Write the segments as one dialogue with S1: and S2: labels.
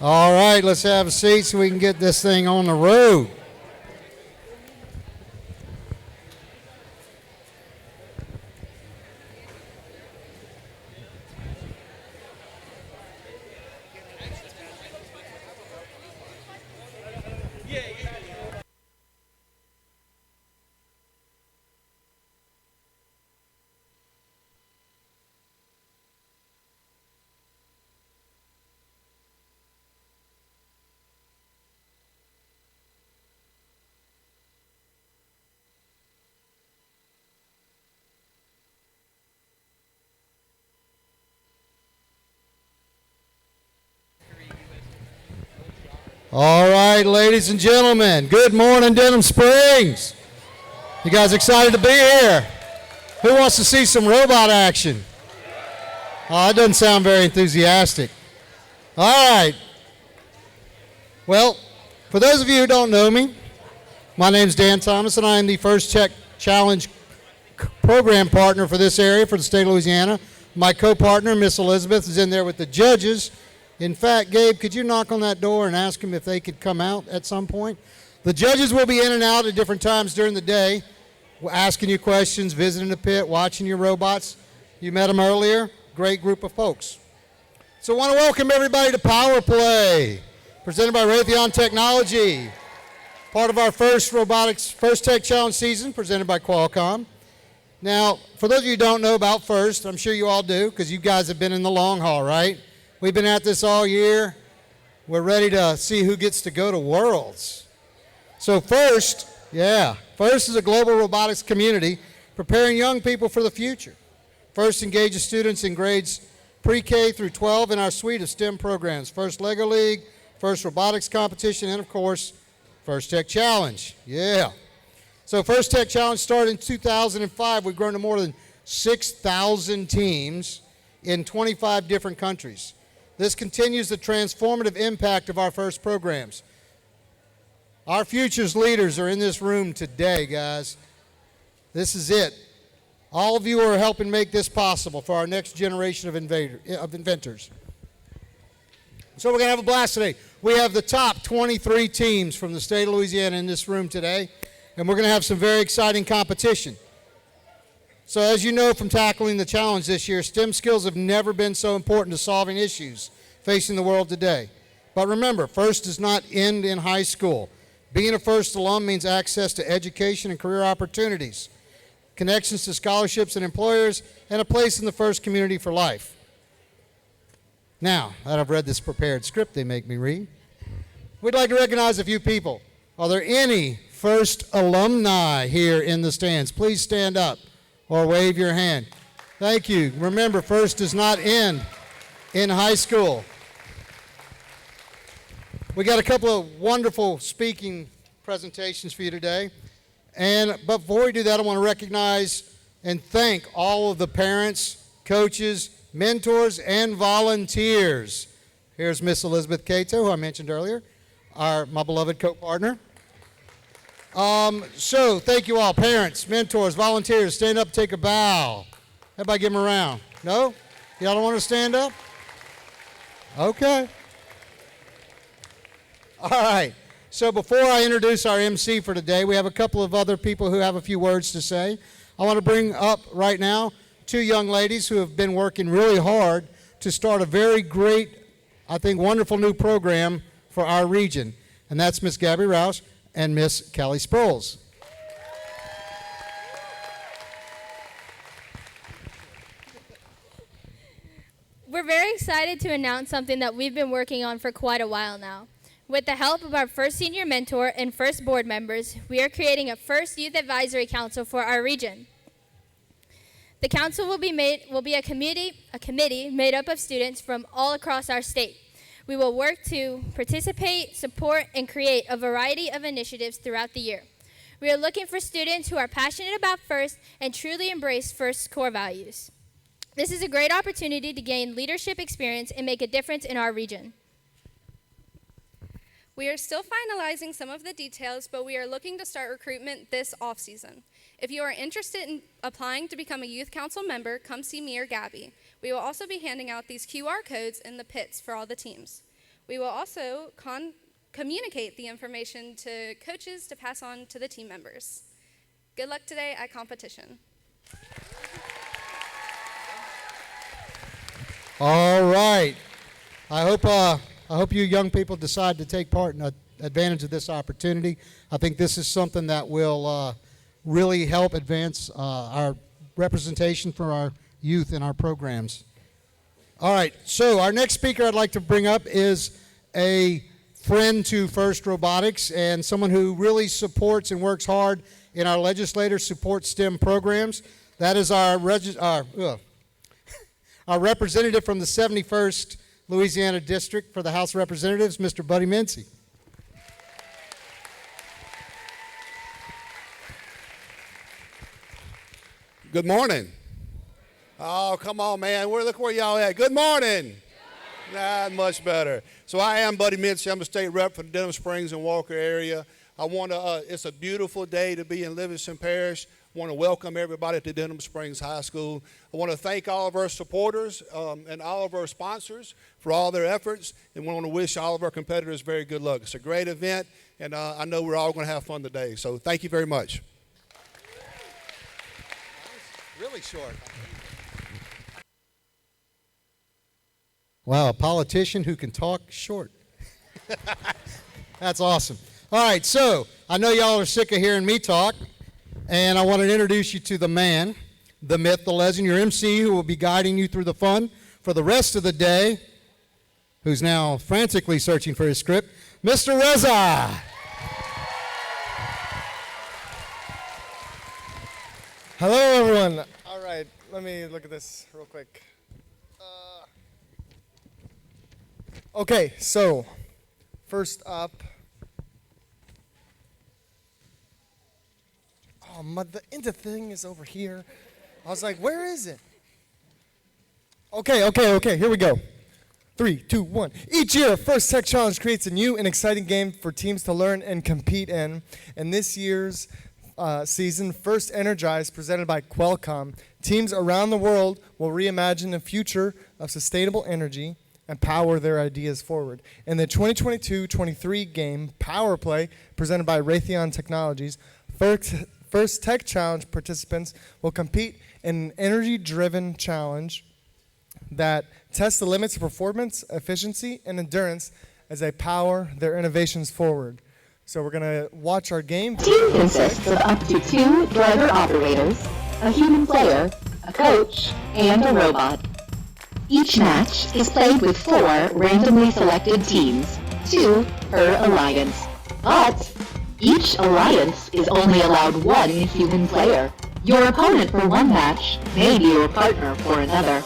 S1: All right, let's have a seat so we can get this thing on the road. All right, ladies and gentlemen, good morning, Denham Springs. You guys excited to be here? Who wants to see some robot action? Oh, that doesn't sound very enthusiastic. All right. Well, for those of you who don't know me, my name's Dan Thomas, and I am the First Tech Challenge program partner for this area for the state of Louisiana. My co-partner, Miss Elizabeth, is in there with the judges. In fact, Gabe, could you knock on that door and ask them if they could come out at some point? The judges will be in and out at different times during the day, asking you questions, visiting the pit, watching your robots. You met them earlier. Great group of folks. So I want to welcome everybody to POWERPLAY, presented by Raytheon Technology, part of our First Tech Challenge season, presented by Qualcomm. Now, for those of you who don't know about First, I'm sure you all do, because you guys have been in the long haul, right? We've been at this all year. We're ready to see who gets to go to Worlds. So First is a global robotics community preparing young people for the future. First engages students in grades pre-K through 12 in our suite of STEM programs. First Lego League, First Robotics Competition, and of course, First Tech Challenge. Yeah. So First Tech Challenge started in 2005. We've grown to more than 6,000 teams in 25 different countries. This continues the transformative impact of our FIRST programs. Our future's leaders are in this room today, guys. This is it. All of you are helping make this possible for our next generation of inventors. So we're going to have a blast today. We have the top 23 teams from the state of Louisiana in this room today, and we're going to have some very exciting competition. So as you know from tackling the challenge this year, STEM skills have never been so important to solving issues facing the world today. But remember, FIRST does not end in high school. Being a FIRST alum means access to education and career opportunities, connections to scholarships and employers, and a place in the FIRST community for life. Now, that I've read this prepared script they make me read, we'd like to recognize a few people. Are there any FIRST alumni here in the stands? Please stand up or wave your hand. Thank you. Remember, FIRST does not end in high school. We got a couple of wonderful speaking presentations for you today. But before we do that, I want to recognize and thank all of the parents, coaches, mentors, and volunteers. Here's Miss Elizabeth Cato, who I mentioned earlier, my beloved co-partner. So thank you all, parents, mentors, volunteers. Stand up, take a bow. Everybody give them a round. No? Y'all don't want to stand up? Okay. All right. So before I introduce our MC for today, we have a couple of other people who have a few words to say. I want to bring up right now two young ladies who have been working really hard to start a very great, I think, wonderful new program for our region. And that's Miss Gabby Rouse and Miss Callie Sproles.
S2: We're very excited to announce something that we've been working on for quite a while now. With the help of our FIRST Senior Mentor and FIRST Board members, we are creating a FIRST Youth Advisory Council for our region. The council will be a committee made up of students from all across our state. We will work to participate, support, and create a variety of initiatives throughout the year. We are looking for students who are passionate about FIRST and truly embrace FIRST's core values. This is a great opportunity to gain leadership experience and make a difference in our region.
S3: We are still finalizing some of the details, but we are looking to start recruitment this off-season. If you are interested in applying to become a youth council member, come see me or Gabby. We will also be handing out these QR codes in the pits for all the teams. We will also communicate the information to coaches to pass on to the team members. Good luck today at competition.
S1: All right. I hope you young people decide to take part in advantage of this opportunity. I think this is something that will really help advance our representation for our youth in our programs. All right, so our next speaker I'd like to bring up is a friend to First Robotics and someone who really supports and works hard in our legislator support STEM programs. That is our representative from the 71st Louisiana District for the House of Representatives, Mr. Buddy Mincy.
S4: Good morning. Oh, come on, man. Look where y'all at. Good morning. Not much better. So I am Buddy Mincy. I'm a state rep for the Denham Springs and Walker area. It's a beautiful day to be in Livingston Parish. I want to welcome everybody to Denham Springs High School. I want to thank all of our supporters and all of our sponsors for all their efforts, and we want to wish all of our competitors very good luck. It's a great event, and I know we're all going to have fun today. So thank you very much.
S1: Really short. Wow, a politician who can talk short. That's awesome. All right, so I know y'all are sick of hearing me talk, and I want to introduce you to the man, the myth, the legend, your MC who will be guiding you through the fun for the rest of the day, who's now frantically searching for his script, Mr. Reza.
S5: Hello, everyone. All right, let me look at this real quick. Okay, so first up, the into thing is over here. I was like, where is it? Okay, here we go. 3, 2, 1. Each year, First Tech Challenge creates a new and exciting game for teams to learn and compete in. And this year's season, First Energize, presented by Qualcomm, teams around the world will reimagine the future of sustainable energy and power their ideas forward. In the 2022-23 game, POWERPLAY, presented by Raytheon Technologies, First Tech Challenge participants will compete in an energy-driven challenge that tests the limits of performance, efficiency, and endurance as they power their innovations forward. So we're going to watch our game.
S6: The team consists of up to 2 driver operators, a human player, a coach, and a robot. Each match is played with 4 randomly selected teams, 2 per alliance. But each alliance is only allowed 1 human player. Your opponent for one match may be your partner for another.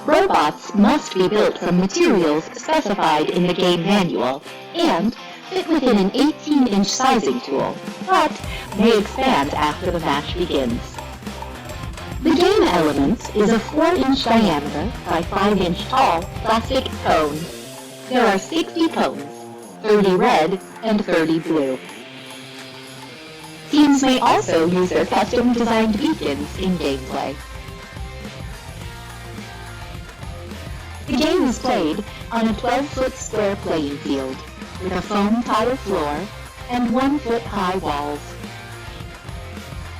S6: Robots must be built from materials specified in the game manual and fit within an 18-inch sizing tool, but may expand after the match begins. The game element is a 4-inch diameter by 5-inch tall plastic cone. There are 60 cones, 30 red and 30 blue. Teams may also use their custom-designed beacons in gameplay. The game is played on a 12-foot square playing field with a foam tile floor and 1-foot-high walls.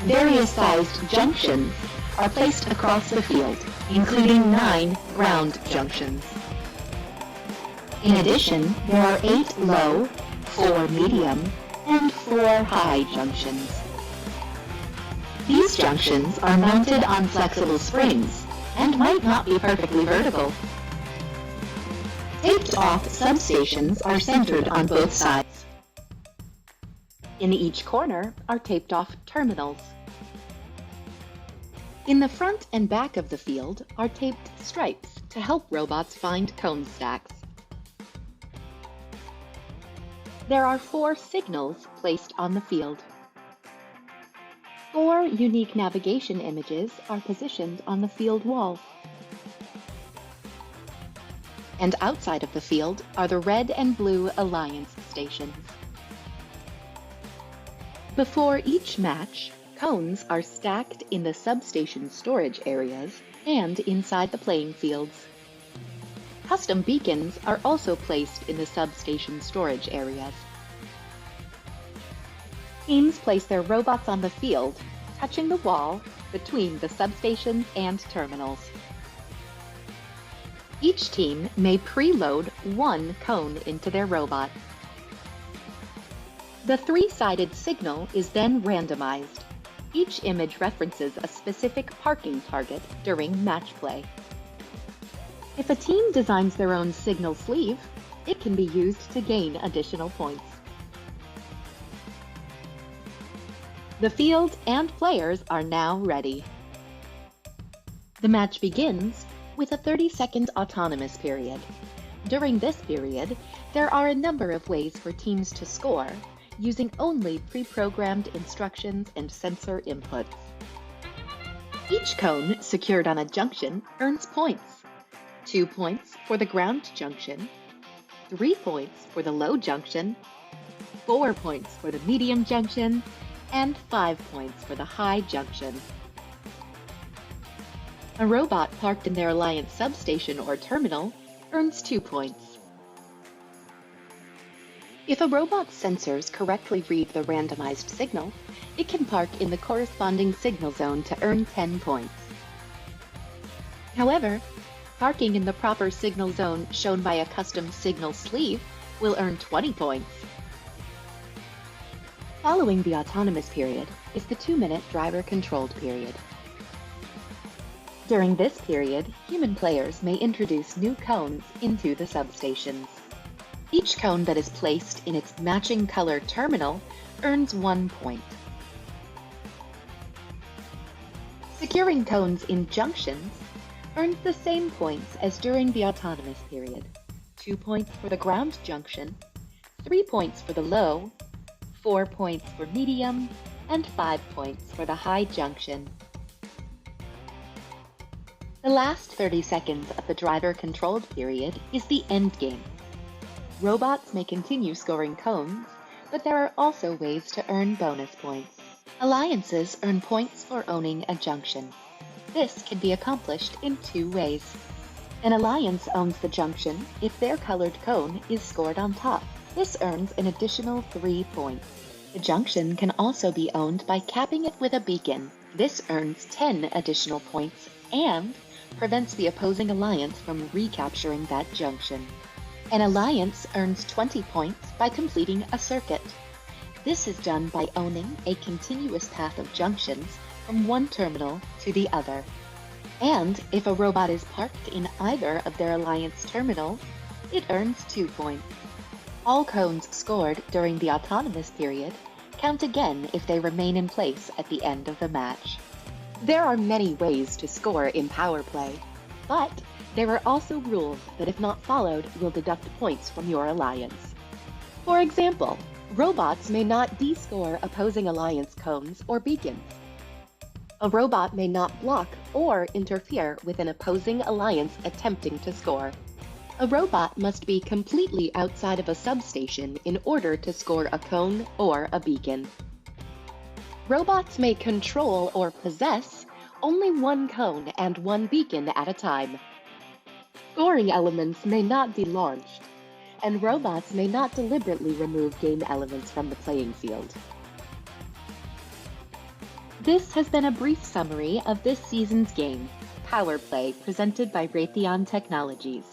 S6: Various sized junctions are placed across the field, including 9 ground junctions. In addition, there are 8 low, 4 medium, and 4 high junctions. These junctions are mounted on flexible springs and might not be perfectly vertical. Taped-off substations are centered on both sides. In each corner are taped-off terminals. In the front and back of the field are taped stripes to help robots find cone stacks. There are 4 signals placed on the field. 4 unique navigation images are positioned on the field wall. And outside of the field are the red and blue alliance stations. Before each match, cones are stacked in the substation storage areas and inside the playing fields. Custom beacons are also placed in the substation storage areas. Teams place their robots on the field, touching the wall between the substations and terminals. Each team may preload one cone into their robot. The three-sided signal is then randomized. Each image references a specific parking target during match play. If a team designs their own signal sleeve, it can be used to gain additional points. The field and players are now ready. The match begins with a 30-second autonomous period. During this period, there are a number of ways for teams to score, using only pre-programmed instructions and sensor inputs. Each cone secured on a junction earns points. 2 points for the ground junction, 3 points for the low junction, 4 points for the medium junction, and 5 points for the high junction. A robot parked in their Alliance substation or terminal earns 2 points. If a robot's sensors correctly read the randomized signal, it can park in the corresponding signal zone to earn 10 points. However, parking in the proper signal zone shown by a custom signal sleeve will earn 20 points. Following the autonomous period is the 2-minute driver-controlled period. During this period, human players may introduce new cones into the substations. Each cone that is placed in its matching color terminal earns 1 point. Securing cones in junctions earns the same points as during the autonomous period. 2 points for the ground junction, 3 points for the low, 4 points for medium, and 5 points for the high junction. The last 30 seconds of the driver-controlled period is the end game. Robots may continue scoring cones, but there are also ways to earn bonus points. Alliances earn points for owning a junction. This can be accomplished in 2 ways. An alliance owns the junction if their colored cone is scored on top. This earns an additional 3 points. The junction can also be owned by capping it with a beacon. This earns 10 additional points and prevents the opposing alliance from recapturing that junction. An alliance earns 20 points by completing a circuit. This is done by owning a continuous path of junctions from one terminal to the other. And if a robot is parked in either of their alliance terminals, it earns 2 points. All cones scored during the autonomous period count again if they remain in place at the end of the match. There are many ways to score in POWERPLAY, but there are also rules that if not followed will deduct points from your alliance. For example, robots may not descore opposing alliance cones or beacons. A robot may not block or interfere with an opposing alliance attempting to score. A robot must be completely outside of a substation in order to score a cone or a beacon. Robots may control or possess only one cone and one beacon at a time. Scoring elements may not be launched, and robots may not deliberately remove game elements from the playing field. This has been a brief summary of this season's game, POWERPLAY, presented by Raytheon Technologies.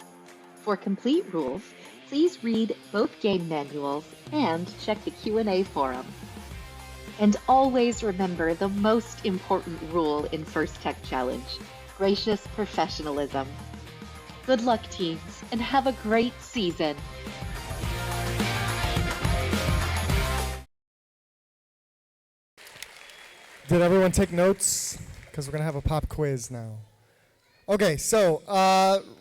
S6: For complete rules, please read both game manuals and check the Q&A forum. And always remember the most important rule in First Tech Challenge: gracious professionalism. Good luck, teams, and have a great season!
S5: Did everyone take notes? Because we're going to have a pop quiz now. Okay, so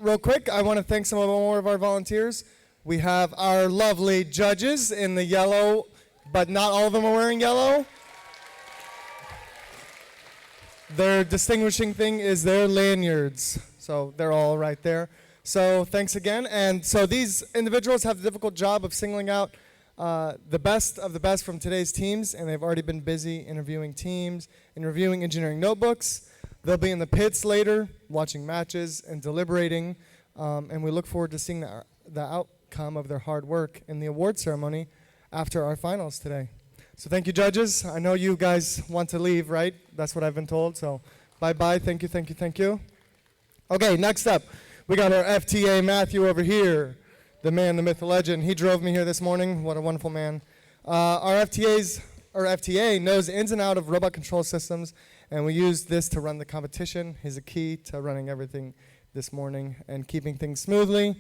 S5: real quick, I want to thank some more of our volunteers. We have our lovely judges in the yellow, but not all of them are wearing yellow. Their distinguishing thing is their lanyards. So they're all right there. So thanks again. And so these individuals have the difficult job of singling out the best of the best from today's teams, and they've already been busy interviewing teams and reviewing engineering notebooks. They'll be in the pits later, watching matches and deliberating and we look forward to seeing the outcome of their hard work in the award ceremony after our finals today. So thank you, judges. I know you guys want to leave, right? That's what I've been told, so bye-bye. Thank you, thank you, thank you. Okay, next up, we got our FTA Matthew over here, the man, the myth, the legend. He drove me here this morning. What a wonderful man. Our FTA knows the ins and out of robot control systems, and we use this to run the competition. He's a key to running everything this morning and keeping things smoothly.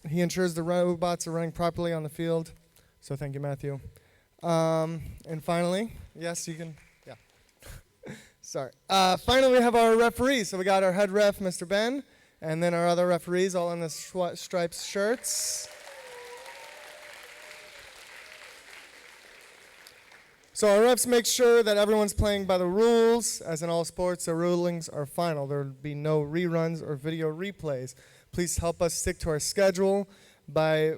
S5: He ensures the robots are running properly on the field. So thank you, Matthew. And finally, yes, you can, yeah. Sorry. Finally, we have our referees. So we got our head ref, Mr. Ben, and then our other referees all in the stripes shirts. So our refs make sure that everyone's playing by the rules. As in all sports, the rulings are final. There will be no reruns or video replays. Please help us stick to our schedule by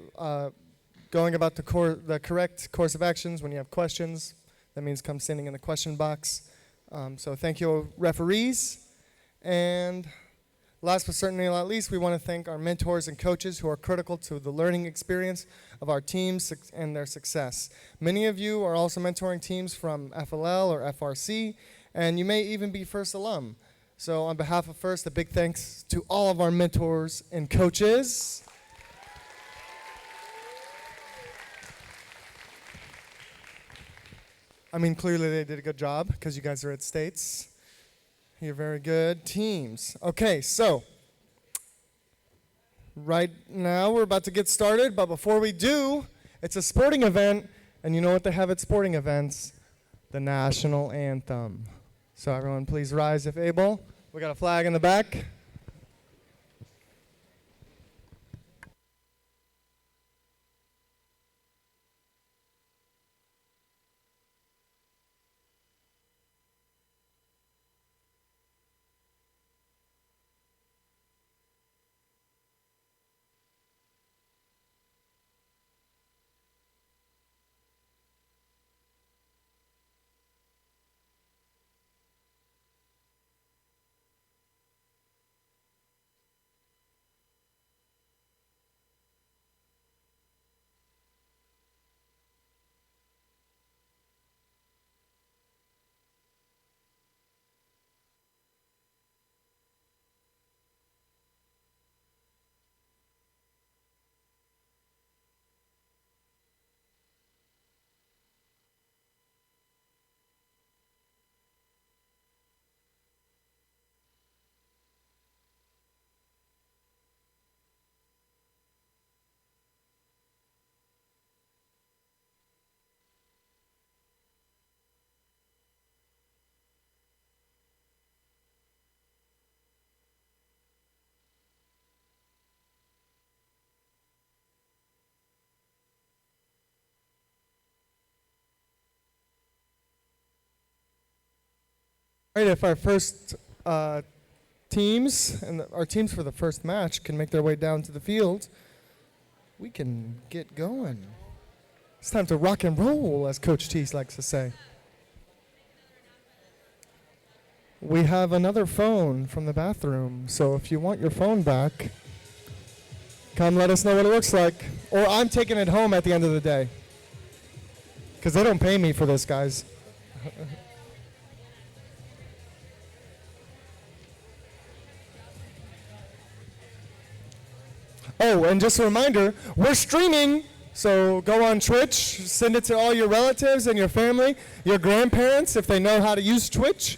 S5: going about the correct course of actions. When you have questions, that means come standing in the question box. So thank you, referees. And last but certainly not least, we want to thank our mentors and coaches who are critical to the learning experience of our teams and their success. Many of you are also mentoring teams from FLL or FRC, and you may even be First alum. So on behalf of First, a big thanks to all of our mentors and coaches. I mean, clearly they did a good job because you guys are at states. You're very good teams. Okay, so right now we're about to get started, but before we do, it's a sporting event, and you know what they have at sporting events? The national anthem. So everyone please rise if able. We got a flag in the back. All right, if our first teams and our teams for the first match can make their way down to the field, we can get going. It's time to rock and roll, as Coach Teese likes to say. We have another phone from the bathroom, so if you want your phone back, come let us know what it looks like. Or I'm taking it home at the end of the day, because they don't pay me for this, guys. Oh, and just a reminder, we're streaming, so go on Twitch, send it to all your relatives and your family, your grandparents, if they know how to use Twitch.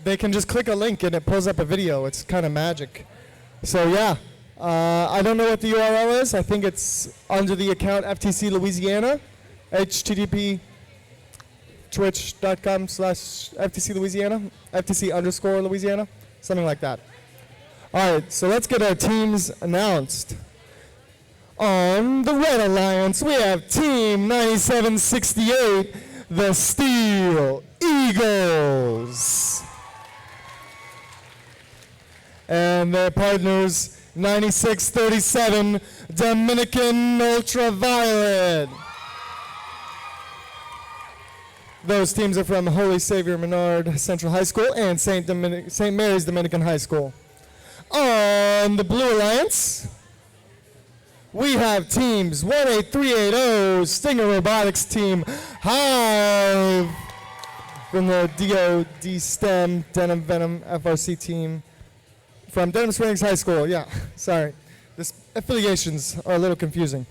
S5: They can just click a link and it pulls up a video. It's kind of magic. So yeah, I don't know what the URL is. I think it's under the account FTC Louisiana, http twitch.com/FTC Louisiana, FTC_Louisiana, something like that. All right, so let's get our teams announced. On the Red Alliance, we have Team 9768, the Steel Eagles. And their partners, 9637, Dominican Ultraviolet. Those teams are from Holy Savior Menard Central High School and St. Mary's Dominican High School. On the Blue Alliance, we have teams 18380, Stinger Robotics Team, Hive from the DOD STEM, Denim Venom FRC team from Denham Springs High School. Yeah, sorry. The affiliations are a little confusing.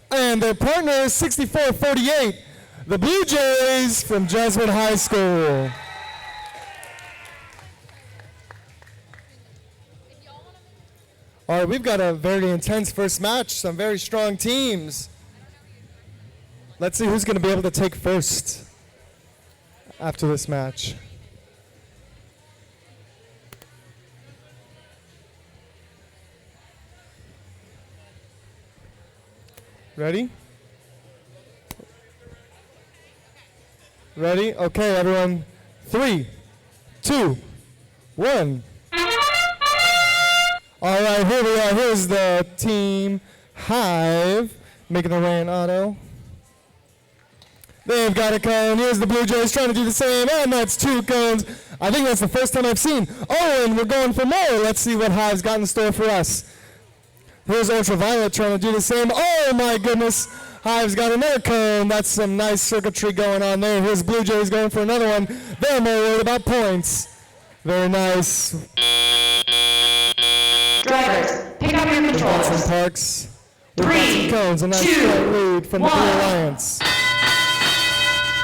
S5: And their partner is 6448, the Blue Jays from Jesuit High School. All right, we've got a very intense first match, some very strong teams. Let's see who's going to be able to take first after this match. Ready? Ready? Okay, everyone. 3, 2, 1. All right, here we are. Here's the team Hive making their way in auto. They've got a cone. Here's the Blue Jays trying to do the same, and that's 2 cones. I think that's the first time I've seen. Oh, and we're going for more. Let's see what Hive's got in store for us. Here's Ultraviolet trying to do the same. Oh, my goodness. Hive's got another cone. That's some nice circuitry going on there. Here's Blue Jays going for another one. They're more worried about points. Very nice.
S6: Drivers, pick up your controllers.
S5: Johnson Parks. We've got some cones, and that's a lead from the Blue Alliance.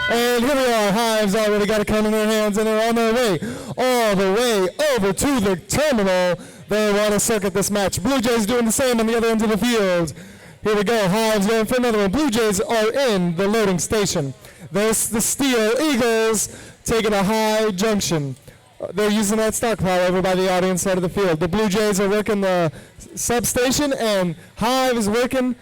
S5: And here we are. Hive's already got a cone in their hands, and they're on their way all the way over to the terminal. They want to circuit this match. Blue Jays doing the same on the other end of the field. Here we go. Hive's going for another one. Blue Jays are in the loading station. There's the Steel Eagles taking a high junction. They're using that stockpile over by the audience side of the field. The Blue Jays are working the substation, and Hive is working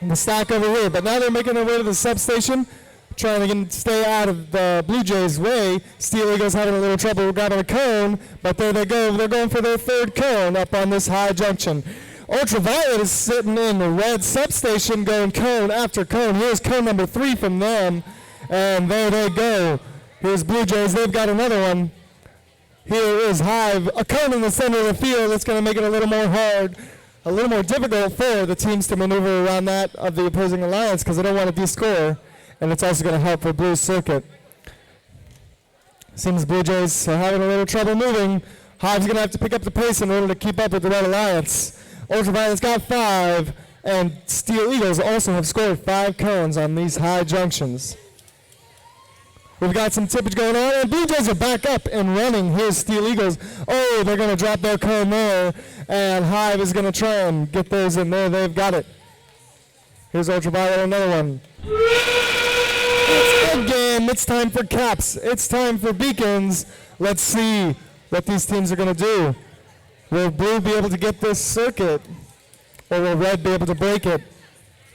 S5: the stack over here. But now they're making their way to the substation, trying to stay out of the Blue Jays' way. Steel Eagles having a little trouble grabbing a cone, but there they go. They're going for their 3rd cone up on this high junction. Ultraviolet is sitting in the red substation going cone after cone. Here's cone number 3 from them, and there they go. Here's Blue Jays. They've got another one. Here is Hive. A cone in the center of the field. That's going to make it a little more hard, a little more difficult for the teams to maneuver around that of the opposing alliance because they don't want to descore. And it's also going to help for Blue's circuit. Seems Blue Jays are having a little trouble moving. Hive's going to have to pick up the pace in order to keep up with the Red Alliance. Ultraviolet's got 5, and Steel Eagles also have scored 5 cones on these high junctions. We've got some tippage going on, and Blue Jays are back up and running. Here's Steel Eagles. Oh, they're going to drop their cone there, and Hive is going to try and get those in there. They've got it. Here's Ultraviolet, another one. It's end game. It's time for caps. It's time for beacons. Let's see what these teams are going to do. Will Blue be able to get this circuit, or will Red be able to break it?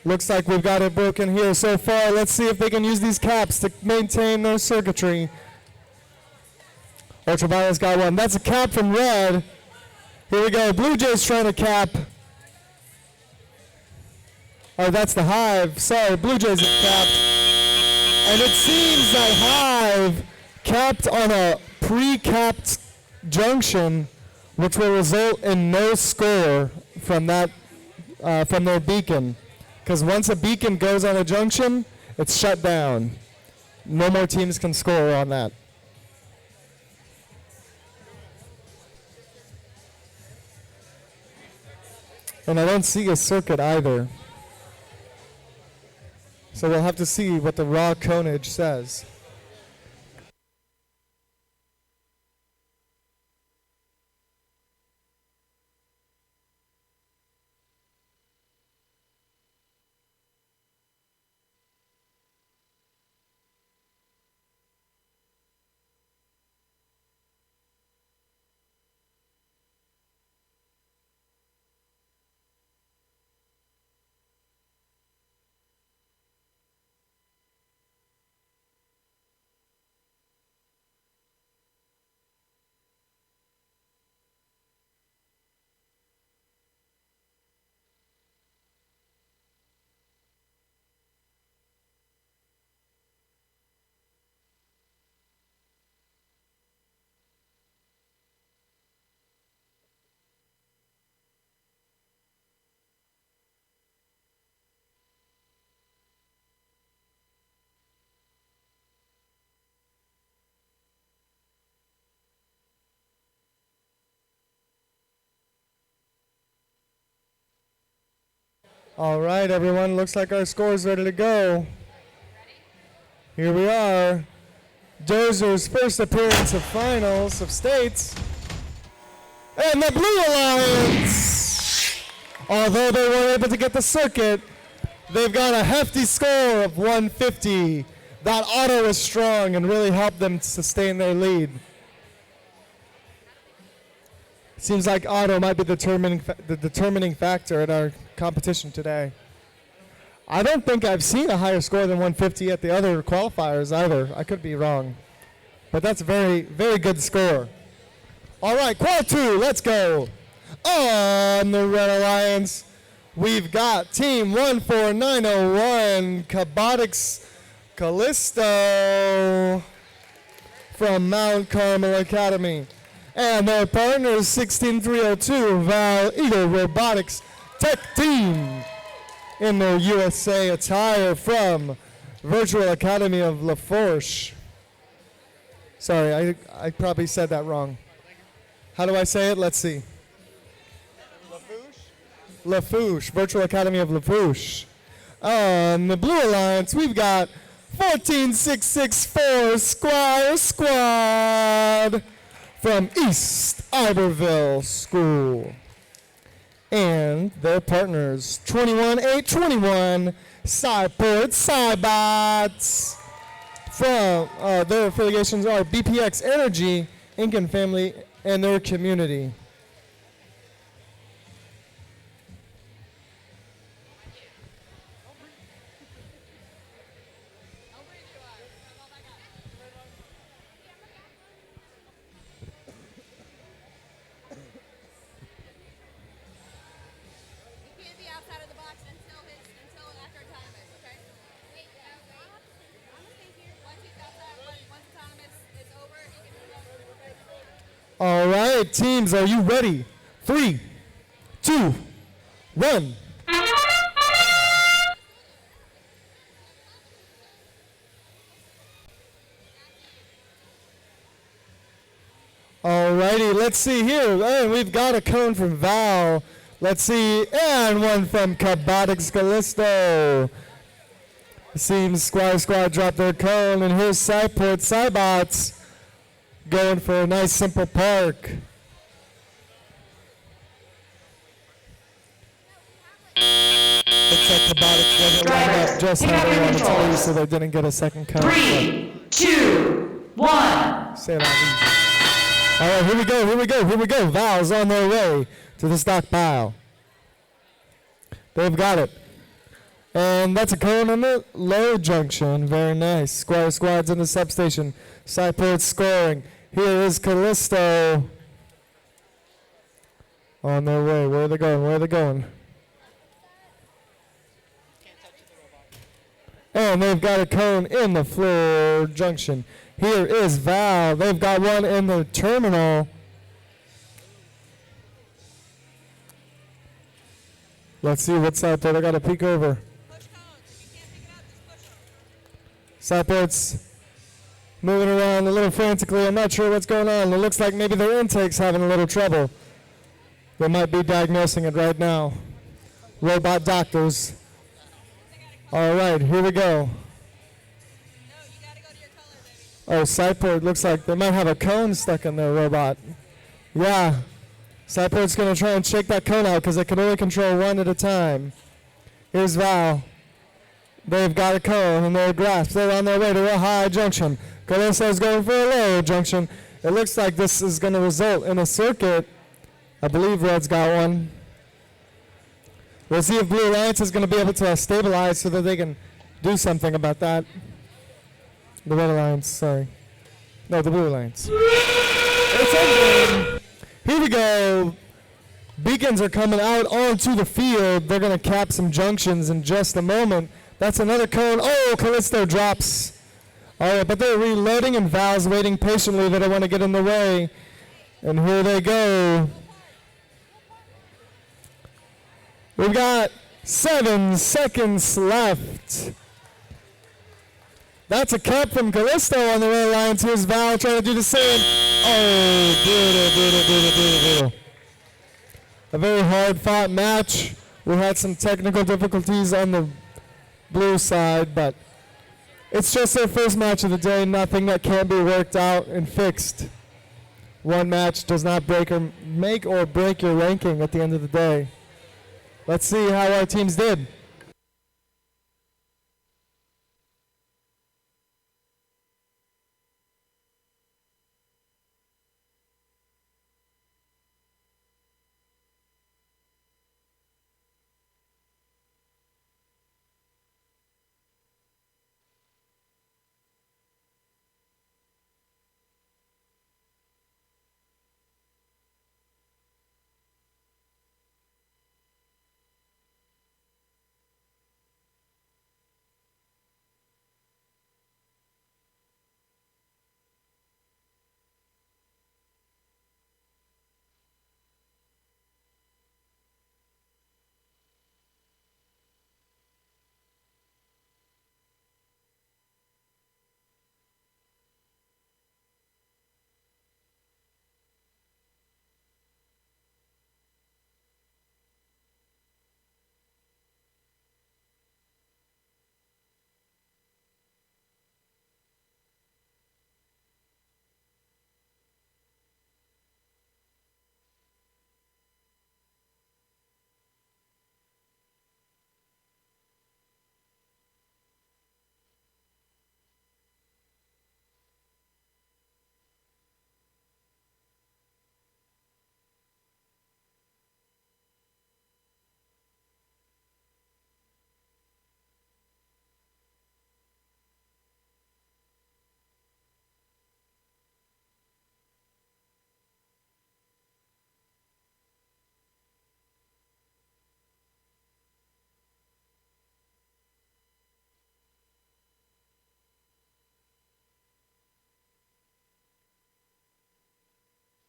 S5: Looks like we've got it broken here so far. Let's see if they can use these caps to maintain their circuitry. Ultraviolet's got one. That's a cap from Red. Here we go. Blue Jays trying to cap. Oh, that's the Hive. Sorry, Blue Jays have capped. And it seems that Hive capped on a pre-capped junction, which will result in no score from that from their beacon. Because once a beacon goes on a junction, it's shut down. No more teams can score on that. And I don't see a circuit either. So we'll have to see what the raw coneage says. All right, everyone. Looks like our score's ready to go. Here we are. Dozer's first appearance of finals of states. And the Blue Alliance, although they weren't able to get the circuit, they've got a hefty score of 150. That auto is strong and really helped them sustain their lead. Seems like auto might be the determining factor in our competition today. I don't think I've seen a higher score than 150 at the other qualifiers either. I could be wrong. But that's a very, very good score. All right, qual 2, let's go. On the Red Alliance, we've got Team 14901, Cabotix Callisto from Mount Carmel Academy. And their partners, 16302, Val Eagle Robotics Tech Team in their USA attire from Virtual Academy of Lafourche. Sorry, I probably said that wrong. How do I say it? Let's see. Lafourche, Virtual Academy of Lafourche. On the Blue Alliance, we've got 14664 Squire Squad from East Iberville School. And their partners, 21821 Cyport Cybots. From their affiliations are BPX Energy, Inc. and Family, and their community. All right, teams, are you ready? 3, 2, 1. All righty, let's see here. And we've got a cone from Val. Let's see, and one from Cabotix Callisto. It seems Squire Squad dropped their cone, and here's Cyport Cybots going for a nice simple park. Looks like Cabotix doesn't line up just how they wanted to do, so they didn't get a second cone.
S6: 3, 2, 1.
S5: Say that. All right, here we go. Val's on their way to the stockpile. They've got it. And that's a cone on the low junction. Very nice. Squire Squad's in the substation. Cyport scoring. Here is Callisto. On their way. Where are they going? And they've got a cone in the floor junction. Here is Val. They've got one in the terminal. Let's see what's out there. They got to peek over. Cyport's moving around a little frantically. I'm not sure what's going on. It looks like maybe their intake's having a little trouble. They might be diagnosing it right now. Robot doctors. All right, here we go. Oh, Cyport looks like they might have a cone stuck in their robot. Yeah. Cyport's going to try and shake that cone out because they can only control one at a time. Here's Val. They've got a cone in their grasp. They're on their way to a high junction. Callisto's going for a low junction. It looks like this is going to result in a circuit. I believe Red's got one. We'll see if Blue Alliance is going to be able to stabilize so that they can do something about that. The Red Alliance, sorry. No, the Blue Alliance. It's ending. Here we go. Beacons are coming out onto the field. They're going to cap some junctions in just a moment. That's another cone. Oh, Callisto drops. All right, but they're reloading, and Val's waiting patiently. They don't want to get in the way. And here they go. We've got 7 seconds left. That's a cut from Callisto on the Red Alliance. Here's Val trying to do the same. Oh, brutal. A very hard-fought match We had some technical difficulties on the blue side, but it's just their first match of the day, nothing that can't be worked out and fixed. One match does not make or break your ranking at the end of the day. Let's see how our teams did.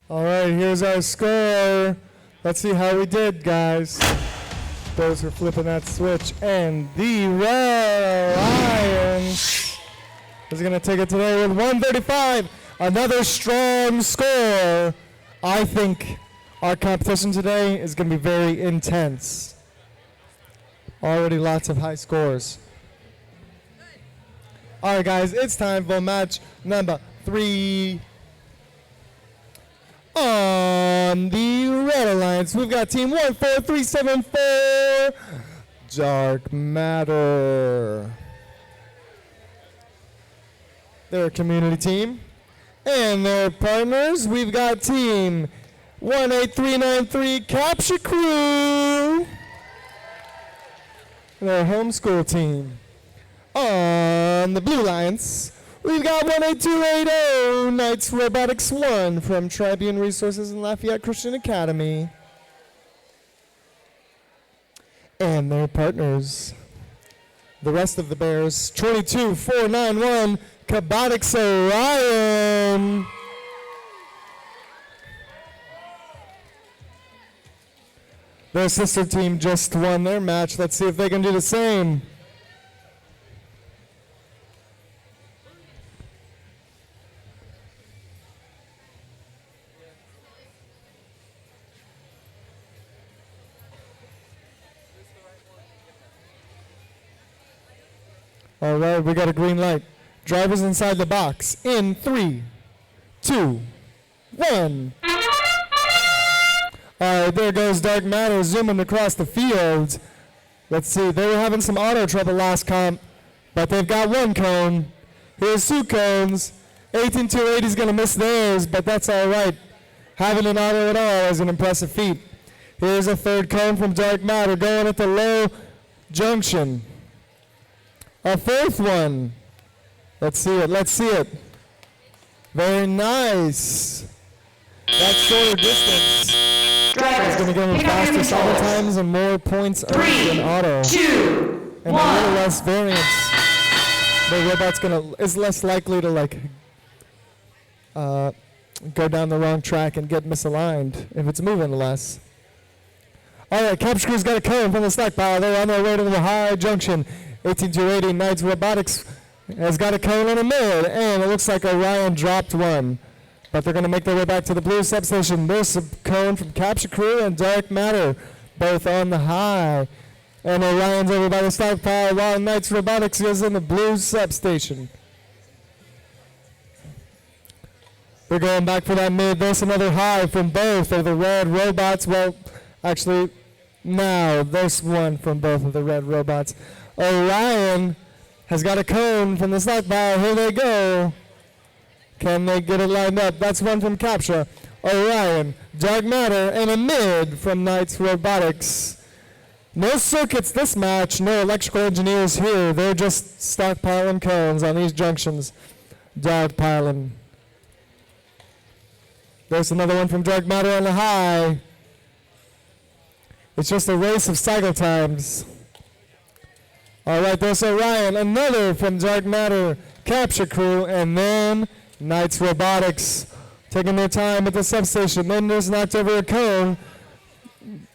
S5: All right, here's our score. Let's see how we did, guys. Those are flipping that switch. And the Red Lions is going to take it today with 135. Another strong score. I think our competition today is going to be very intense. Already lots of high scores. All right, guys, it's time for match number 3. On the Red Alliance, we've got team 14374, Dark Matter. They're a community team. And their partners, we've got team 18393, Capture Crew. Their homeschool team. On the Blue Alliance, we've got 18280, Knights Robotics 1 from Tribune Resources and Lafayette Christian Academy. And their partners, the rest of the Bears, 22491, Cabotics Orion. Their sister team just won their match. Let's see if they can do the same. All right, we got a green light. Drivers inside the box. In 3, 2, 1. All right, there goes Dark Matter zooming across the field. Let's see, they were having some auto trouble last comp, but they've got one cone. Here's 2 cones. 18280 is going to miss theirs, but that's all right. Having an auto at all is an impressive feat. Here's a 3rd cone from Dark Matter going at the low junction. A 4th one. Let's see it. Let's see it. Very nice. That shorter distance is going to give them faster cycle times and more points earned in auto.
S6: 2,
S5: And a little less variance. The robot's is less likely to go down the wrong track and get misaligned if it's moving less. All right, Capture Crew's got a cone from the slack pile. They're on their way to the high junction. 18280 Knights Robotics has got a cone in the mid, and it looks like Orion dropped one. But they're going to make their way back to the blue substation. There's a cone from Capture Crew and Dark Matter. both on the high. And Orion's over by the stockpile while Knights Robotics is in the blue substation. They're going back for that mid. There's another high from both of the red robots. Well, actually, now there's one from both of the red robots. Orion has got a cone from the stockpile. Here they go. Can they get it lined up? That's one from Capture. Orion, Dark Matter, and a mid from Knights Robotics. No circuits this match. No electrical engineers here. They're just stockpiling cones on these junctions. Dogpiling. There's another one from Dark Matter on the high. It's just a race of cycle times. All right, there's Orion. Another from Dark Matter Capture Crew. And then Knights Robotics taking their time at the substation. Then there's knocked over a cone.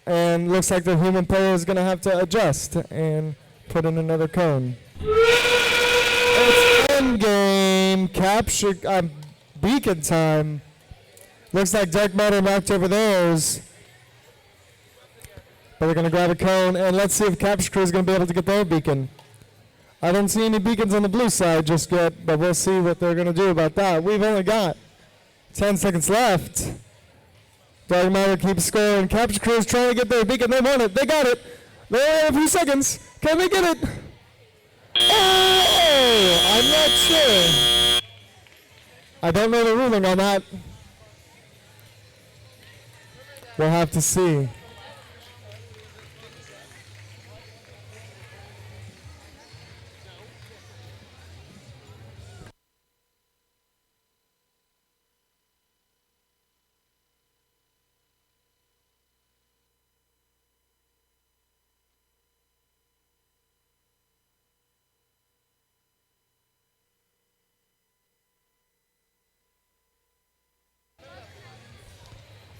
S5: And looks like the human player is going to have to adjust and put in another cone. It's endgame capture beacon time. Looks like Dark Matter knocked over theirs. But they're going to grab a cone, and let's see if Capture Crew is going to be able to get their beacon. I don't see any beacons on the blue side just yet, but we'll see what they're going to do about that. We've only got 10 seconds left. Dark Matter keeps scoring. Capture Crew is trying to get their beacon. They want it. They got it. They only have a few seconds. Can they get it? Oh! I'm not sure. I don't know the ruling on that. We'll have to see.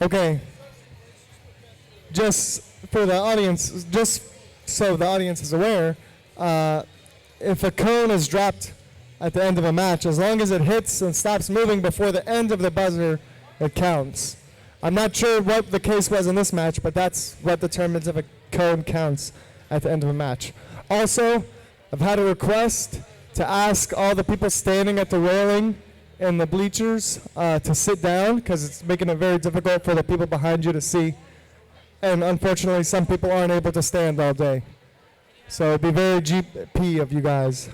S5: Okay. Just for the audience, just so the audience is aware, if a cone is dropped at the end of a match, as long as it hits and stops moving before the end of the buzzer, it counts. I'm not sure what the case was in this match, but that's what determines if a cone counts at the end of a match. Also, I've had a request to ask all the people standing at the railing in the bleachers to sit down, because it's making it very difficult for the people behind you to see. And unfortunately, some people aren't able to stand all day. So it'd be very GP of you guys.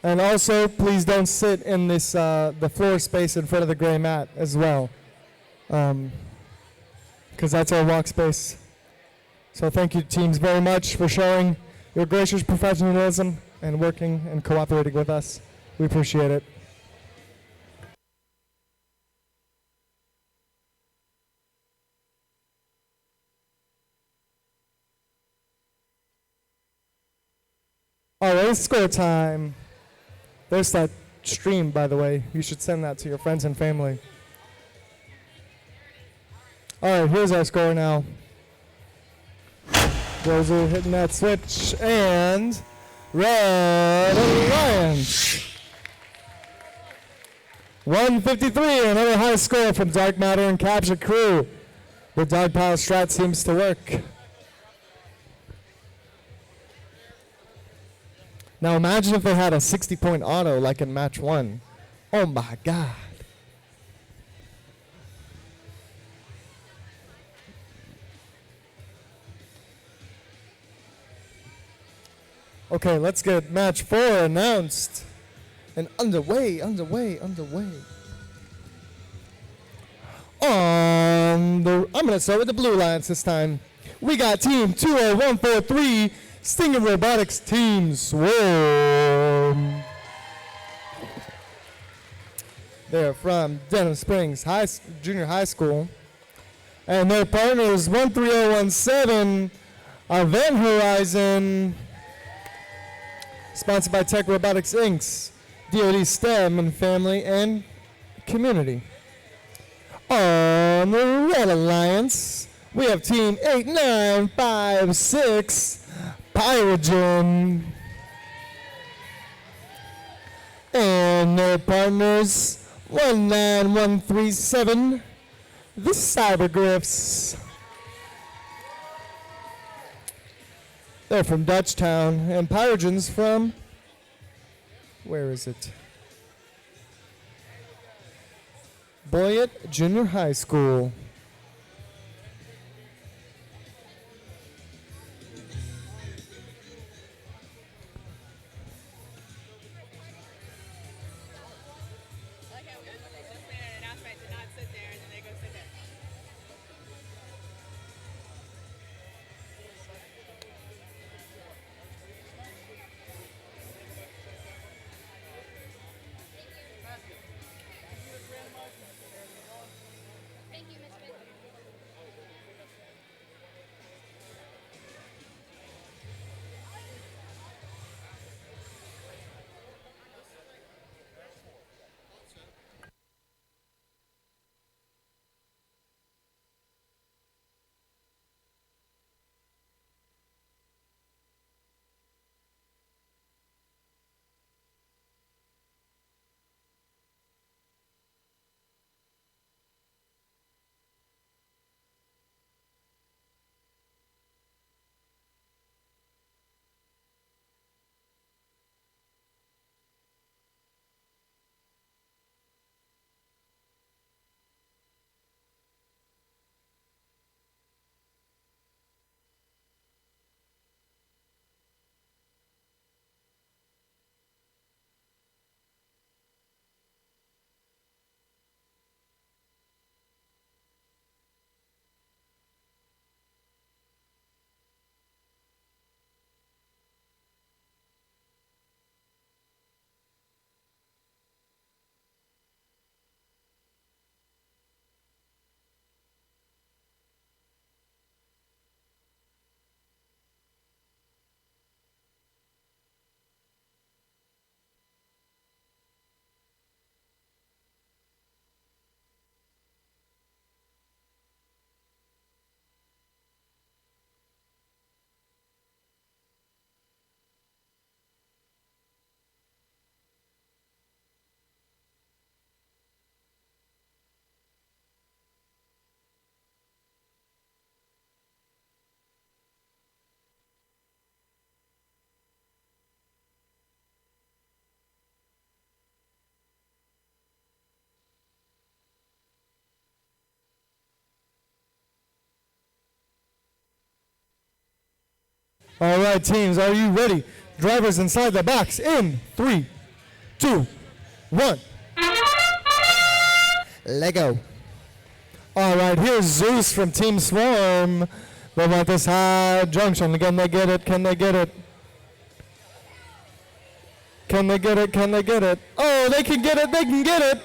S5: And also, please don't sit in this the floor space in front of the gray mat as well, because that's our walk space. So thank you, teams, very much for showing your gracious professionalism and working and cooperating with us. We appreciate it. All right, it's score time. There's that stream, by the way. You should send that to your friends and family. All right, here's our score now. Those are hitting that switch, and Red Alliance. 153, another high score from Dark Matter and Capture Crew. The dogpile strat seems to work. Now imagine if they had a 60-point auto like in match 1. Oh my God. Okay, let's get match 4 announced. And underway. I'm gonna start with the Blue Lions this time. We got team 20143, Stinger Robotics Team Swarm. They're from Denham Springs Junior High School. And their partners 13017, Event Horizon, sponsored by Tech Robotics Inc., DoD STEM and Family and Community. On the Red Alliance, we have team 8956, Pyrogen, and their partners 19137, the Cybergriffs. They're from Dutchtown, and Pyrogen's from, where is it? Boyett Junior High School. All right, teams, are you ready? Drivers inside the box in 3, 2, 1. Lego. All right, here's Zeus from Team Swarm. They want this high junction. Can they get it? Can they get it? Can they get it? Can they get it? Oh, they can get it. They can get it.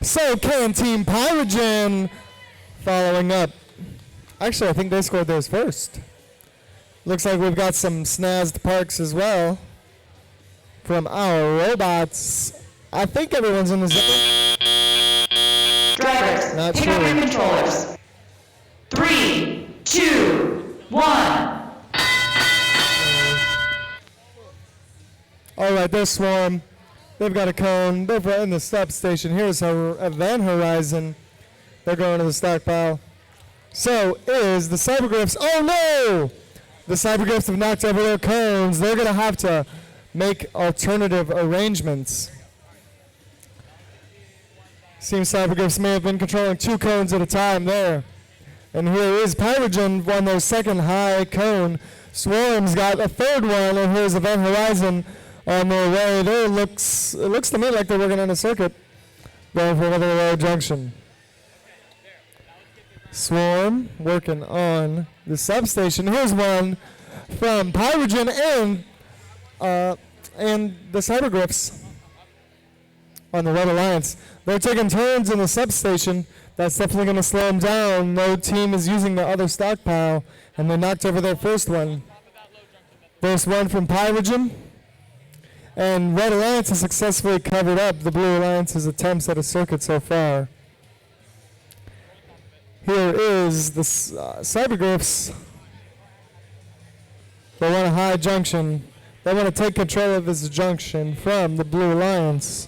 S5: So can Team Pyrogen following up. Actually, I think they scored theirs first. Looks like we've got some snazzed parks as well from our robots. I think everyone's in the zone.
S6: Drivers,
S5: Not
S6: pick up
S5: sure.
S6: your controllers. 3, 2, 1.
S5: All right, there's Swarm. They've got a cone. They're in the substation. Here's our Van Horizon. They're going to the stockpile. So is the Cybergriffs. Oh no! The Cybergriffs have knocked over their cones. They're going to have to make alternative arrangements. Seems Cybergriffs may have been controlling 2 cones at a time there. And here is Pyrogen won their second high cone. Swarm's got a third one, and here's Event Horizon on their way. It looks to me like they're working on a circuit, going for another low junction. Swarm working on the substation. Here's one from Pyrogen and the Cybergriffs on the Red Alliance. They're taking turns in the substation. That's definitely going to slow them down. No team is using the other stockpile, and they knocked over their first one. There's one from Pyrogen, and Red Alliance has successfully covered up the Blue Alliance's attempts at a circuit so far. Here is the Cybergriffs. They want a high junction. They want to take control of this junction from the Blue Alliance.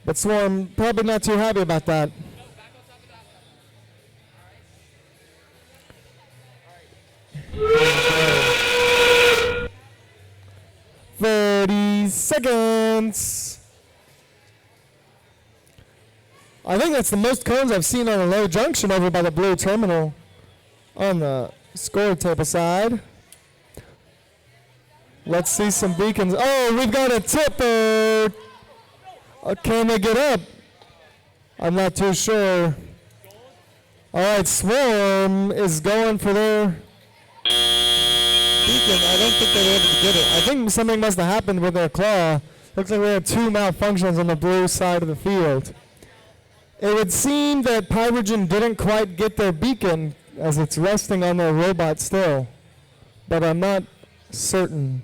S5: But Swarm probably not too happy about that. $30 seconds. I think that's the most cones I've seen on a low junction over by the blue terminal on the score table side. Let's see some beacons. Oh, we've got a tipper. Can they get up? I'm not too sure. All right, Swarm is going for their beacon. I don't think they were able to get it. I think something must have happened with their claw. Looks like we have two malfunctions on the blue side of the field. It would seem that Pyrogen didn't quite get their beacon as it's resting on their robot still, but I'm not certain.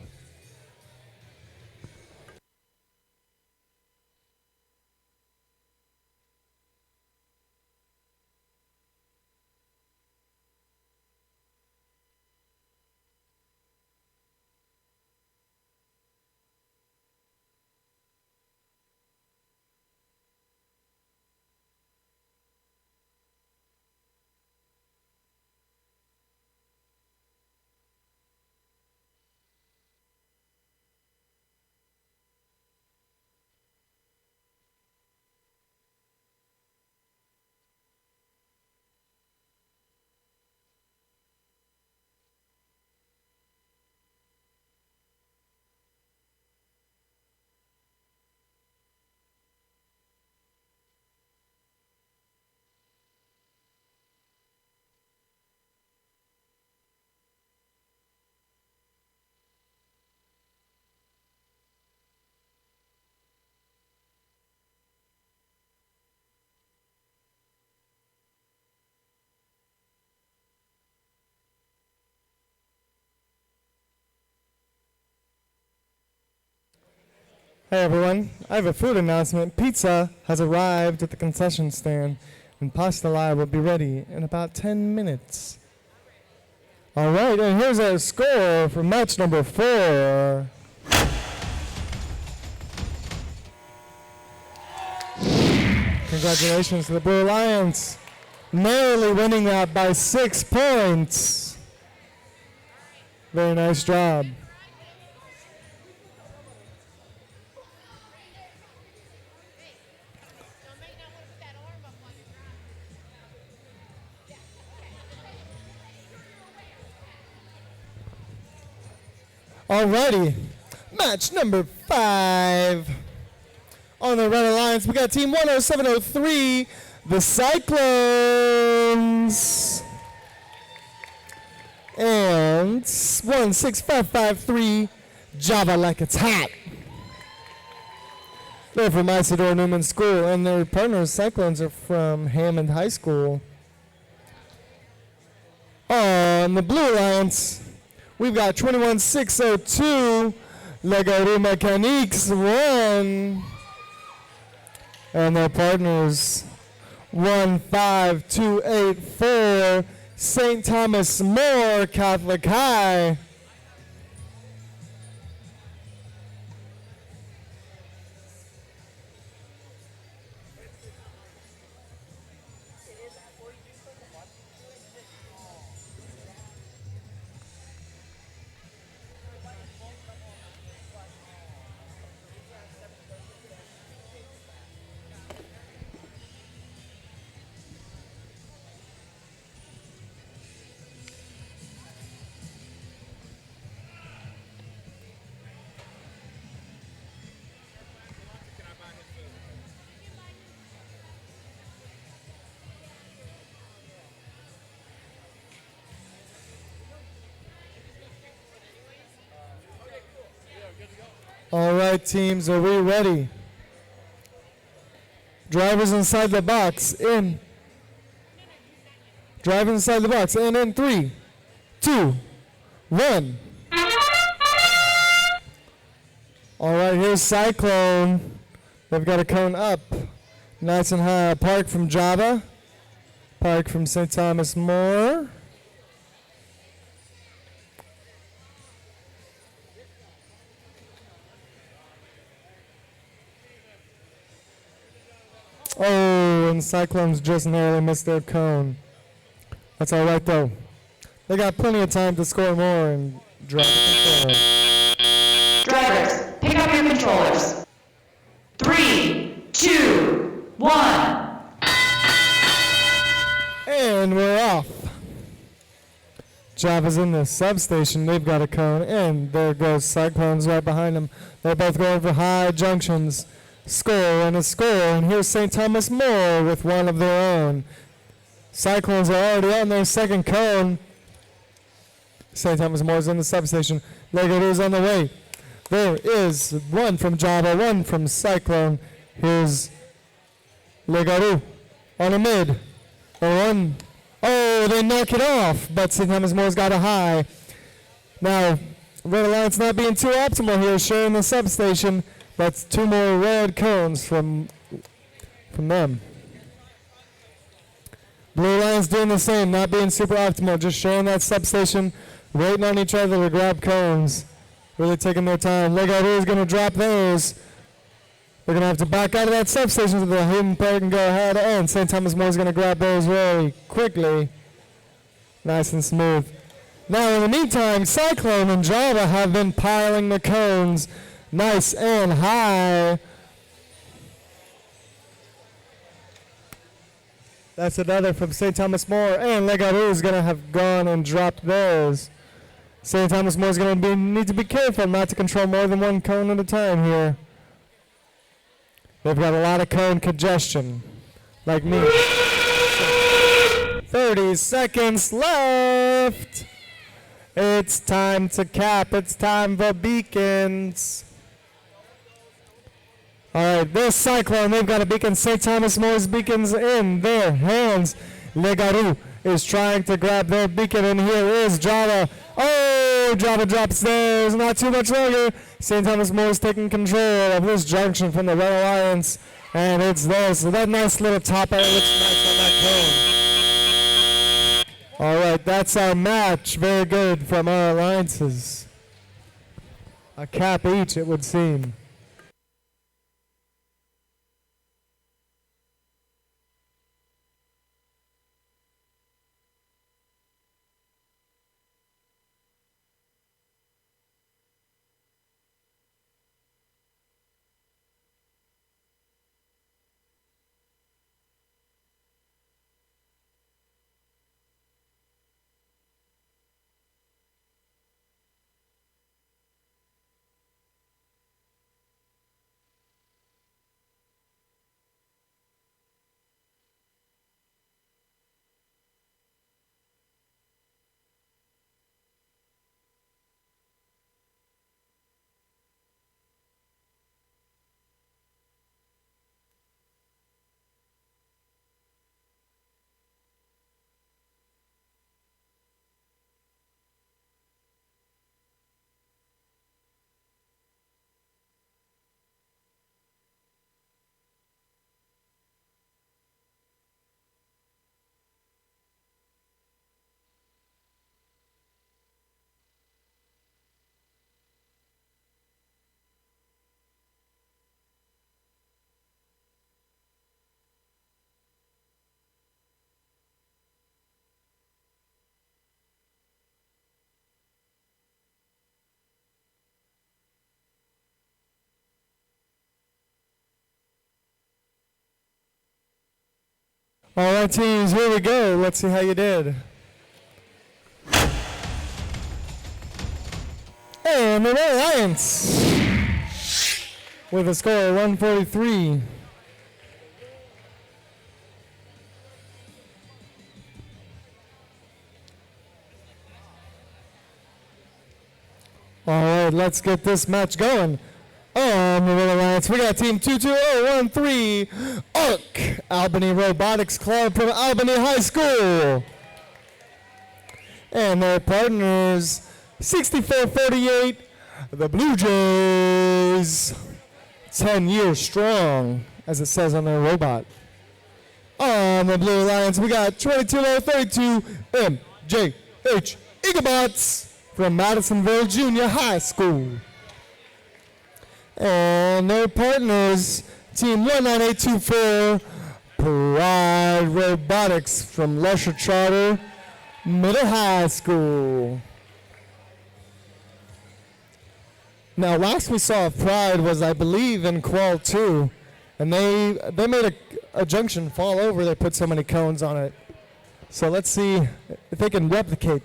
S5: Hey everyone, I have a food announcement. Pizza has arrived at the concession stand, and pasta lie will be ready in about 10 minutes. All right, and here's our score for match number 4. Congratulations to the Blue Alliance, narrowly winning that by 6 points. Very nice job. Alrighty, match number 5. On the Red Alliance, we got Team 10703, the Cyclones. And 16553, Java Like It's Hot. They're from Isidore Newman School, and their partners, Cyclones, are from Hammond High School. On the Blue Alliance, we've got 21602, Lego Mechaniques 1. And their partners, 15284, St. Thomas More Catholic High. All right, teams, are we ready? Drivers inside the box, in. Drivers inside the box, and in 3, 2, 1. All right, here's Cyclone. They've got a cone up. Nice and high. Park from Java. Park from St. Thomas More. Cyclones just narrowly missed their cone. That's all right, though. They got plenty of time to score more and drop the controller.
S6: Drivers, pick up your controllers. 3, 2, 1.
S5: And we're off. Java's in the substation. They've got a cone. And there goes Cyclones right behind them. They're both going for high junctions. Score and a score. And here's St. Thomas More with one of their own. Cyclones are already on their second cone. St. Thomas Moore's in the substation. Legado's on the way. There is one from Java, one from Cyclone. Here's Legado on a mid. One. Oh, they knock it off, but St. Thomas Moore's got a high. Now, Red Alliance not being too optimal here, sharing the substation. That's two more red cones from them. Blue Alliance doing the same, not being super optimal, just sharing that substation, waiting on each other to grab cones. Really taking their time. Legado is going to drop those. They're going to have to back out of that substation so the hidden player can go ahead, and St. Thomas More is going to grab those very quickly. Nice and smooth. Now, in the meantime, Cyclone and Java have been piling the cones nice and high. That's another from St. Thomas More, and Legado is going to have gone and dropped those. St. Thomas More is going to need to be careful not to control more than one cone at a time here. They've got a lot of cone congestion, like me. 30 seconds left. It's time to cap. It's time for beacons. All right, this Cyclone, they've got a beacon. St. Thomas More's beacons in their hands. Legaru is trying to grab their beacon, and here is Java. Oh, Java drops theirs. Not too much longer. St. Thomas More is taking control of this junction from the Red Alliance, and it's theirs. So that nice little top end looks nice on that cone. All right, that's our match. Very good from our alliances. A cap each, it would seem. All right, teams, here we go. Let's see how you did. And the Red Alliance with a score of 143. All right, let's get this match going. On the Red Alliance, we got Team 22013, ARC, Albany Robotics Club from Albany High School. And their partners, 6448, the Blue Jays, 10 years strong, as it says on their robot. On the Blue Alliance, we got 22032, MJH Eaglebots from Madisonville Junior High School. And their partners, Team 19824, Pride Robotics from Lusher Charter Middle High School. Now, last we saw of Pride was, I believe, in Qual 2, and they made a junction fall over. They put so many cones on it. So let's see if they can replicate.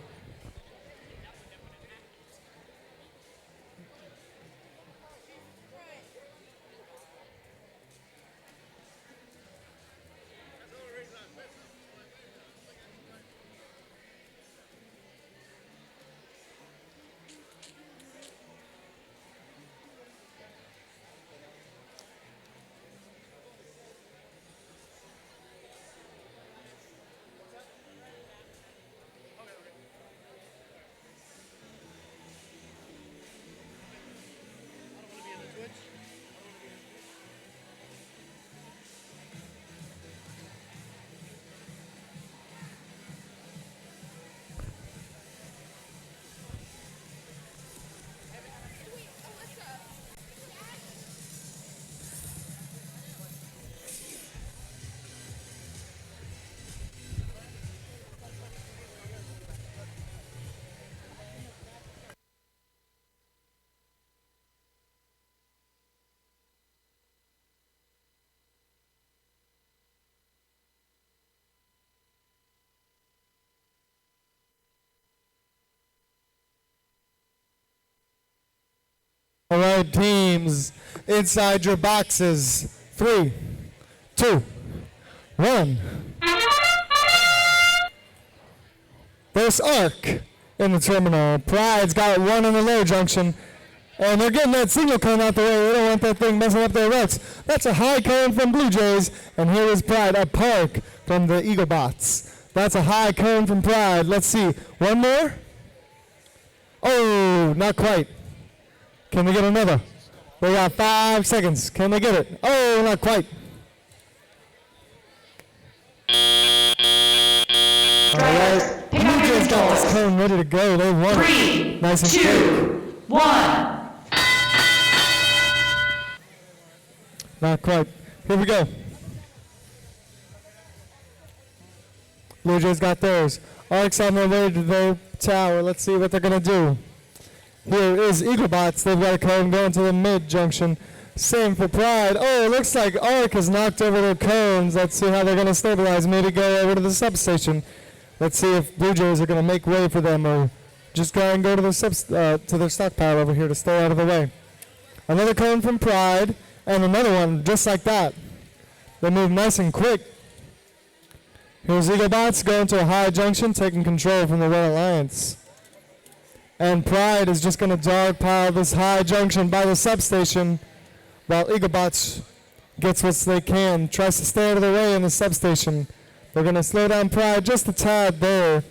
S5: All right, teams, inside your boxes. 3, 2, 1. There's Arc in the terminal. Pride's got one in the low junction, and they're getting that single cone out the way. They don't want that thing messing up their routes. That's a high cone from Blue Jays, and here is Pride, a park from the Eaglebots. That's a high cone from Pride. Let's see, one more? Oh, not quite. Can they get another? They got 5 seconds. Can they get it? Oh, not quite. All right. Blue Jays got this cone ready to go. They won it. Nice and
S6: 2, 1.
S5: Not quite. Here we go. Blue Jays got theirs. Arc's on their way to the tower. Let's see what they're going to do. Here is Eaglebots. They've got a cone going to the mid-junction. Same for Pride. Oh, it looks like Arc has knocked over their cones. Let's see how they're going to stabilize. Maybe go over to the substation. Let's see if Blue Jays are going to make way for them or just go and go to their stockpile over here to stay out of the way. Another cone from Pride and another one just like that. They move nice and quick. Here's Eaglebots going to a high junction, taking control from the Red Alliance. And Pride is just going to dogpile this high junction by the substation while Eaglebots gets what they can, tries to stay out of the way in the substation. They're going to slow down Pride just a tad there.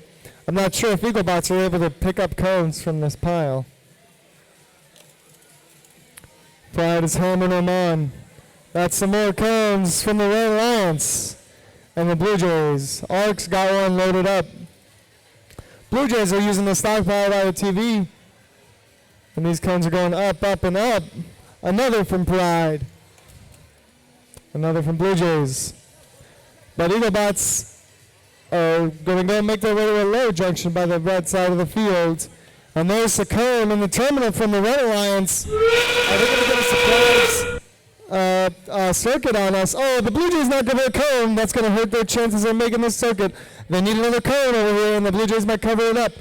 S5: I'm not sure if Eaglebots are able to pick up cones from this pile. Pride is hammering them on. That's some more cones from the Red Alliance and the Blue Jays. Arc's got one loaded up. Blue Jays are using the stockpile by the TV. And these cones are going up, up, and up. Another from Pride. Another from Blue Jays. But Eaglebots are going to go make their way to a low junction by the red side of the field. And there's the cone in the terminal from the Red Alliance. Are they going to get a surprise circuit on us? Oh, the Blue Jays not going to hit a cone. That's going to hurt their chances of making this circuit. They need another cone over here, and the Blue Jays might cover it up.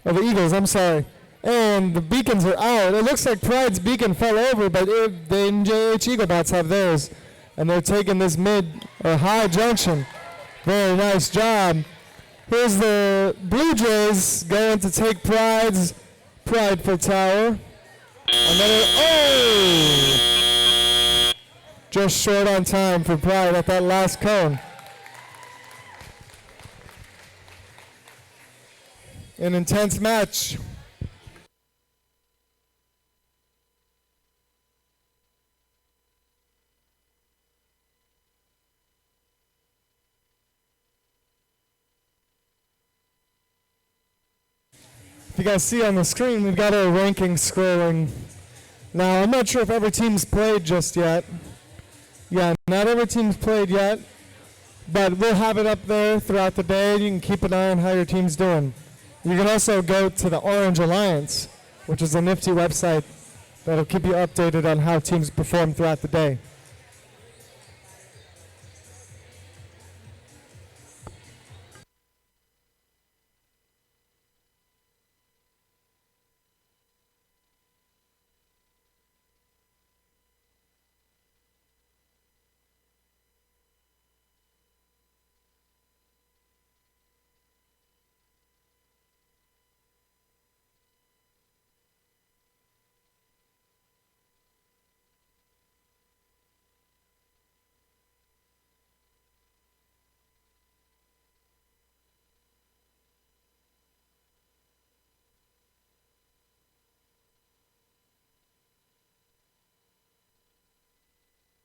S5: Or the Eagles, I'm sorry. And the beacons are out. It looks like Pride's beacon fell over, but the NJH Eaglebots have theirs. And they're taking this mid or high junction. Very nice job. Here's the Blue Jays going to take Prideful Tower. Another, oh! Just short on time for Pride at that last cone. An intense match. If you guys see on the screen, we've got our rankings scrolling. Now, I'm not sure if every team's played just yet. Yeah, not every team's played yet. But we'll have it up there throughout the day. You can keep an eye on how your team's doing. You can also go to the Orange Alliance, which is a nifty website that'll keep you updated on how teams perform throughout the day.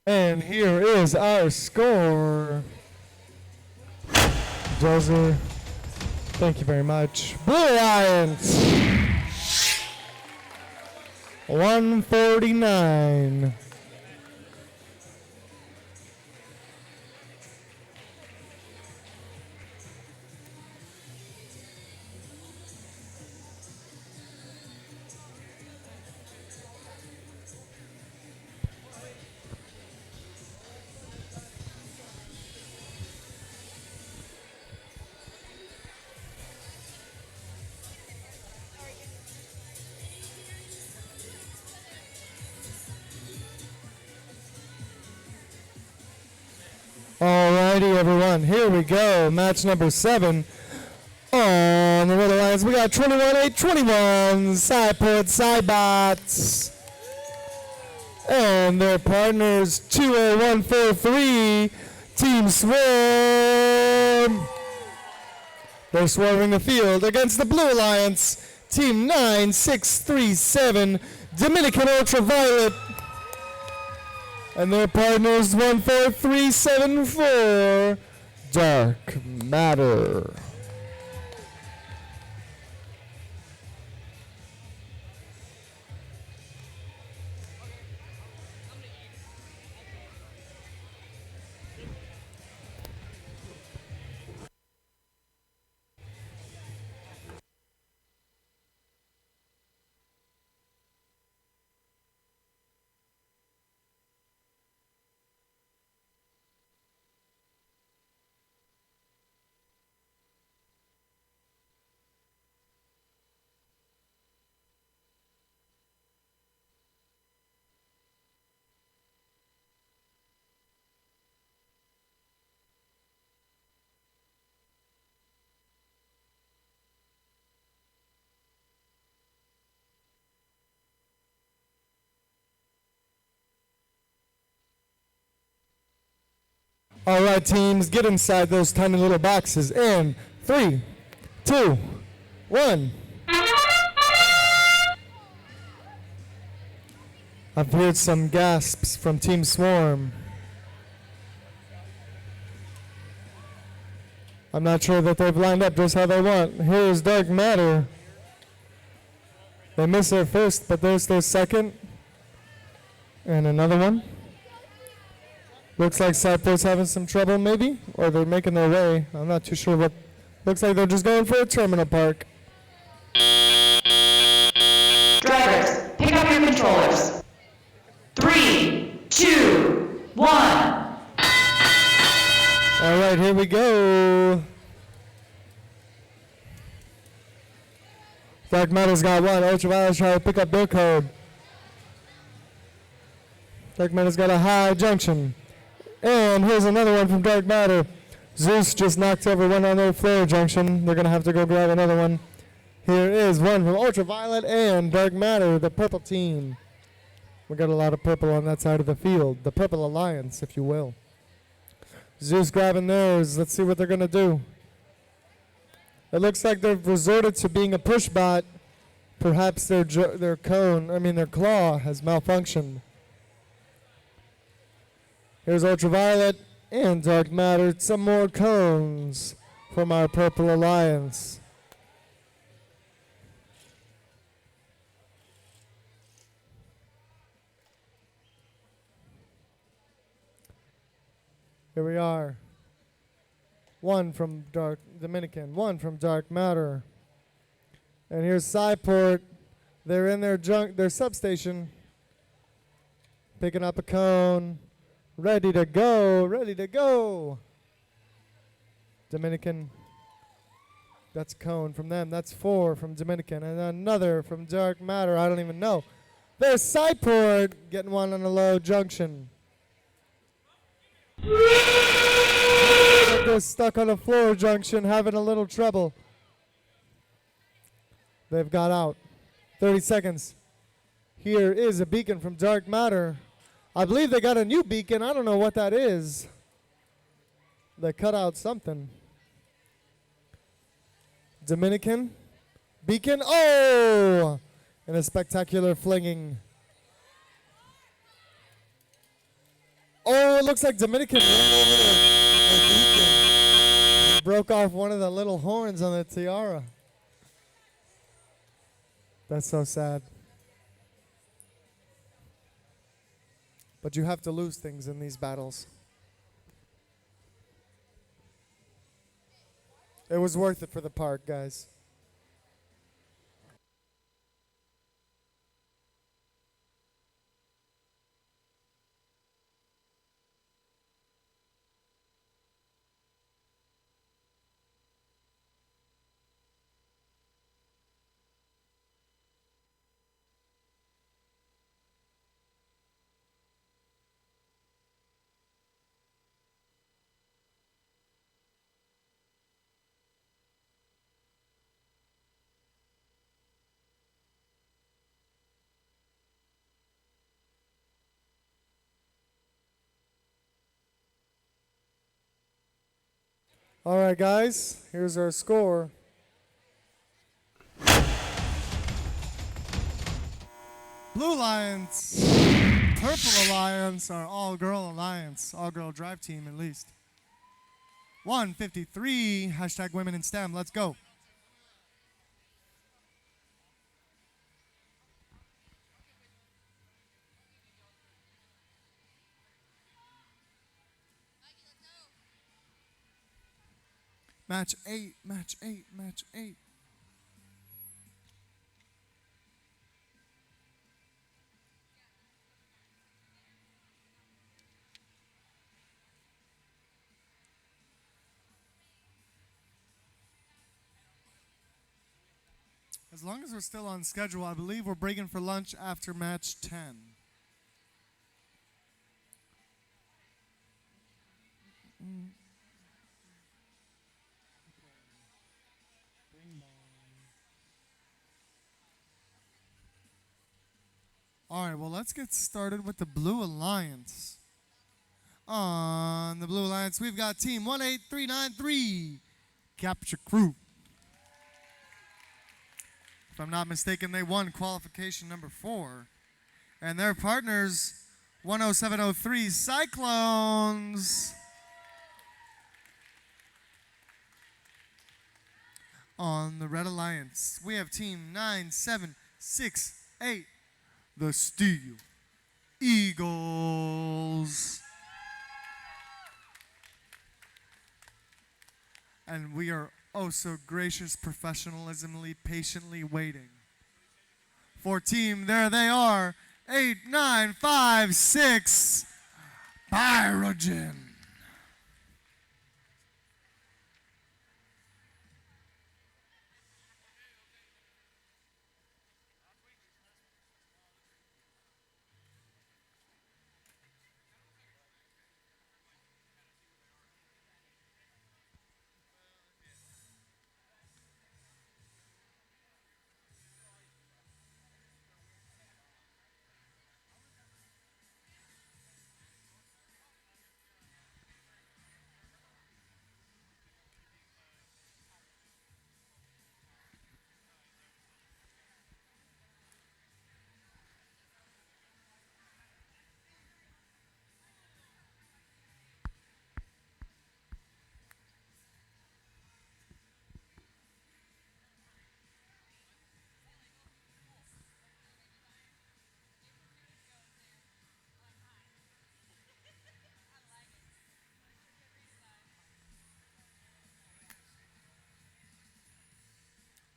S5: And here is our score. Dozer, thank you very much. Blue Lions, 149. Alrighty, everyone, here we go. Match number 7 on the Red Alliance. We got 21-8-21, Sideport Sidebots. And their partners, 20143, Team Swarm. They're swarming the field against the Blue Alliance, Team 9637, Dominican Ultraviolet. And their partners 14374, Dark Matter. All right, teams, get inside those tiny little boxes in 3, 2, 1. I've heard some gasps from Team Swarm. I'm not sure that they've lined up just how they want. Here's Dark Matter. They missed their first, but there's their second. And another one. Looks like Sideport's having some trouble, maybe, or they're making their way. I'm not too sure what. Looks like they're just going for a terminal park.
S6: Drivers, pick up your controllers. 3, 2, 1.
S5: All right, here we go. Dark Matter's got one. Ultraviolet's trying to pick up their code. Dark Matter's got a high junction. And here's another one from Dark Matter. Zeus just knocked over one on their flare junction. They're going to have to go grab another one. Here is one from Ultraviolet and Dark Matter, the purple team. We got a lot of purple on that side of the field. The Purple Alliance, if you will. Zeus grabbing theirs. Let's see what they're going to do. It looks like they've resorted to being a push bot. Perhaps their claw has malfunctioned. Here's Ultraviolet and Dark Matter. Some more cones from our Purple Alliance. Here we are. One from Dark Dominican. One from Dark Matter. And here's Cyport. They're in their substation. Picking up a cone. Ready to go. Ready to go. Dominican. That's cone from them. That's 4 from Dominican. And another from Dark Matter. I don't even know. There's Cyport getting one on the low junction. They're stuck on the floor junction, having a little trouble. They've got out. 30 seconds. Here is a beacon from Dark Matter. I believe they got a new beacon. I don't know what that is. They cut out something. Dominican. Beacon. Oh! And a spectacular flinging. Oh, it looks like Dominican ran over the beacon and broke off one of the little horns on the tiara. That's so sad. But you have to lose things in these battles. It was worth it for the park, guys. All right, guys, here's our score. Blue Alliance, Purple Alliance, our all-girl alliance, all-girl drive team at least. 153, hashtag women in STEM, let's go. Match 8, match 8, match 8. As long as we're still on schedule, I believe we're breaking for lunch after match 10. All right, well, let's get started with the Blue Alliance. On the Blue Alliance, we've got Team 18393, Capture Crew. If I'm not mistaken, they won qualification number 4. And their partners, 10703 Cyclones. On the Red Alliance, we have Team 9768, the Steel Eagles. And we are oh so gracious, professionalismly, patiently waiting for team, there they are, 8956, Pyrogen.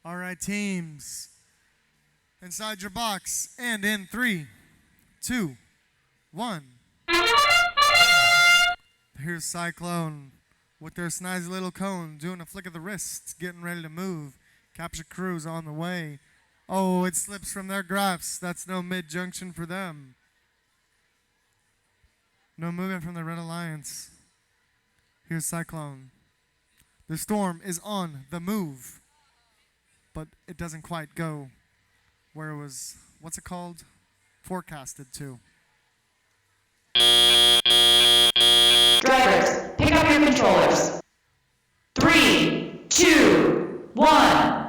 S5: All right, teams. Inside your box and in 3, 2, 1. Here's Cyclone with their snazzy little cone doing a flick of the wrist, getting ready to move. Capture Crew's on the way. Oh, it slips from their grasp. That's no mid-junction for them. No movement from the Red Alliance. Here's Cyclone. The Storm is on the move, but it doesn't quite go where it was, what's it called? Forecasted to.
S6: Drivers, pick up your controllers. 3, 2, 1.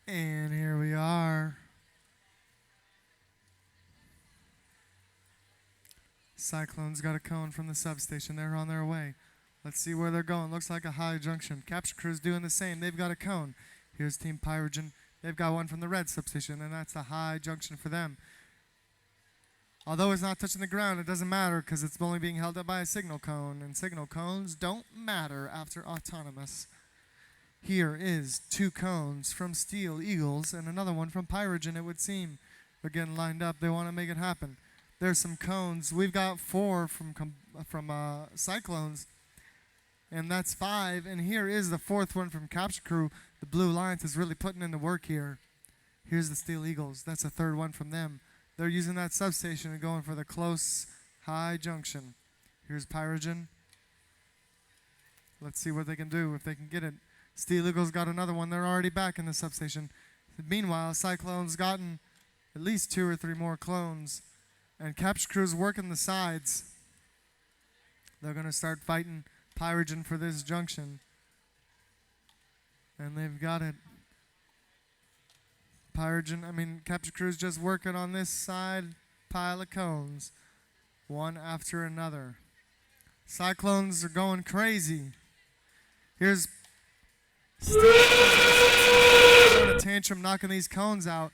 S5: And here we are. Cyclone's got a cone from the substation. They're on their way. Let's see where they're going. Looks like a high junction. Capture Crew's doing the same. They've got a cone. Here's Team Pyrogen. They've got one from the red substation, and that's a high junction for them. Although it's not touching the ground, it doesn't matter because it's only being held up by a signal cone, and signal cones don't matter after autonomous. Here is 2 cones from Steel Eagles and another one from Pyrogen, it would seem. They're getting lined up. They want to make it happen. There's some cones. We've got 4 from Cyclones, and that's 5. And here is the 4th one from Capture Crew. The Blue Alliance is really putting in the work here. Here's the Steel Eagles. That's the 3rd one from them. They're using that substation and going for the close high junction. Here's Pyrogen. Let's see what they can do if they can get it. Steel Eagles got another one. They're already back in the substation. Meanwhile, Cyclone's gotten at least 2 or 3 more clones. And Capture Crew's working the sides. They're going to start fighting Pyrogen for this junction. And they've got it. Capture Crew's just working on this side pile of cones. One after another. Cyclones are going crazy. Here's Steel a tantrum knocking these cones out.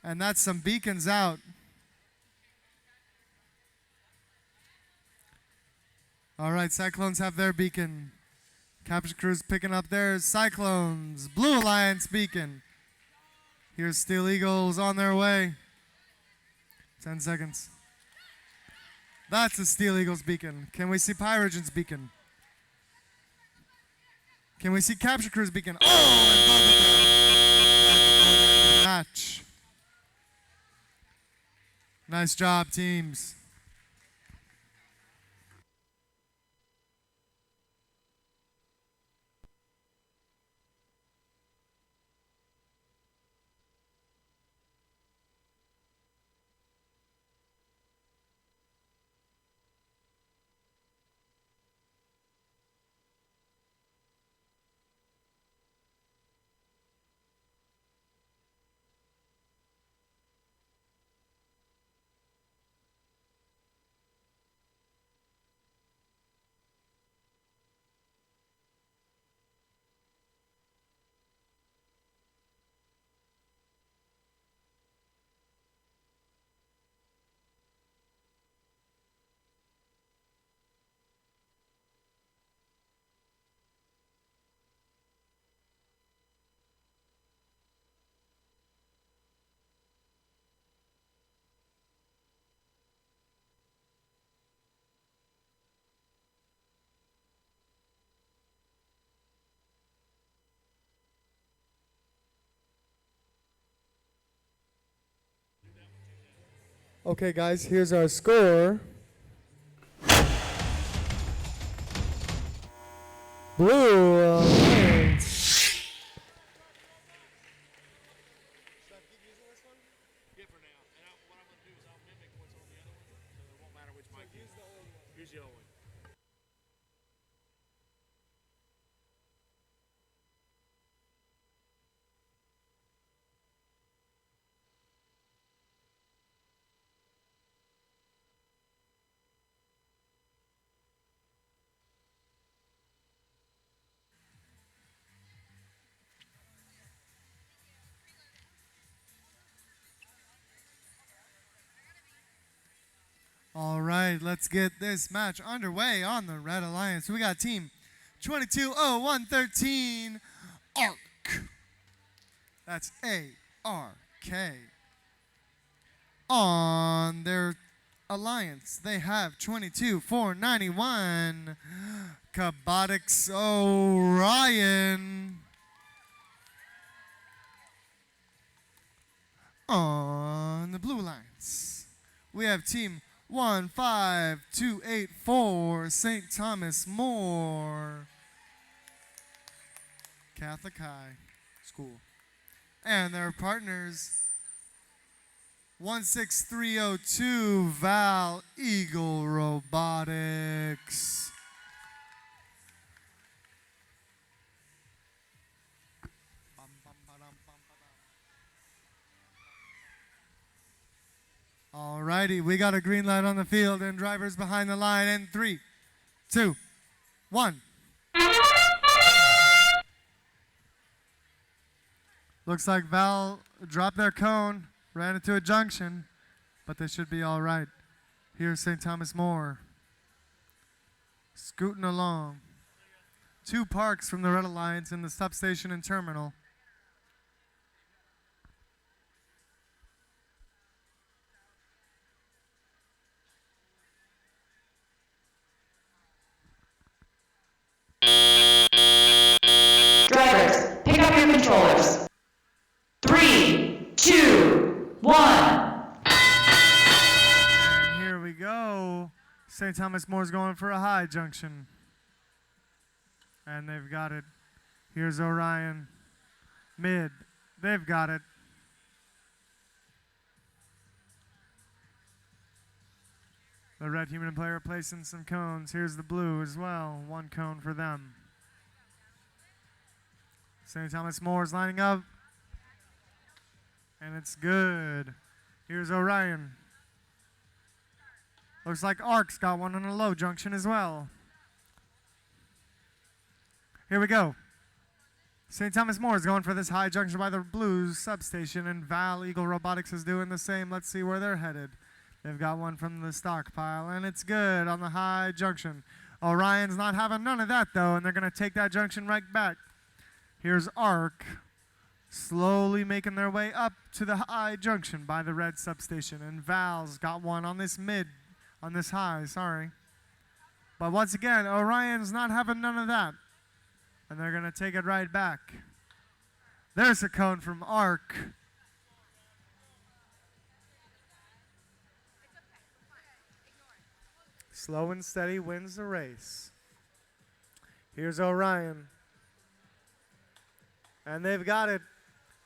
S5: And that's some beacons out. All right, Cyclones have their beacon. Capture Crew's picking up theirs. Cyclones, Blue Alliance beacon. Here's Steel Eagles on their way. 10 seconds. That's the Steel Eagles beacon. Can we see Pyrogen's beacon? Can we see Capture Crew's beacon? Oh, and match. Nice job, teams. Okay, guys, here's our score. Blue Alliance. All right, let's get this match underway on the Red Alliance. We got team 220113 on That's A-R-K. On their alliance, they have 22,491. Kabotix Orion. On the blue alliance, we have team 15284 St. Thomas More Catholic High School. And their partners 16302 Val Eagle Robotics. Alrighty, we got a green light on the field and drivers behind the line in 3, 2, 1. Looks like Val dropped their cone, ran into a junction, but they should be all right. Here's St. Thomas More, scooting along. 2 parks from the Red Alliance in the substation and terminal.
S6: Drivers, pick up your controllers. 3, 2, 1.
S5: And here we go. St. Thomas More's going for a high junction. And they've got it. Here's Orion. Mid. They've got it. The red human player placing some cones. Here's the blue as well. 1 cone for them. St. Thomas More's lining up. And it's good. Here's Orion. Looks like Ark's got one on a low junction as well. Here we go. St. Thomas More is going for this high junction by the Blues substation, and Val Eagle Robotics is doing the same. Let's see where they're headed. They've got one from the stockpile, and it's good on the high junction. Orion's not having none of that, though, and they're going to take that junction right back. Here's Ark, slowly making their way up to the high junction by the red substation, and Val's got one on this high, sorry. But once again, Orion's not having none of that, and they're going to take it right back. There's a cone from Ark. Slow and steady wins the race. Here's Orion. And they've got it.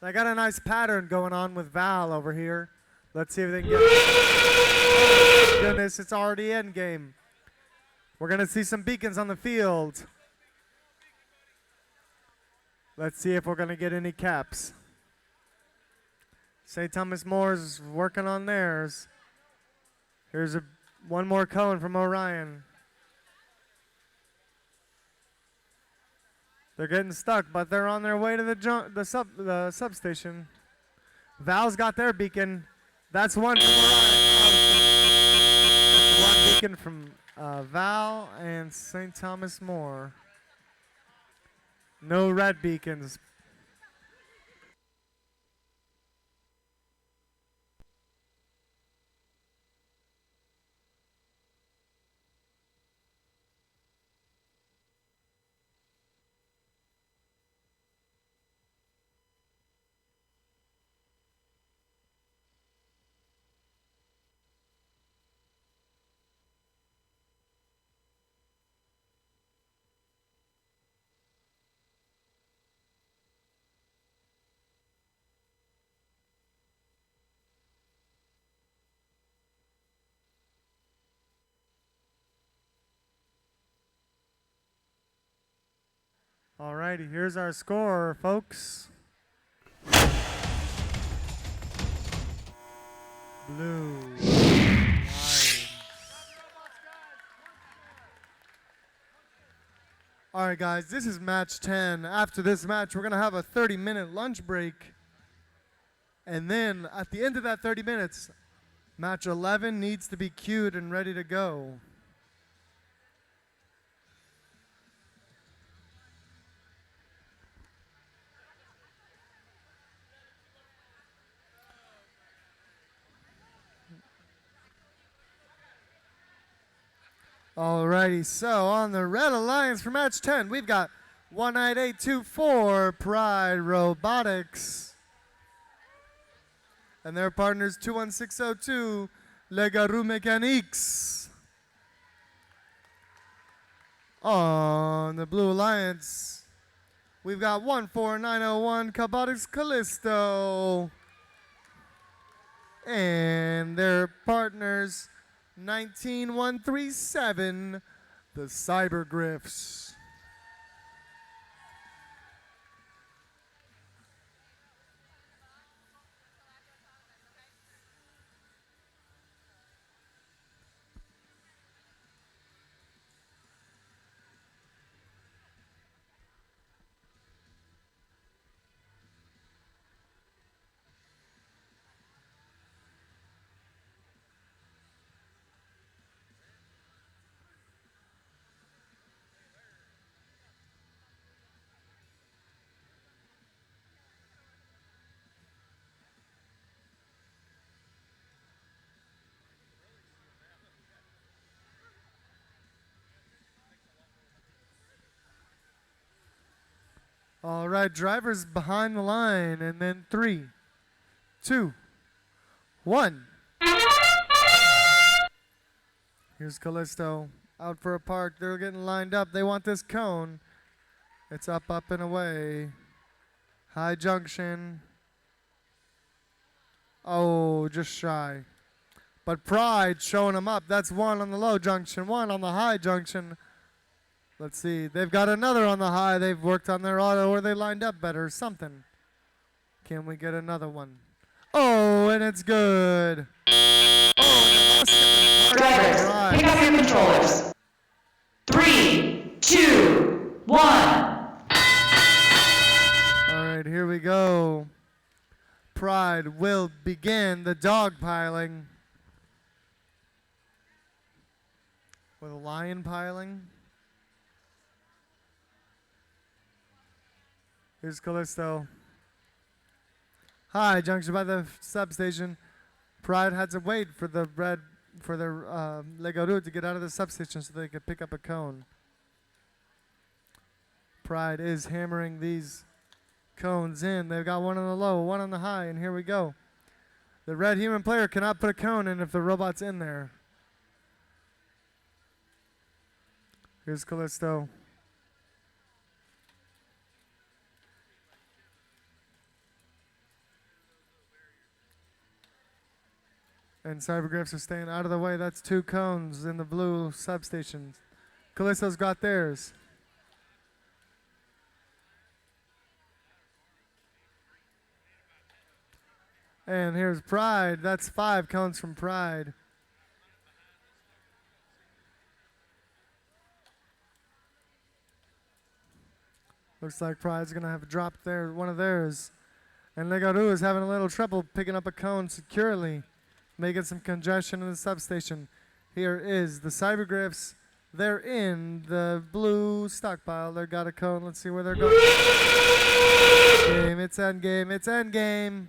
S5: They got a nice pattern going on with Val over here. Let's see if they can get it. Goodness, it's already end game. We're going to see some beacons on the field. Let's see if we're going to get any caps. St. Thomas More's working on theirs. Here's one more cone from Orion. They're getting stuck, but they're on their way to the substation. Val's got their beacon. That's one from Orion. One beacon from Val and St. Thomas More. No red beacons. Alrighty, here's our score, folks. Blue. Lions. Alright guys, this is match 10. After this match, we're going to have a 30-minute lunch break. And then at the end of that 30 minutes, match 11 needs to be queued and ready to go. Alrighty, so on the Red Alliance for match 10, we've got 19824 Pride Robotics. And their partners 21602 Le Garou Mécaniques. On the Blue Alliance, we've got 14901 Cabotics Callisto. And their partners 19137 the Cyber Griffs. All right, drivers behind the line, and then 3, 2, 1. Here's Callisto out for a park. They're getting lined up. They want this cone. It's up, up, and away. High junction. Oh, just shy. But Pride showing them up. That's 1 on the low junction, 1 on the high junction. Let's see. They've got another on the high. They've worked on their auto, or they lined up better. Something. Can we get another one? Oh, and it's good.
S6: Drivers, pick up your controllers. 3, 2, 1.
S5: All right, here we go. Pride will begin the dogpiling. With a lion piling. Here's Callisto. High junction by the substation. Pride had to wait for the Le Garou to get out of the substation so they could pick up a cone. Pride is hammering these cones in. They've got 1 on the low, 1 on the high, and here we go. The red human player cannot put a cone in if the robot's in there. Here's Callisto. And Cybergriffs are staying out of the way. That's 2 cones in the blue substations. Callisto's got theirs. And here's Pride. That's 5 cones from Pride. Looks like Pride's going to have dropped one of theirs. And Le Garou is having a little trouble picking up a cone securely, making some congestion in the substation. Here is the Cybergriffs. They're in the blue stockpile. They've got a cone. Let's see where they're going. It's endgame. It's endgame.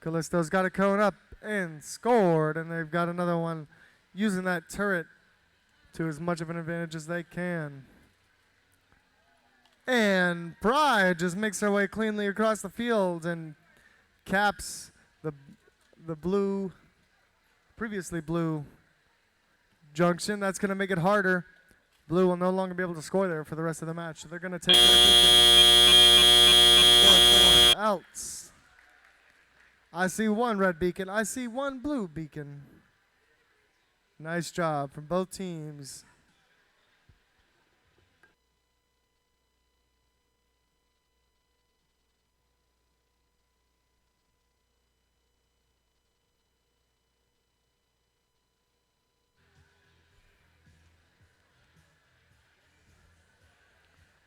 S5: Callisto's got a cone up and scored. And they've got another one using that turret to as much of an advantage as they can. And Pride just makes their way cleanly across the field and caps the blue, previously blue junction. That's going to make it harder. Blue will no longer be able to score there for the rest of the match. So they're going to take their outs. I see 1 red beacon. I see 1 blue beacon. Nice job from both teams.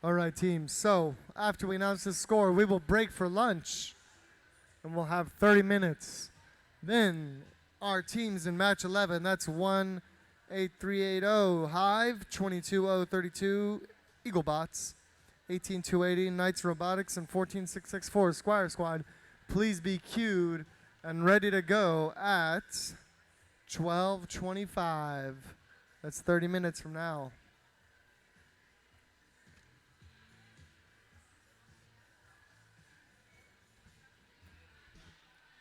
S5: All right, team. So after we announce the score, we will break for lunch, and we'll have 30 minutes. Then our teams in match 11, that's 18380 Hive, 22032 Eaglebots, 18280 Knights Robotics, and 14664 Squire Squad. Please be queued and ready to go at 12:25. That's 30 minutes from now.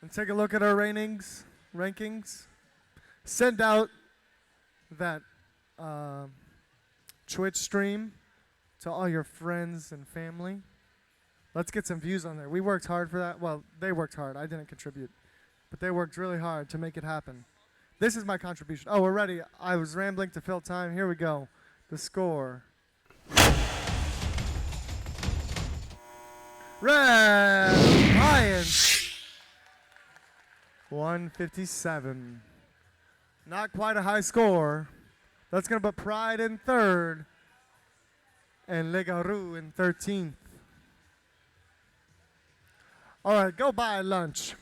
S5: And take a look at our rankings. Send out that Twitch stream to all your friends and family. Let's get some views on there. We worked hard for that. Well, they worked hard. I didn't contribute. But they worked really hard to make it happen. This is my contribution. Oh, we're ready. I was rambling to fill time. Here we go. The score. Red Lions 157. Not quite a high score. That's going to put Pride in third and Le Garou in 13th. All right, go buy lunch.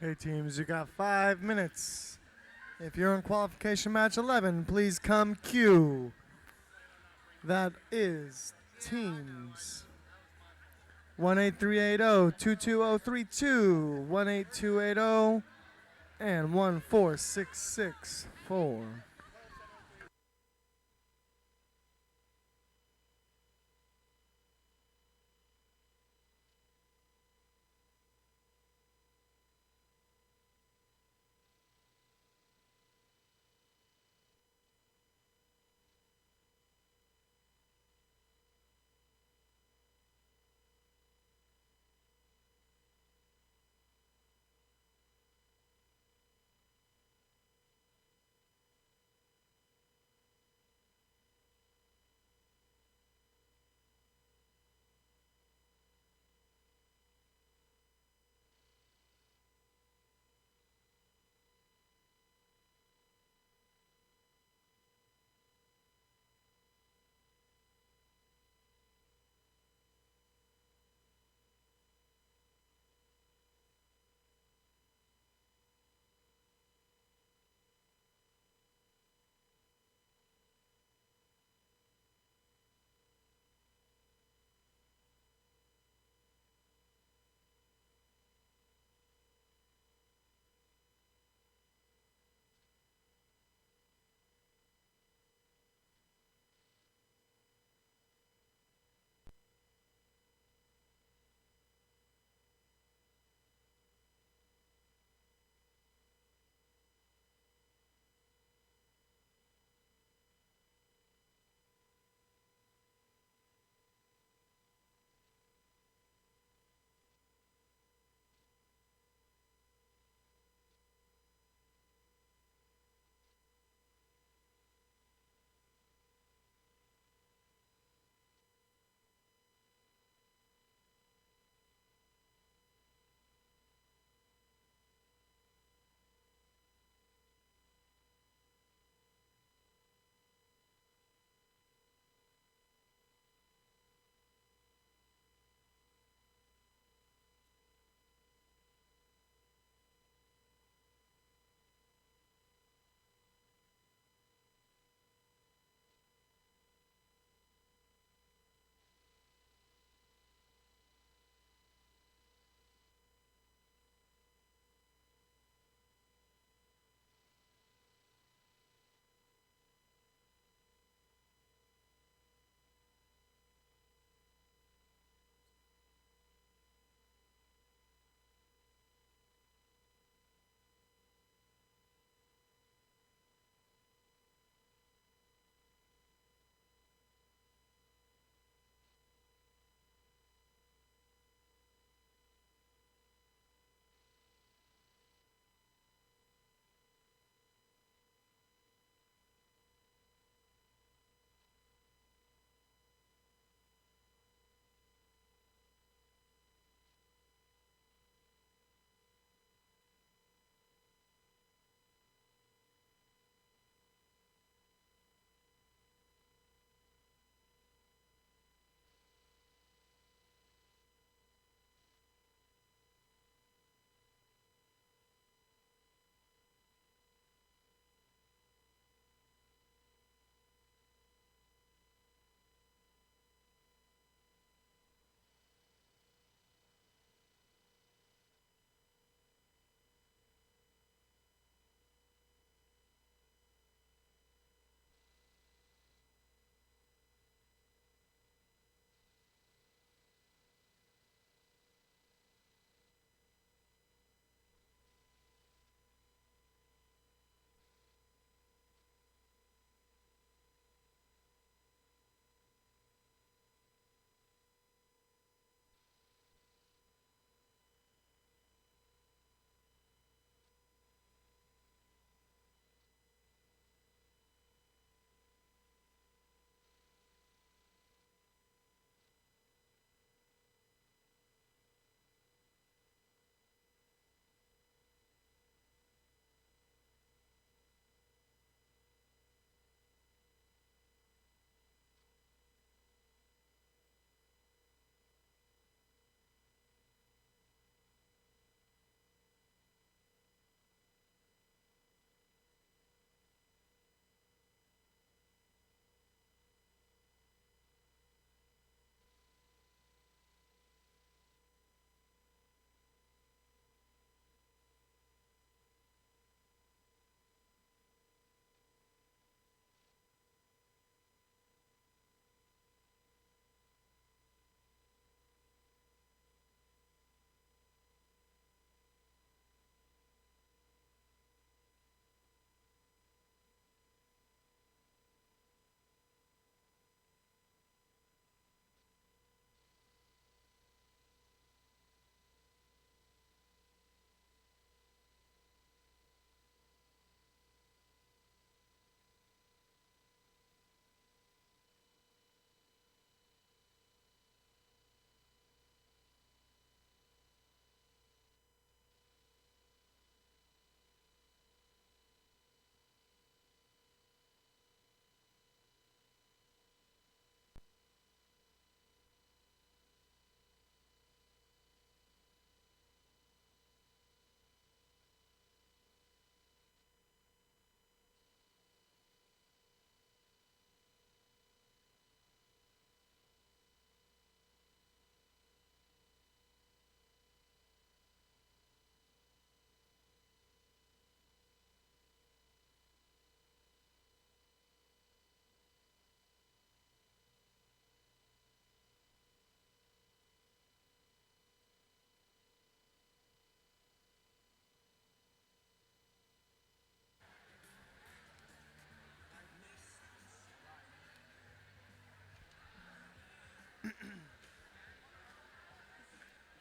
S5: Okay, teams, you got 5 minutes. If you're in qualification match 11, please come queue. That is teams 18380-22032, 18280, and 14664.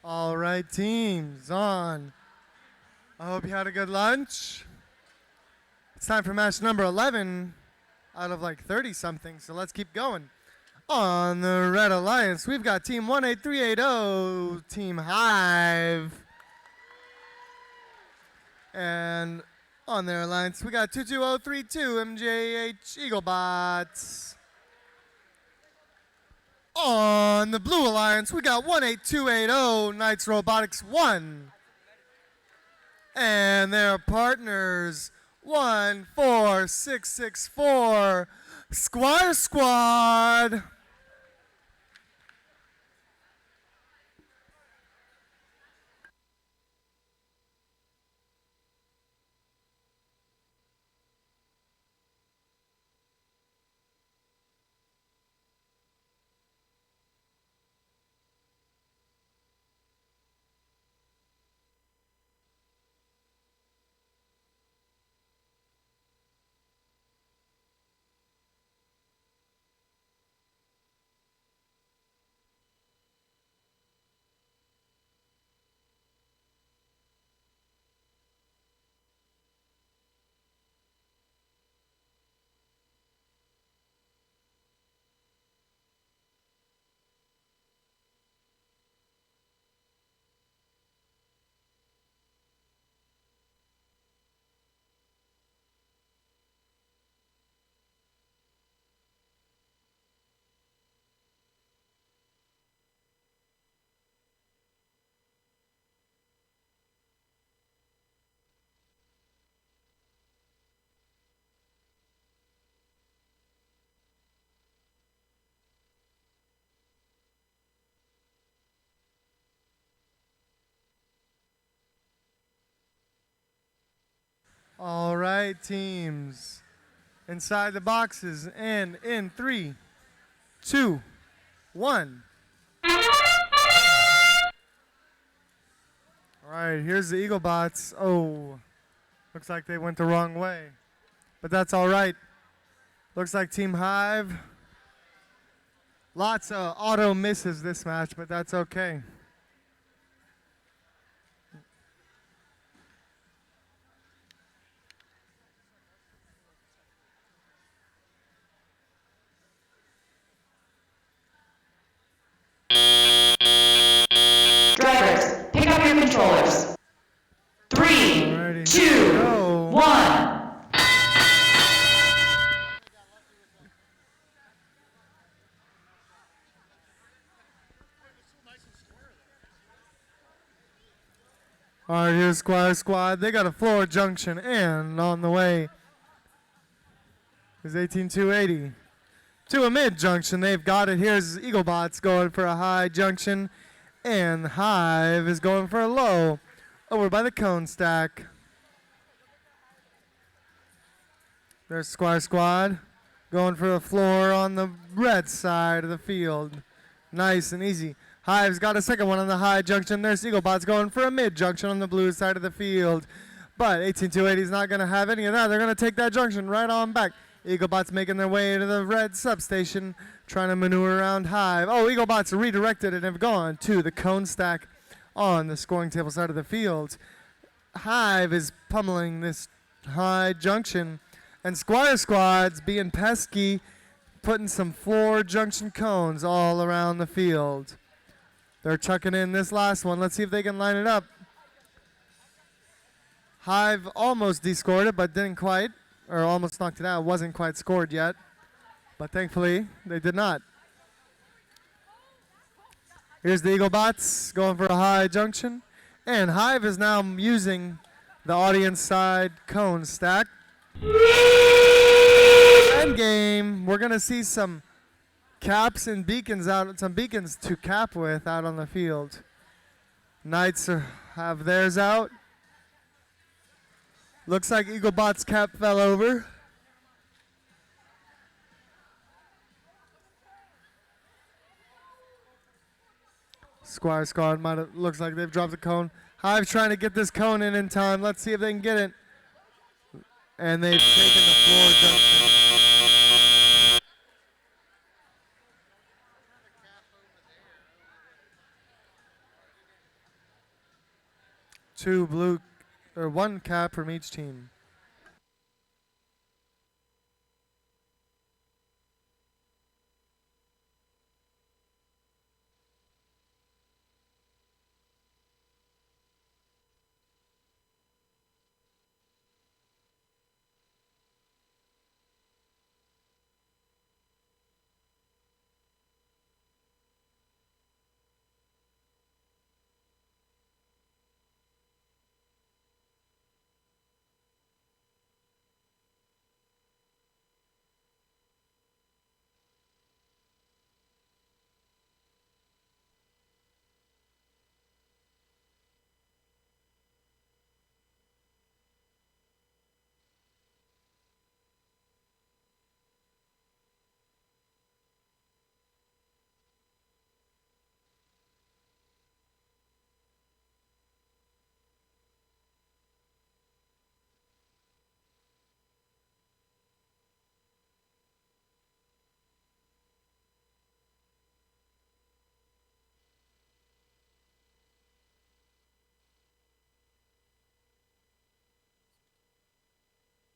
S5: All right, teams on. I hope you had a good lunch. It's time for match number 11 out of like 30 something, so let's keep going. On the Red Alliance, we've got Team 18380, Team Hive. And on their alliance, we got 22032, MJH Eaglebots. On the Blue Alliance, we got 18280, Knights Robotics 1. And their partners, 14664, Squire Squad. All right, teams. Inside the boxes and in 3, 2, 1. All right, here's the Eaglebots. Oh, looks like they went the wrong way. But that's all right. Looks like Team Hive. Lots of auto misses this match, but that's okay.
S6: Drivers, pick up your controllers. 3,
S5: Alrighty,
S6: 2,
S5: here we go.
S6: 1.
S5: All right, here's Squire Squad. They got a floor junction, and on the way is 18280. To a mid junction, they've got it. Here's Eaglebots going for a high junction, and Hive is going for a low over by the cone stack. There's Squire Squad going for the floor on the red side of the field. Nice and easy. Hive's got a second one on the high junction. There's Eaglebots going for a mid junction on the blue side of the field. But 18280 is not going to have any of that. They're going to take that junction right on back. Eaglebots making their way to the red substation, trying to maneuver around Hive. Oh, Eaglebots redirected and have gone to the cone stack on the scoring table side of the field. Hive is pummeling this high junction, and Squire Squad's being pesky, putting some floor junction cones all around the field. They're chucking in this last one. Let's see if they can line it up. Hive almost descored it, but didn't quite, or almost knocked it out. Wasn't quite scored yet, but thankfully they did not. Here's the Eaglebots going for a high junction, and Hive is now using the audience side cone stack. End game. We're gonna see some caps and beacons out, some beacons to cap with out on the field. Knights have theirs out. Looks like Eaglebot's cap fell over. Squire Squad looks like they've dropped the cone. Hive trying to get this cone in time. Let's see if they can get it. And they've taken the floor junction. 2 blue, or 1 cap from each team.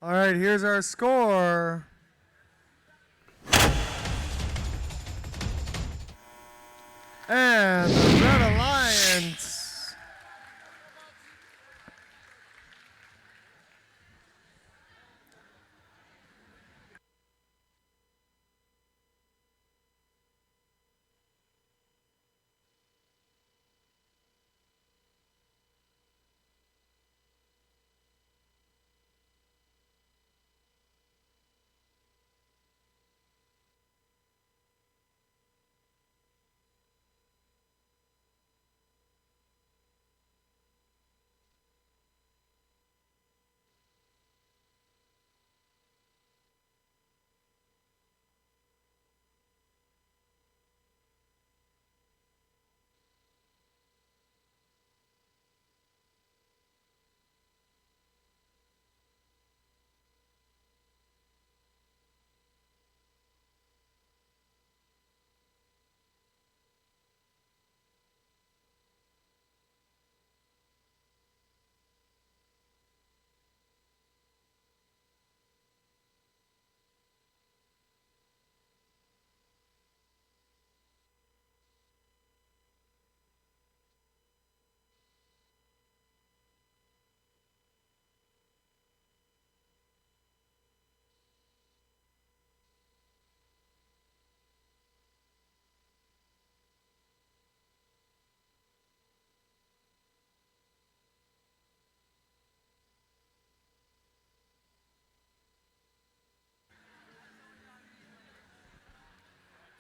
S5: All right, here's our score. And the Red Alliance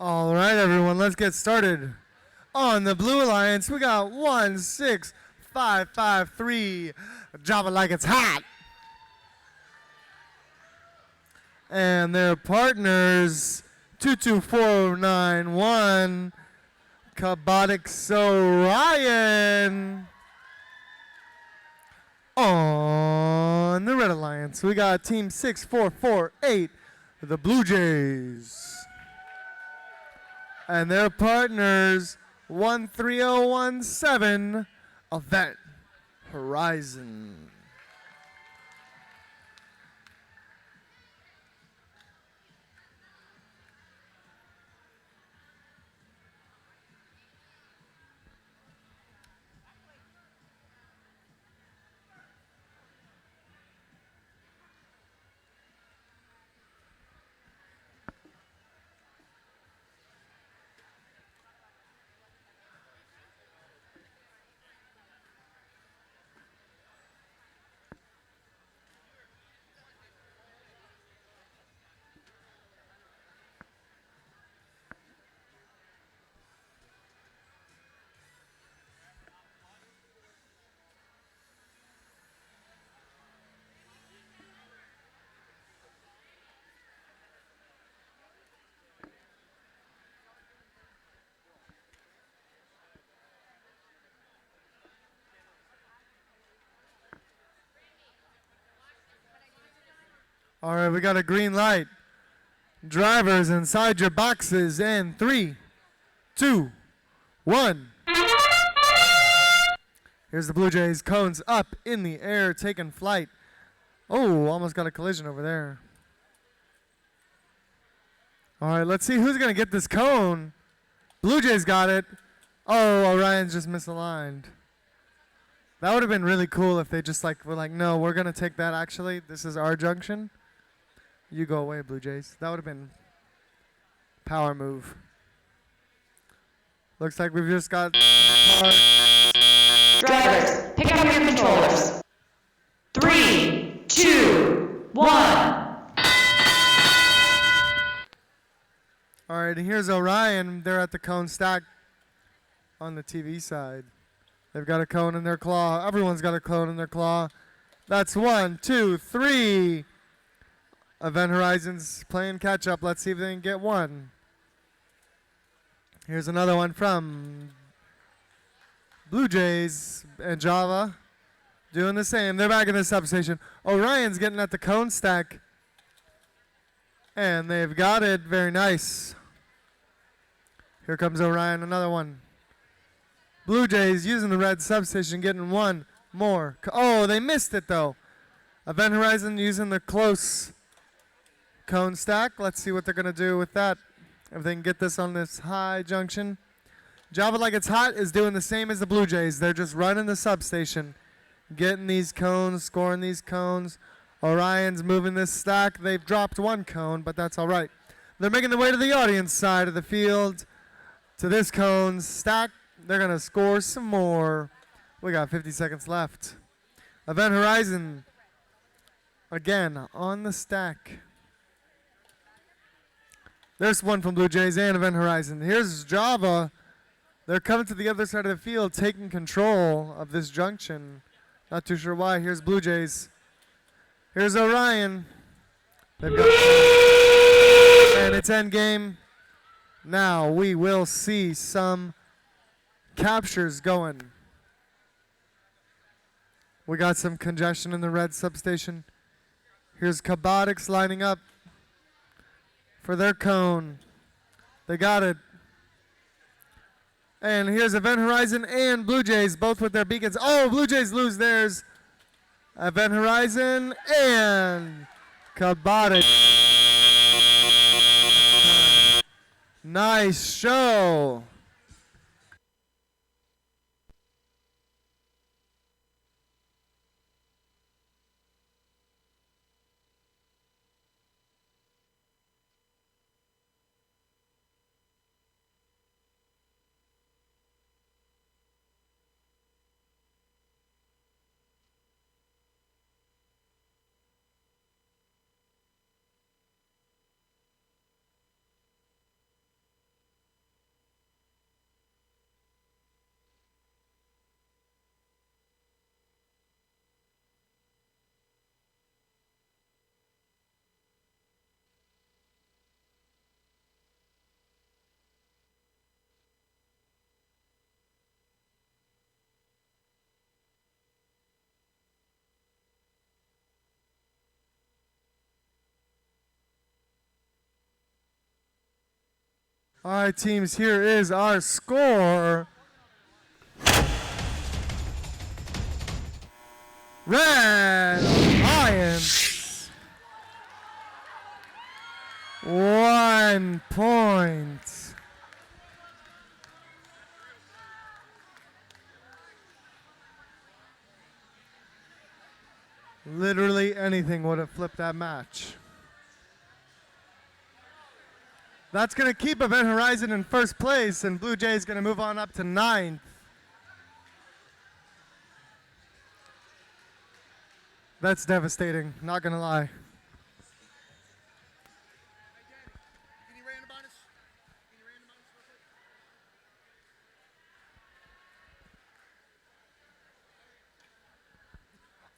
S5: All right, everyone, let's get started. On the Blue Alliance, we got 16553. Drop it like it's hot. And their partners, 22491. Kabotic Orion. On the Red Alliance, we got Team 6448, the Blue Jays. And their partners, 13017, Event Horizon. All right, we got a green light. Drivers inside your boxes in 3, 2, 1. Here's the Blue Jays. Cones up in the air, taking flight. Oh, almost got a collision over there. All right, let's see who's going to get this cone. Blue Jays got it. Oh, Orion's just misaligned. That would have been really cool if they just were like, no, we're going to take that actually. This is our junction. You go away, Blue Jays. That would have been power move. Looks like we've just got...
S6: Drivers, pick up your controllers. 3, 2, 1.
S5: All right, and here's Orion. They're at the cone stack on the TV side. They've got a cone in their claw. Everyone's got a cone in their claw. That's 1, 2, 3. Event Horizon's playing catch up. Let's see if they can get one. Here's another one from Blue Jays and Java doing the same. They're back in the substation. Orion's getting at the cone stack. And they've got it. Very nice. Here comes Orion, another one. Blue Jays using the red substation, getting one more. Oh, they missed it though. Event Horizon using the close cone stack. Let's see what they're going to do with that. If they can get this on this high junction. Java Like It's Hot is doing the same as the Blue Jays. They're just running the substation, getting these cones, scoring these cones. Orion's moving this stack. They've dropped one cone, but that's all right. They're making their way to the audience side of the field, to this cone stack. They're going to score some more. We got 50 seconds left. Event Horizon, again, on the stack. There's one from Blue Jays and Event Horizon. Here's Java. They're coming to the other side of the field, taking control of this junction. Not too sure why. Here's Blue Jays. Here's Orion. They've got and it's end game. Now we will see some captures going. We got some congestion in the red substation. Here's Cabotics lining up for their cone. They got it. And here's Event Horizon and Blue Jays, both with their beacons. Oh, Blue Jays lose theirs. Event Horizon and Cabotics. Nice show. All right, teams, here is our score. Red Lions, 1 point. Literally anything would have flipped that match. That's going to keep Event Horizon in first place, and Blue Jays going to move on up to 9th. That's devastating, not going to lie.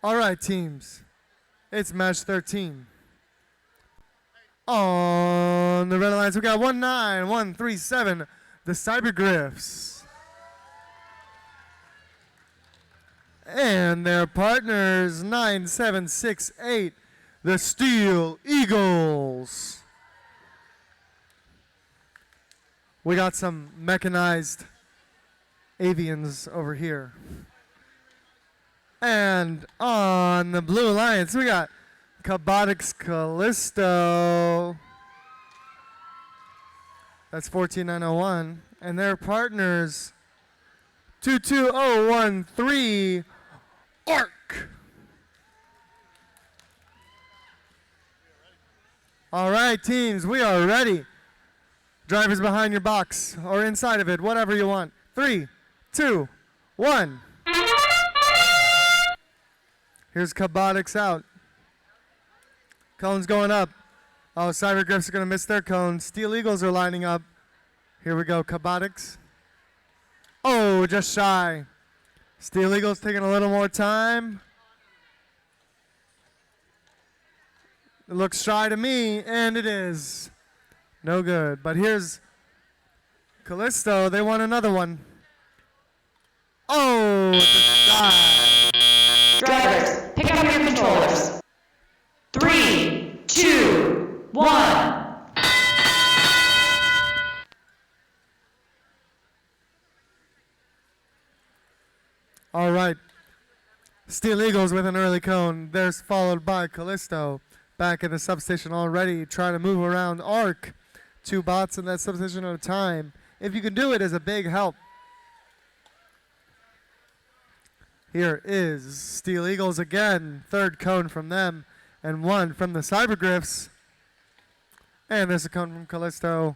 S5: All right, teams. It's match 13. On the red lines, we got 19137, the Cybergriffs. And their partners, 9768, the Steel Eagles. We got some mechanized avians over here. And on the Blue Alliance, we got Cabotix Callisto. That's 14901. And their partners, 22013 ARC. All right, teams, we are ready. Drivers behind your box or inside of it, whatever you want. 3, 2, 1. Here's Cabotix out. Cones going up. Oh, Cyber Griffs are going to miss their cones. Steel Eagles are lining up. Here we go, Cabotix. Oh, just shy. Steel Eagles taking a little more time. It looks shy to me, and it is. No good. But here's Callisto. They want another one. Oh, just shy.
S6: Drivers, pick up your controllers. 3, 2, 1.
S5: All right. Steel Eagles with an early cone. There's followed by Callisto. Back in the substation already, trying to move around ARC. 2 bots in that substation at a time. If you can do it, is a big help. Here is Steel Eagles again. 3rd cone from them. And 1 from the Cyber Griffs. And there's a cone from Callisto.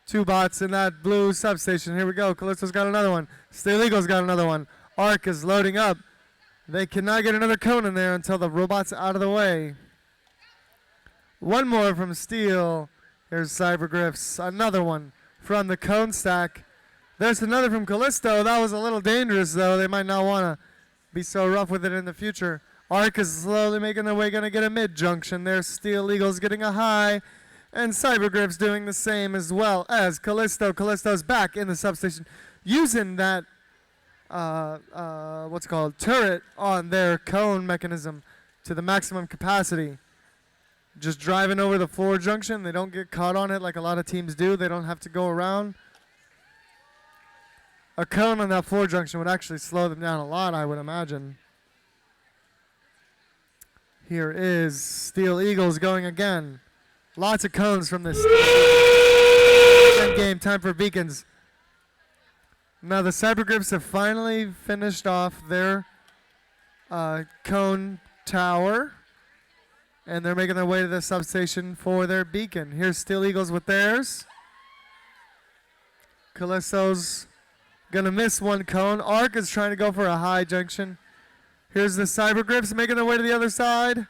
S5: 2 bots in that blue substation. Here we go. Callisto's got another one. Steel Eagles got another one. ARC is loading up. They cannot get another cone in there until the robot's out of the way. 1 more from Steel. Here's Cyber Griffs. Another one from the cone stack. There's another from Callisto. That was a little dangerous, though. They might not want to be so rough with it in the future. ARC is slowly making their way. Going to get a mid-junction. There's Steel Eagles getting a high. And Cyber Griffs doing the same as well as Callisto. Callisto's back in the substation using that turret on their cone mechanism to the maximum capacity. Just driving over the floor junction. They don't get caught on it like a lot of teams do. They don't have to go around. A cone on that floor junction would actually slow them down a lot, I would imagine. Here is Steel Eagles going again. Lots of cones from this end game. Time for beacons. Now the Cyber Griffs have finally finished off their cone tower. And they're making their way to the substation for their beacon. Here's Steel Eagles with theirs. Callisto's going to miss 1 cone. ARC is trying to go for a high junction. Here's the Cyber Griffs making their way to the other side.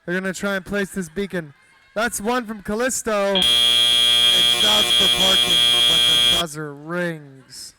S5: They're going to try and place this beacon. That's 1 from Callisto. And shouts for parking, but the buzzer rings.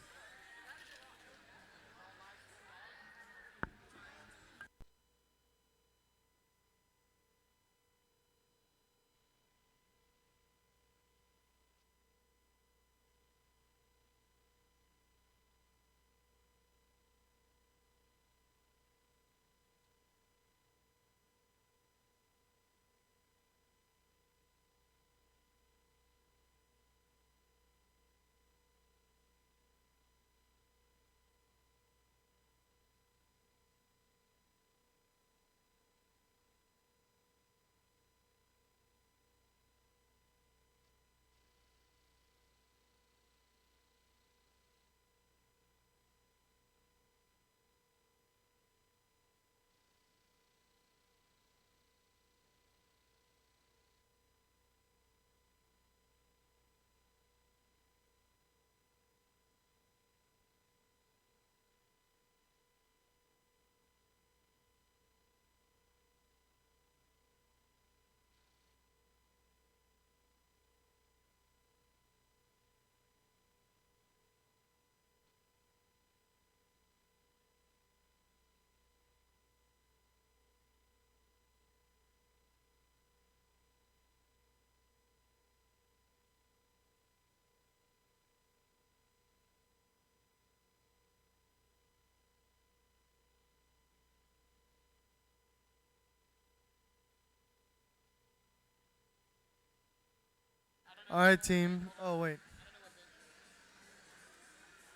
S5: All right, team. Oh, wait.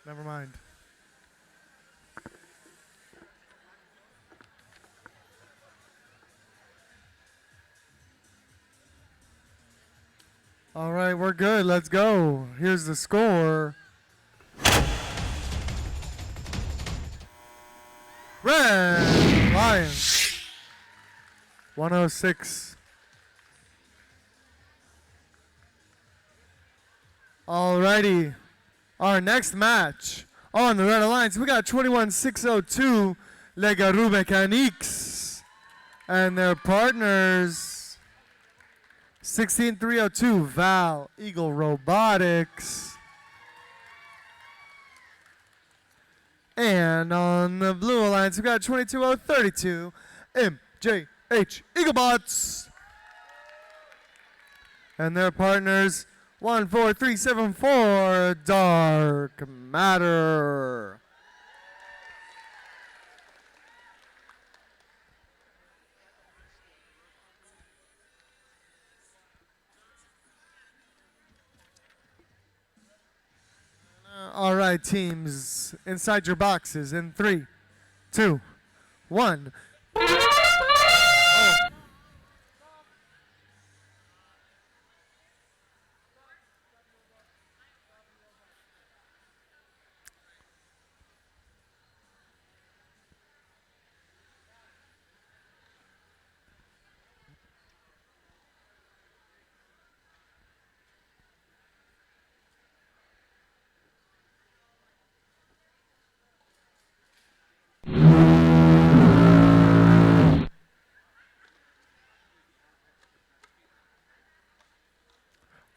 S5: Never mind. All right, we're good. Let's go. Here's the score. Red Lions 106. Alrighty. Our next match on the Red Alliance, we got 21602 Les Garous Mécaniques and their partners 16302 Val Eagle Robotics. And on the Blue Alliance, we got 22032 MJH Eaglebots and their partners 14374 Dark Matter. All right, teams, inside your boxes in 3, 2, 1.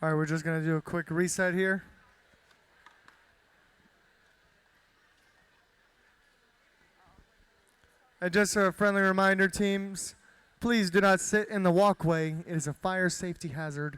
S5: All right, we're just going to do a quick reset here. And just a friendly reminder, teams, please do not sit in the walkway. It is a fire safety hazard.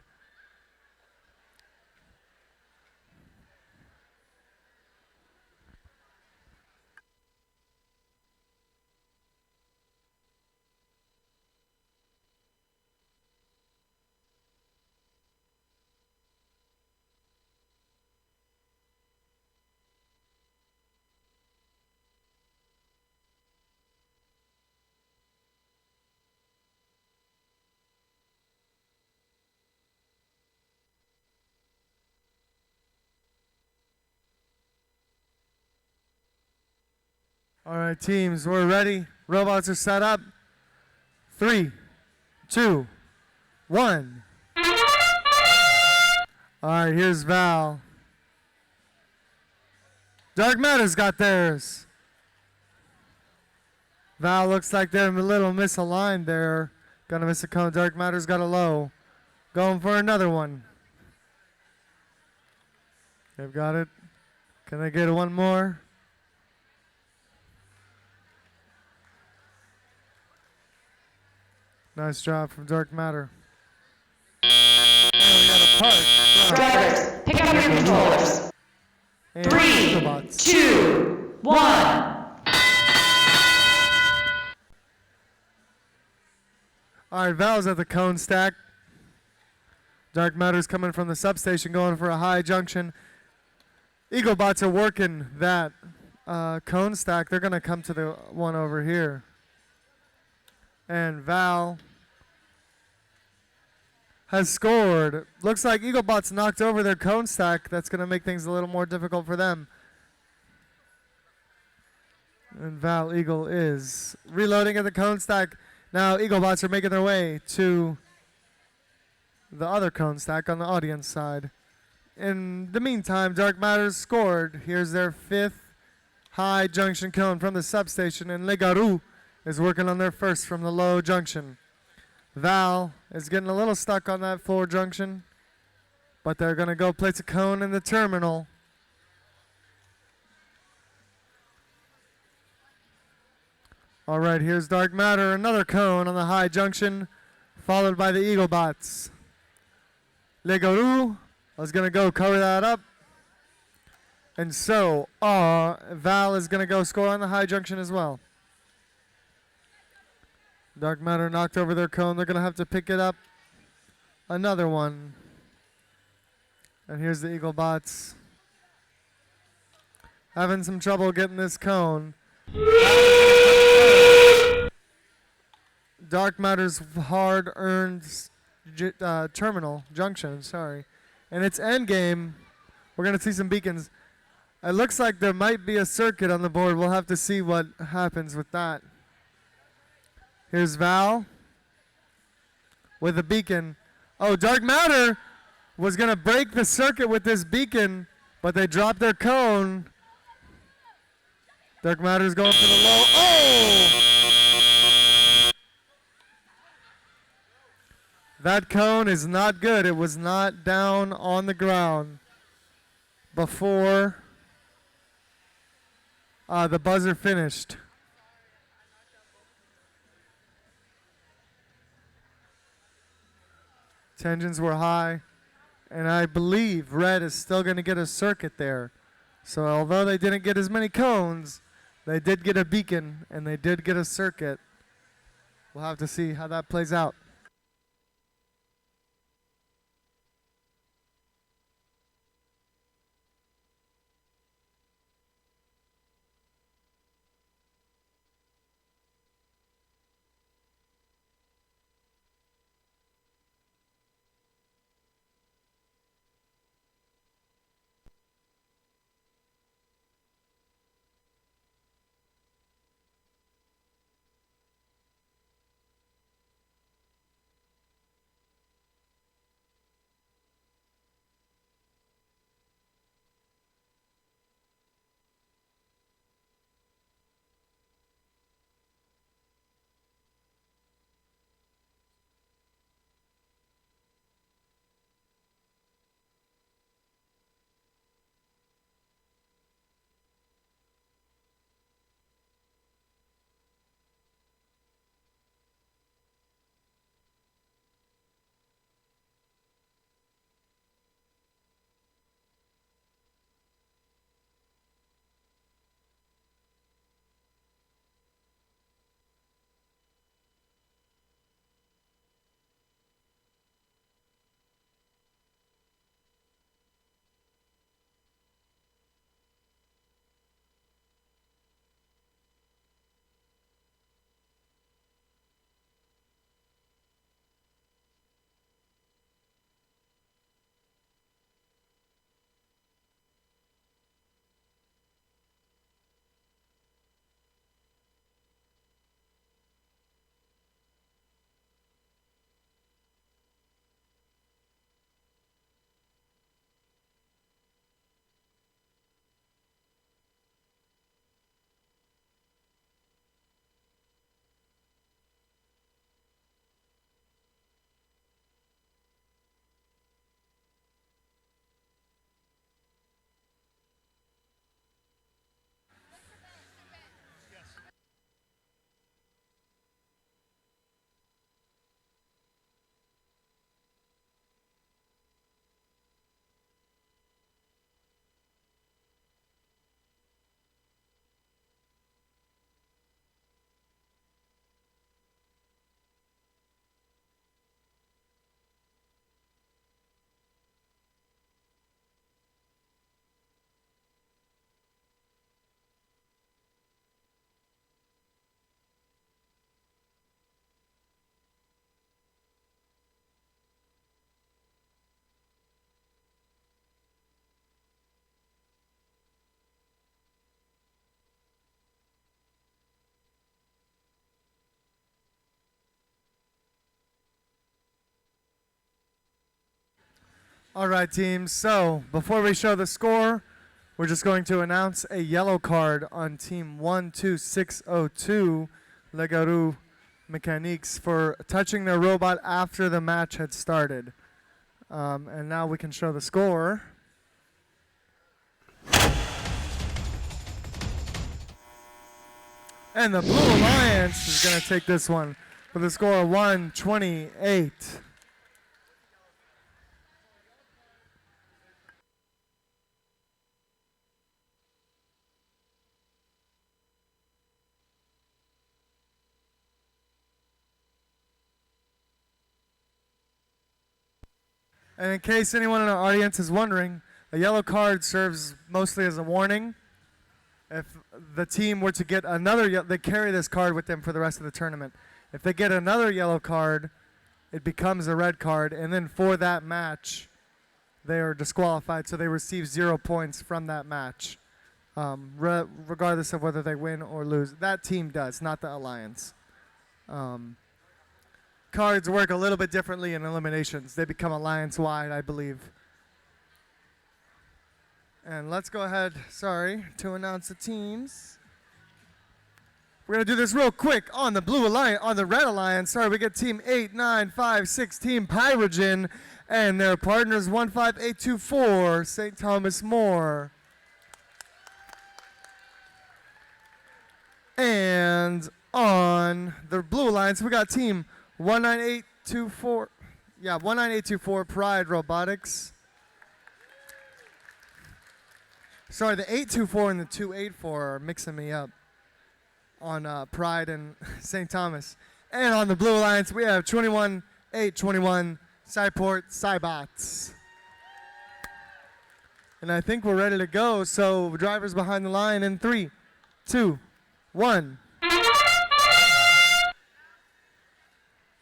S5: All right, teams, we're ready. Robots are set up. 3, 2, 1. All right, here's Val. Dark Matter's got theirs. Val looks like they're a little misaligned there. Gonna miss a cone. Dark Matter's got a low. Going for another one. They've got it. Can I get one more? Nice job from Dark Matter. And we got a park.
S6: Drivers, pick up your controllers.
S5: And
S6: 3,
S5: Eaglebots.
S6: 2, 1.
S5: All right, Val's at the cone stack. Dark Matter's coming from the substation, going for a high junction. Eaglebots are working that cone stack. They're going to come to the one over here. And Val has scored. Looks like Eaglebots knocked over their cone stack. That's going to make things a little more difficult for them. And Val Eagle is reloading at the cone stack. Now Eaglebots are making their way to the other cone stack on the audience side. In the meantime, Dark Matter's scored. Here's their 5th high junction cone from the substation, and Les Garous is working on their first from the low junction. Val is getting a little stuck on that 4 junction, but they're going to go place a cone in the terminal. All right, here's Dark Matter, another cone on the high junction, followed by the Eaglebots. Les Garous is going to go cover that up. And so Val is going to go score on the high junction as well. Dark Matter knocked over their cone. They're going to have to pick it up. Another one. And here's the Eaglebots. Having some trouble getting this cone. Dark Matter's hard-earned terminal junction. Sorry, and its end game. We're gonna see some beacons. It looks like there might be a circuit on the board. We'll have to see what happens with that. Here's Val with a beacon. Oh, Dark Matter was going to break the circuit with this beacon, but they dropped their cone. Dark Matter's going for the low. Oh! That cone is not good. It was not down on the ground before the buzzer finished. Tensions were high, and I believe Red is still going to get a circuit there. So although they didn't get as many cones, they did get a beacon, and they did get a circuit. We'll have to see how that plays out. All right, teams. So before we show the score, we're just going to announce a yellow card on team 12602, Legaru Mechaniques, for touching their robot after the match had started. And now we can show the score. And the Blue Alliance is going to take this one with a score of 128. And in case anyone in our audience is wondering, a yellow card serves mostly as a warning. If the team were to get another, they carry this card with them for the rest of the tournament. If they get another yellow card, it becomes a red card, and then for that match, they are disqualified, so they receive 0 points from that match, regardless of whether they win or lose. That team does, not the alliance. Cards work a little bit differently in eliminations. They become alliance-wide, I believe. And let's go ahead, to announce the teams. We're going to do this real quick on the blue alliance, on the red alliance. We get team 8956, team Pyrogen, and their partners 15824, St. Thomas More. And on the blue alliance, we got team 19824. Yeah, 19824, Pride Robotics. Sorry, the 824 and the 284 are mixing me up on Pride and St. Thomas. And on the Blue Alliance, we have 21821 Cyport Cybots. And I think we're ready to go. So drivers behind the line in 3, 2, 1.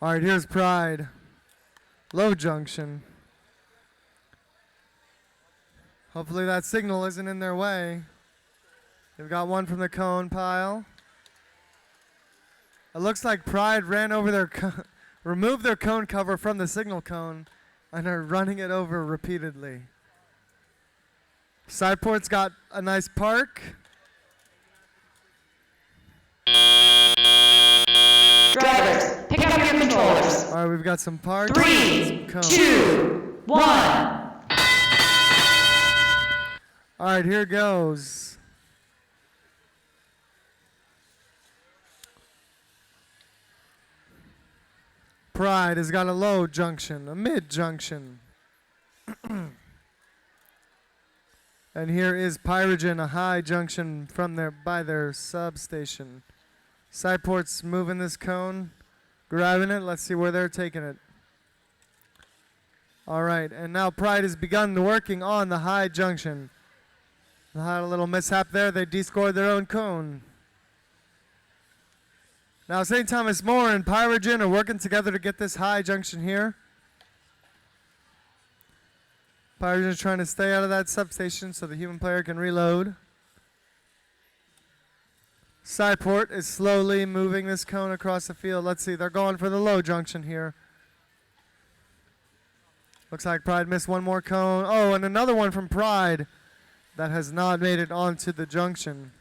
S5: All right, here's Pride. Low junction. Hopefully that signal isn't in their way. They've got one from the cone pile. It looks like Pride ran over their removed their cone cover from the signal cone and are running it over repeatedly. Sideport's got a nice park.
S6: Drivers, pick up your controllers.
S5: All right, we've got some park.
S6: 3, 2, 1.
S5: All right, here goes. Pride has got a low junction, a mid junction. And here is Pyrogen, a high junction from by their substation. Sideport's moving this cone, grabbing it. Let's see where they're taking it. All right, and now Pride has begun working on the high junction. They had a little mishap there. They descored their own cone. Now St. Thomas More and Pyrogen are working together to get this high junction here. Pyrogen is trying to stay out of that substation so the human player can reload. Cyport is slowly moving this cone across the field. Let's see, they're going for the low junction here. Looks like Pride missed one more cone. Oh, and another one from Pride that has not made it onto the junction.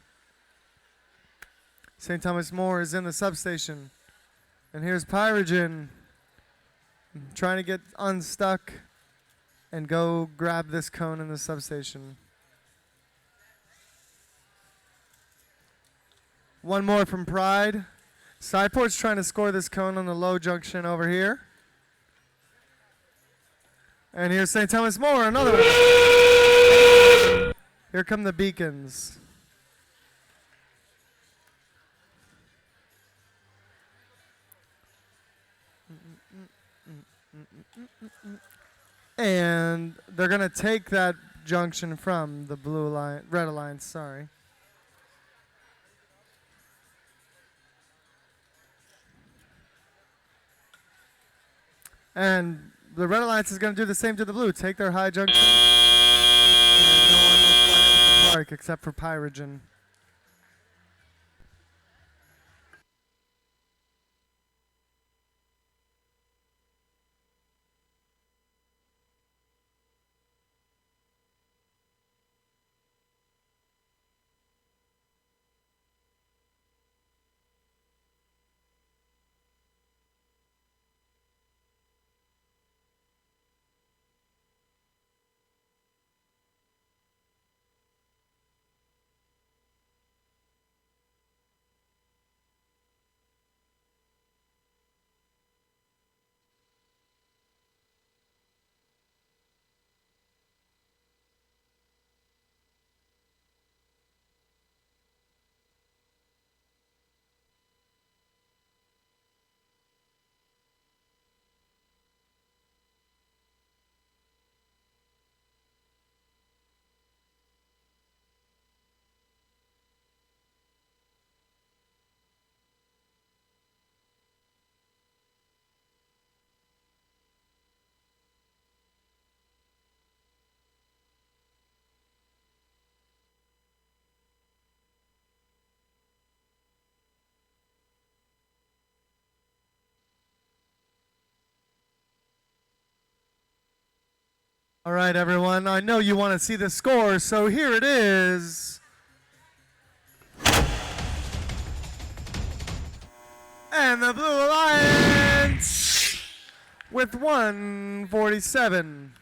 S5: St. Thomas More is in the substation. And here's Pyrogen trying to get unstuck and go grab this cone in the substation. One more from Pride. Sideport's trying to score this cone on the low junction over here. And here's St. Thomas More, another one. Here come the beacons. And they're going to take that junction from the blue line, red alliance, sorry. And the red alliance is going to do the same to the blue. Take their high junction. And no one will find it with the park except for Pyrogen. All right, everyone. I know you want to see the score, so here it is. And the Blue Alliance with 147.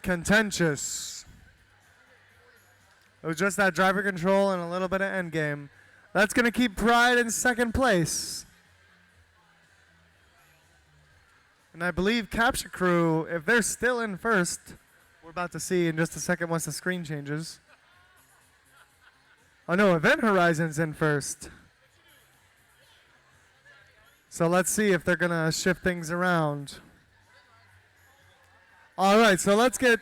S5: Contentious. It was just that driver control and a little bit of endgame. That's going to keep Pride in second place. And I believe Capture Crew, if they're still in first, we're about to see in just a second once the screen changes. Oh no, Event Horizon's in first. So let's see if they're going to shift things around. All right, so let's get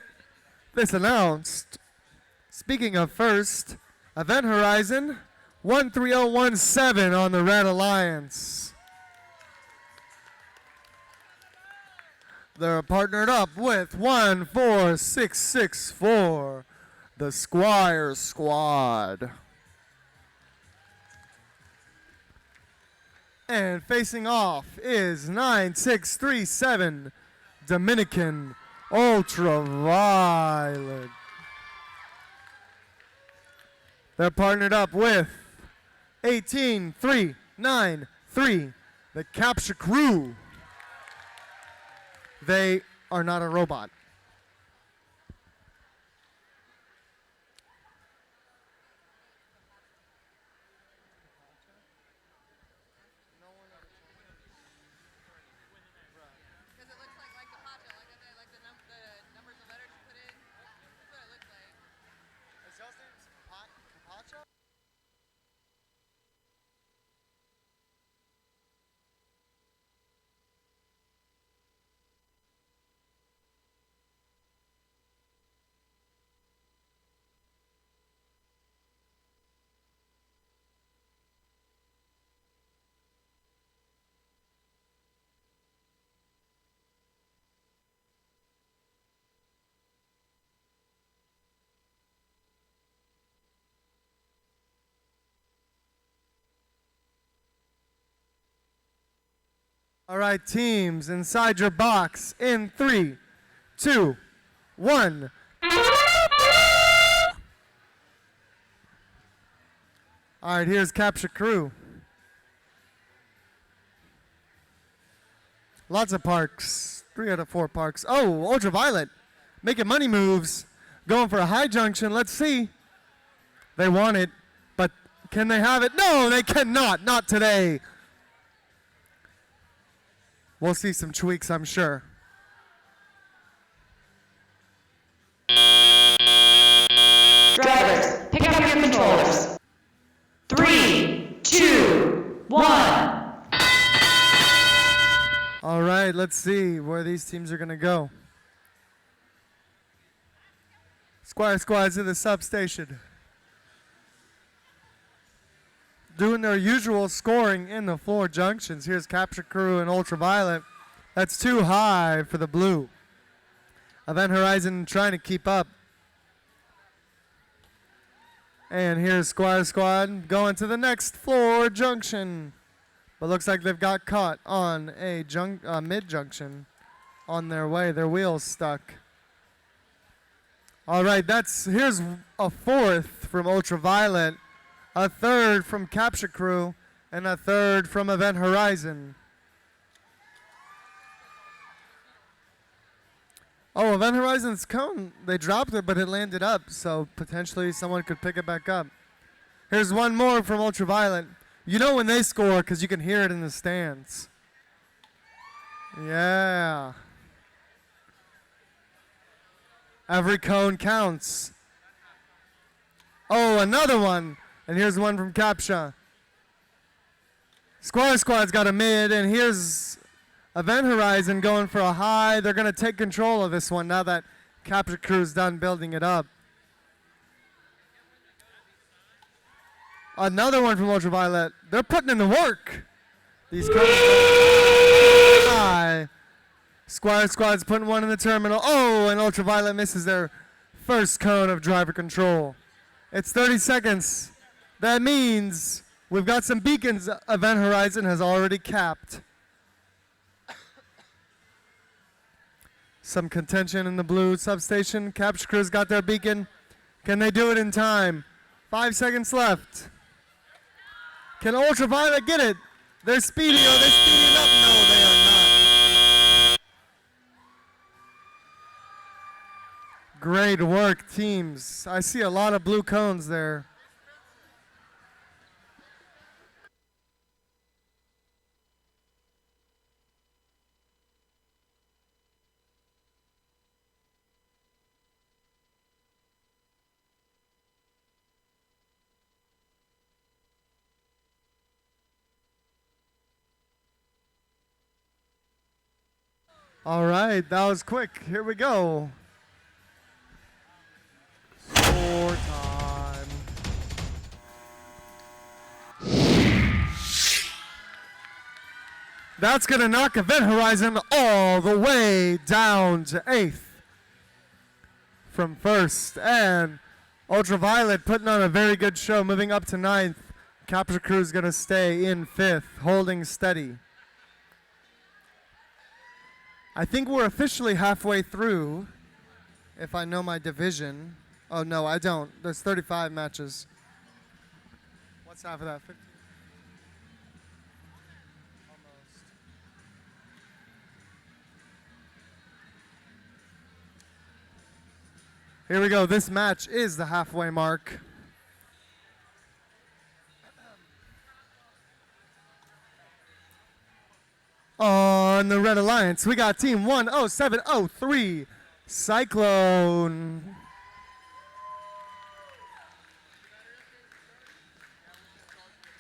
S5: this announced. Speaking of first, Event Horizon, 13017 on the Red Alliance. They're partnered up with 14664, the Squire Squad. And facing off is 9637, Dominican Ultraviolet. They're partnered up with 18393, the Capture Crew. They are not a robot.
S7: Because it looks like the Pacha, like the numbers of letters you put in. That's what it looks like.
S5: Is y'all's name's Pacha? All right, teams, inside your box in 3, 2, 1. All right, here's Capture Crew. Lots of parks, 3 out of 4 parks. Oh, Ultraviolet, making money moves, going for a high junction. Let's see. They want it, but can they have it? No, they cannot, not today. We'll see some tweaks, I'm sure.
S6: Drivers, pick up your controllers. 3, 2, 1.
S5: All right, let's see where these teams are going to go. Squire Squad's in the substation. Doing their usual scoring in the 4 junctions. Here's Capture Crew and Ultraviolet. That's too high for the blue. Event Horizon trying to keep up. And here's Squire Squad going to the next floor junction. But looks like they've got caught on a mid-junction on their way. Their wheels stuck. All right, here's a 4th from Ultraviolet, a 3rd from Capture Crew, and a 3rd from Event Horizon. Oh, Event Horizon's cone, they dropped it, but it landed up, so potentially someone could pick it back up. Here's one more from Ultraviolet. You know when they score because you can hear it in the stands. Yeah. Every cone counts. Oh, another one. And here's one from Capsha. Squire Squad's got a mid, and here's Event Horizon going for a high. They're going to take control of this one now that Capture Crew's done building it up. Another one from Ultraviolet. They're putting in the work. These cones high. Squire Squad's putting one in the terminal. Oh, and Ultraviolet misses their first cone of driver control. It's 30 seconds. That means we've got some beacons Event Horizon has already capped. Some contention in the blue substation. Capture crew's got their beacon. Can they do it in time? 5 seconds left. Can Ultraviolet get it? They're speeding. Are they speeding up? No, they are not. Great work, teams. I see a lot of blue cones there. All right, that was quick. Here we go. Score time. That's going to knock Event Horizon all the way down to 8th from 1st. And Ultraviolet putting on a very good show, moving up to 9th. Capture Crew's going to stay in 5th, holding steady. I think we're officially halfway through, if I know my division. Oh, no, I don't. There's 35 matches. What's half of that? 15? Almost. Here we go. This match is the halfway mark. On the Red Alliance, we got Team 10703, Cyclone.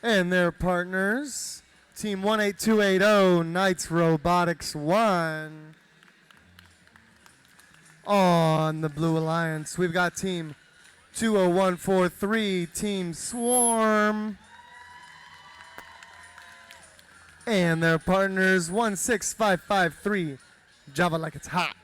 S5: And their partners, Team 18280, Knights Robotics 1. On the Blue Alliance, we've got Team 20143, Team Swarm. And their partners, 16553, Java Like It's Hot.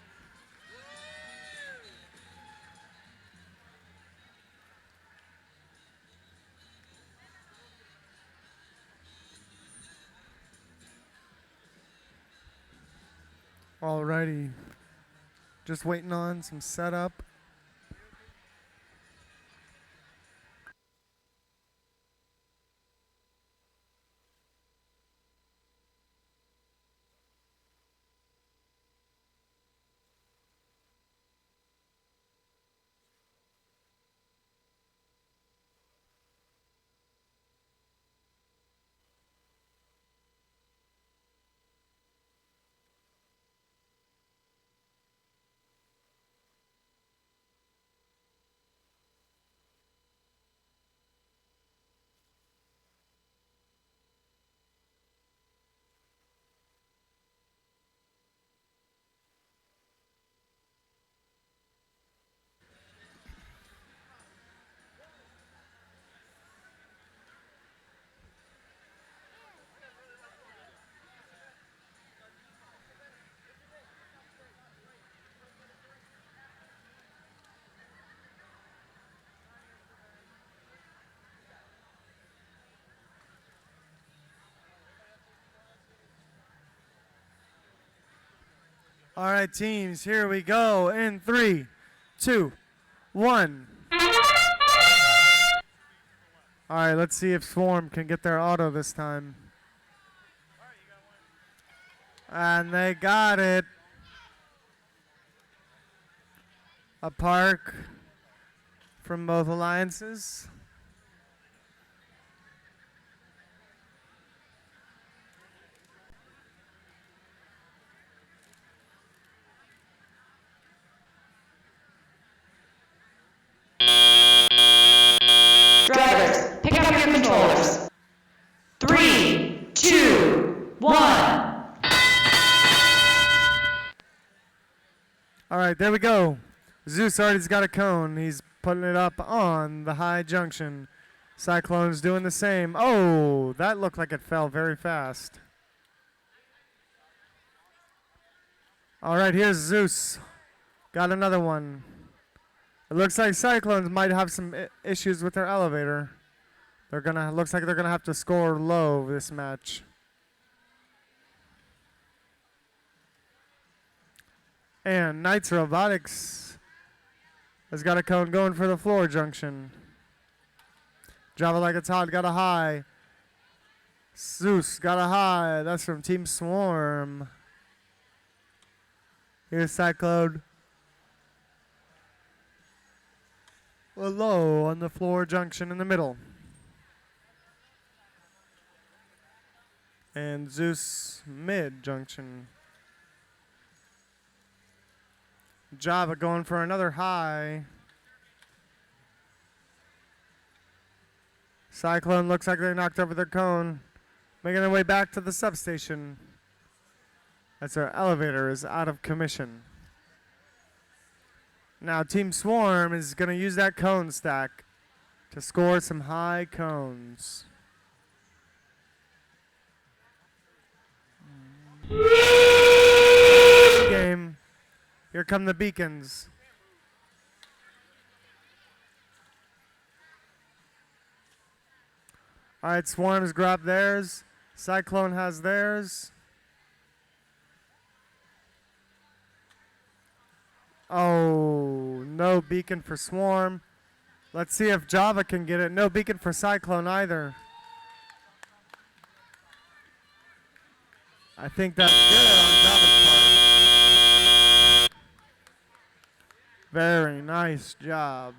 S5: Alrighty, just waiting on some setup. All right, teams, here we go in 3, 2, 1. All right, let's see if Swarm can get their auto this time. And they got it. A park from both alliances.
S6: Drivers, pick up your controllers. 3, 2, 1.
S5: All right, there we go. Zeus already's got a cone. He's putting it up on the high junction. Cyclone's doing the same. Oh, that looked like it fell very fast. All right, here's Zeus. Got another one. It looks like Cyclones might have some issues with their elevator. Looks like they're gonna have to score low this match. And Knights Robotics has got a cone going for the floor junction. Java Like It's Hot got a high. Zeus got a high. That's from Team Swarm. Here's Cyclone. A low on the floor junction in the middle. And Zeus mid junction. Java going for another high. Cyclone looks like they knocked over their cone. Making their way back to the substation. That's our elevator is out of commission. Now Team Swarm is going to use that cone stack to score some high cones. Game. Here come the beacons. All right, Swarm's grabbed theirs. Cyclone has theirs. Oh, no beacon for Swarm. Let's see if Java can get it. No beacon for Cyclone either. I think that's good on Java's part. Very nice job.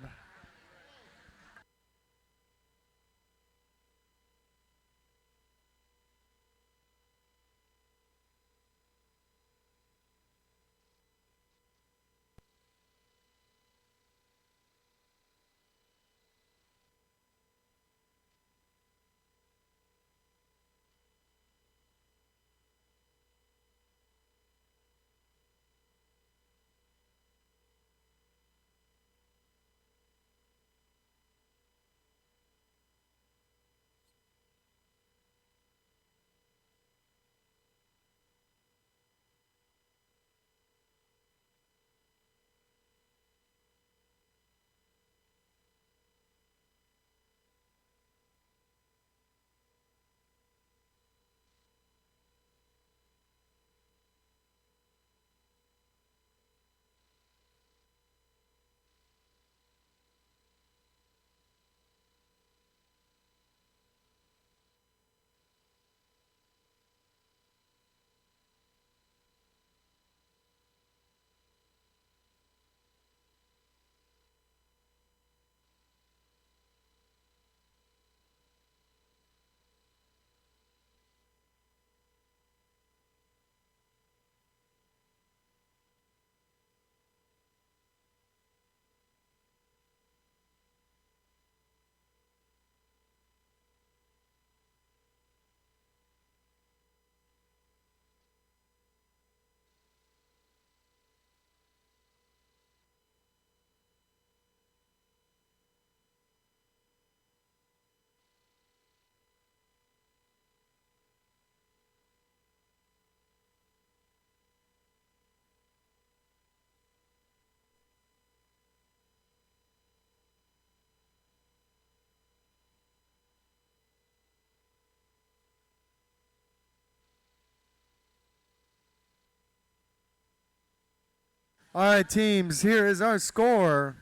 S5: All right, teams, here is our score.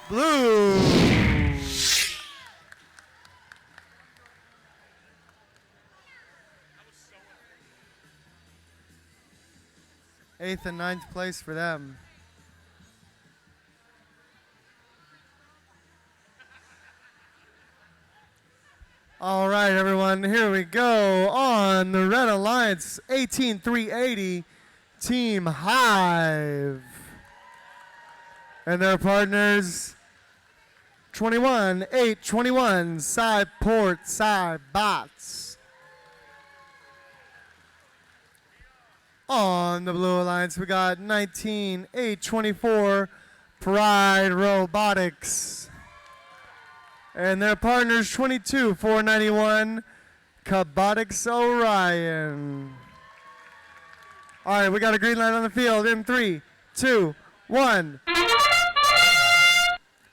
S5: Blue. Eighth and ninth place for them. All right, everyone, here we go on the Red Alliance 18380 Team Hive. And their partners 21-8-21 Cyport Cybots. On the Blue Alliance, we got 19-8-24 Pride Robotics. And their partners 22-491 Cabotics Orion. All right, we got a green light on the field in 3, 2, 1.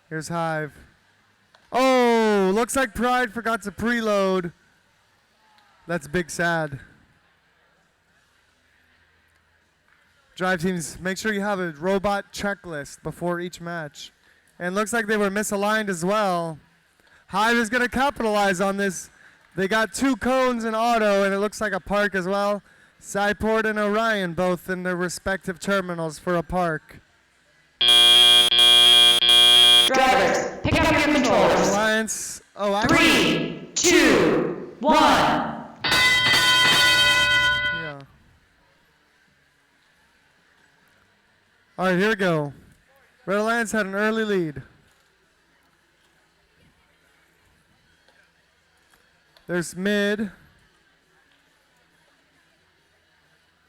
S5: Here's Hive. Oh, looks like Pride forgot to preload. That's big sad. Drive teams, make sure you have a robot checklist before each match. And looks like they were misaligned as well. Hive is going to capitalize on this. They got 2 cones in auto, and it looks like a park as well. Cyport and Orion both in their respective terminals for a park.
S6: Drivers, pick up your controllers.
S5: Alliance. Oh, actually.
S6: 3, 2, 1.
S5: Yeah. All right, here we go. Red Alliance had an early lead. There's mid.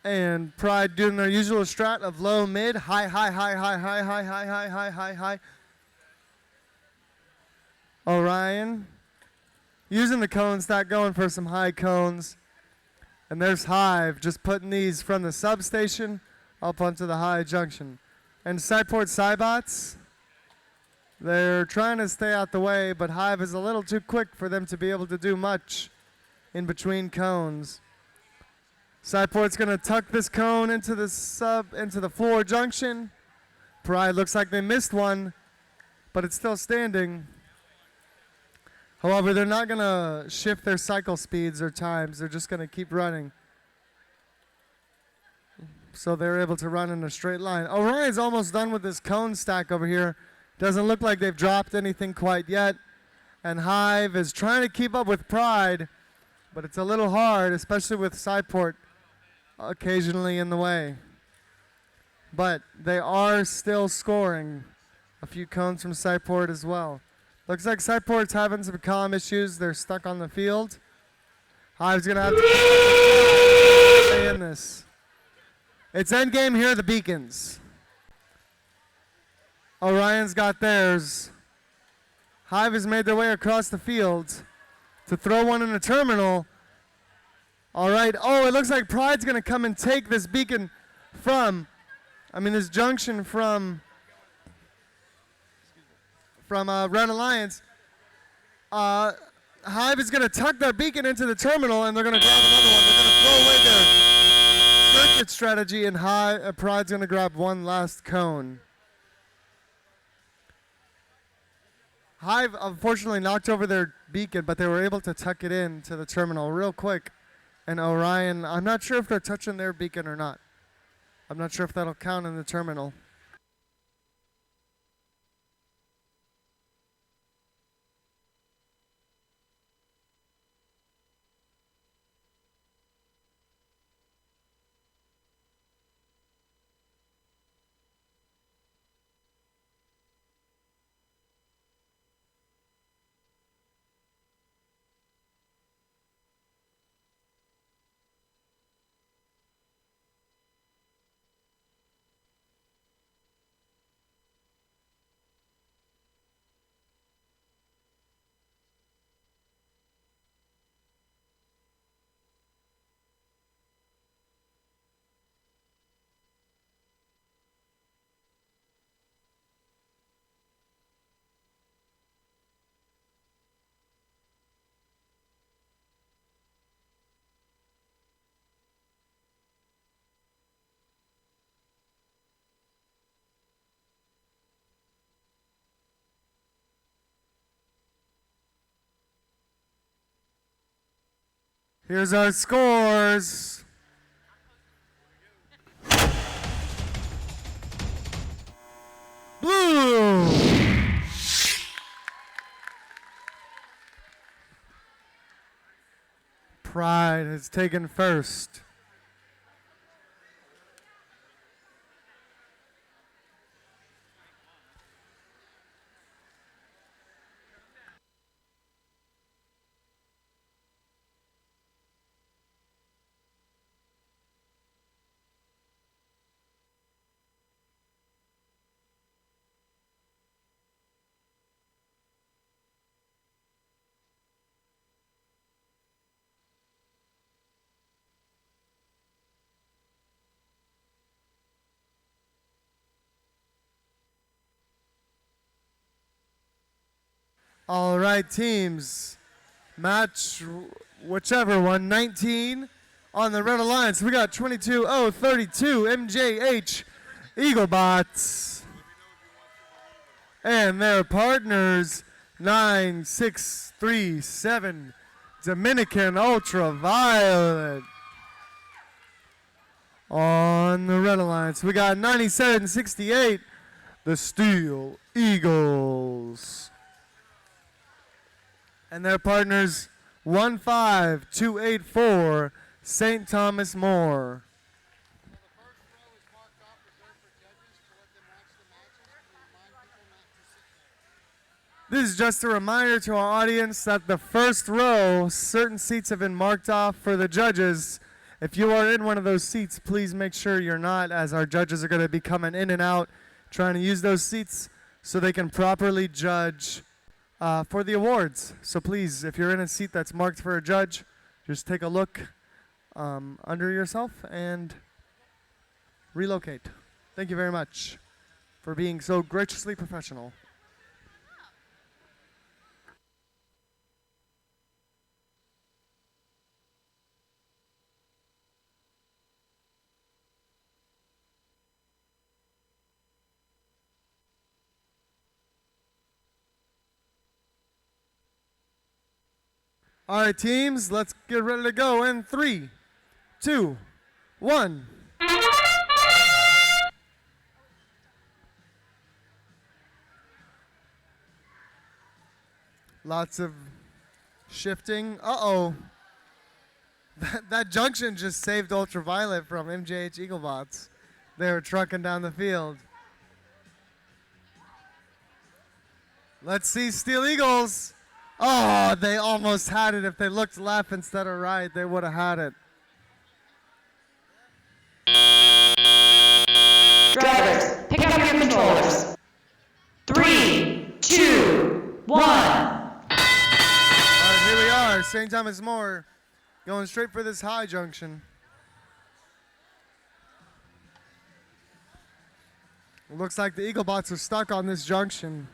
S5: And Pride doing their usual strat of low, mid, high, high, high, high, high, high, high, high, high, high, high. Orion using the cone stack, going for some high cones. And there's Hive just putting these from the substation up onto the high junction. And Cyport Cybots, they're trying to stay out the way, but Hive is a little too quick for them to be able to do much in between cones. Cyport's going to tuck this cone into the floor junction. Pride looks like they missed one, but it's still standing. However, they're not going to shift their cycle speeds or times. They're just going to keep running. So they're able to run in a straight line. Orion's almost done with this cone stack over here. Doesn't look like they've dropped anything quite yet. And Hive is trying to keep up with Pride, but it's a little hard, especially with Cyport occasionally in the way. But they are still scoring. A few cones from Cyport as well. Looks like Cyport's having some comm issues. They're stuck on the field. Hive's going to have to stay in this. It's endgame here, the beacons. Orion's got theirs. Hive has made their way across the field to throw one in the terminal. All right. Oh, it looks like Pride's going to come and take this beacon this junction from Red Alliance. Hive is going to tuck their beacon into the terminal, and they're going to grab another one. They're going to throw away their circuit strategy, and Pride's going to grab one last cone. Hive unfortunately knocked over their beacon, but they were able to tuck it in to the terminal real quick. And Orion, I'm not sure if they're touching their beacon or not. I'm not sure if that'll count in the terminal. Here's our scores. Blue. Pride has taken first. All right, teams. Match whichever one, 19 On the Red Alliance, we got 22032 MJH Eaglebots. And their partners, 9637 Dominican Ultraviolet. On the Red Alliance, we got 9768 the Steel Eagles. And their partners, 15284 St. Thomas More. This is just a reminder to our audience that the first row, certain seats have been marked off for the judges. If you are in one of those seats, please make sure you're not, as our judges are going to be coming in and out, trying to use those seats so they can properly judge for the awards. So please, if you're in a seat that's marked for a judge, just take a look under yourself and relocate. Thank you very much for being so graciously professional. All right, teams, let's get ready to go in 3, 2, 1. Lots of shifting. Uh-oh. That junction just saved Ultraviolet from MJH Eaglebots. They were trucking down the field. Let's see Steel Eagles. Oh, they almost had it. If they looked left instead of right, they would have had it.
S6: Drivers, pick up your controllers. 3, 2, 1.
S5: All right, here we are. St. Thomas More going straight for this high junction. It looks like the Eaglebots are stuck on this junction.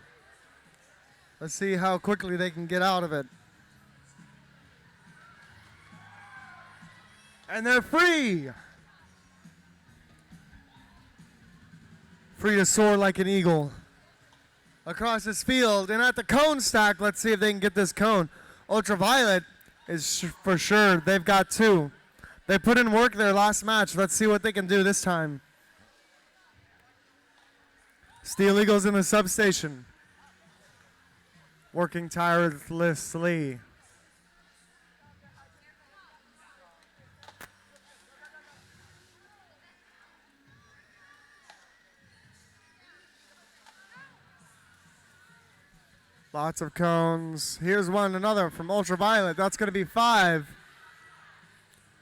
S5: Let's see how quickly they can get out of it. And they're free. Free to soar like an eagle across this field. And at the cone stack, let's see if they can get this cone. Ultraviolet is for sure. They've got 2. They put in work their last match. Let's see what they can do this time. Steel Eagles in the substation, working tirelessly. Lots of cones. Here's another from Ultraviolet. That's going to be 5.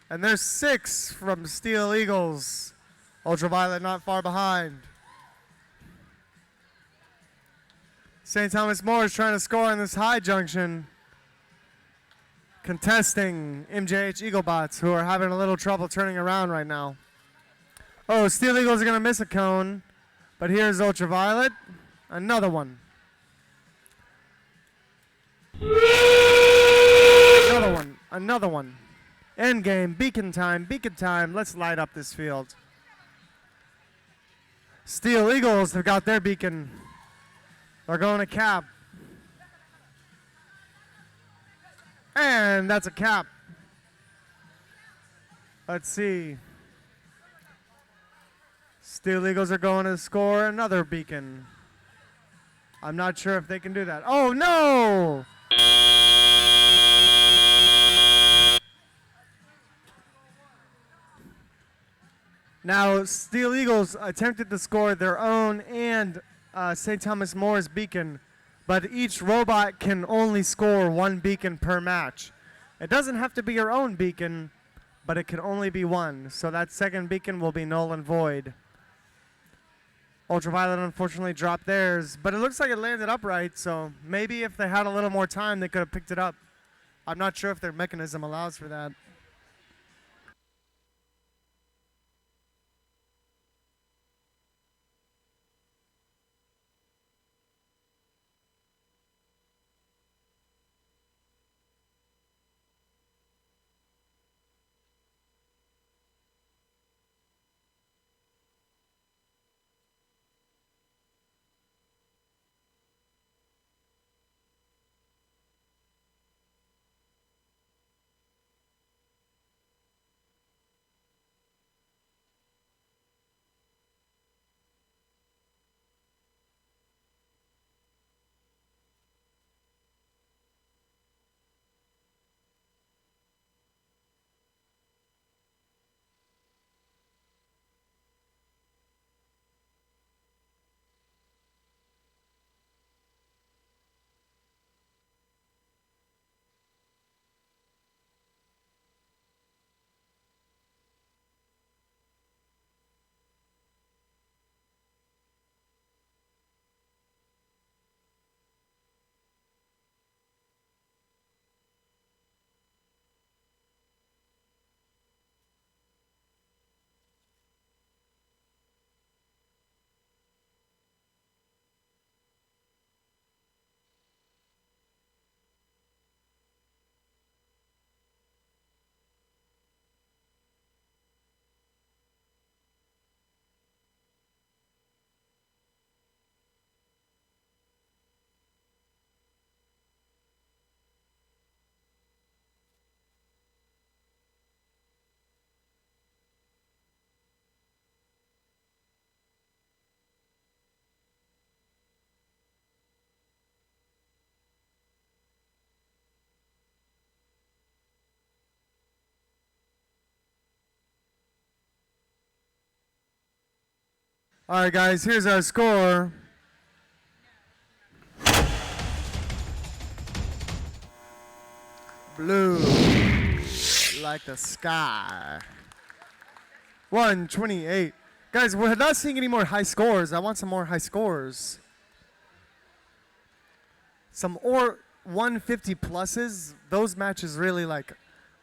S5: And there's 6 from Steel Eagles. Ultraviolet not far behind. St. Thomas More is trying to score on this high junction, contesting MJH Eaglebots, who are having a little trouble turning around right now. Oh, Steel Eagles are going to miss a cone, but here's Ultraviolet. Another one. Another one. Another one. End game. Beacon time. Beacon time. Let's light up this field. Steel Eagles have got their beacon. They're going to cap. And that's a cap. Let's see. Steel Eagles are going to score another beacon. I'm not sure if they can do that. Oh, no! Now, Steel Eagles attempted to score their own and St. Thomas More's beacon, but each robot can only score 1 beacon per match. It doesn't have to be your own beacon, but it can only be 1, so that second beacon will be null and void. Ultraviolet unfortunately dropped theirs, but it looks like it landed upright, so maybe if they had a little more time, they could have picked it up. I'm not sure if their mechanism allows for that. All right, guys, here's our score. Blue, like the sky. 128. Guys, we're not seeing any more high scores. I want some more high scores. Some or 150 pluses. Those matches really like,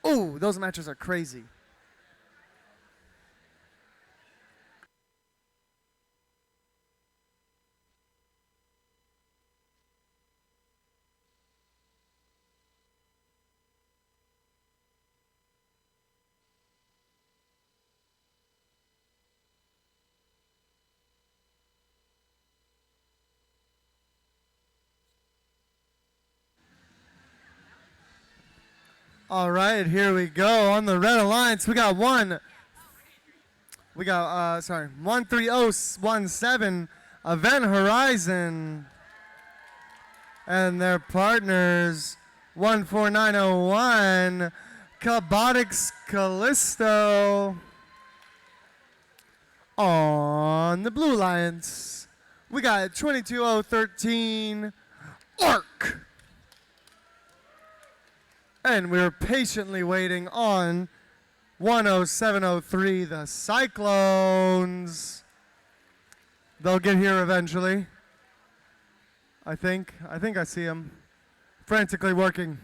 S5: ooh, those matches are crazy. All right, here we go. On the Red Alliance, we got 13017 Event Horizon and their partners 14901 Cabotics Callisto. On the Blue Alliance, we got 22013 Arc. And we're patiently waiting on 10703, the Cyclones. They'll get here eventually. I think I see them frantically working.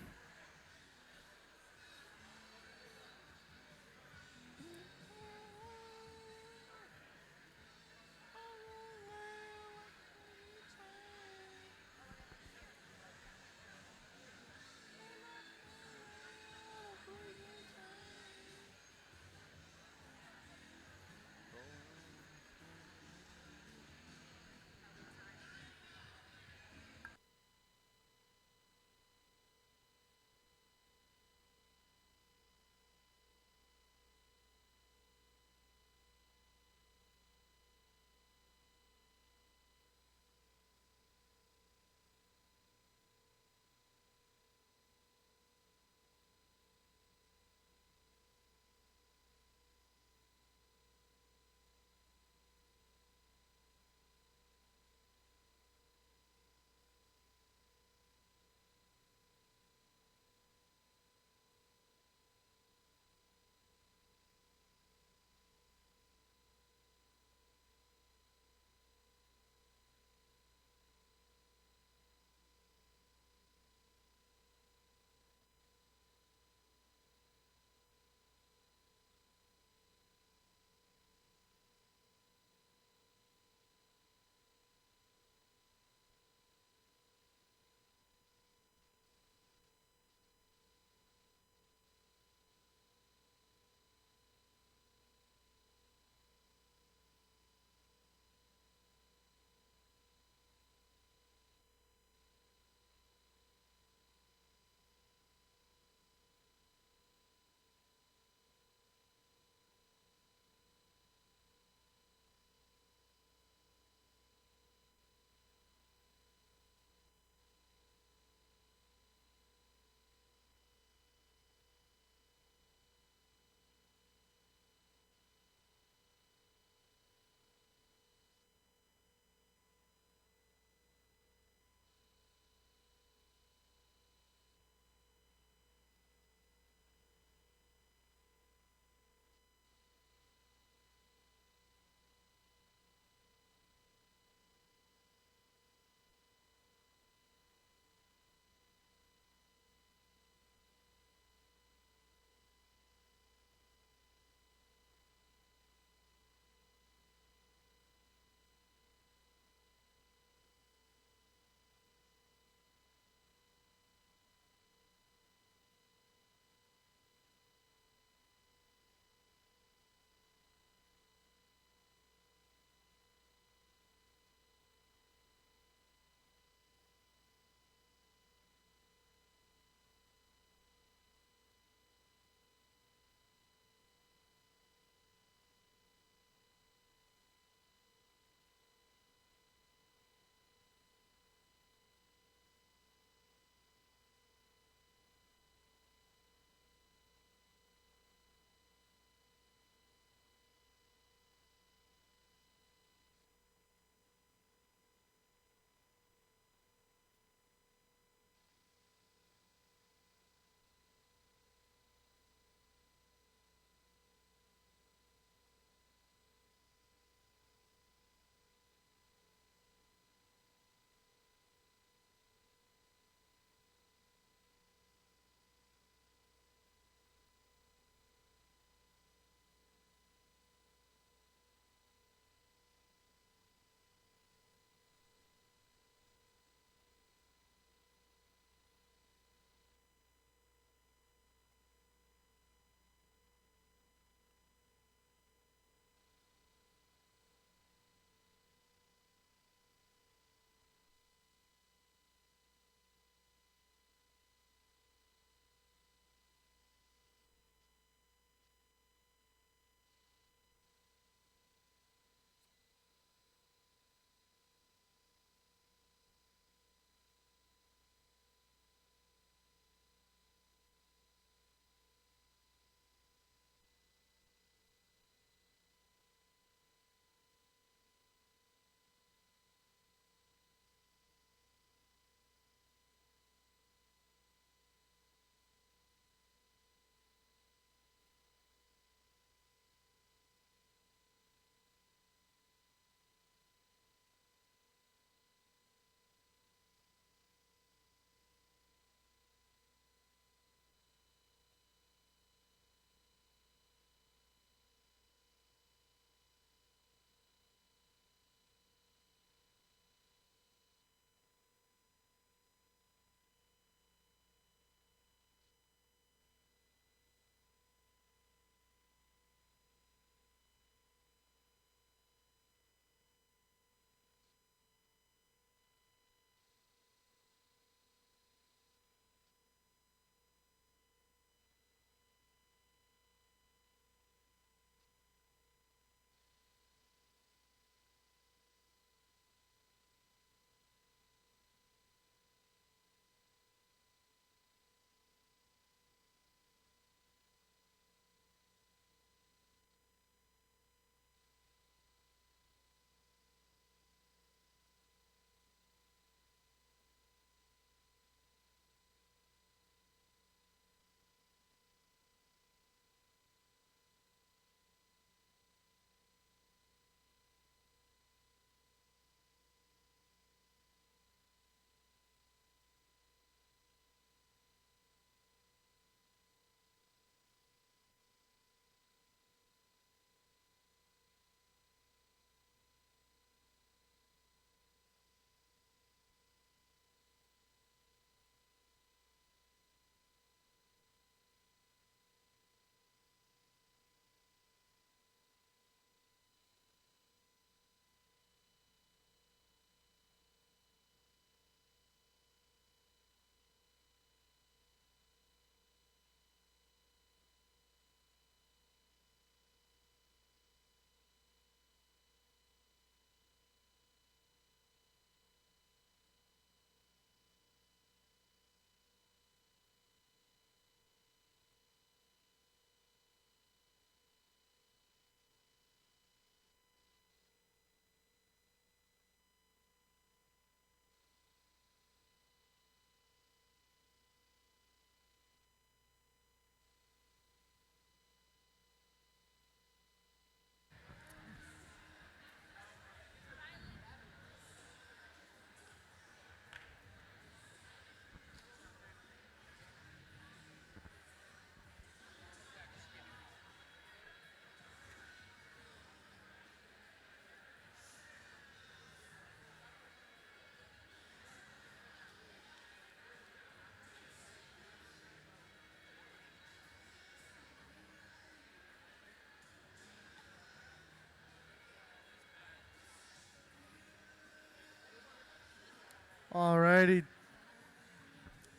S5: Alrighty.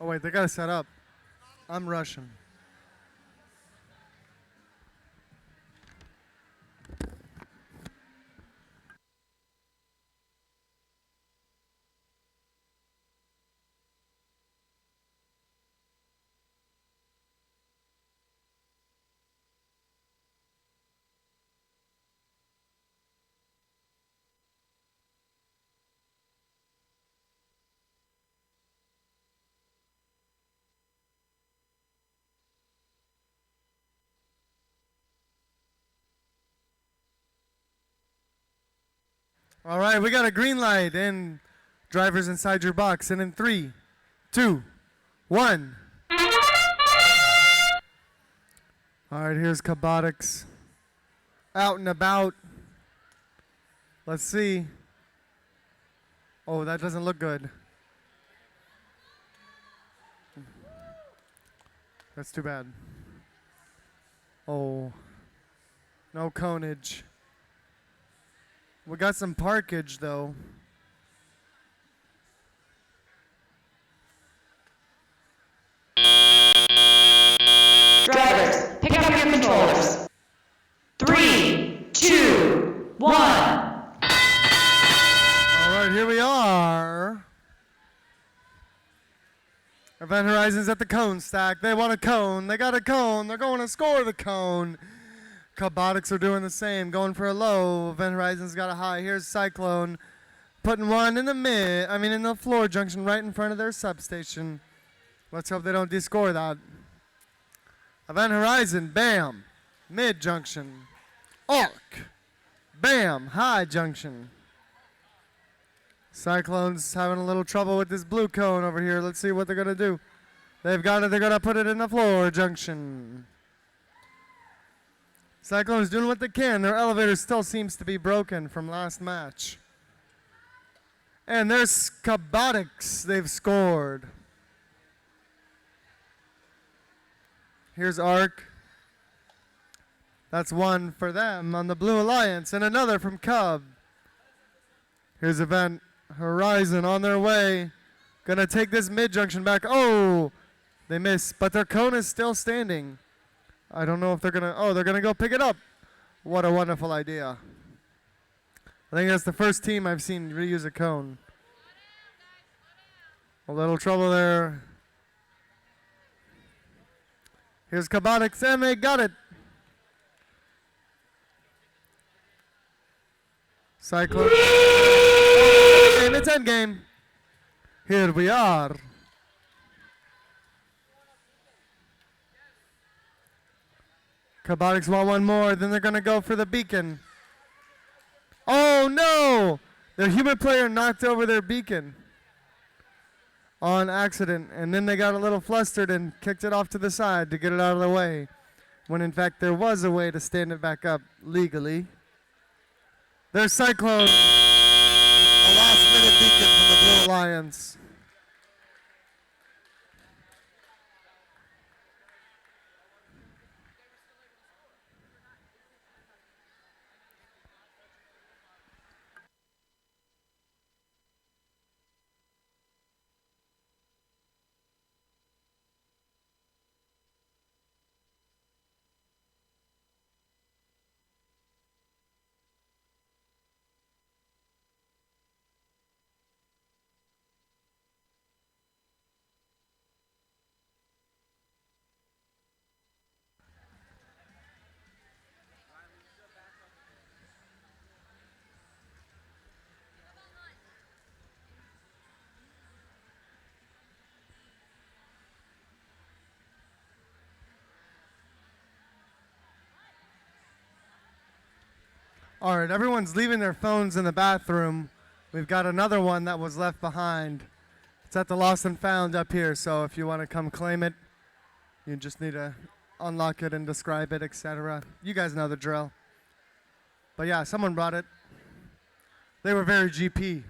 S5: Oh wait, they gotta set up. I'm rushing. All right, we got a green light and drivers inside your box. And in 3, 2, 1. All right, here's Kabotics out and about. Let's see. Oh, that doesn't look good. That's too bad. Oh, no conage. We got some parkage though.
S6: Drivers, pick up your controllers. 3, 2, 1.
S5: All right, here we are. Event Horizon's at the cone stack. They want a cone. They got a cone. They're going to score the cone. Kabotics are doing the same, going for a low. Event Horizon's got a high. Here's Cyclone putting one in the in the floor junction right in front of their substation. Let's hope they don't descore that. Event Horizon, bam, mid junction. Arc, bam, high junction. Cyclone's having a little trouble with this blue cone over here. Let's see what they're going to do. They've got it. They're going to put it in the floor junction. Cyclone's doing what they can. Their elevator still seems to be broken from last match. And there's Kabotics. They've scored. Here's Arc. That's one for them on the Blue Alliance. And another from Cub. Here's Event Horizon on their way. Gonna take this mid-junction back. Oh, they miss, but their cone is still standing. I don't know if they're gonna go pick it up. What a wonderful idea. I think that's the first team I've seen reuse a cone. A little trouble there. Here's Kabotics, and they got it. Cyclone. It's endgame. Here we are. Kabotics want one more, then they're going to go for the beacon. Oh no! Their human player knocked over their beacon on accident, and then they got a little flustered and kicked it off to the side to get it out of the way, when in fact there was a way to stand it back up legally. There's Cyclone. A last-minute beacon from the Blue Alliance. All right, everyone's leaving their phones in the bathroom. We've got another one that was left behind. It's at the Lost and Found up here, so if you want to come claim it, you just need to unlock it and describe it, etc. You guys know the drill. But yeah, someone brought it. They were very GP.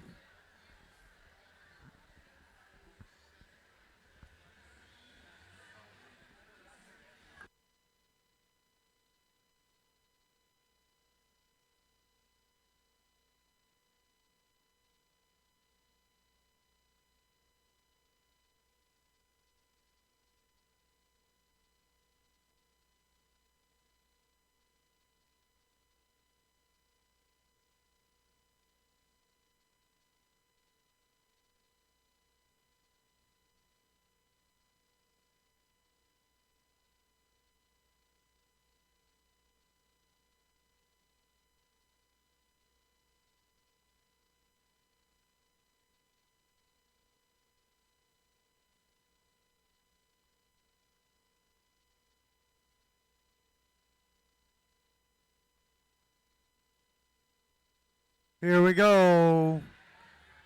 S5: Here we go.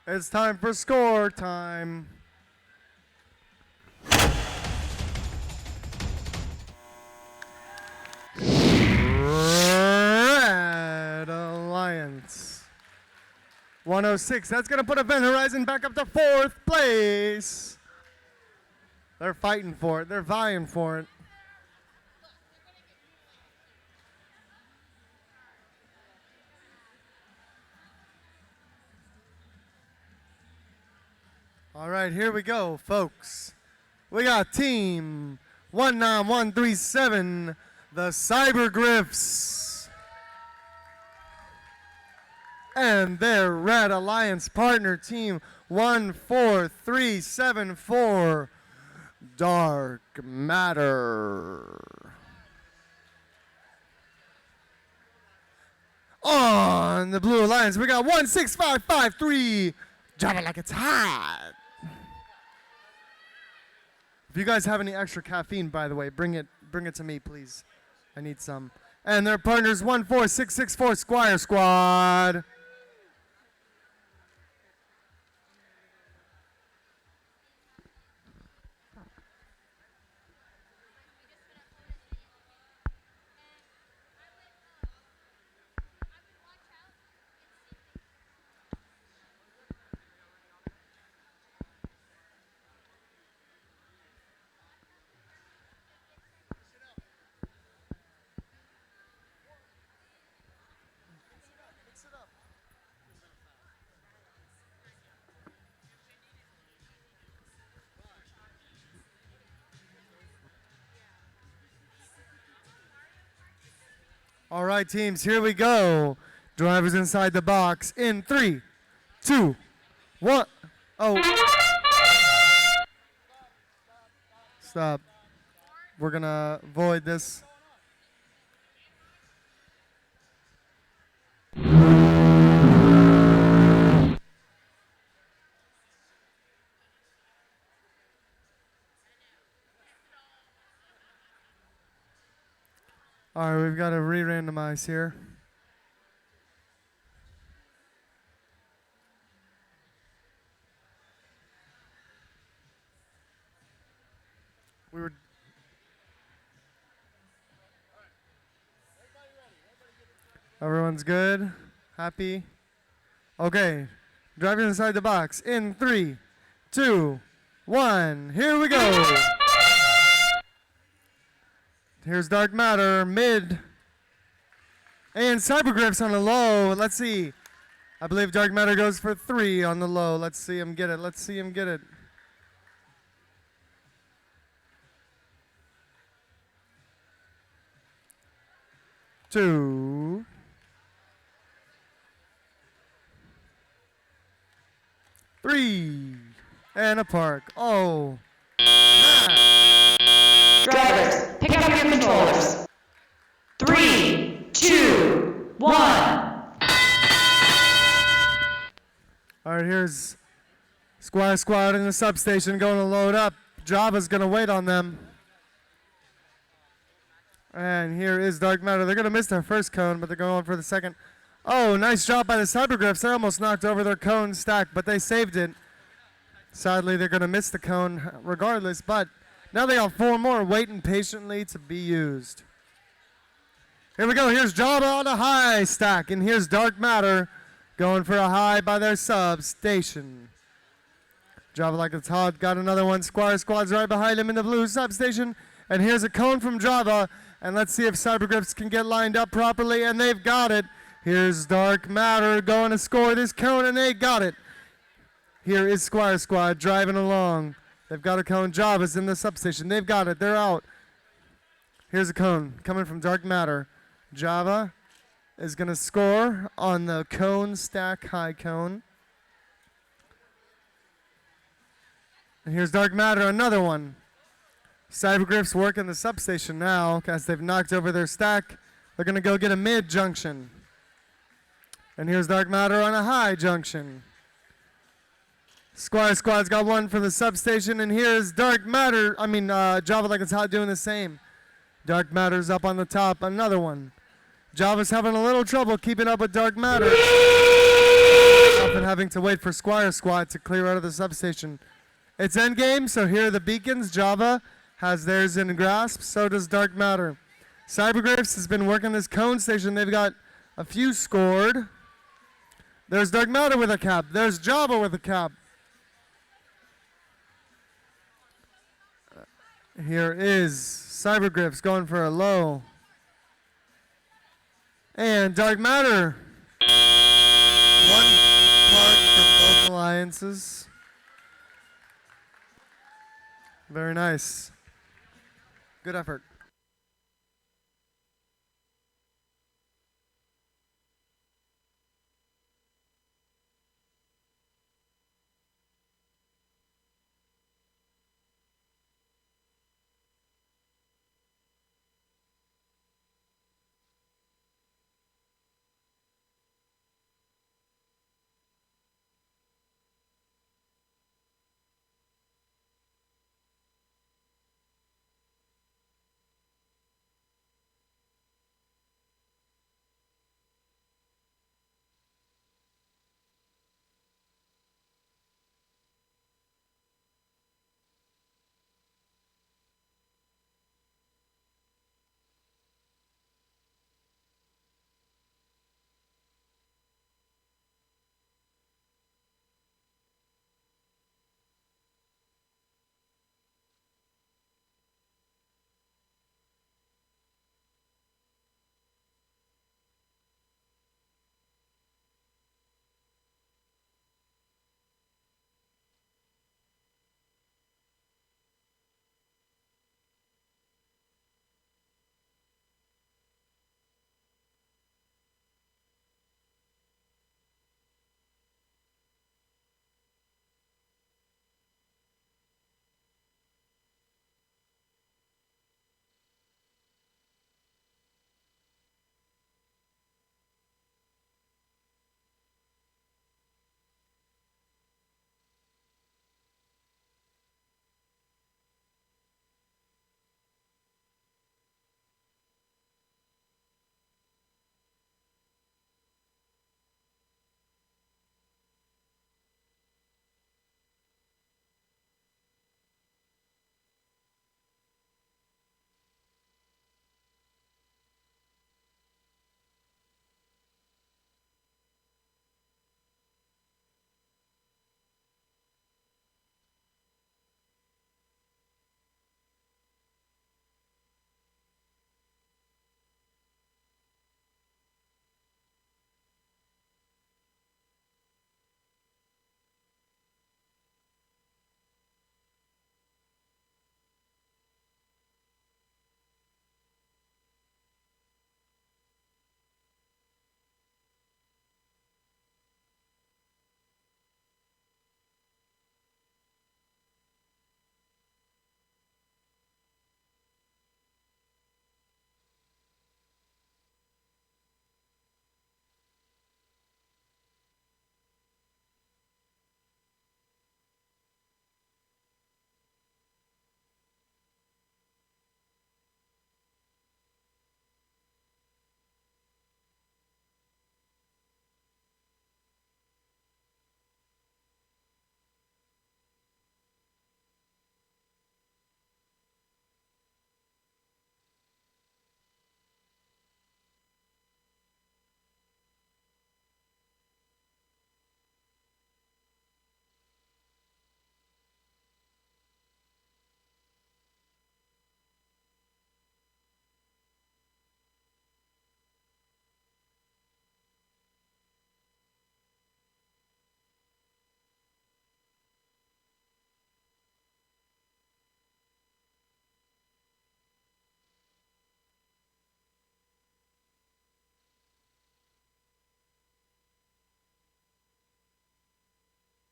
S5: It's time for score time. Red Alliance. 106. That's going to put Event Horizon back up to 4th place. They're fighting for it. They're vying for it. All right, here we go, folks. We got Team 19137, the Cyber Griffs, and their Red Alliance partner, Team 14374, Dark Matter. On the Blue Alliance, we got 16553, Drop It Like It's Hot. If you guys have any extra caffeine, by the way, bring it to me, please. I need some. And their partners, 14664 Squire Squad. All right, teams, here we go. Drivers inside the box in 3, 2, 1. Oh. Stop. We're going to void this. All right, we've got to re-randomize here. Everyone's good? Happy? Okay. Driving inside the box in 3, 2, 1. Here we go. Here's Dark Matter, mid. And Cybergriffs on the low. Let's see. I believe Dark Matter goes for 3 on the low. Let's see him get it. Let's see him get it. Two. 3. And a park. Oh.
S6: Drivers, pick up your controllers. 3, 2, 1.
S5: All right, here's Squire Squad in the substation going to load up. Java's going to wait on them. And here is Dark Matter. They're going to miss their first cone, but they're going for the second. Oh, nice job by the Cybergriffs. They almost knocked over their cone stack, but they saved it. Sadly, they're going to miss the cone regardless, but now they got 4 more waiting patiently to be used. Here we go. Here's Java on a high stack, and here's Dark Matter going for a high by their substation. Java like it's hot. Got another one. Squire Squad's right behind him in the blue substation. And here's a cone from Java. And let's see if Cybergriffs can get lined up properly, and they've got it. Here's Dark Matter going to score this cone, and they got it. Here is Squire Squad driving along. They've got a cone. Java's in the substation. They've got it. They're out. Here's a cone coming from Dark Matter. Java is going to score on the cone stack high cone. And here's Dark Matter, another one. Cybergriffs working the substation now because they've knocked over their stack. They're going to go get a mid junction. And here's Dark Matter on a high junction. Squire Squad's got one for the substation, and here's Dark Matter. Java like it's hot doing the same. Dark Matter's up on the top, another one. Java's having a little trouble keeping up with Dark Matter. often having to wait for Squire Squad to clear out of the substation. It's endgame, so here are the beacons. Java has theirs in grasp, so does Dark Matter. Cybergriffs has been working this cone station. They've got a few scored. There's Dark Matter with a cap. There's Java with a cap. Here is Cybergriffs going for a low. And Dark Matter. One mark from both alliances. Very nice. Good effort.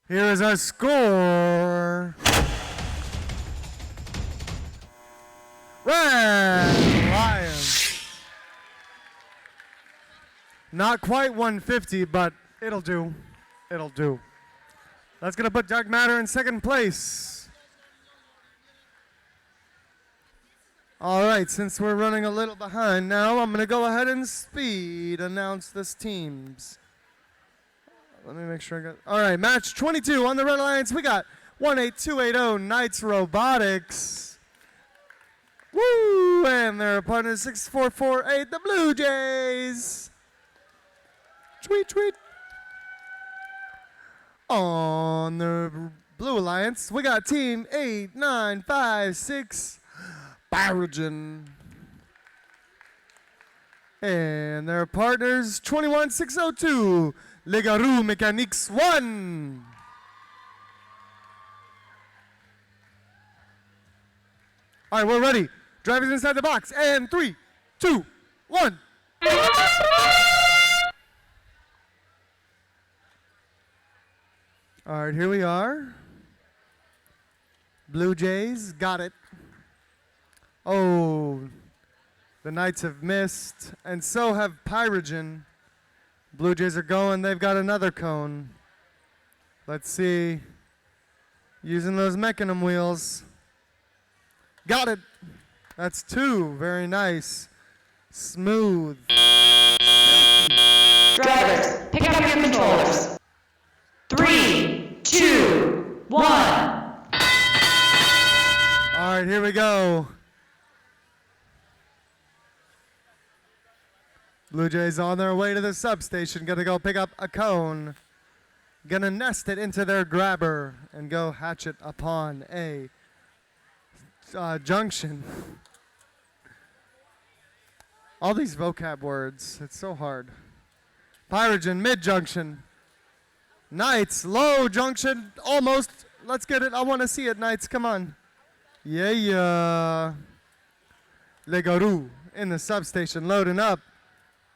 S5: Here is our score. Red Lions. Not quite 150, but it'll do. It'll do. That's going to put Dark Matter in second place. All right, since we're running a little behind now, I'm going to go ahead and speed announce this teams. Let me make sure I got. All right, match 22 on the Red Alliance. We got 18280 Knights Robotics. Woo! And their opponent is 6448, the Blue Jays. Tweet, tweet. On the Blue Alliance, we got team 8956, Pyrogen. And their partners, 21602, Legarou Mechanics 1. All right, we're ready. Drivers inside the box. And 3, 2, 1. All right, here we are. Blue Jays got it. Oh, the Knights have missed, and so have Pyrogen. Blue Jays are going. They've got another cone. Let's see. Using those mechanism wheels. Got it. That's 2. Very nice. Smooth.
S6: Drivers, pick up your controllers. 3, 2, 1.
S5: All right, here we go. Blue Jays on their way to the substation. Gonna go pick up a cone. Gonna nest it into their grabber and go hatch it upon a junction. All these vocab words, it's so hard. Pyrogen, mid-junction. Knights, low junction, almost. Let's get it. I want to see it, Knights. Come on. Yeah. Legarou in the substation, loading up.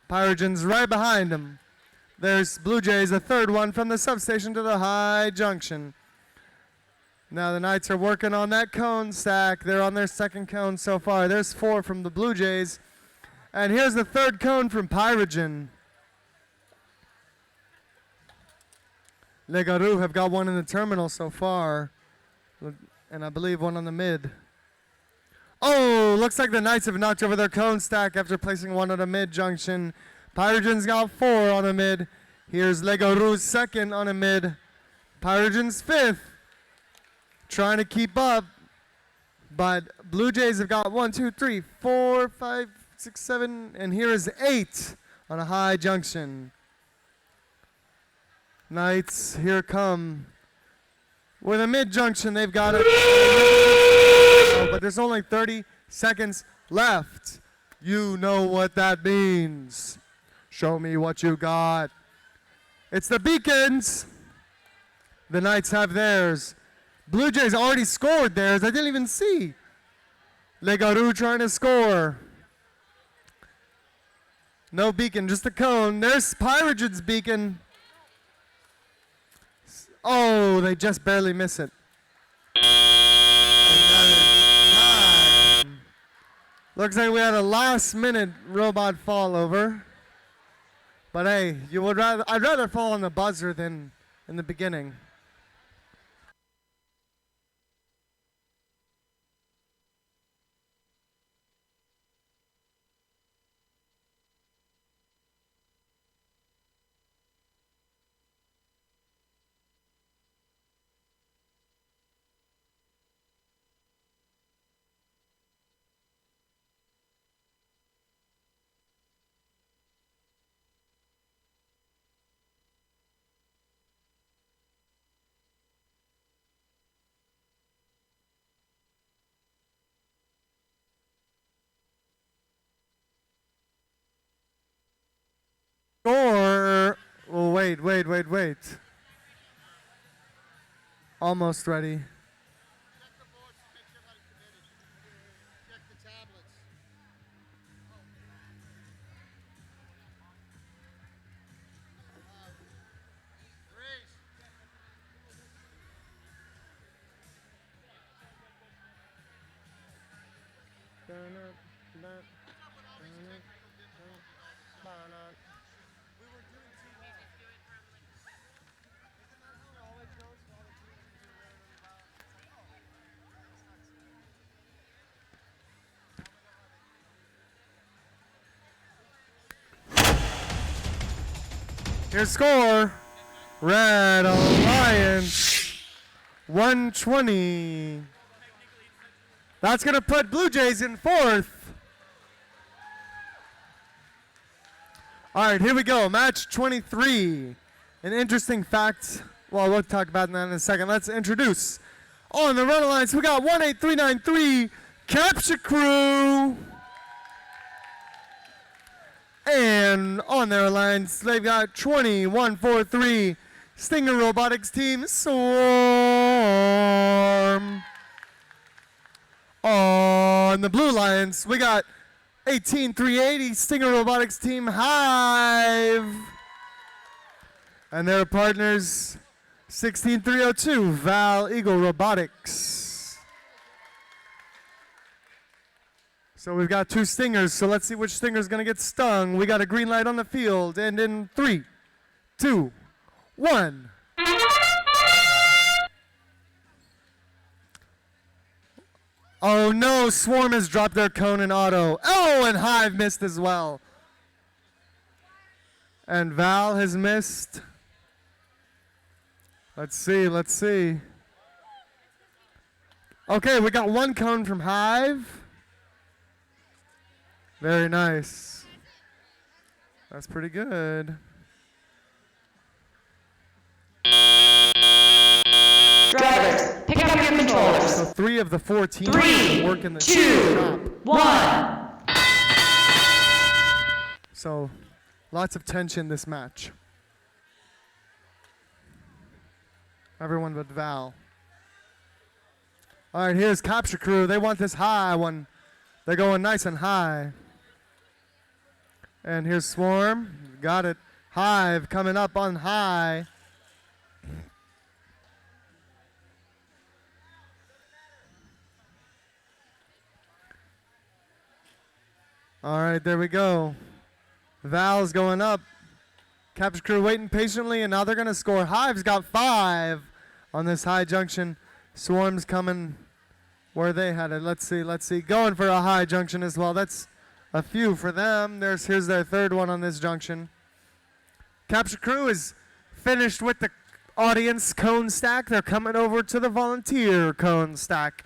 S5: Pyrogen's right behind him. There's Blue Jays, a third one from the substation to the high junction. Now the Knights are working on that cone stack. They're on their second cone so far. There's 4 from the Blue Jays. And here's the third cone from Pyrogen. Legarou have got one in the terminal so far. And I believe one on the mid. Oh, looks like the Knights have knocked over their cone stack after placing one on the mid junction. Pyrogen's got 4 on the mid. Here's Legarou's second on the mid. Pyrogen's 5th. Trying to keep up. But Blue Jays have got 1, 2, 3, 4, 5, 6, 7. And here is 8 on a high junction. Knights, here come. With a mid junction, they've got it. But there's only 30 seconds left. You know what that means. Show me what you got. It's the beacons. The Knights have theirs. Blue Jays already scored theirs. I didn't even see. Legarou trying to score. No beacon, just a cone. There's Pyrogen's beacon. Oh, they just barely miss it. Looks like we had a last-minute robot fall over. But hey, I'd rather fall on the buzzer than in the beginning. Or, well, wait. Almost ready.
S1: Check the boards to make sure everybody's committed. Check the tablets. Reese.
S5: Here's score. Red Alliance 120. That's going to put Blue Jays in fourth. All right, here we go. Match 23. An interesting fact. Well, we'll talk about that in a second. Let's introduce. On the Red Alliance, we got 18393 Capture Crew. And on their alliance, they've got 20143 Stinger Robotics Team Swarm. On the Blue Alliance, we got 18380 Stinger Robotics Team Hive. And their partners, 16302 Val Eagle Robotics. So we've got two stingers, so let's see which stinger's gonna get stung. We got a green light on the field, and in 3, 2, 1. Oh no, Swarm has dropped their cone in auto. Oh, and Hive missed as well. And Val has missed. Let's see, let's see. Okay, we got one cone from Hive. Very nice. That's pretty good.
S6: Drivers, pick up your controllers.
S5: So 3 of the 4 teams
S6: 3,
S5: work in the
S6: 2,
S5: shop.
S6: 1.
S5: So lots of tension this match. Everyone but Val. All right, here's Capture Crew. They want this high one. They're going nice and high. And here's Swarm. Got it. Hive coming up on high. All right, there we go. Val's going up. Capture Crew waiting patiently, and now they're going to score. Hive's got 5 on this high junction. Swarm's coming where they had it. Let's see, let's see. Going for a high junction as well. That's a few for them. Here's their third one on this junction. Capture Crew is finished with the audience cone stack. They're coming over to the volunteer cone stack.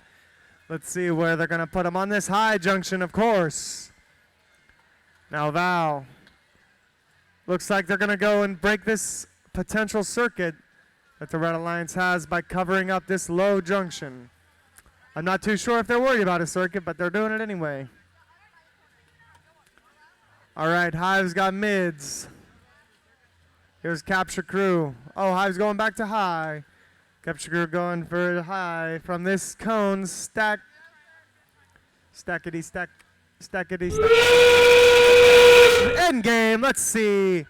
S5: Let's see where they're going to put them on this high junction, of course. Now Val. Looks like they're going to go and break this potential circuit that the Red Alliance has by covering up this low junction. I'm not too sure if they're worried about a circuit, but they're doing it anyway. All right, Hive's got mids. Here's Capture Crew. Oh, Hive's going back to high. Capture Crew going for high from this cone stack. Stackity stack. Stackity stack. End game. Let's see.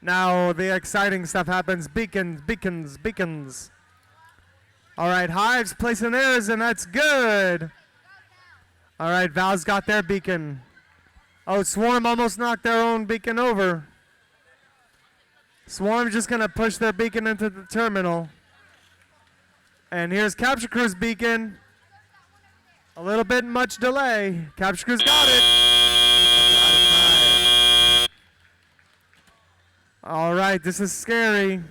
S5: Now the exciting stuff happens. Beacons, beacons, beacons. All right, Hive's placing theirs, and that's good. All right, Val's got their beacon. Oh, Swarm almost knocked their own beacon over. Swarm's just going to push their beacon into the terminal. And here's Capture Crew's beacon. A little bit much delay. Capture Crew's got it. All right, this is scary.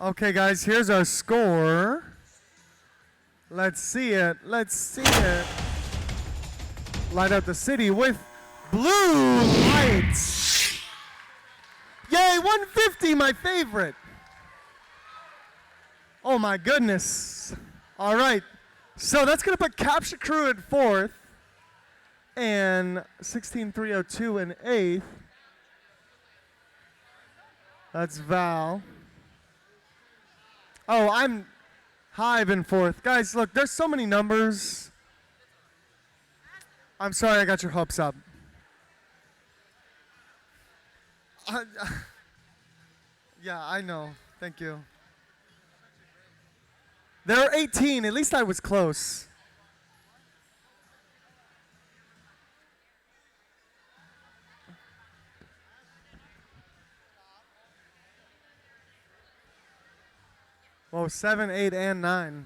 S5: Okay, guys, here's our score. Let's see it. Let's see it. Light up the city with blue lights. Yay, 150, my favorite. Oh my goodness. All right. So that's going to put Capture Crew at 4th and 16302 in 8th. That's Val. Oh, I'm Hive in 4th. Guys, look, there's so many numbers. I'm sorry I got your hopes up. Yeah, I know. Thank you. There are 18. At least I was close. Well, 7, 8, and 9.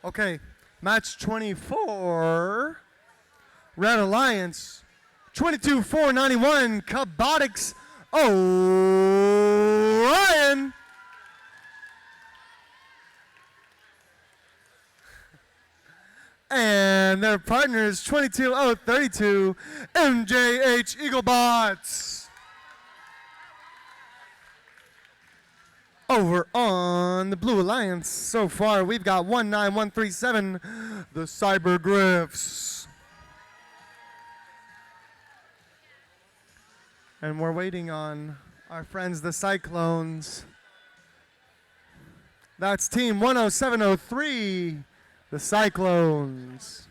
S5: Okay, match 24. Red Alliance, 22-491, Cabotics, Orion. And their partners, 22-032, MJH Eaglebots. Over on the Blue Alliance, so far we've got 19137, the Cyber Griffs. And we're waiting on our friends, the Cyclones. That's team 10703, the Cyclones.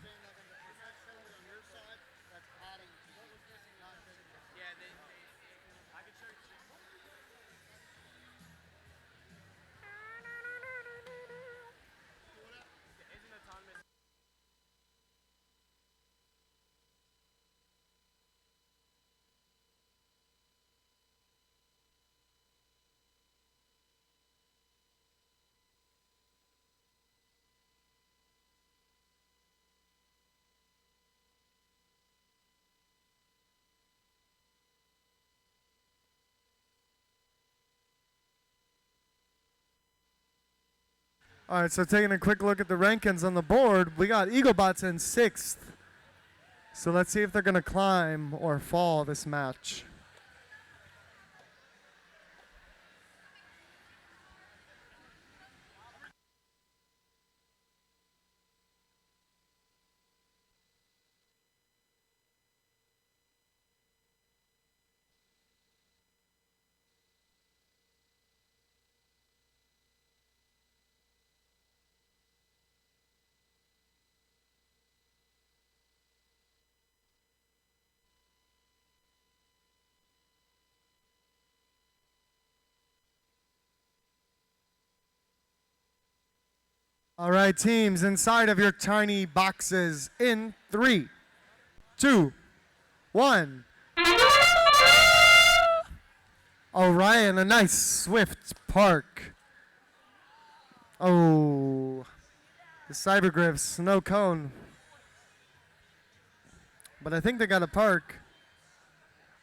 S5: All right, so taking a quick look at the rankings on the board, we got Eaglebots in 6th. So let's see if they're going to climb or fall this match. All right, teams, inside of your tiny boxes in 3, 2, 1. Orion, a nice swift park. Oh, the Cyber Griffs, no cone. But I think they got a park.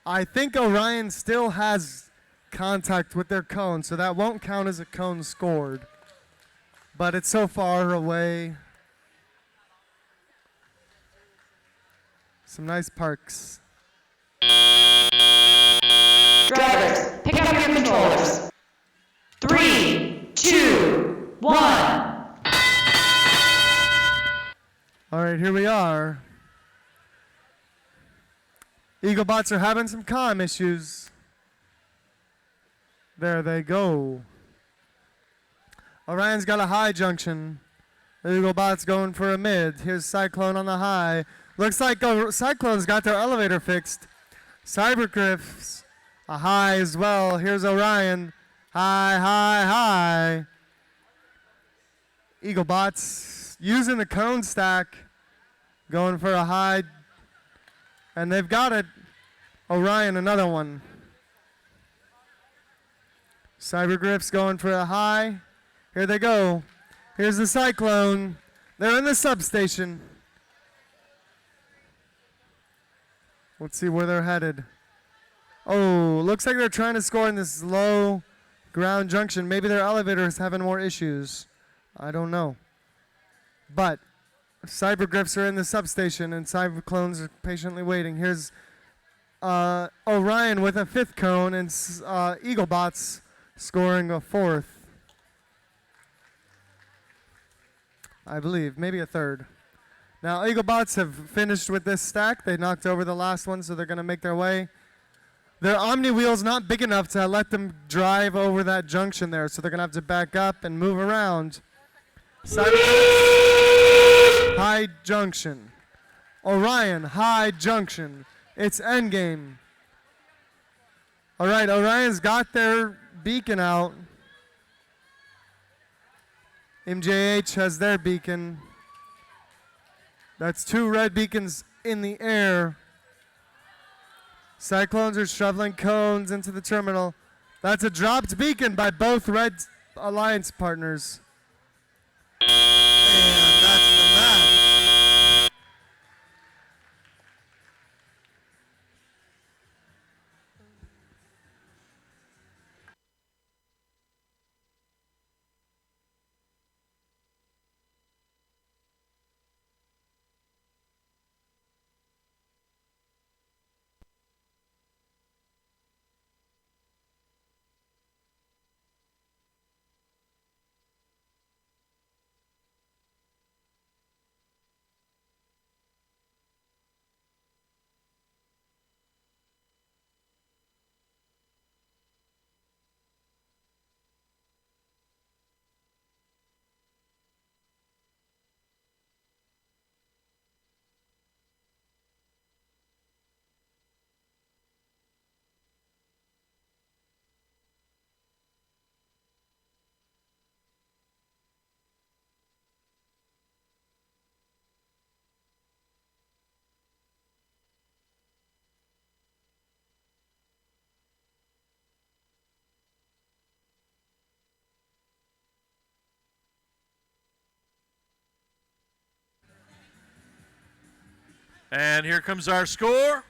S5: I think Orion still has contact with their cone, so that won't count as a cone scored. But it's so far away. Some nice parks.
S6: Drivers, pick up your controllers. 3, 2, 1.
S5: All right, here we are. Eaglebots are having some comm issues. There they go. Orion's got a high junction. Eaglebot's going for a mid. Here's Cyclone on the high. Looks like Cyclone's got their elevator fixed. Cyber Griffs, a high as well. Here's Orion. High, high, high. Eaglebots using the cone stack. Going for a high. And they've got it. Orion, another one. Cyber Griffs going for a high. Here they go. Here's the Cyclone. They're in the substation. Let's see where they're headed. Oh, looks like they're trying to score in this low ground junction. Maybe their elevator is having more issues. I don't know. But Cybergriffs are in the substation, and Cyberclones are patiently waiting. Here's Orion with a 5th cone, and Eaglebots scoring a 4th. I believe, maybe a 3rd. Now, Eaglebots have finished with this stack. They knocked over the last one, so they're going to make their way. Their Omni wheel's not big enough to let them drive over that junction there, so they're going to have to back up and move around. High junction. Orion, high junction. It's endgame. All right, Orion's got their beacon out. MJH has their beacon. That's 2 red beacons in the air. Cyclones are shoveling cones into the terminal. That's a dropped beacon by both red alliance partners. And that's the match.
S8: And here comes our score.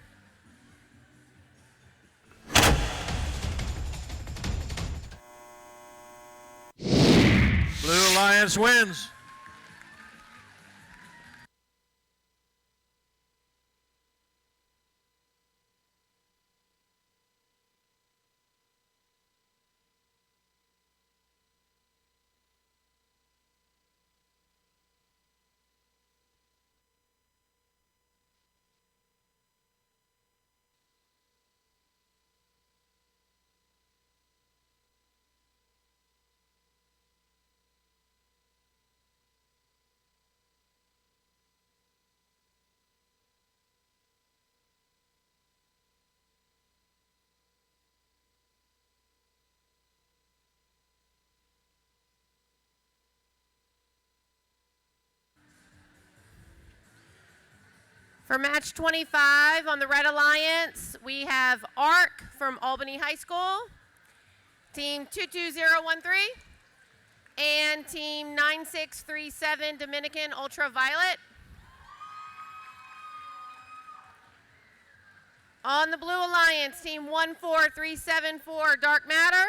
S8: Blue Alliance wins.
S9: For match 25 on the Red Alliance, we have ARC from Albany High School, team 22013, and team 9637 Dominican Ultraviolet. On the Blue Alliance, team 14374 Dark Matter,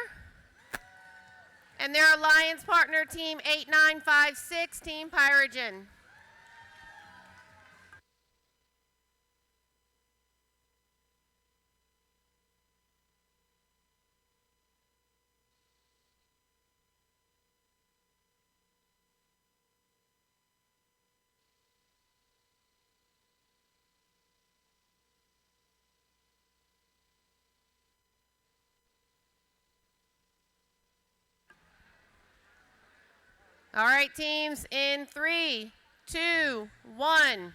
S9: and their alliance partner, team 8956, Team Pyrogen. All right, teams, in 3, 2, 1.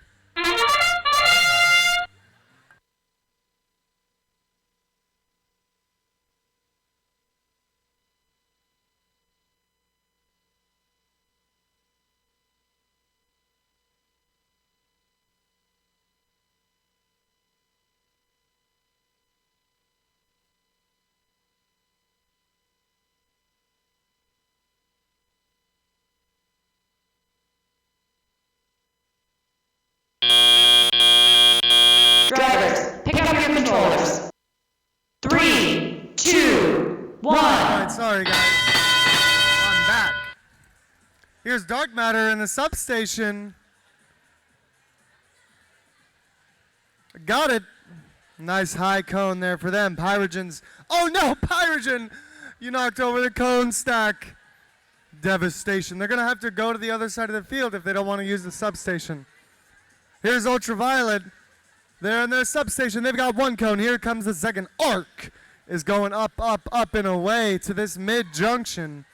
S5: Sorry, guys. I'm back. Here's Dark Matter in the substation. Got it. Nice high cone there for them. Pyrogens. Oh no, Pyrogen! You knocked over the cone stack. Devastation. They're going to have to go to the other side of the field if they don't want to use the substation. Here's Ultraviolet. They're in their substation. They've got one cone. Here comes the second. Arc is going up, up, up and away to this mid-junction.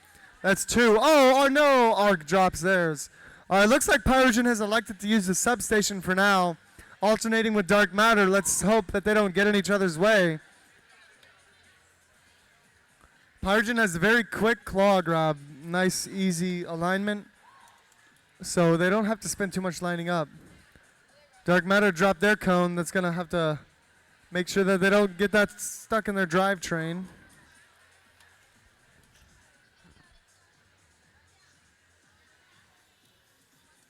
S5: That's two. Oh no, Arc drops theirs. All right, looks like Pyrogen has elected to use the substation for now. Alternating with Dark Matter. Let's hope that they don't get in each other's way. Pyrogen has a very quick claw grab. Nice, easy alignment. So they don't have to spend too much lining up. Dark Matter dropped their cone. That's going to have to make sure that they don't get that stuck in their drivetrain.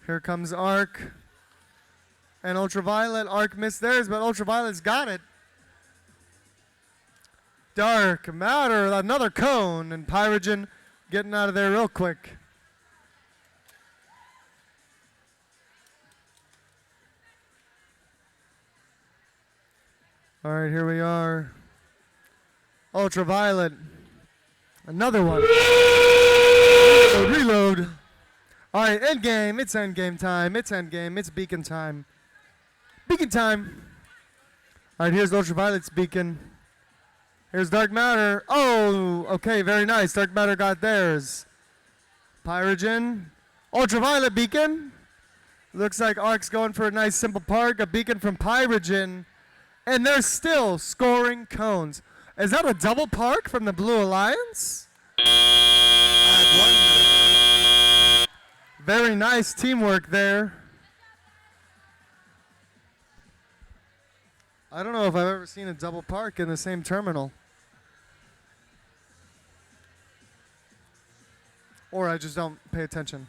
S5: Here comes Arc. And Ultraviolet. Arc missed theirs, but Ultraviolet's got it. Dark Matter, another cone, and Pyrogen getting out of there real quick. All right, here we are. Ultraviolet. Another one. Reload. All right, end game. It's end game time. It's end game. It's beacon time. Beacon time. All right, here's Ultraviolet's beacon. Here's Dark Matter. Oh, okay, very nice. Dark Matter got theirs. Pyrogen. Ultraviolet beacon. Looks like Arc's going for a nice simple park. A beacon from Pyrogen. And they're still scoring cones. Is that a double park from the Blue Alliance? Very nice teamwork there. I don't know if I've ever seen a double park in the same terminal. Or I just don't pay attention.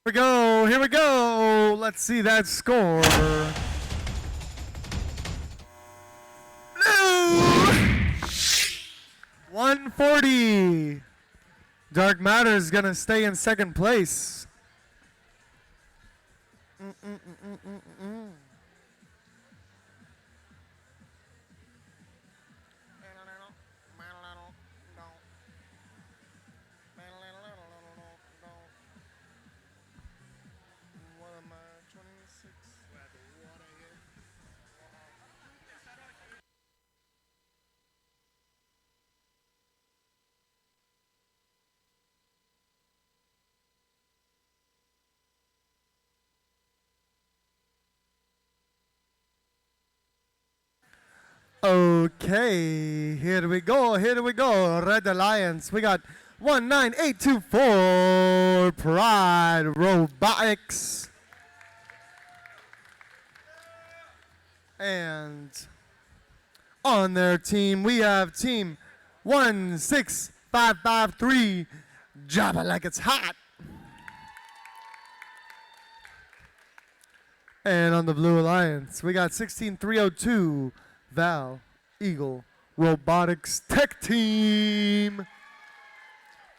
S5: Here we go. Let's see that score. Blue 140. Dark Matter is going to stay in second place. Okay, here we go, Red Alliance. We got 19824 Pride Robotics. And on their team, we have team 16553, Jabba Like It's Hot. And on the Blue Alliance, we got 16302, Val Eagle Robotics Tech Team.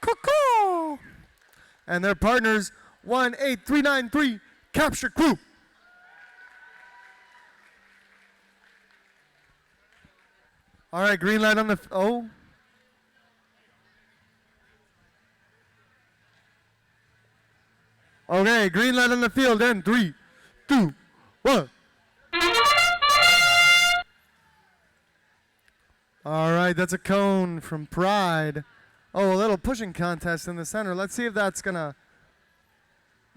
S5: Coco. And their partners 18393 Capture Crew. All right, green light on the Okay, green light on the field in 3, 2, 1. All right, that's a cone from Pride. Oh, a little pushing contest in the center. Let's see if that's going to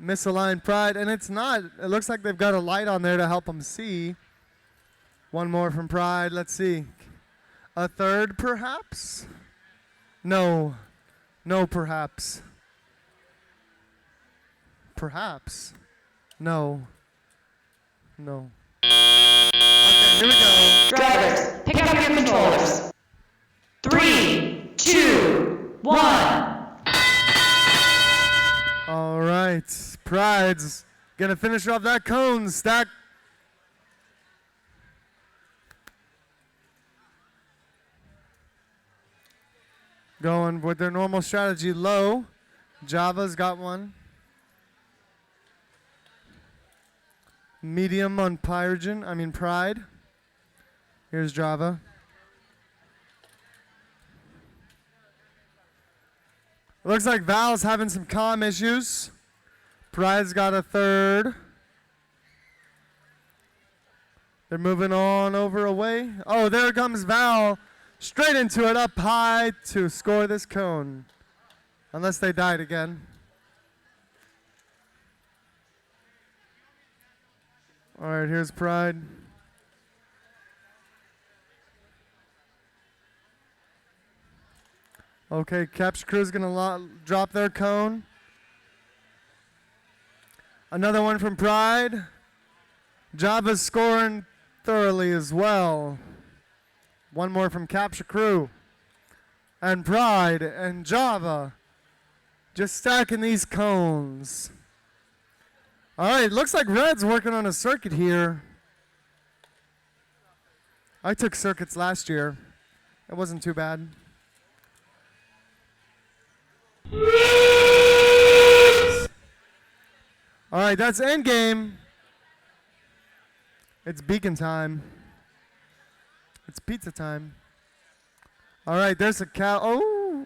S5: misaligned Pride, and it's not. It looks like they've got a light on there to help them see. One more from Pride. Let's see. A third, perhaps? No. No, perhaps. Perhaps. No. No. Okay, here we go.
S6: Drivers, pick up your controllers. 3, 2, 1.
S5: All right. Pride's going to finish off that cone stack. Going with their normal strategy low. Java's got one. Medium on Pride. Here's Java. Looks like Val's having some comm issues. Pride's got a third. They're moving on over away. Oh, there comes Val. Straight into it, up high to score this cone. Unless they died again. All right, here's Pride. Okay, Capture Crew's gonna drop their cone. Another one from Pride. Java's scoring thoroughly as well. One more from Capture Crew. And Pride and Java just stacking these cones. All right, looks like Red's working on a circuit here. I took circuits last year. It wasn't too bad. All right, that's endgame. It's beacon time. It's pizza time. All right, there's a cap. Oh,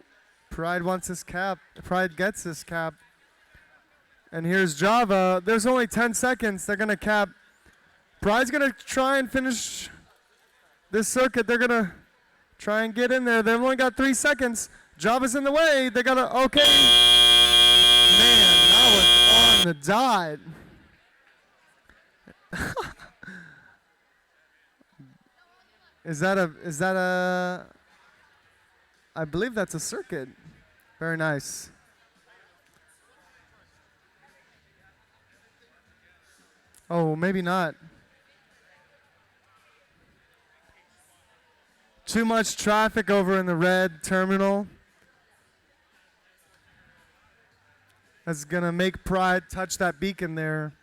S5: Pride wants this cap. Pride gets this cap. And here's Java. There's only 10 seconds. They're going to cap. Pride's going to try and finish this circuit. They're going to try and get in there. They've only got 3 seconds. Java's in the way. They got to, okay. Man, that was on the dot. Is that a, I believe that's a circuit. Very nice. Oh, maybe not. Too much traffic over in the red terminal. That's gonna make Pride touch that beacon there.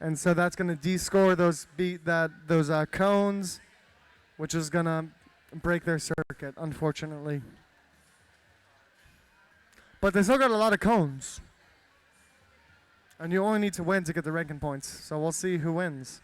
S5: And so that's gonna de-score those cones, which is gonna break their circuit, unfortunately. But they still got a lot of cones. And you only need to win to get the ranking points. So we'll see who wins.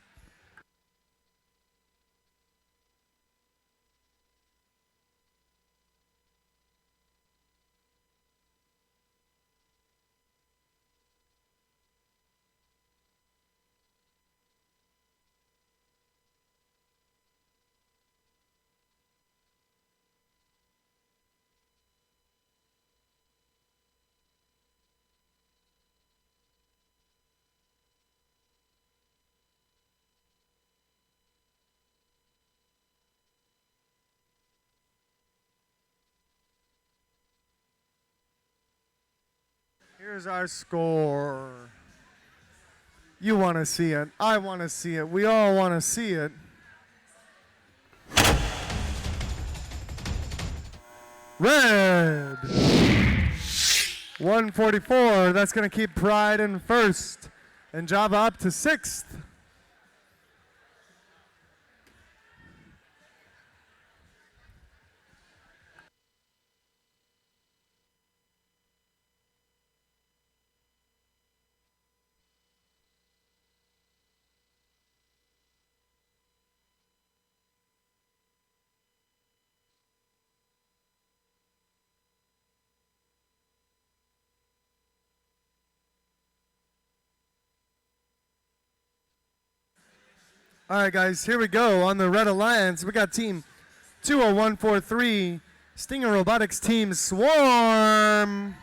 S5: Here's our score. You want to see it. I want to see it. We all want to see it. Red. 144. That's going to keep Pride in first. And Java up to sixth. All right, guys, here we go. On the Red Alliance, we got team 20143, Stinger Robotics team Swarm.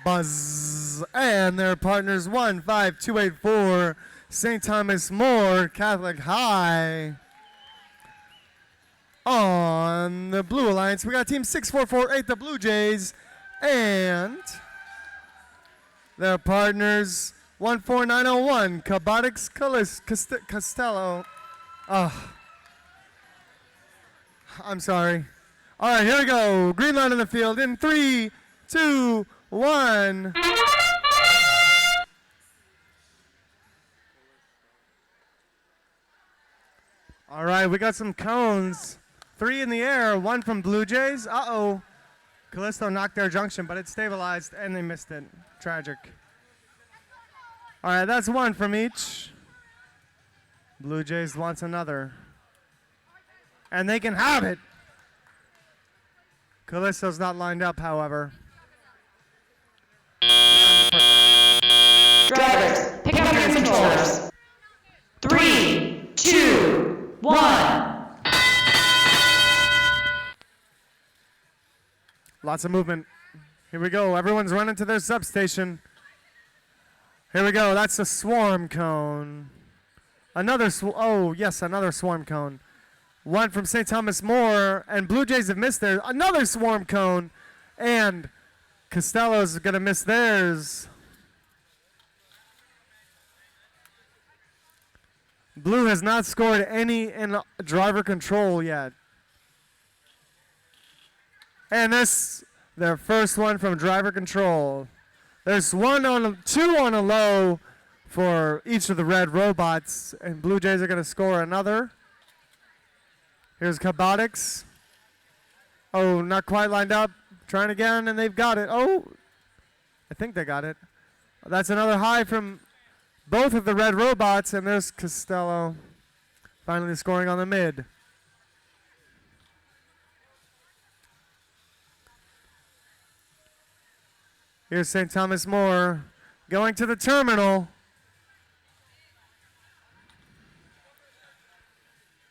S5: Buzz. Eagles and their partners 15284 St. Thomas More Catholic High. On the Blue Alliance, we got Team 6448, the Blue Jays, and their partners 14901 Cabotix Costello. I'm sorry. All right, here we go. Green line in the field in 3, 2, 1. All right, we got some cones. 3 in the air, 1 from Blue Jays. Uh-oh. Callisto knocked their junction, but it stabilized, and they missed it. Tragic. All right, that's 1 from each. Blue Jays wants another. And they can have it. Callisto's not lined up, however.
S6: Drivers, pick up your controllers. 3, 2, 1.
S5: Lots of movement. Here we go. Everyone's running to their substation. Here we go. That's a swarm cone. Another swarm cone. 1 from St. Thomas More, and Blue Jays have missed theirs. Another swarm cone, and Costello's going to miss theirs. Blue has not scored any in driver control yet. And this, their first one from driver control. There's 2 on a low for each of the red robots, and Blue Jays are going to score another. Here's Cabotix. Oh, not quite lined up. Trying again, and they've got it. Oh, I think they got it. That's another high from both of the red robots, and there's Costello finally scoring on the mid. Here's St. Thomas More going to the terminal.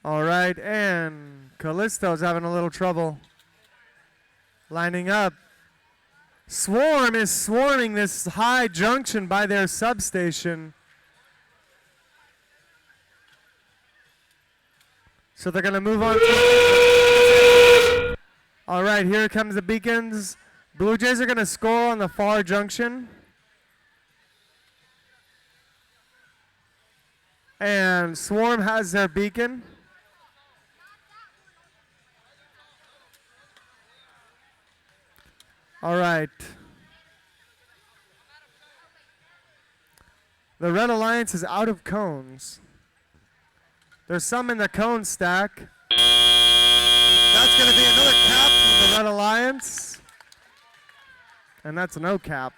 S5: All right, and Callisto's having a little trouble lining up. Swarm is swarming this high junction by their substation. So they're going to move on. All right, here comes the beacons. Blue Jays are going to score on the far junction. And Swarm has their beacon. All right. The Red Alliance is out of cones. There's some in the cone stack. That's going to be another cap from the Red Alliance. And that's a no cap.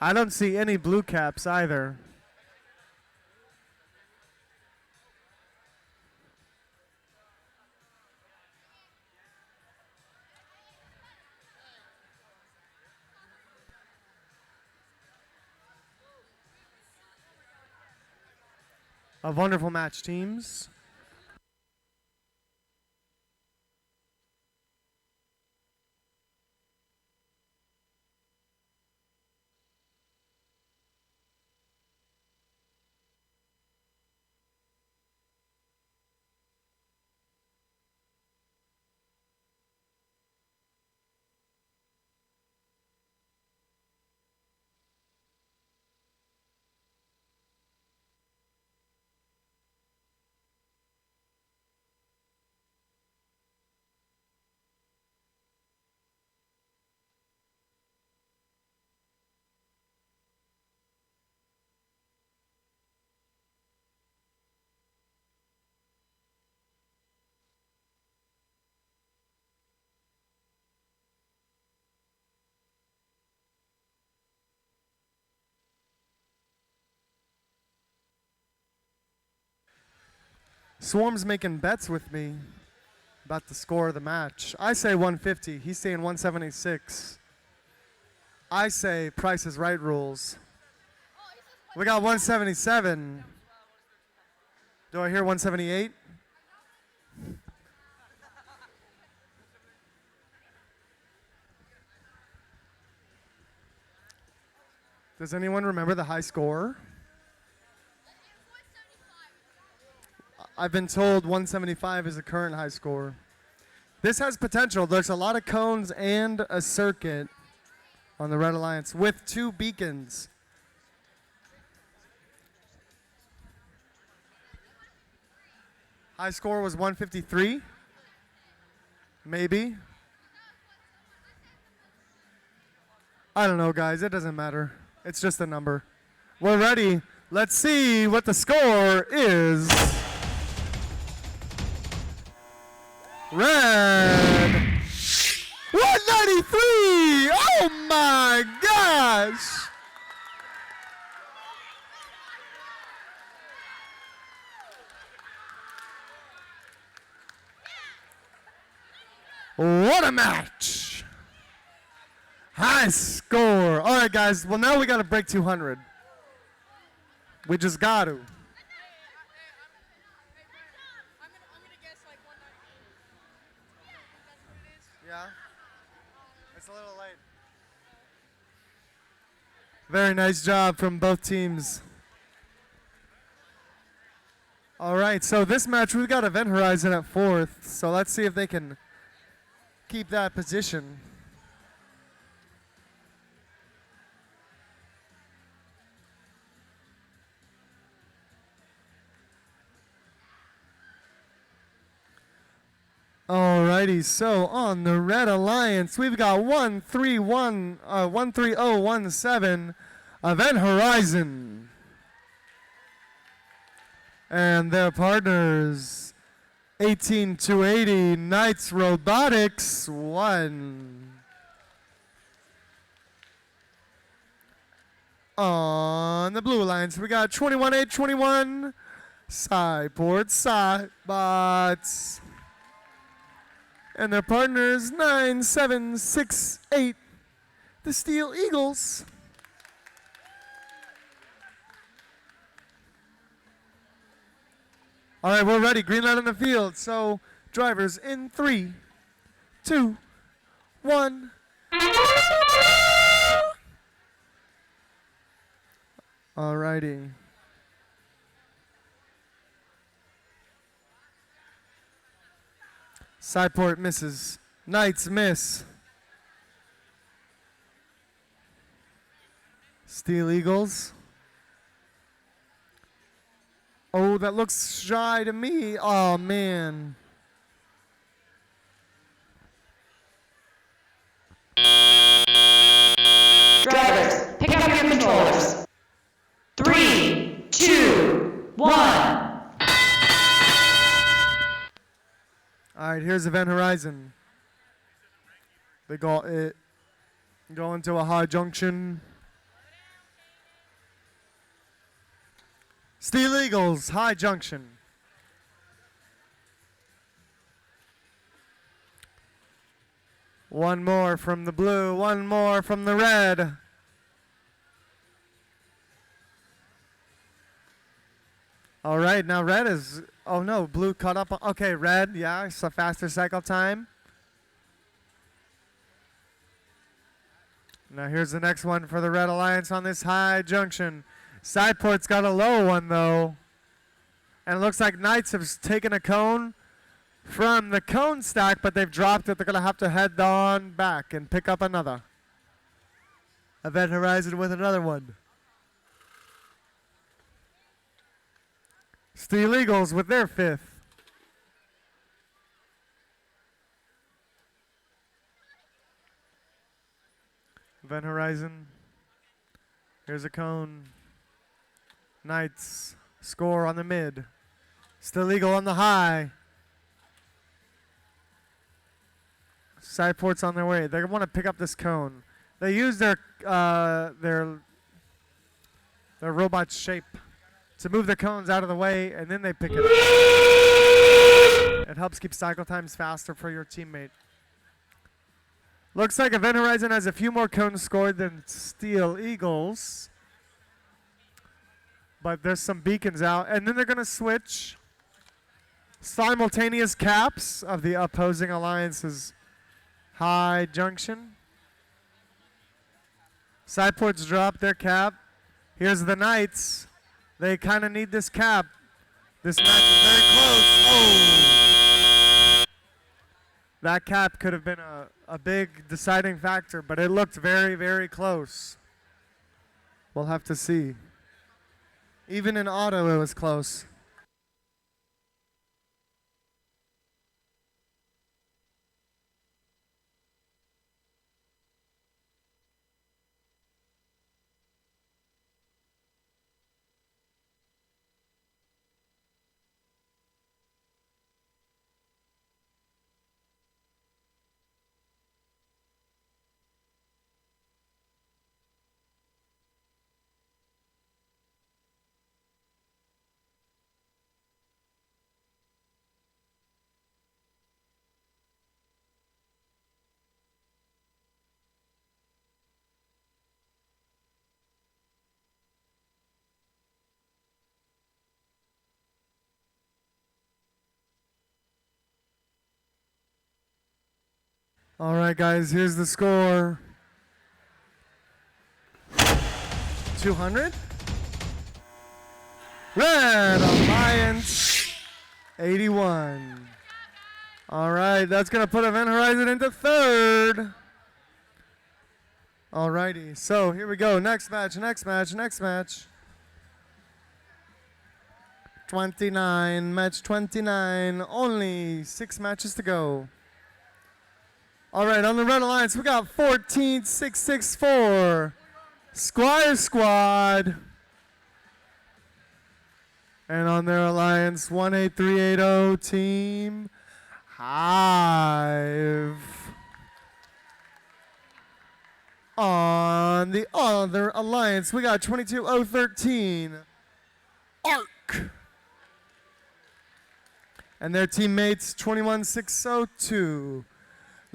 S5: I don't see any blue caps either. A wonderful match, teams. Swarm's making bets with me about the score of the match. I say 150. He's saying 176. I say Price is Right rules. We got 177. Do I hear 178? Does anyone remember the high score? I've been told 175 is the current high score. This has potential. There's a lot of cones and a circuit on the Red Alliance with 2 beacons. High score was 153. Maybe. I don't know, guys. It doesn't matter. It's just a number. We're ready. Let's see what the score is. Red. 193. Oh my gosh. What a match. High score. All right, guys. Well, now we got to break 200. We just got to.
S7: I'm gonna guess like 190. That's what it is.
S5: Yeah. It's a little late. Very nice job from both teams. All right, so this match, we've got Event Horizon at 4th. So let's see if they can keep that position. Alrighty, so on the Red Alliance, we've got 13017 Event Horizon. And their partners, 18280 Knights Robotics 1. On the Blue Alliance, we got 21821 Cyport Cybots. And their partners, 9768, the Steel Eagles. All right, we're ready. Green light on the field. So, drivers in 3, 2, 1. All righty. Sideport misses. Knights miss. Steel Eagles. Oh, that looks shy to me. Oh, man.
S6: Drivers, pick up your controllers. 3, 2, 1.
S5: All right, here's Event Horizon. They go into a high junction. Steel Eagles, high junction. One more from the blue, one more from the red. All right, now red is, oh no, blue caught up. Okay, red, yeah, it's a faster cycle time. Now here's the next one for the Red Alliance on this high junction. Sideport's got a low one though. And it looks like Knights have taken a cone from the cone stack, but they've dropped it. They're gonna have to head on back and pick up another. Event Horizon with another one. Steel Eagles with their 5th. Event Horizon. Here's a cone. Knights score on the mid. Steel Eagle on the high. Sideport's on their way. They want to pick up this cone. They use their robot shape to move the cones out of the way, and then they pick it up. It helps keep cycle times faster for your teammate. Looks like Event Horizon has a few more cones scored than Steel Eagles. But there's some beacons out, and then they're going to switch simultaneous caps of the opposing alliance's high junction. Sideports drop their cap. Here's the Knights. They kind of need this cap. This match is very close. Oh! That cap could have been a big deciding factor, but it looked very, very close. We'll have to see. Even in auto, it was close. All right, guys, here's the score. 200. Red Alliance, 81. All right, that's going to put Event Horizon into third. All righty, so here we go. Next match. 29, match 29. Only 6 matches to go. All right, on the Red Alliance, we got 14664 Squire Squad. And on their Alliance, 18380 Team Hive. On the other Alliance, we got 22013 Arc. And their teammates, 21602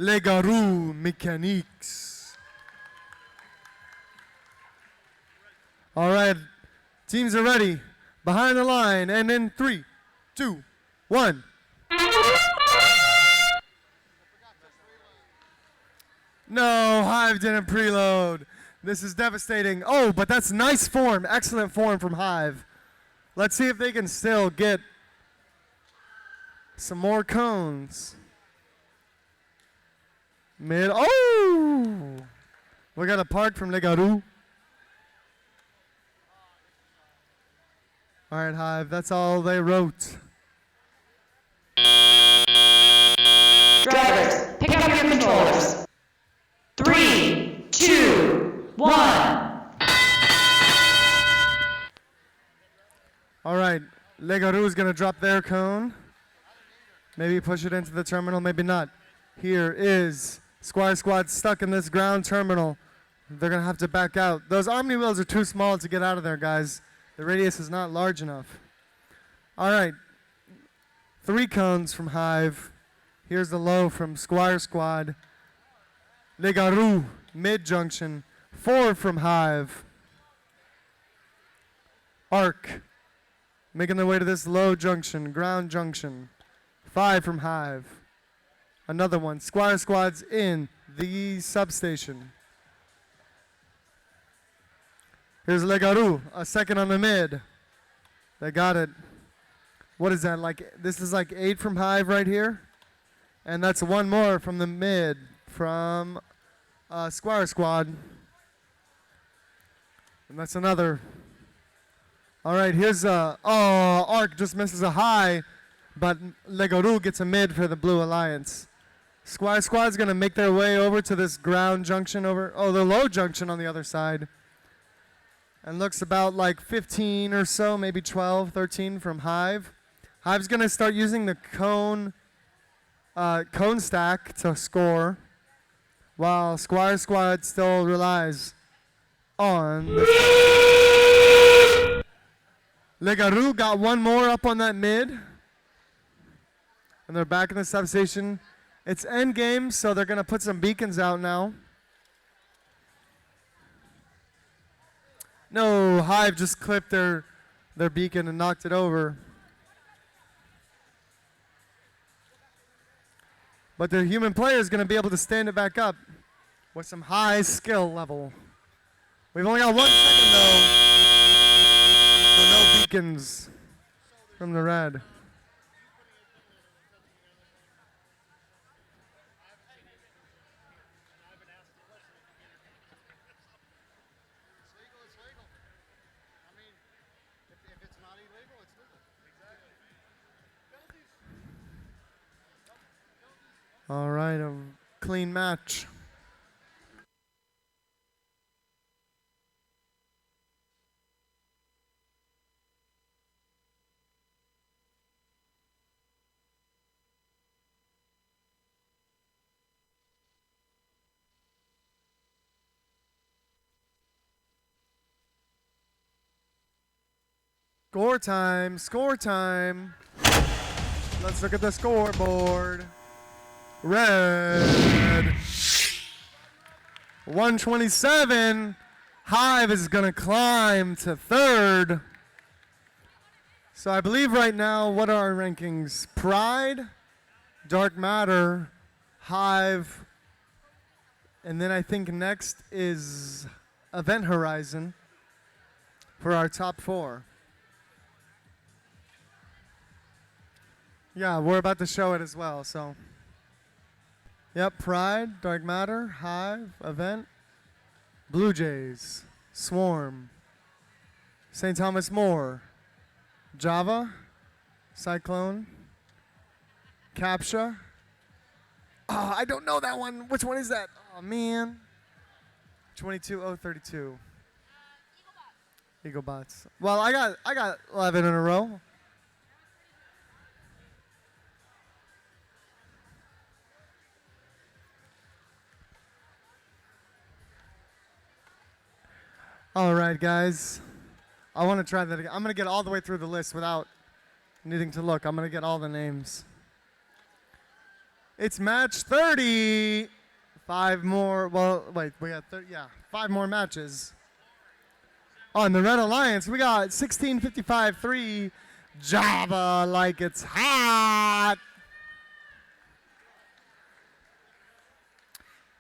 S5: Les Garous Mécaniques. All right, teams are ready. Behind the line, and in 3, 2, 1. No, Hive didn't preload. This is devastating. Oh, but that's nice form, excellent form from Hive. Let's see if they can still get some more cones. Mid. Oh! We got a park from Les Garous. All right, Hive, that's all they wrote.
S6: Drivers, pick up your controllers. 3, 2, 1.
S5: All right, Les Garous is going to drop their cone. Maybe push it into the terminal, maybe not. Here is Squire Squad stuck in this ground terminal. They're going to have to back out. Those Omni wheels are too small to get out of there, guys. The radius is not large enough. All right, 3 cones from Hive. Here's the low from Squire Squad. Les Garous, mid-junction. 4 from Hive. Arc, making their way to this low junction, ground junction. 5 from Hive. Another one. Squire Squad's in the substation. Here's Les Garous, a second on the mid. They got it. What is that, like, this is like 8 from Hive right here. And that's 1 more from the mid, from Squire Squad. And that's another. All right, here's, Arc just misses a high, but Les Garous gets a mid for the Blue Alliance. Squire Squad's gonna make their way over to this ground junction the low junction on the other side. And looks about like 15 or so, maybe 12, 13 from Hive. Hive's going to start using the cone stack to score, while Squire Squad still relies on Les Garous got 1 more up on that mid. And they're back in the substation. It's end game, so they're going to put some beacons out now. No, Hive just clipped their beacon and knocked it over. But the human player is going to be able to stand it back up with some high skill level. We've only got 1 second though. So no beacons from the red. All right, a clean match. Score time, score time. Let's look at the scoreboard. Red. 127. Hive is going to climb to third. So I believe right now, what are our rankings? Pride, Dark Matter, Hive, and then I think next is Event Horizon for our top 4. Yeah, we're about to show it as well, so. Yep, Pride, Dark Matter, Hive, Event, Blue Jays, Swarm, St. Thomas More, Java, Cyclone, Captcha. Oh, I don't know that one. Which one is that? Oh, man. 22032. Eaglebots. Well, I got 11 in a row. All right, guys. I want to try that again. I'm going to get all the way through the list without needing to look. I'm going to get all the names. It's match 30. 5 more. Well, wait. We got 30. Yeah, 5 more matches. On the Red Alliance, we got 1655-3 Java like it's hot.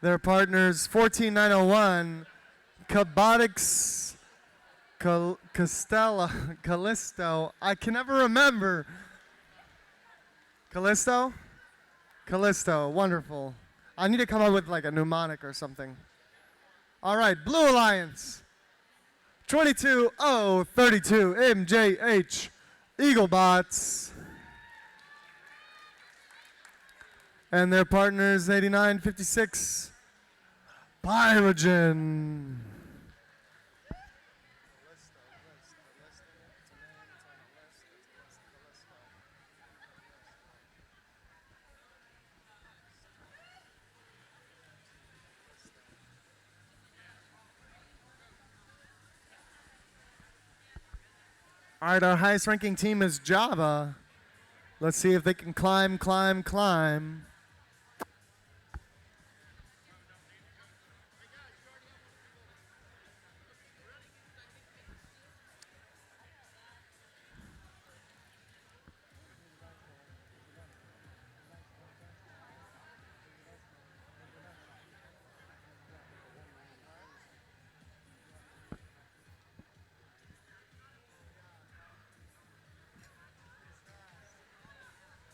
S5: Their partners 14901 Cabotics Callisto. I can never remember. Callisto? Callisto. Wonderful. I need to come up with like a mnemonic or something. All right, Blue Alliance. 22032 MJH Eaglebots. And their partners 8956 Pyrogen. All right, our highest ranking team is Java. Let's see if they can climb.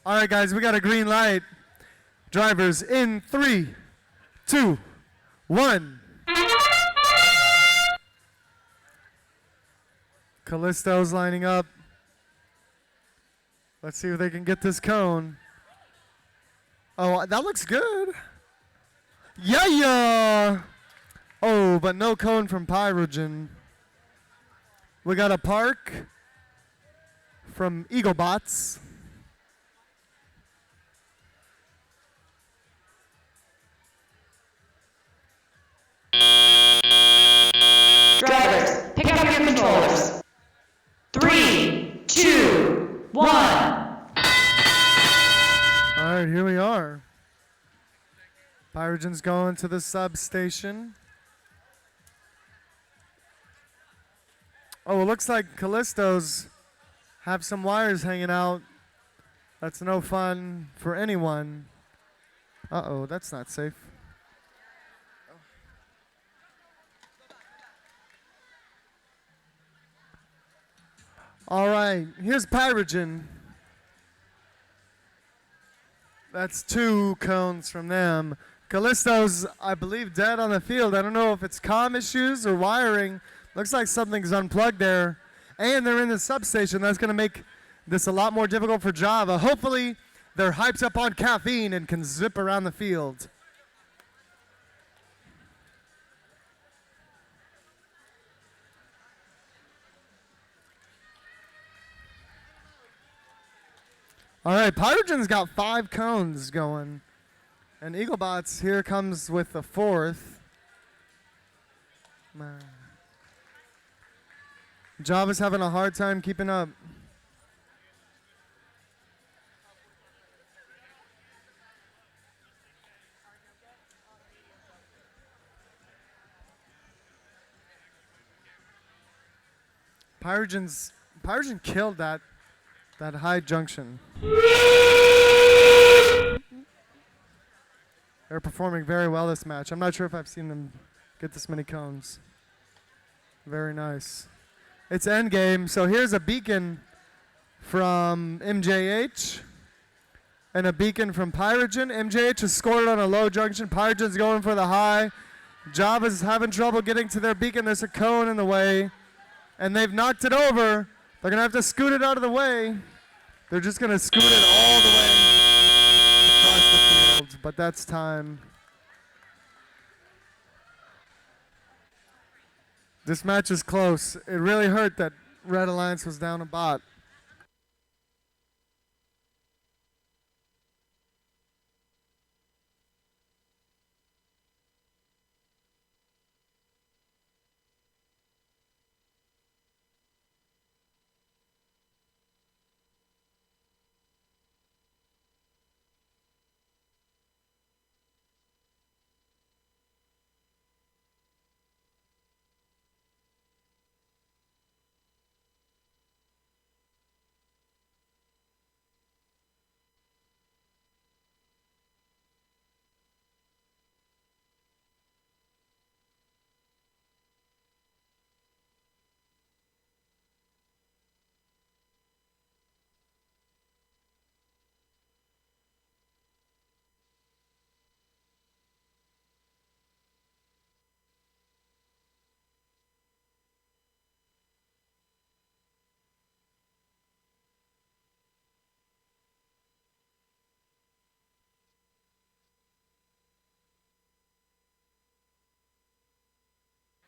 S5: All right, guys, we got a green light. Drivers in 3, 2, 1. Callisto's lining up. Let's see if they can get this cone. Oh, that looks good. Yeah. Oh, but no cone from Pyrogen. We got a park from Eaglebots.
S6: Drivers, pick up your controllers. 3, 2, 1.
S5: All right, here we are. Pyrogen's going to the substation. Oh, it looks like Callisto's have some wires hanging out. That's no fun for anyone. Uh-oh, that's not safe. All right, here's Pyrogen. That's 2 cones from them. Callisto's, I believe, dead on the field. I don't know if it's comm issues or wiring. Looks like something's unplugged there. And they're in the substation. That's going to make this a lot more difficult for Java. Hopefully, they're hyped up on caffeine and can zip around the field. All right, Pyrogen's got 5 cones going. And Eaglebots here comes with the 4th. Java's having a hard time keeping up. Pyrogen killed that high junction. They're performing very well this match. I'm not sure if I've seen them get this many cones. Very nice. It's endgame, so here's a beacon from MJH and a beacon from Pyrogen. MJH has scored on a low junction. Pyrogen's going for the high. Java's having trouble getting to their beacon. There's a cone in the way, and they've knocked it over. They're going to have to scoot it out of the way. They're just going to scoot it all the way across the field, but that's time. This match is close. It really hurt that Red Alliance was down a bot.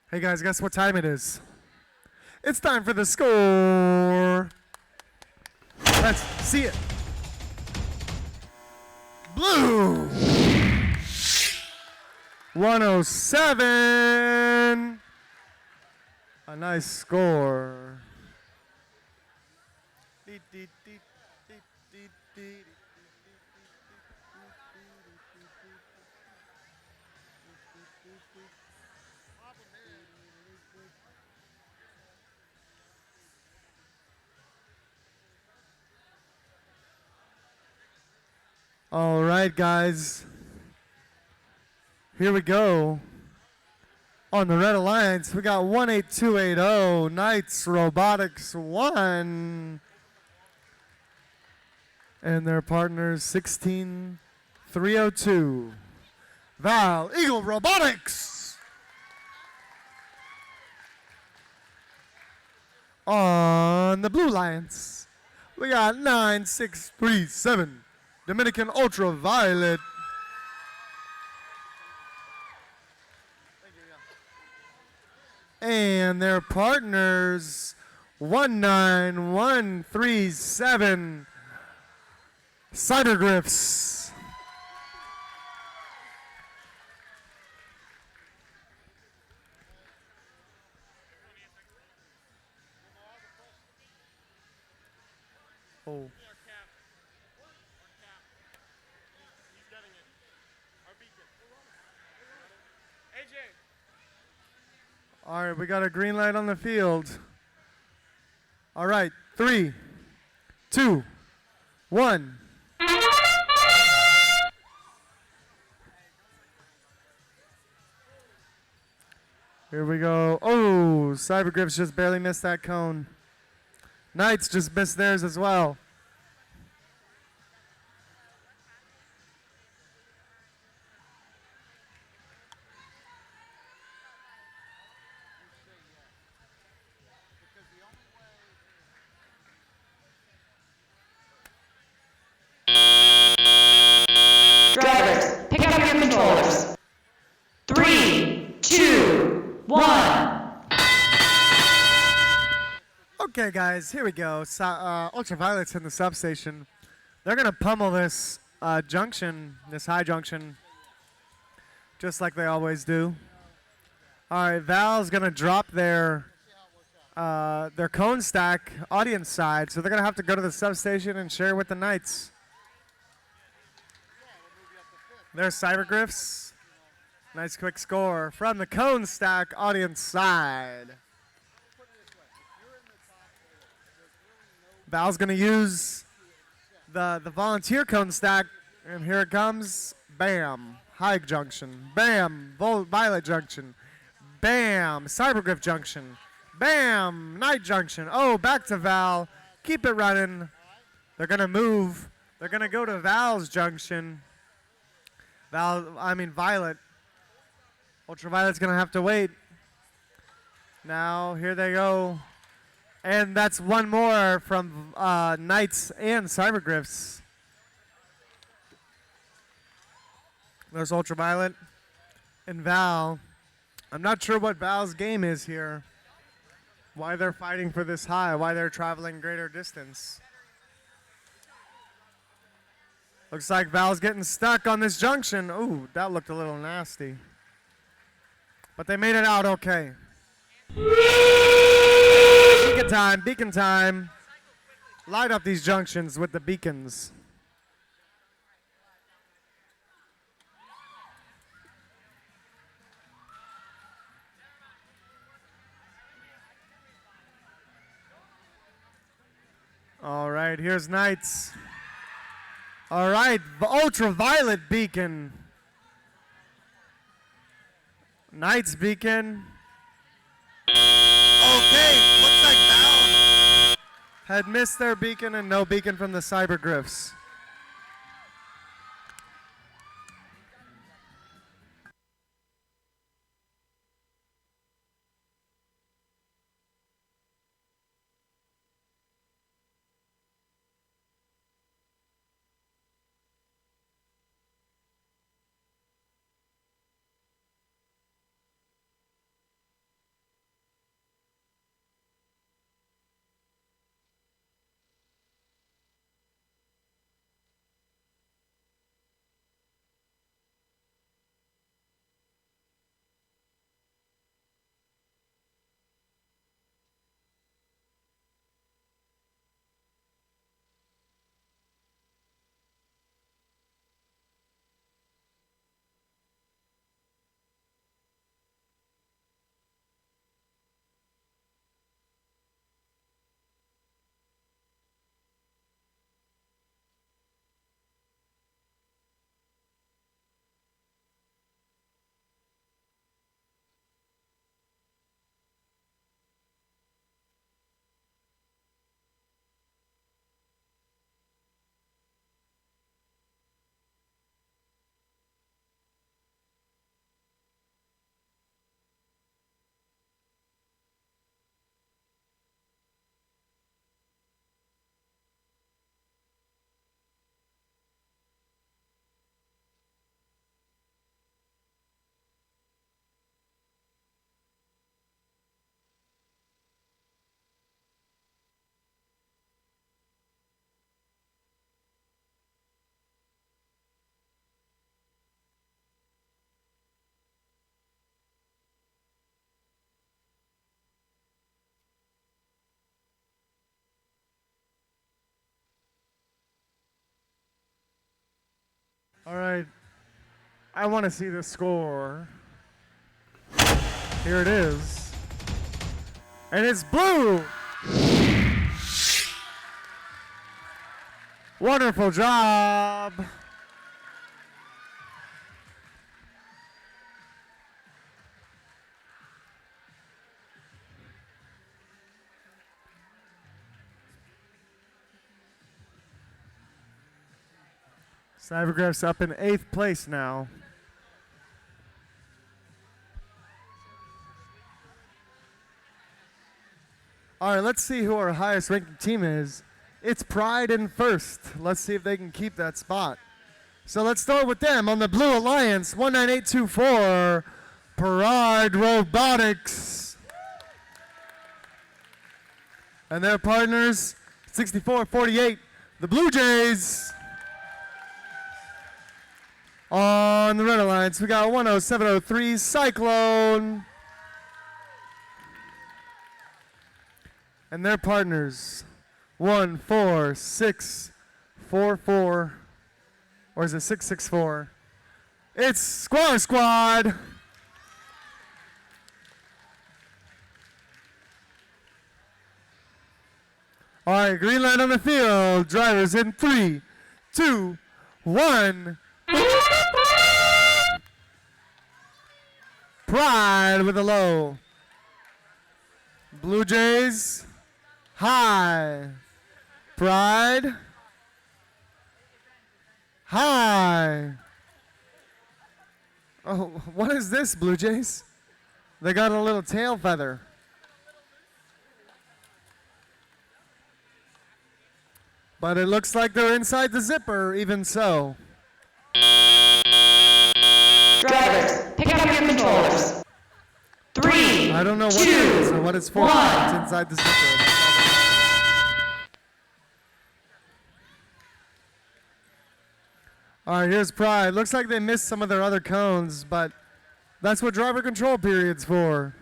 S5: Hey guys, guess what time it is? It's time for the score. Let's see it. Blue 107. A nice score. All right, guys. Here we go. On the Red Alliance, we got 18280, Knights Robotics 1. And their partners 16302. Val Eagle Robotics. On the Blue Alliance, we got 9637. Dominican Ultraviolet. And their partners 19137 Cybergriffs. Oh. All right, we got a green light on the field. All right, 3, 2, 1. Here we go. Oh, Cybergriffs just barely missed that cone. Knights just missed theirs as well.
S6: Drivers, pick up your controllers. 3, 2, 1.
S5: Okay, guys, here we go. Ultraviolet's in the substation. They're going to pummel this junction, this high junction, just like they always do. All right, Val's going to drop their cone stack audience side, so they're going to have to go to the substation and share with the Knights. There's Cybergriffs. Nice quick score from the cone stack audience side. Val's going to use the volunteer cone stack, and here it comes. Bam, high junction. Bam, violet junction. Bam, Cybergriff junction. Bam, night junction. Oh, back to Val. Keep it running. They're going to move. They're going to go to Val's junction. Violet. Ultraviolet's going to have to wait. Now, here they go. And that's one more from Knights and Cybergriffs. There's Ultraviolet and Val. I'm not sure what Val's game is here. Why they're fighting for this high, why they're traveling greater distance. Looks like Val's getting stuck on this junction. Ooh, that looked a little nasty. But they made it out okay. Beacon time. Light up these junctions with the beacons. All right, here's Knights. All right, ultraviolet beacon. Knights beacon. Okay, looks like Val had missed their beacon and no beacon from the Cybergriffs. All right, I want to see the score. Here it is. And it's blue. Wonderful job. Cybergraph's up in 8th place now. All right, let's see who our highest ranking team is. It's Pride in first. Let's see if they can keep that spot. So let's start with them on the Blue Alliance, 19824, Pride Robotics. And their partners, 6448, the Blue Jays. On the Red Alliance, we got 10703, Cyclone. And their partners, 14644, or is it 664? It's Squaw Squad. All right, green light on the field. Drivers in 3, 2, 1. Pride with a low. Blue Jays, high. Pride, high. Oh, what is this, Blue Jays? They got a little tail feather. But it looks like they're inside the zipper, even so.
S6: Drivers, pick up your controllers. 3,
S5: I don't know what
S6: 2,
S5: it is or what it's for.
S6: 1.
S5: It's inside the zipper. All right, here's Pride. Looks like they missed some of their other cones, but that's what driver control period's for.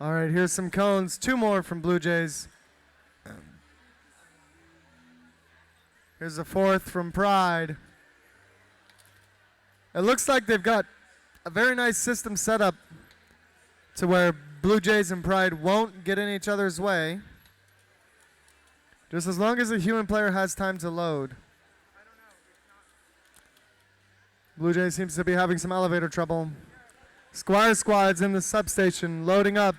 S5: All right, here's some cones. 2 more from Blue Jays. Here's a 4th from Pride. It looks like they've got a very nice system set up to where Blue Jays and Pride won't get in each other's way. Just as long as the human player has time to load. Blue Jays seems to be having some elevator trouble. Squire Squad's in the substation loading up.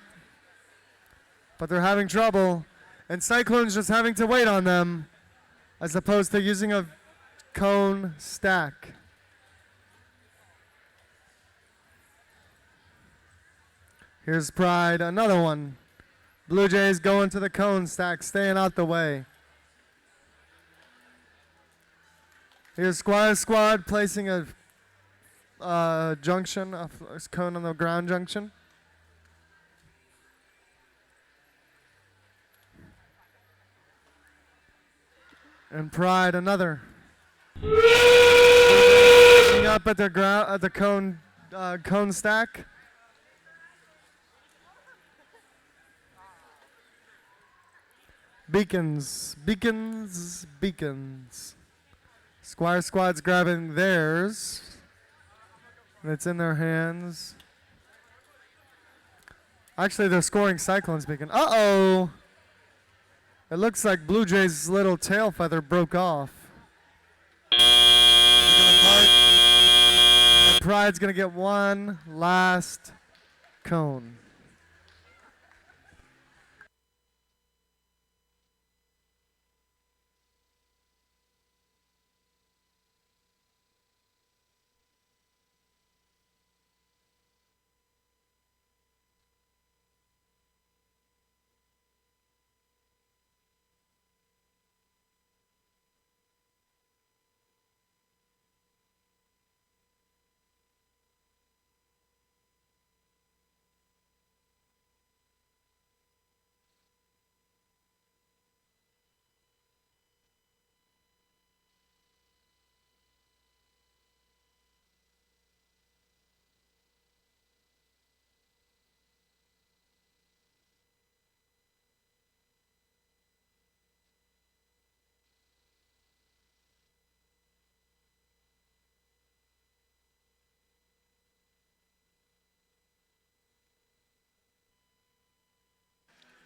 S5: But they're having trouble. And Cyclone's just having to wait on them as opposed to using a cone stack. Here's Pride, another one. Blue Jays going to the cone stack, staying out the way. Here's Squire Squad placing a junction, a cone on the ground junction. And Pride, another. Up at the cone stack. Beacons, beacons, beacons. Squire Squad's grabbing theirs. And it's in their hands. Actually, they're scoring Cyclone's beacon. Uh-oh! It looks like Blue Jays' little tail feather broke off. And Pride's going to get one last cone.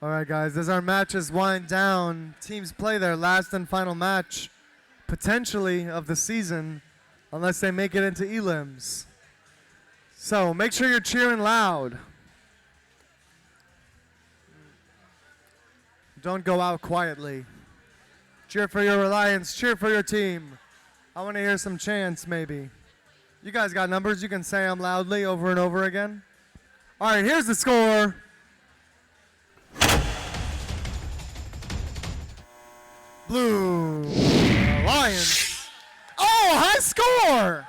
S5: All right, guys, as our matches wind down, teams play their last and final match, potentially of the season, unless they make it into elims. So make sure you're cheering loud. Don't go out quietly. Cheer for your Reliance. Cheer for your team. I want to hear some chants, maybe. You guys got numbers. You can say them loudly over and over again. All right, here's the score. Blue Lions. Oh, high score!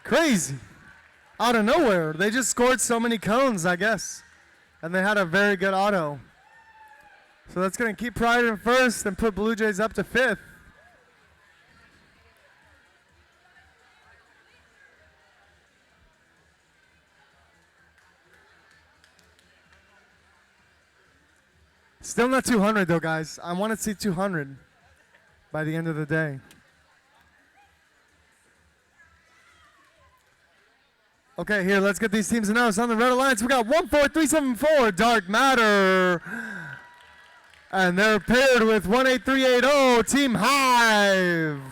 S5: Crazy. Out of nowhere. They just scored so many cones, I guess. And they had a very good auto. So that's going to keep Pride in first and put Blue Jays up to fifth. Still not 200 though, guys. I want to see 200 by the end of the day. Okay, here, let's get these teams announced. On the Red Alliance, we got 14374, Dark Matter. And they're paired with 18380, Team Hive.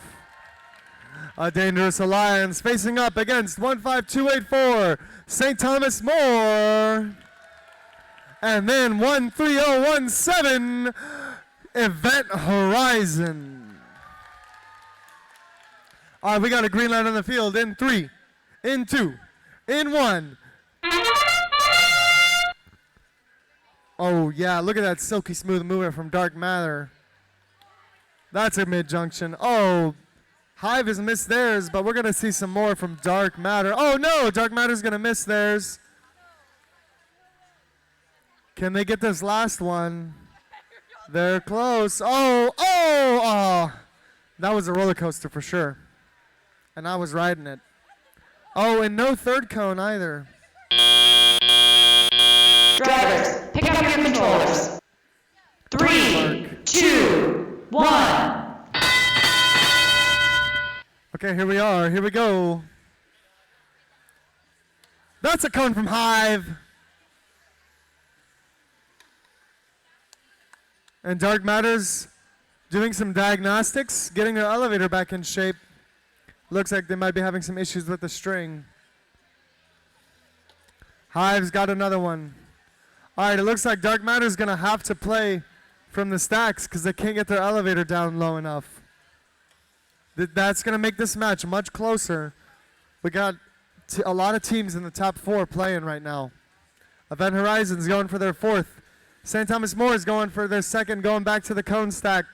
S5: A Dangerous Alliance facing up against 15284, St. Thomas More. And then 13017, Event Horizon. All right, we got a green light on the field in 3, in 2, in 1. Oh, yeah, look at that silky smooth movement from Dark Matter. That's a mid-junction. Oh, Hive has missed theirs, but we're going to see some more from Dark Matter. Oh, no, Dark Matter's going to miss theirs. Can they get this last one? They're close. Oh. That was a roller coaster for sure. And I was riding it. Oh, and no third cone either.
S6: Drivers, pick up your controllers. 3, 2, 1.
S5: Okay, here we are. Here we go. That's a cone from Hive. And Dark Matter's doing some diagnostics, getting their elevator back in shape. Looks like they might be having some issues with the string. Hive's got another one. All right, it looks like Dark Matter's going to have to play from the stacks because they can't get their elevator down low enough. That's going to make this match much closer. We got a lot of teams in the top 4 playing right now. Event Horizon's going for their 4th. St. Thomas More is going for their 2nd, going back to the cone stack.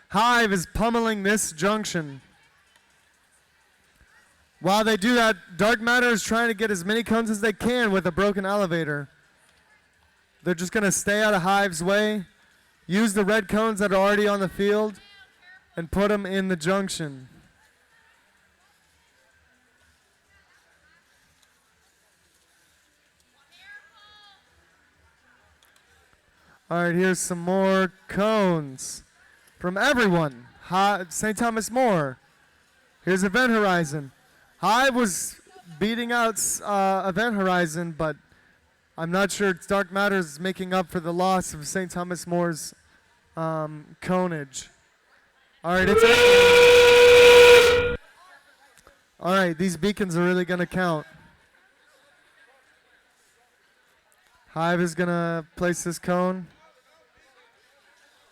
S5: Hive is pummeling this junction. While they do that, Dark Matter is trying to get as many cones as they can with a broken elevator. They're just going to stay out of Hive's way, use the red cones that are already on the field, and put them in the junction. All right, here's some more cones from everyone. St. Thomas More. Here's Event Horizon. Hive was beating out Event Horizon, but I'm not sure Dark Matter is making up for the loss of St. Thomas More's conage. All right, all right, these beacons are really going to count. Hive is going to place this cone.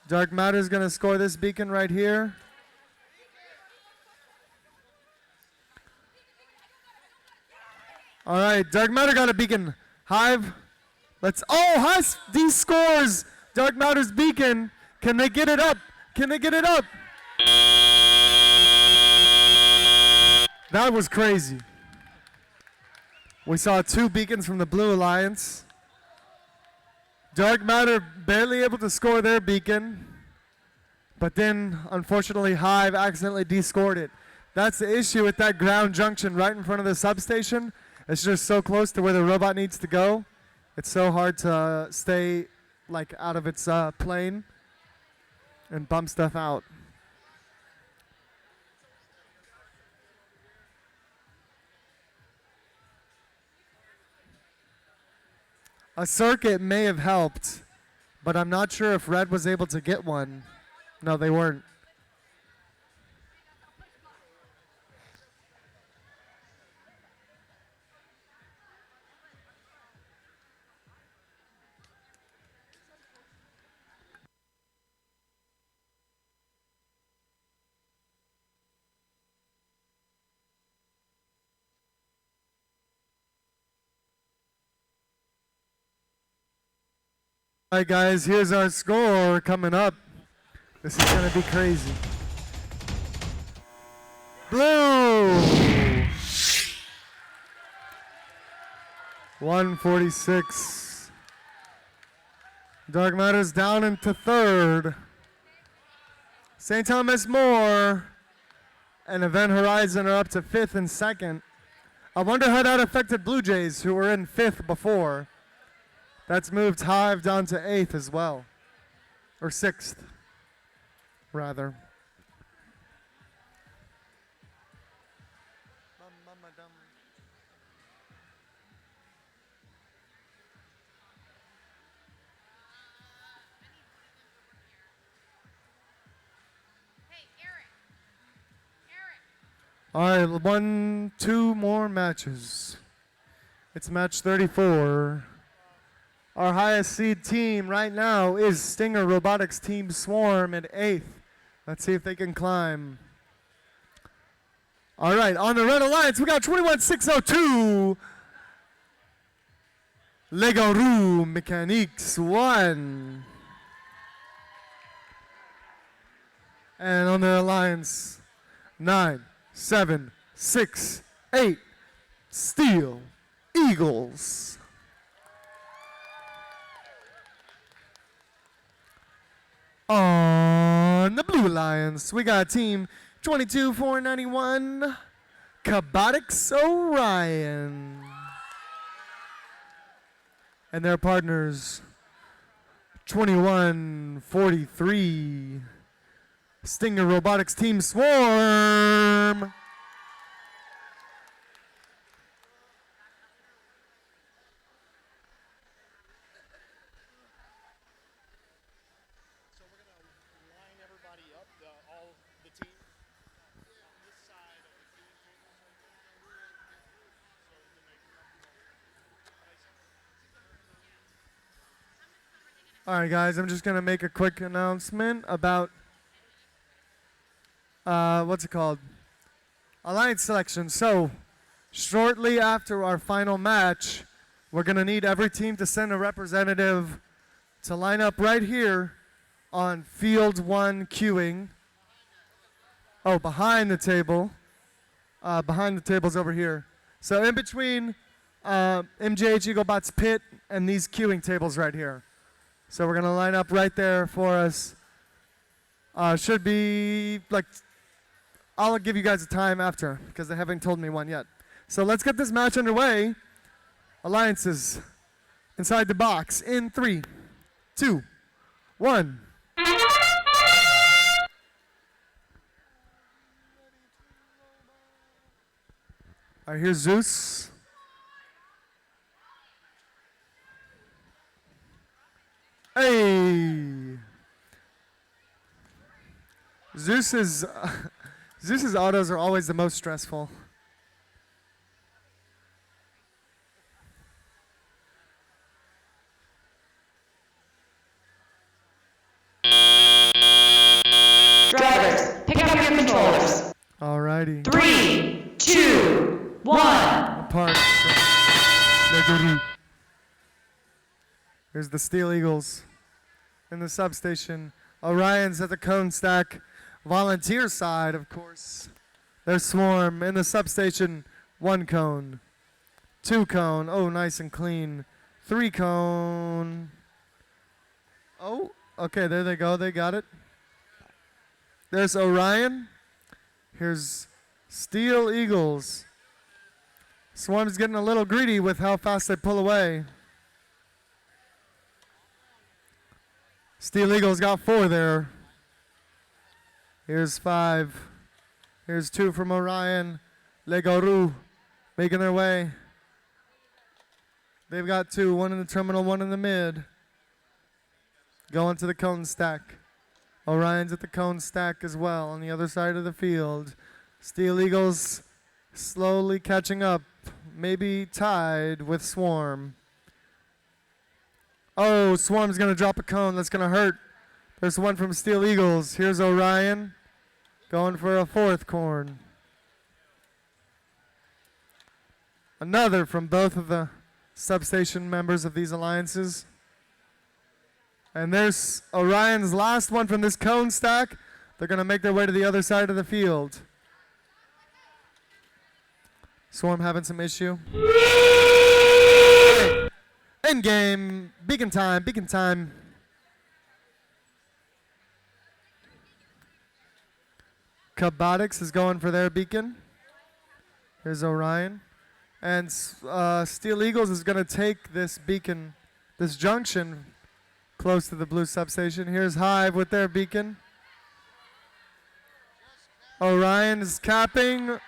S5: Dark Matter is going to score this beacon right here. All right, Dark Matter got a beacon. Hive, Hive D scores Dark Matter's beacon. Can they get it up? Can they get it up? That was crazy. We saw 2 beacons from the Blue Alliance. Dark Matter barely able to score their beacon, but then, unfortunately, Hive accidentally de-scored it. That's the issue with that ground junction right in front of the substation. It's just so close to where the robot needs to go. It's so hard to stay out of its plane and bump stuff out. A circuit may have helped, but I'm not sure if Red was able to get one. No, they weren't. All right, guys, here's our score coming up. This is going to be crazy. Blue, 146. Dark Matter's down into third. St. Thomas More and Event Horizon are up to fifth and second. I wonder how that affected Blue Jays, who were in fifth before. That's moved Hive down to eighth as well. Or sixth, rather. All right, two more matches. It's match 34. Our highest seed team right now is Stinger Robotics Team Swarm at 8th. Let's see if they can climb. All right, on the Red Alliance, we got 21602. Lego Room Mechanics 1. And on the Alliance, 9768 Steel Eagles. On the Blue Alliance, we got team 22491 Cabotics Orion. And their partners 2143 Stinger Robotics Team Swarm. All right, guys, I'm just going to make a quick announcement about, what's it called? Alliance selection. So, shortly after our final match, we're going to need every team to send a representative to line up right here on field 1 queuing. Oh, behind the table. Behind the table's over here. So, in between MJH EagleBot's pit and these queuing tables right here. So we're going to line up right there for us. Should be like, I'll give you guys a time after because they haven't told me one yet. So let's get this match underway. Alliances inside the box in 3, 2, 1. All right, here's Zeus. Hey! Zeus's autos are always the most stressful.
S6: Drivers, pick up your controllers.
S5: Alrighty.
S6: 3, 2, 1.
S5: Apart. Here's the Steel Eagles in the substation. Orion's at the cone stack. Volunteer side, of course. There's Swarm in the substation. 1 cone. 2 cone. Oh, nice and clean. 3 cone. Oh, okay, there they go. They got it. There's Orion. Here's Steel Eagles. Swarm's getting a little greedy with how fast they pull away. Steel Eagles got 4 there. Here's 5. Here's 2 from Orion. Legoru making their way. They've got 2, 1 in the terminal, 1 in the mid. Going to the cone stack. Orion's at the cone stack as well on the other side of the field. Steel Eagles slowly catching up, maybe tied with Swarm. Oh, Swarm's going to drop a cone. That's going to hurt. There's 1 from Steel Eagles. Here's Orion going for a 4th corn. Another from both of the substation members of these alliances. And there's Orion's last one from this cone stack. They're going to make their way to the other side of the field. Swarm having some issue. End game. Beacon time. Beacon time. Cabotics is going for their beacon. Here's Orion. And Steel Eagles is going to take this beacon, this junction, close to the blue substation. Here's Hive with their beacon. Orion is capping.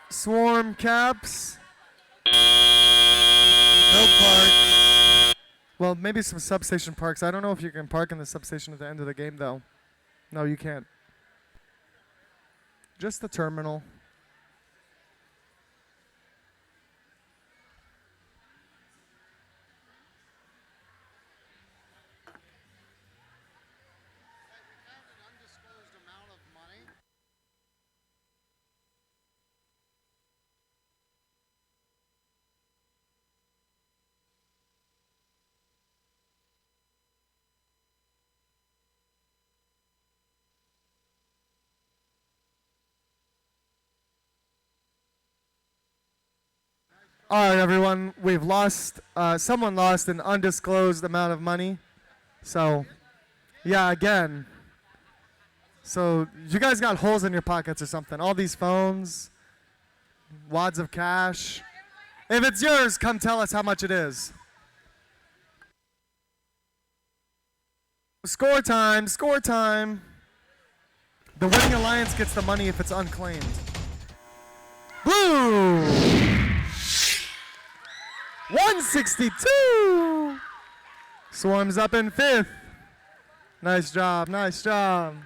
S5: Swarm caps.
S1: No park.
S5: Well, maybe some substation parks. I don't know if you can park in the substation at the end of the game, though. No, you can't. Just the terminal. All right, everyone. We've lost. Someone lost an undisclosed amount of money. So, yeah, again. So, you guys got holes in your pockets or something. All these phones, wads of cash. If it's yours, come tell us how much it is. Score time. Score time. The winning alliance gets the money if it's unclaimed. Blue! 162. Swarm's up in 5th. Nice job, nice job.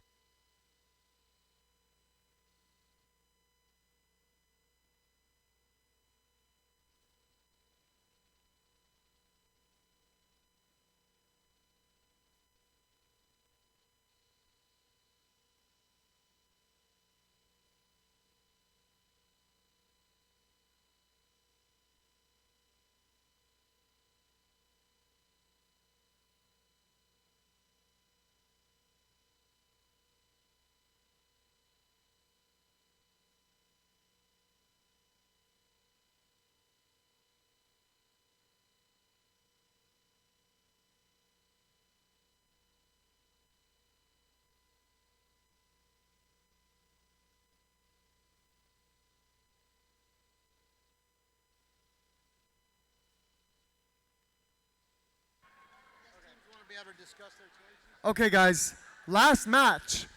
S5: Okay, guys, last match.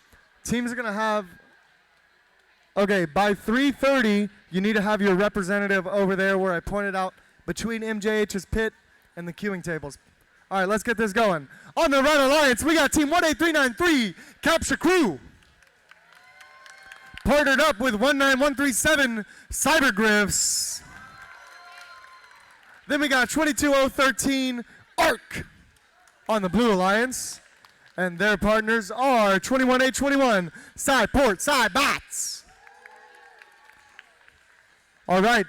S5: Teams are going to have, okay, by 3:30, you need to have your representative over there where I pointed out between MJH's pit and the queuing tables. All right, let's get this going. On the Red Alliance, we got Team 18393, Capture Crew. Partnered up with 19137, Cybergriffs. Then we got 22013, Arc on the Blue Alliance. And their partners are 21821, Cyport, Cybots. All right.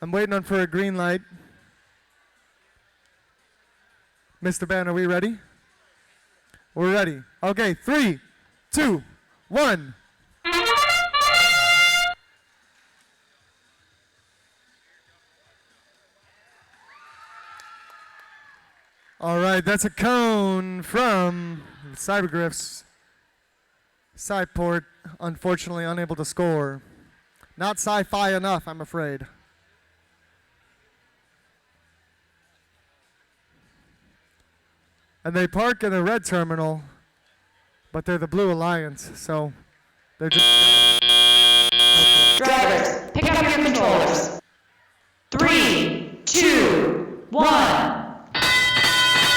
S5: I'm waiting for a green light. Mr. Ban, are we ready? We're ready. Okay, 3, 2, 1. All right, that's a cone from Cybergriffs. Cyport, unfortunately unable to score. Not sci-fi enough, I'm afraid. And they park in the red terminal, but they're the Blue Alliance, so they're just...
S6: Drivers, pick up your controllers. 3, 2, 1.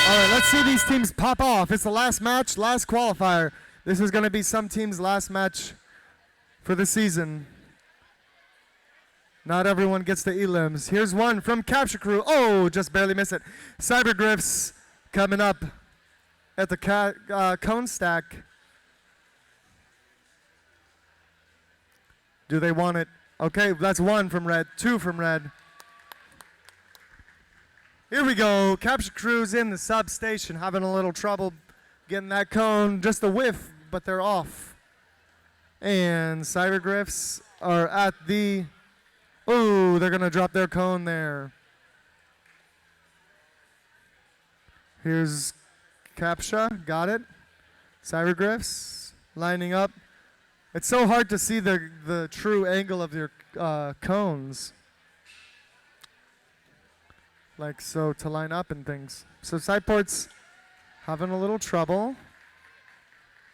S5: All right, let's see these teams pop off. It's the last match, last qualifier. This is going to be some team's last match for the season. Not everyone gets the elims. Here's one from Capture Crew. Oh, just barely missed it. Cybergriffs coming up at the cone stack. Do they want it? Okay, that's one from red, two from red. Here we go. Capture crew's in the substation, having a little trouble getting that cone. Just a whiff, but they're off. And Cybergriffs are at the... Ooh, they're going to drop their cone there. Here's Capsha. Got it. Cybergriffs lining up. It's so hard to see the true angle of your cones. Like so to line up and things. So Sideport's having a little trouble.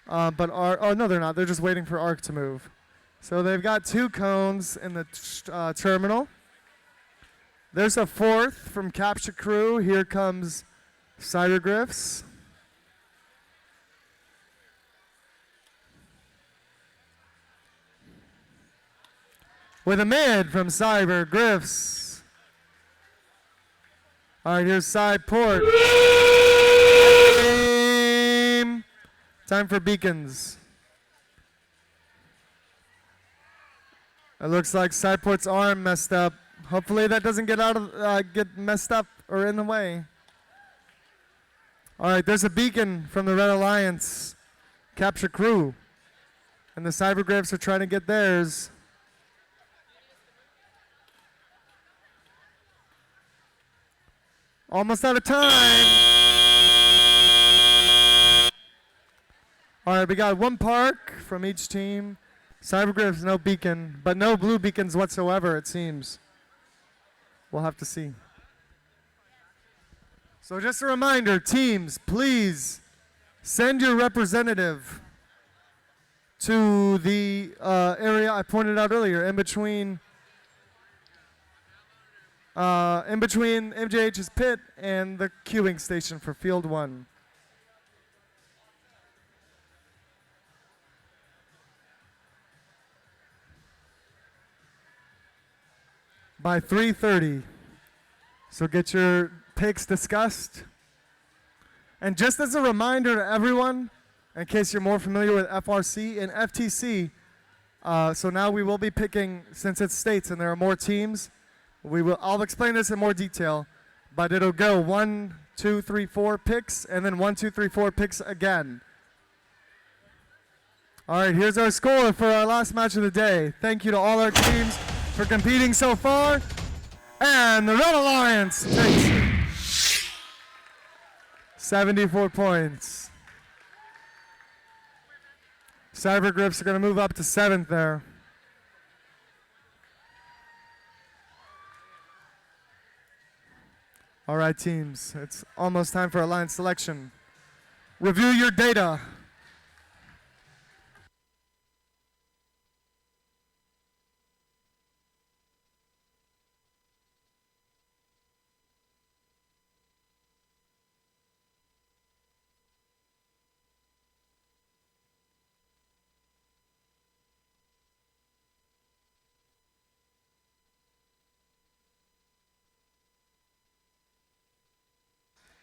S5: But oh no, they're not. They're just waiting for Arc to move. So they've got 2 cones in the terminal. There's a 4th from Capture Crew. Here comes Cybergriffs. With a mid from Cybergriffs. All right, here's Sideport. Time for beacons. It looks like Sideport's arm messed up. Hopefully that doesn't get messed up or in the way. All right, there's a beacon from the Red Alliance. Capture Crew. And the Cybergriffs are trying to get theirs. Almost out of time. All right, we got 1 park from each team. Cybergriffs, no beacon, but no blue beacons whatsoever, it seems. We'll have to see. So just a reminder, teams, please send your representative to the area I pointed out earlier, in between MJH's pit and the queuing station for Field 1. By 3:30. So get your picks discussed. And just as a reminder to everyone, in case you're more familiar with FRC and FTC, so now we will be picking, since it's states and there are more teams, I'll explain this in more detail, but it'll go 1, 2, 3, 4 picks, and then 1, 2, 3, 4 picks again. All right, here's our score for our last match of the day. Thank you to all our teams for competing so far. And the Red Alliance takes 74 points. Cybergriffs are going to move up to 7th there. All right, teams, it's almost time for alliance selection. Review your data.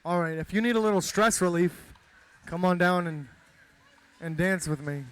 S5: All right, if you need a little stress relief, come on down and dance with me.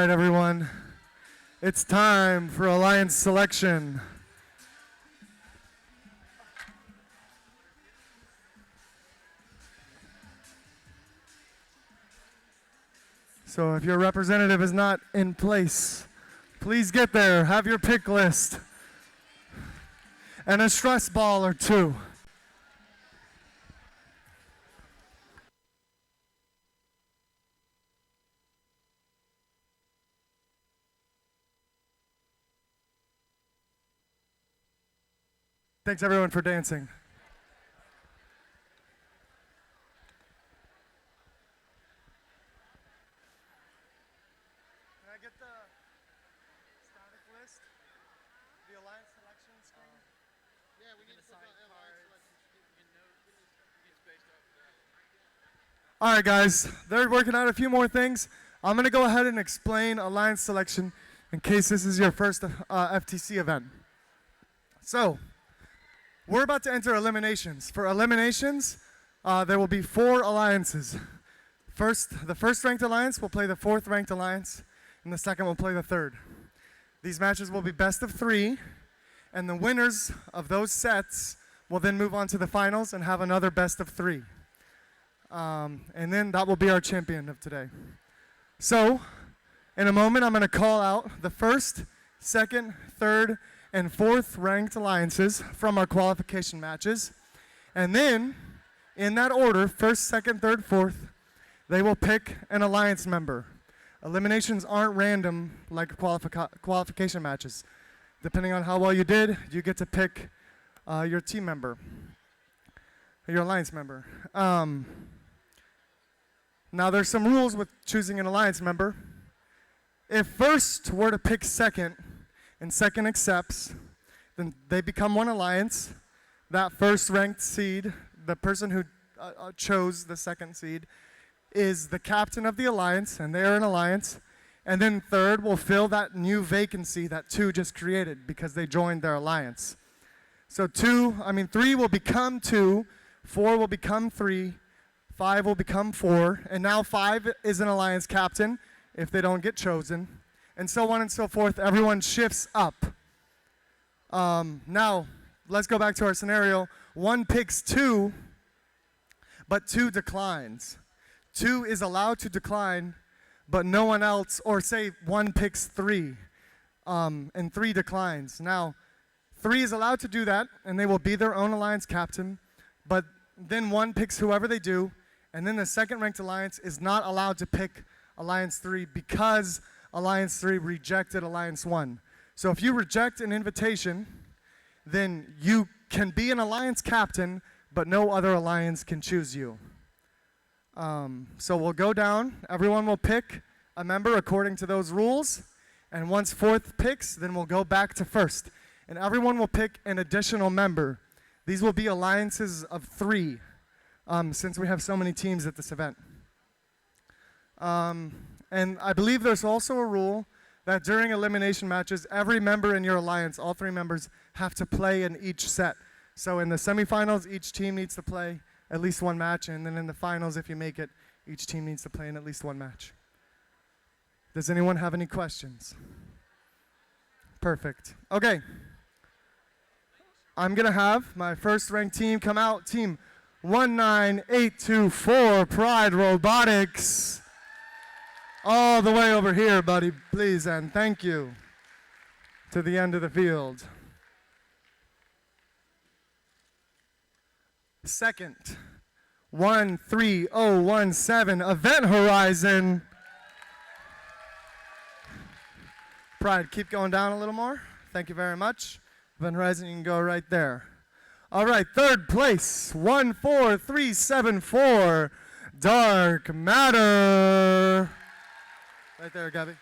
S5: right, everyone. It's time for alliance selection. So if your representative is not in place, please get there. Have your pick list and a stress ball or two. Thanks everyone for dancing. Can I get the static list? The alliance selection screen?
S4: Yeah, we need to put that alliance selection.
S5: All right, guys. They're working out a few more things. I'm going to go ahead and explain alliance selection in case this is your first FTC event. So, we're about to enter eliminations. For eliminations, there will be 4 alliances. The first ranked alliance will play the 4th ranked alliance, and the second will play the 3rd. These matches will be best of 3, and the winners of those sets will then move on to the finals and have another best of 3. And then that will be our champion of today. So, in a moment, I'm going to call out the 1st, 2nd, 3rd, and 4th ranked alliances from our qualification matches. And then, in that order, 1st, 2nd, 3rd, 4th, they will pick an alliance member. Eliminations aren't random like qualification matches. Depending on how well you did, you get to pick your team member, your alliance member. Now, there's some rules with choosing an alliance member. If 1st were to pick 2nd, and 2nd accepts, then they become one alliance. That 1st ranked seed, the person who chose the 2nd seed, is the captain of the alliance, and they are an alliance. And then 3rd will fill that new vacancy that 2 just created because they joined their alliance. So 3 will become 2, 4 will become 3, 5 will become 4, and now 5 is an alliance captain if they don't get chosen. And so on and so forth. Everyone shifts up. Now, let's go back to our scenario. 1 picks 2, but 2 declines. 2 is allowed to decline, but no one else, or say 1 picks 3, and 3 declines. Now, 3 is allowed to do that, and they will be their own alliance captain, but then 1 picks whoever they do, and then the 2nd ranked alliance is not allowed to pick Alliance 3 because Alliance 3 rejected Alliance 1. So if you reject an invitation, then you can be an alliance captain, but no other alliance can choose you. So we'll go down. Everyone will pick a member according to those rules. And once 4th picks, then we'll go back to 1st. And everyone will pick an additional member. These will be alliances of 3, since we have so many teams at this event. And I believe there's also a rule that during elimination matches, every member in your alliance, all 3 members, have to play in each set. So in the semifinals, each team needs to play at least 1 match, and then in the finals, if you make it, each team needs to play in at least 1 match. Does anyone have any questions? Perfect. Okay. I'm going to have my 1st ranked team come out, team 19824, Pride Robotics. All the way over here, buddy, please, and thank you. To the end of the field. 2nd, 13017, Event Horizon. Pride, keep going down a little more. Thank you very much. Event Horizon, you can go right there. All right, 3rd place, 14374, Dark Matter. Right there, Gabby.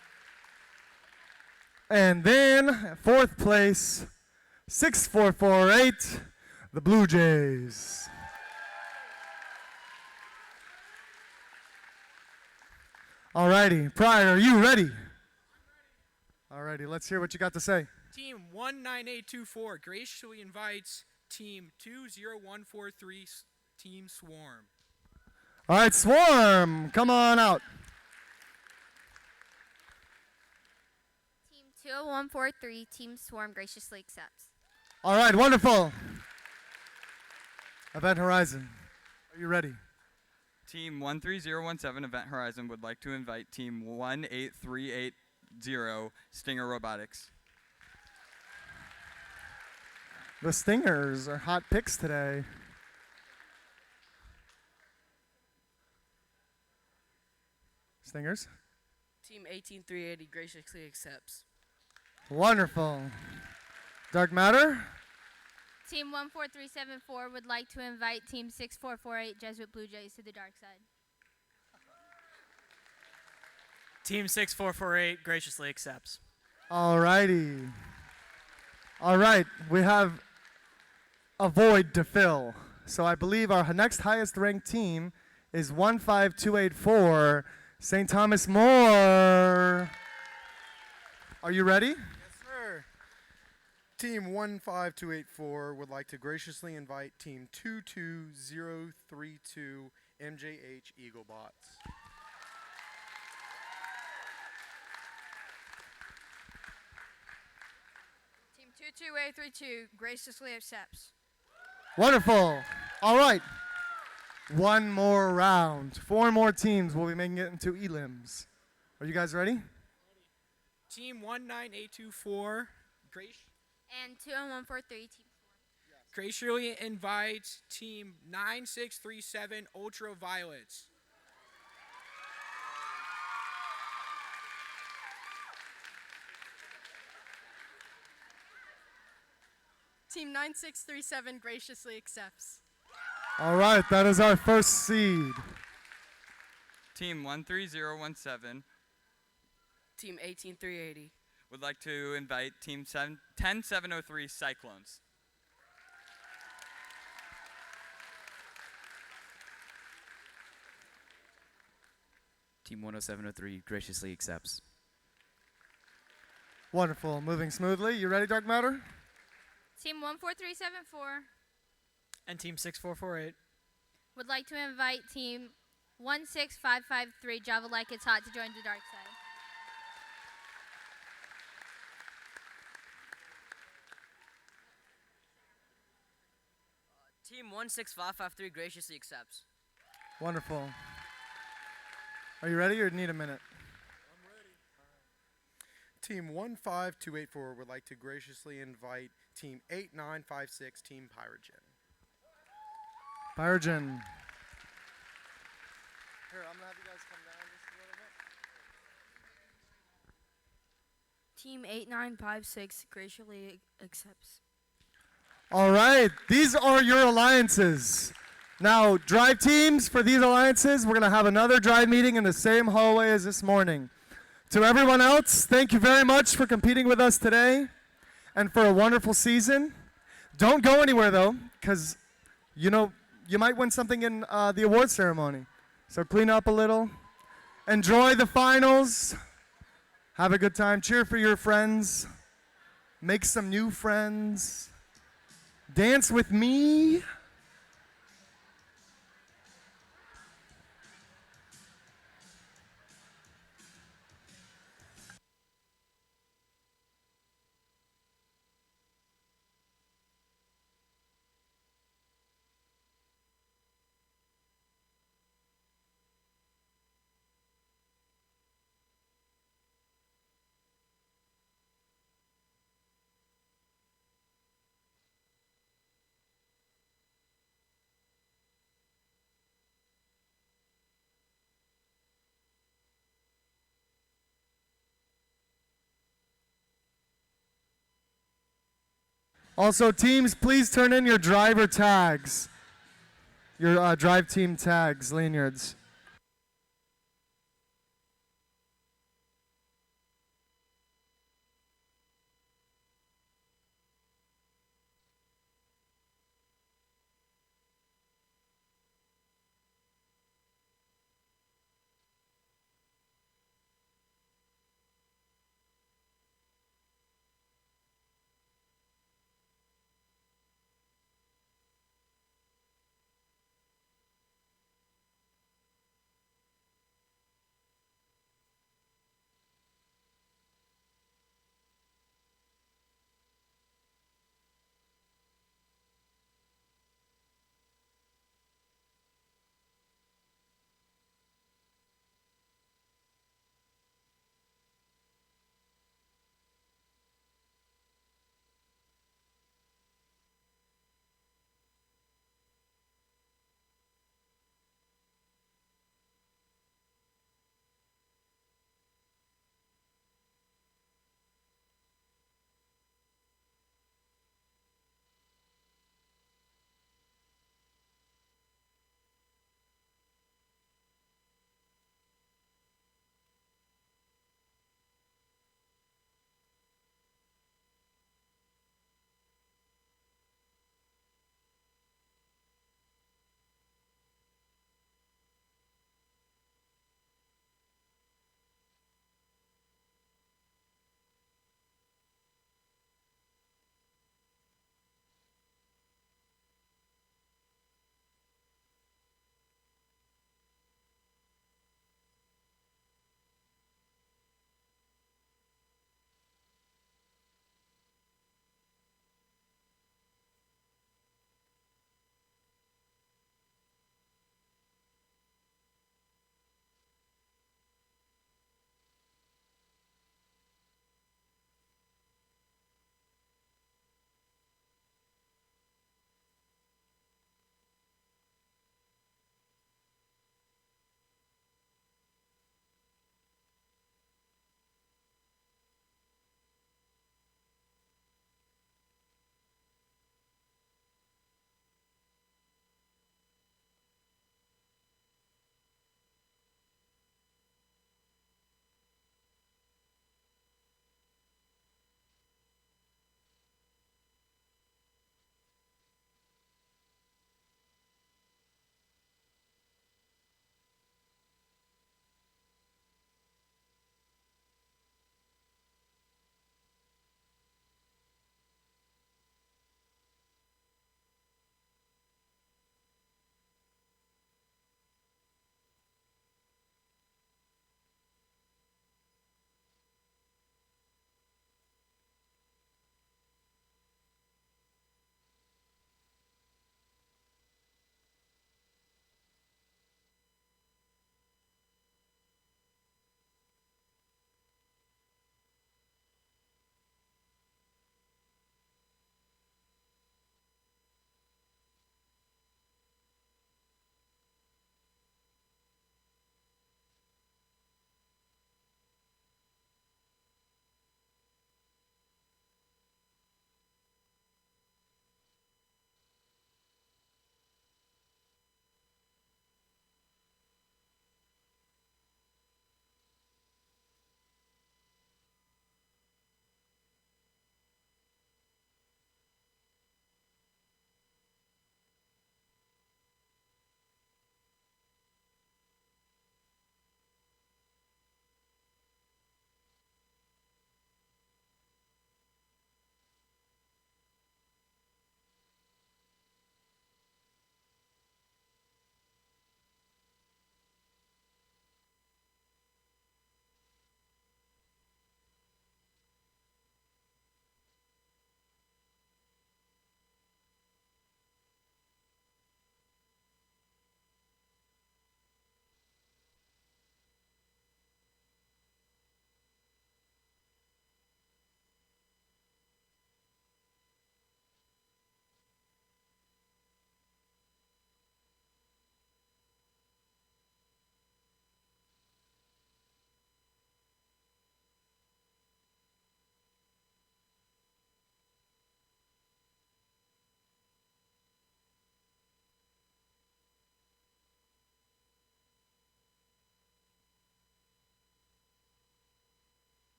S5: And then 4th place, 6448, the Blue Jays. Alrighty, Pride, are you ready? Alrighty, let's hear what you got to say.
S10: Team 19824 graciously invites Team 20143, Team Swarm.
S5: All right, Swarm, come on out.
S2: 20143 Team Swarm graciously accepts.
S5: All right, wonderful. Event Horizon, are you ready?
S11: Team 13017 Event Horizon would like to invite Team 18380 Stinger Robotics.
S5: The Stingers are hot picks today. Stingers?
S12: Team 18380 graciously accepts.
S5: Wonderful. Dark Matter?
S2: Team 14374 would like to invite Team 6448 Jesuit Blue Jays to the dark side.
S10: Team 6448 graciously accepts.
S5: All righty. All right, we have a void to fill. So I believe our next highest ranked team is 15284 St. Thomas More. Are you ready?
S13: Yes, sir. Team 15284 would like to graciously invite Team 22032 MJH Eaglebots.
S7: Team 22832 graciously accepts.
S5: Wonderful. All right. One more round. 4 more teams will be making it into elims. Are you guys ready?
S10: Team 19824
S2: And 20143 Team Swarm.
S10: graciously invites Team 9637 Ultraviolets.
S7: Team 9637 graciously accepts.
S5: All right, that is our first seed.
S11: Team 13017
S12: Team 18380.
S11: would like to invite Team 10703 Cyclones.
S14: Team 10703 graciously accepts.
S5: Wonderful. Moving smoothly. You ready, Dark Matter?
S2: Team 14374
S10: And Team 6448
S2: would like to invite Team 16553 Java Like It's Hot to join the dark side.
S12: Team 16553 graciously accepts.
S5: Wonderful. Are you ready or need a minute?
S13: Team 15284 would like to graciously invite Team 8956 Team Pyrogen.
S5: Pyrogen. Here, I'm going to have you guys come down just a little bit.
S12: Team 8956 graciously accepts.
S5: All right, these are your alliances. Now, drive teams for these alliances, we're going to have another drive meeting in the same hallway as this morning. To everyone else, thank you very much for competing with us today and for a wonderful season. Don't go anywhere, though, because, you might win something in the award ceremony. So clean up a little. Enjoy the finals. Have a good time. Cheer for your friends. Make some new friends. Dance with me. Also, teams, please turn in your driver tags, your drive team tags, lanyards.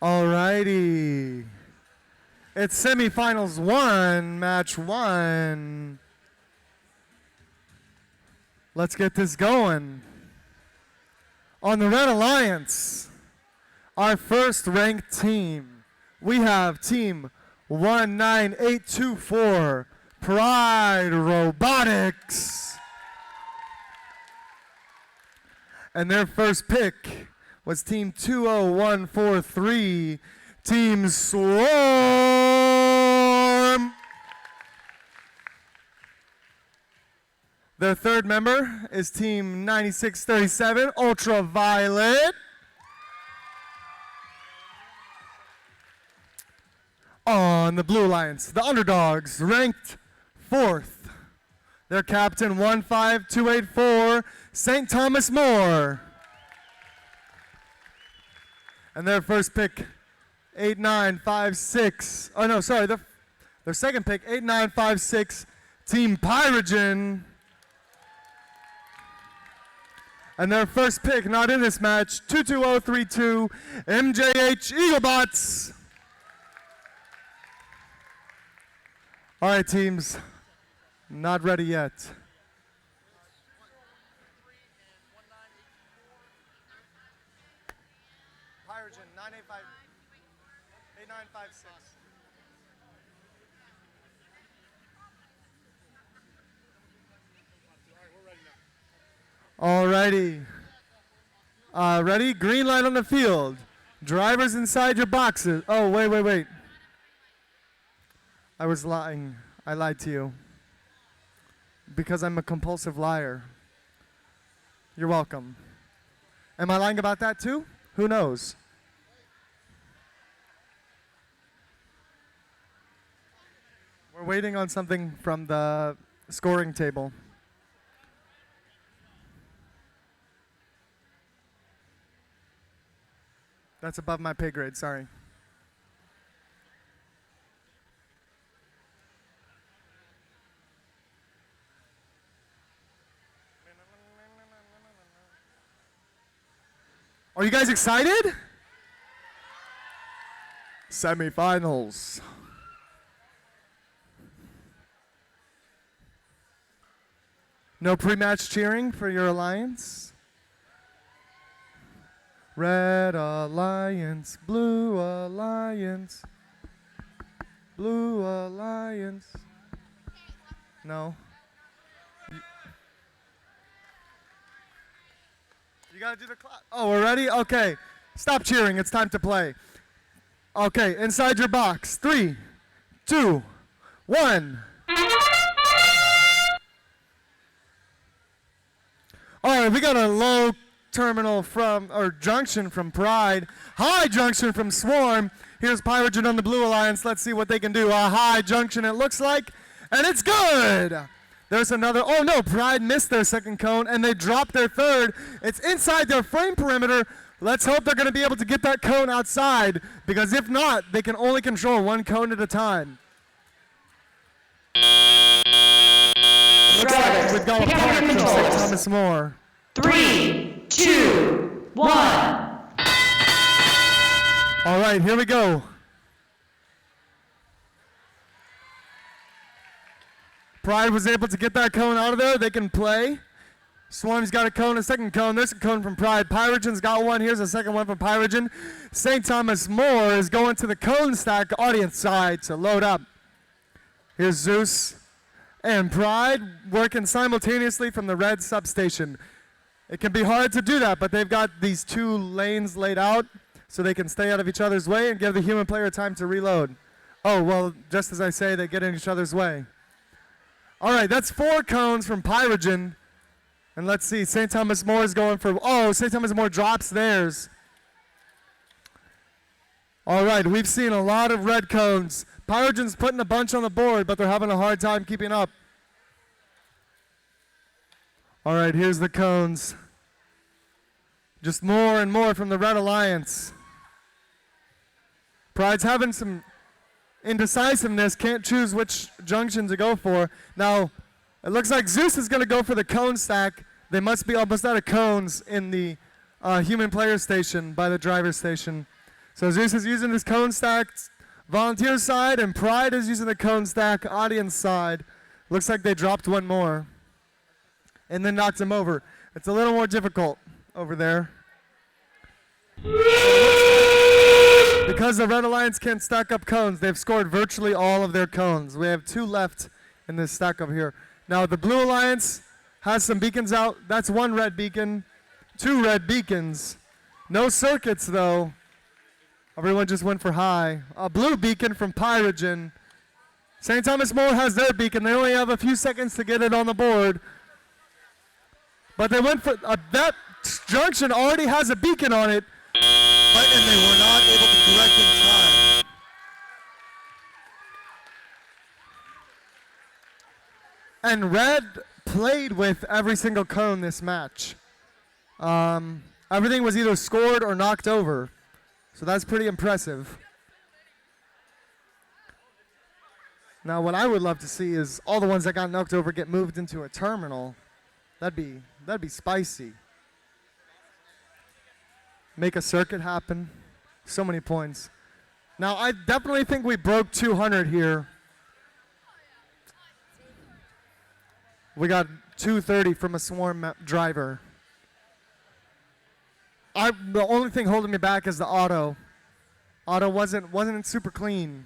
S5: Alrighty. It's semifinals 1, match 1. Let's get this going. On the Red Alliance, our first ranked team, we have team 19824, Pride Robotics. And their first pick was team 20143, Team Swarm. Their third member is team 9637, Ultraviolet. On the Blue Alliance, the underdogs, ranked 4th. Their captain 15284, St. Thomas More. And their first pick, 8956. Oh no, sorry, their second pick, 8956, Team Pyrogen. And their first pick, not in this match, 22032, MJH Eaglebots. All right, teams, not ready yet. Pyrogen, 8956. All righty. Ready? Green light on the field. Drivers inside your boxes. Oh, wait. I was lying. I lied to you. Because I'm a compulsive liar. You're welcome. Am I lying about that too? Who knows? We're waiting on something from the scoring table. That's above my pay grade, sorry. Are you guys excited? Semifinals. No pre-match cheering for your alliance? Red Alliance, Blue Alliance, Blue Alliance. No. You gotta do the clap. Oh, we're ready? Okay. Stop cheering. It's time to play. Okay, inside your box. 3, 2, 1. All right, we got a low terminal from, or junction from Pride, high junction from Swarm. Here's Pyrogen on the Blue Alliance. Let's see what they can do. A high junction, it looks like, and it's good. There's another, oh no, Pride missed their second cone, and they dropped their third. It's inside their frame perimeter. Let's hope they're going to be able to get that cone outside, because if not, they can only control one cone at a time. Looks like we've got a punt from St. Thomas More.
S6: 3, 2, 1.
S5: All right, here we go. Pride was able to get that cone out of there. They can play. Swarm's got a cone, a second cone. There's a cone from Pride. Pyrogen's got one. Here's a second one from Pyrogen. St. Thomas More is going to the cone stack audience side to load up. Here's Zeus and Pride working simultaneously from the red substation. It can be hard to do that, but they've got these two lanes laid out so they can stay out of each other's way and give the human player time to reload. Oh, well, just as I say, they get in each other's way. All right, that's 4 cones from Pyrogen. And let's see, St. Thomas More is going for, oh, St. Thomas More drops theirs. All right, we've seen a lot of red cones. Pyrogen's putting a bunch on the board, but they're having a hard time keeping up. All right, here's the cones. Just more and more from the Red Alliance. Pride's having some indecisiveness, can't choose which junction to go for. Now, it looks like Zeus is going to go for the cone stack. They must be almost out of cones in the human player station by the driver station. So Zeus is using his cone stack volunteer side, and Pride is using the cone stack audience side. Looks like they dropped one more and then knocked him over. It's a little more difficult over there. Because the Red Alliance can't stack up cones, they've scored virtually all of their cones. We have 2 left in this stack over here. Now the Blue Alliance has some beacons out. That's 1 red beacon, 2 red beacons. No circuits though. Everyone just went for high. A blue beacon from Pyrogen. St. Thomas More has their beacon. They only have a few seconds to get it on the board. But they went for, that junction already has a beacon on it.
S15: And they were not able to correct in time.
S5: And red played with every single cone this match. Everything was either scored or knocked over. So that's pretty impressive. Now what I would love to see is all the ones that got knocked over get moved into a terminal. That'd be spicy. Make a circuit happen. So many points. Now I definitely think we broke 200 here. We got 230 from a swarm driver. The only thing holding me back is the auto. Auto wasn't super clean.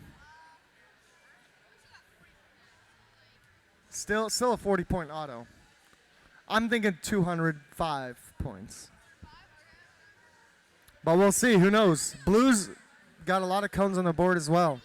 S5: Still a 40-point auto. I'm thinking 205 points. But we'll see, who knows? Blues got a lot of cones on the board as well.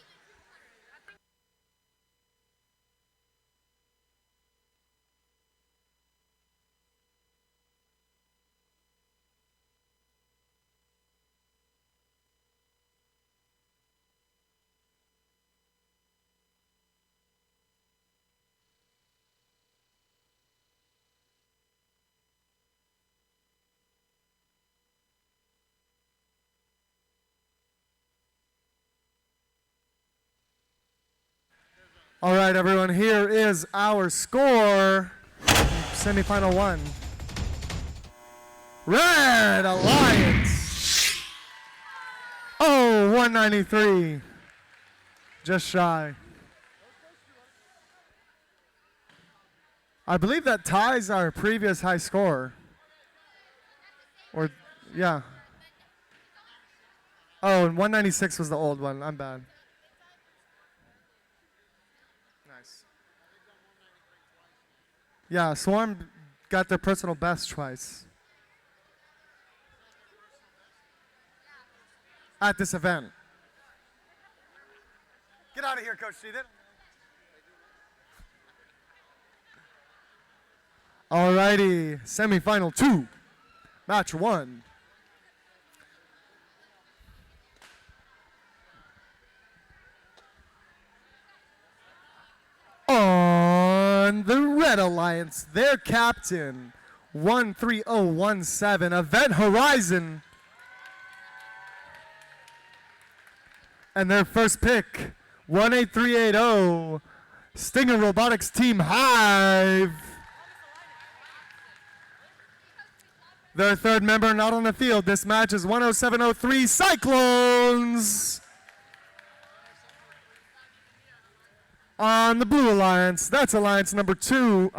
S5: All right, everyone, here is our score. Semifinal 1. Red Alliance. Oh, 193. Just shy. I believe that ties our previous high score. Or, yeah. Oh, and 196 was the old one. I'm bad. Yeah, Swarm got their personal best twice at this event. Get out of here, Coach Steven. Alrighty, semifinal 2, match 1. On the Red Alliance, their captain, 13017, Event Horizon. And their first pick, 18380, Stinger Robotics Team Hive. Their third member not on the field. This match is 10703 Cyclones. On the Blue Alliance, that's Alliance number 3,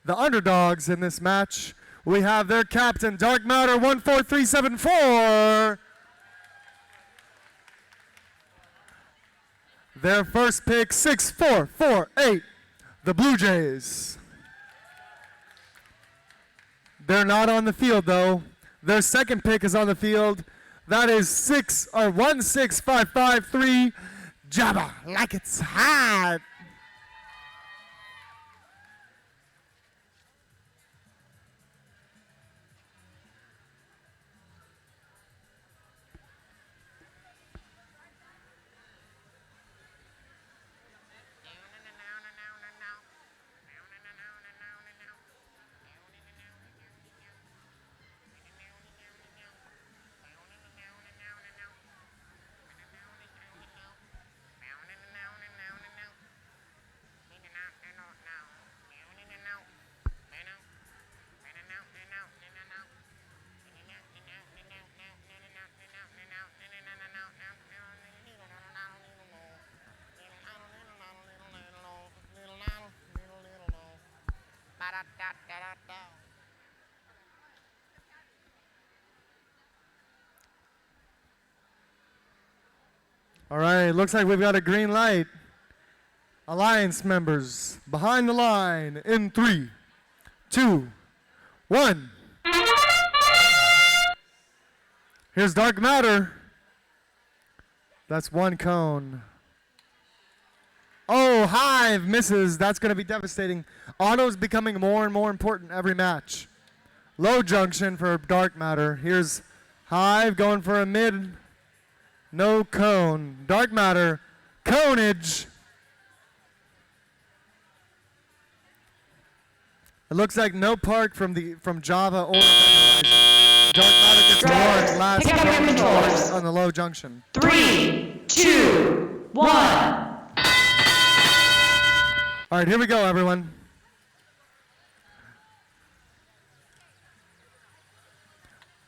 S5: the underdogs in this match. We have their captain, Dark Matter 14374. Their first pick, 6448, the Blue Jays. They're not on the field though. Their second pick is on the field. That is 16553. Jabba like it's hot. All right, looks like we've got a green light. Alliance members, behind the line in 3, 2, 1. Here's Dark Matter. That's 1 cone. Oh, Hive misses. That's going to be devastating. Auto's becoming more and more important every match. Low junction for Dark Matter. Here's Hive going for a mid. No cone. Dark Matter. Conage. It looks like no park from Java or Dark Matter gets one last
S6: Pick up your controllers.
S5: on the low junction.
S6: 3, 2, 1.
S5: All right, here we go, everyone.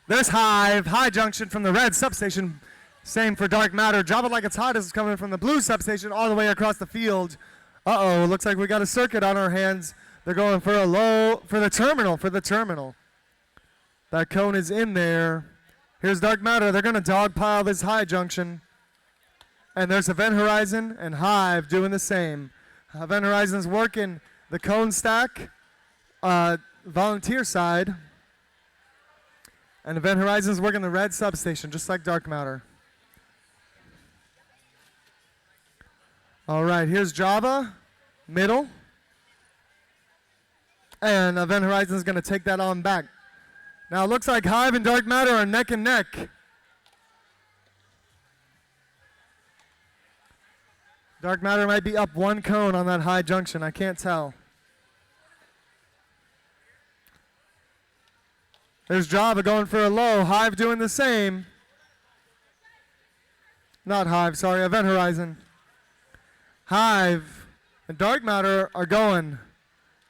S5: There's Hive, high junction from the red substation. Same for Dark Matter. Drop it like it's hot is coming from the blue substation all the way across the field. Uh-oh, looks like we got a circuit on our hands. They're going for a low, for the terminal. That cone is in there. Here's Dark Matter. They're going to dogpile this high junction. And there's Event Horizon and Hive doing the same. Event Horizon's working the cone stack, volunteer side. And Event Horizon's working the red substation, just like Dark Matter. All right, here's Java, middle. And Event Horizon's going to take that on back. Now it looks like Hive and Dark Matter are neck and neck. Dark Matter might be up 1 cone on that high junction. I can't tell. There's Java going for a low. Hive doing the same. Not Hive, sorry, Event Horizon. Hive and Dark Matter are going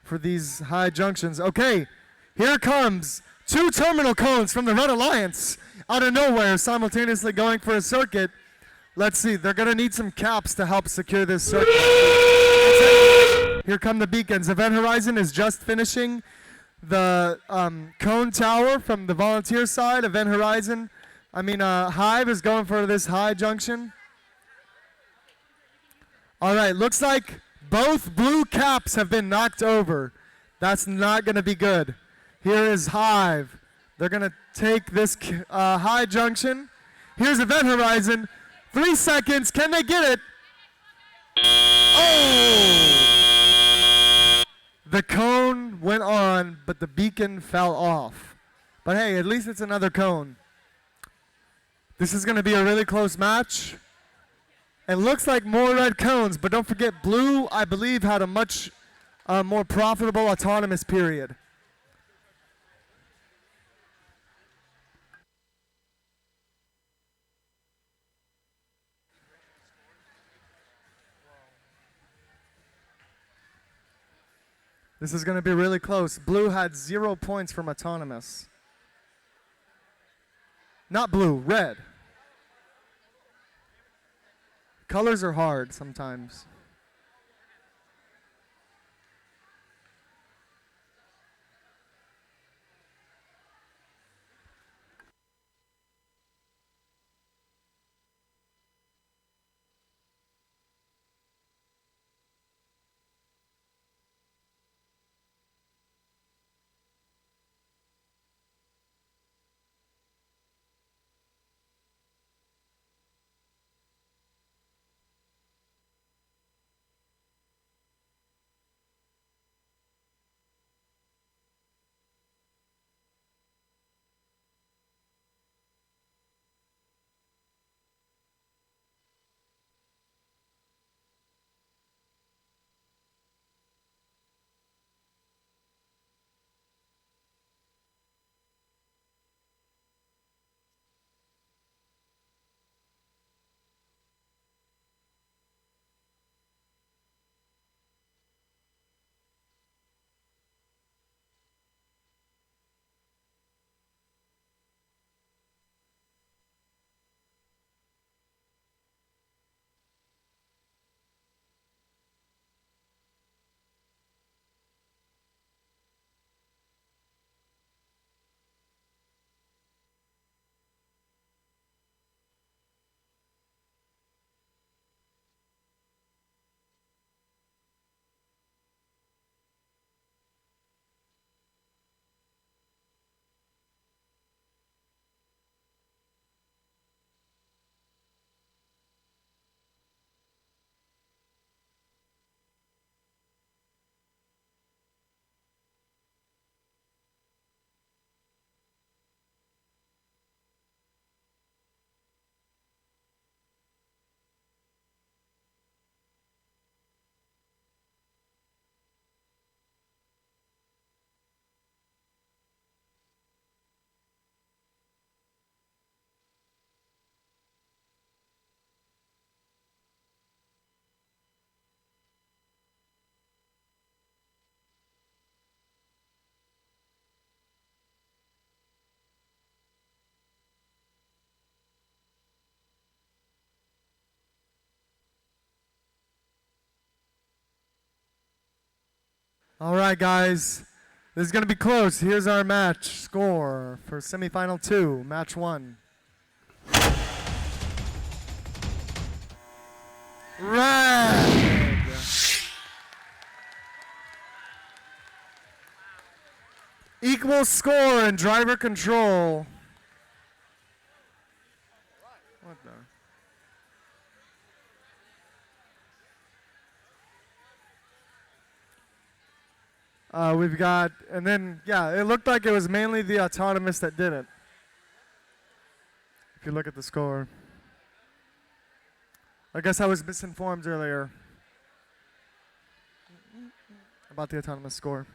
S5: for these high junctions. Okay, here comes 2 terminal cones from the Red Alliance out of nowhere, simultaneously going for a circuit. Let's see, they're going to need some caps to help secure this circuit. Here come the beacons. Event Horizon is just finishing the cone tower from the volunteer side. Event Horizon, Hive is going for this high junction. All right, looks like both blue caps have been knocked over. That's not going to be good. Here is Hive. They're going to take this high junction. Here's Event Horizon. 3 seconds. Can they get it? Oh! The cone went on, but the beacon fell off. But hey, at least it's another cone. This is going to be a really close match. It looks like more red cones, but don't forget, blue, I believe, had a much more profitable autonomous period. This is going to be really close. Blue had 0 points from autonomous. Not blue, red. Colors are hard sometimes. All right, guys. This is going to be close. Here's our match score for semifinal 2, match 1. Red. Equal score and driver control. What the? We've got, and then, yeah, it looked like it was mainly the autonomous that did it. If you look at the score. I guess I was misinformed earlier about the autonomous score.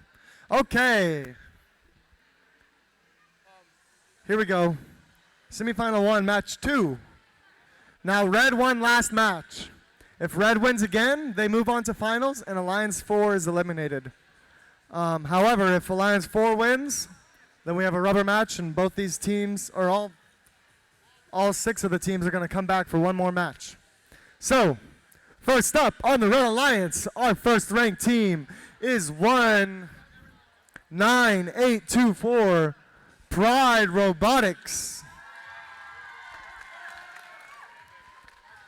S5: Okay. Here we go. Semifinal 1, match 2. Now, Red won last match. If Red wins again, they move on to finals, and Alliance 4 is eliminated. However, if Alliance 4 wins, then we have a rubber match, and both these teams, or all 6 of the teams, are going to come back for one more match. So, first up on the Red Alliance, our first ranked team is 19824 Pride Robotics.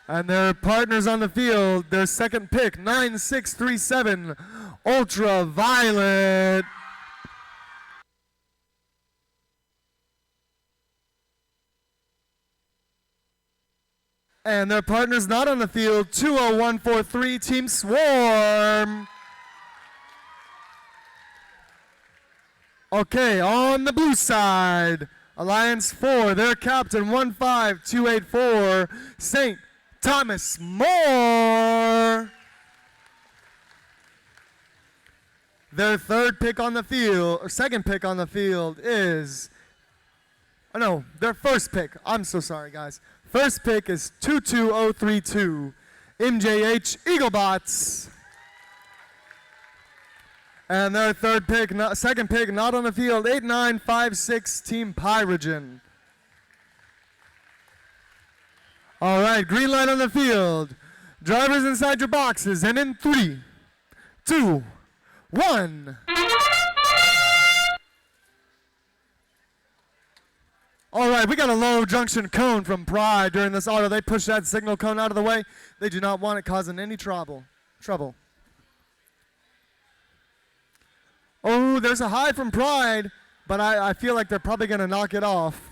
S5: And their partners on the field, their second pick, 9637 Ultraviolet. And their partners not on the field, 20143 Team Swarm. Okay, on the blue side, Alliance 4, their captain, 15284 St. Thomas More. Their third pick on the field, or second pick on the field is, oh no, their first pick. I'm so sorry, guys. First pick is 22032 MJH Eaglebots. And their third pick, second pick, not on the field, 8956 Team Pyrogen. All right, green light on the field. Drivers inside your boxes, and in 3, 2, 1. All right, we got a low junction cone from Pride during this auto. They push that signal cone out of the way. They do not want it causing any trouble. Oh, there's a high from Pride, but I feel like they're probably going to knock it off.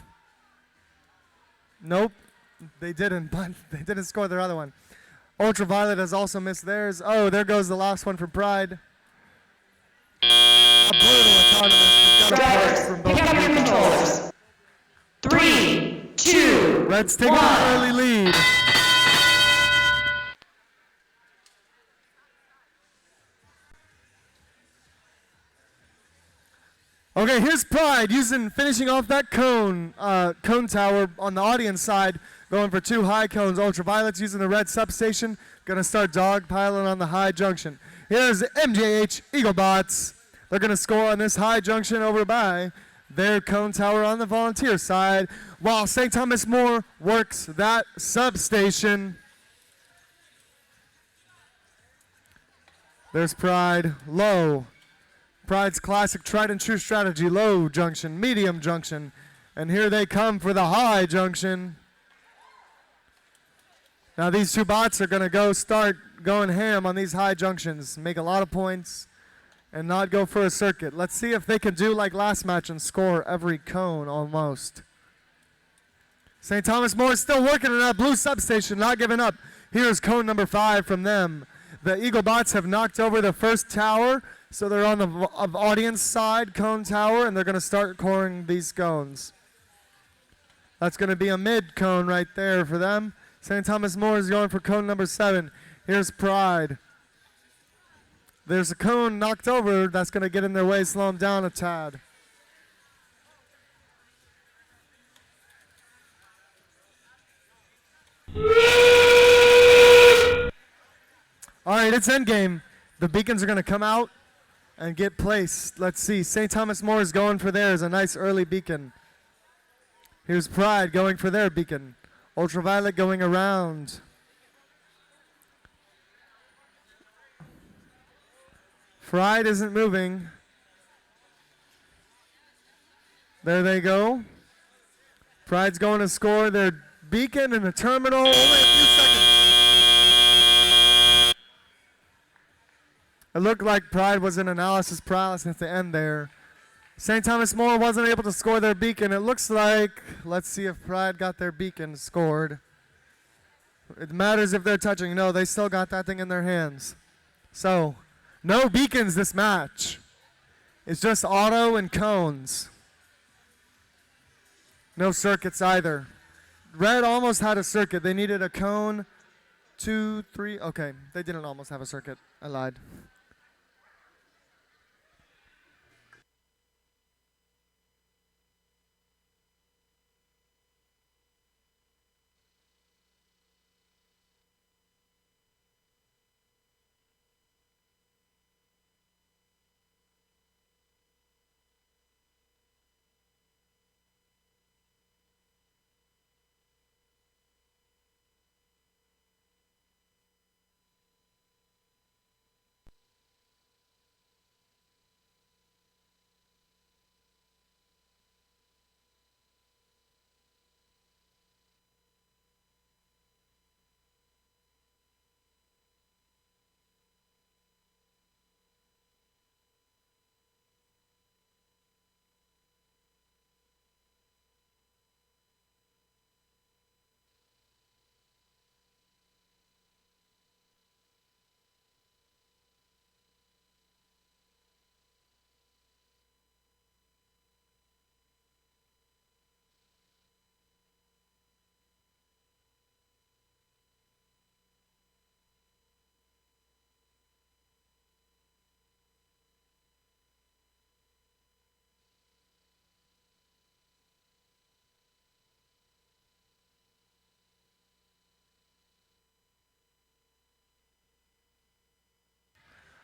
S5: Nope, they didn't, but they didn't score their other one. Ultraviolet has also missed theirs. Oh, there goes the last one from Pride. A brutal autonomous.
S6: Drivers, pick up your controllers. 3, 2,
S5: Red's taking an early lead. Okay, here's Pride finishing off that cone tower on the audience side, going for 2 high cones. Ultraviolet's using the red substation, gonna start dogpiling on the high junction. Here's MJH Eaglebots. They're gonna score on this high junction over by their cone tower on the volunteer side, while St. Thomas More works that substation. There's Pride, low. Pride's classic tried and true strategy, low junction, medium junction, and here they come for the high junction. Now these 2 bots are gonna start going ham on these high junctions, make a lot of points, and not go for a circuit. Let's see if they can do like last match and score every cone almost. St. Thomas More is still working on that blue substation, not giving up. Here's cone number 5 from them. The Eaglebots have knocked over the first tower, so they're on the audience side cone tower, and they're going to start coring these cones. That's going to be a mid cone right there for them. St. Thomas More is going for cone number 7. Here's Pride. There's a cone knocked over that's going to get in their way, slow them down a tad. All right, it's endgame. The beacons are going to come out and get placed. Let's see. St. Thomas More is going for theirs, a nice early beacon. Here's Pride going for their beacon. Ultraviolet going around. Pride isn't moving. There they go. Pride's going to score their beacon in the terminal.
S15: Only a few seconds.
S5: It looked like Pride was in analysis paralysis at the end there. St. Thomas More wasn't able to score their beacon. It looks like, let's see if Pride got their beacon scored. It matters if they're touching. No, they still got that thing in their hands. So, no beacons this match. It's just auto and cones. No circuits either. Red almost had a circuit. They needed a cone, 2, 3. Okay, they didn't almost have a circuit. I lied.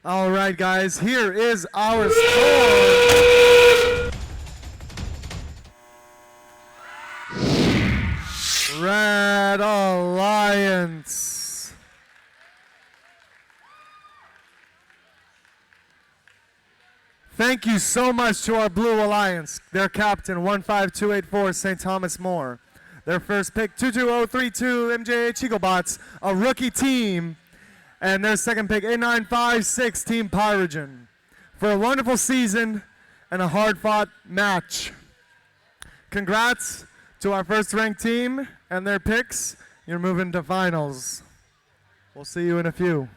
S5: All right, guys, here is our score. Red Alliance. Thank you so much to our Blue Alliance, their captain, 15284, St. Thomas More. Their first pick, 22032, MJH Eaglebots, a rookie team. And their second pick, 8956, Team Pyrogen. For a wonderful season and a hard-fought match. Congrats to our first-ranked team and their picks. You're moving to finals. We'll see you in a few.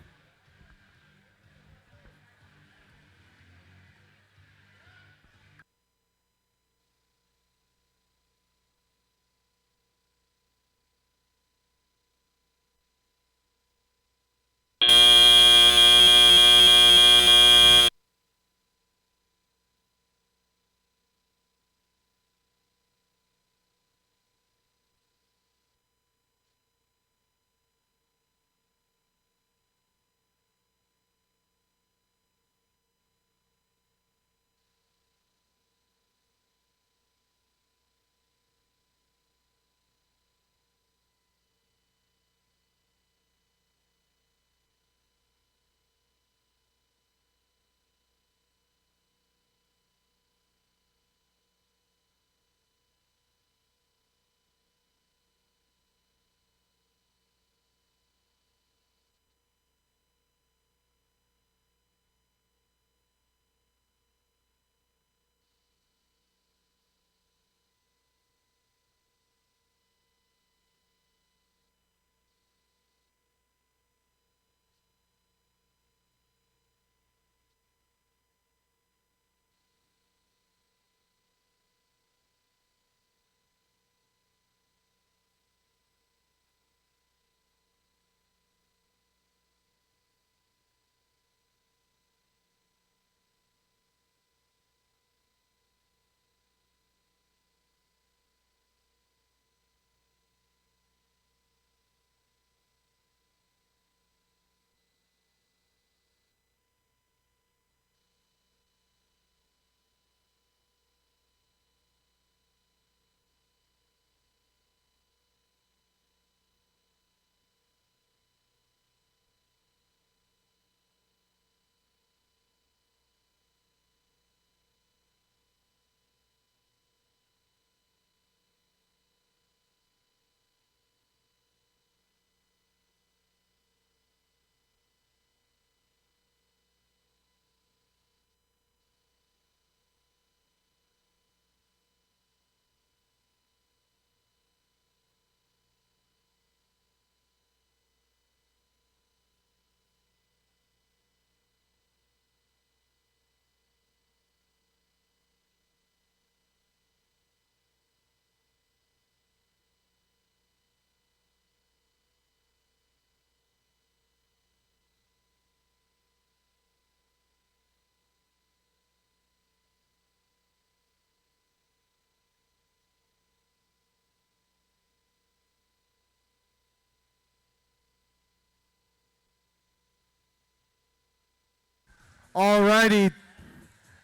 S5: Alrighty.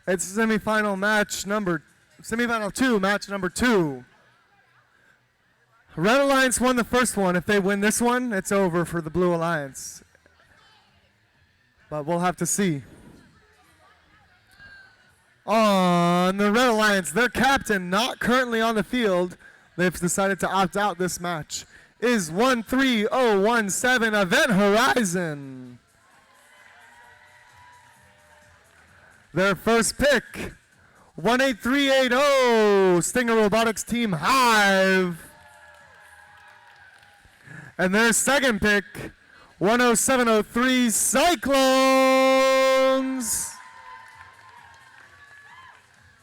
S5: It's semifinal 2, match number 2. Red Alliance won the first one. If they win this one, it's over for the Blue Alliance. But we'll have to see. On the Red Alliance, their captain, not currently on the field, they've decided to opt out this match, is 13017 Event Horizon. Their first pick, 18380 Stinger Robotics Team Hive. And their second pick, 10703 Cyclones.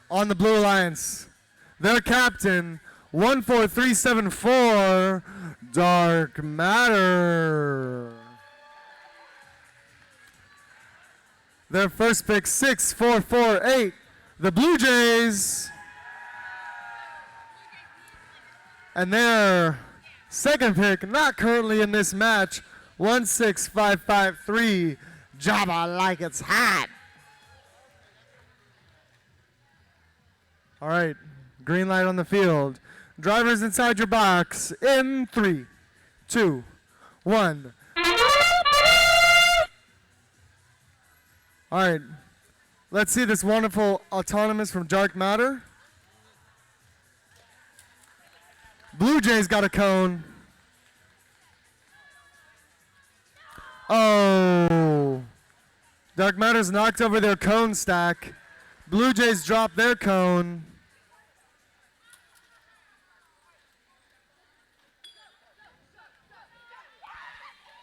S5: On the Blue Alliance, their captain, 14374 Dark Matter. Their first pick, 6448 the Blue Jays. And their second pick, not currently in this match, 16553 Java Like It's Hot. All right, green light on the field. Drivers inside your box in 3, 2, 1. All right, let's see this wonderful autonomous from Dark Matter. Blue Jays got a cone. Oh, Dark Matter's knocked over their cone stack. Blue Jays dropped their cone.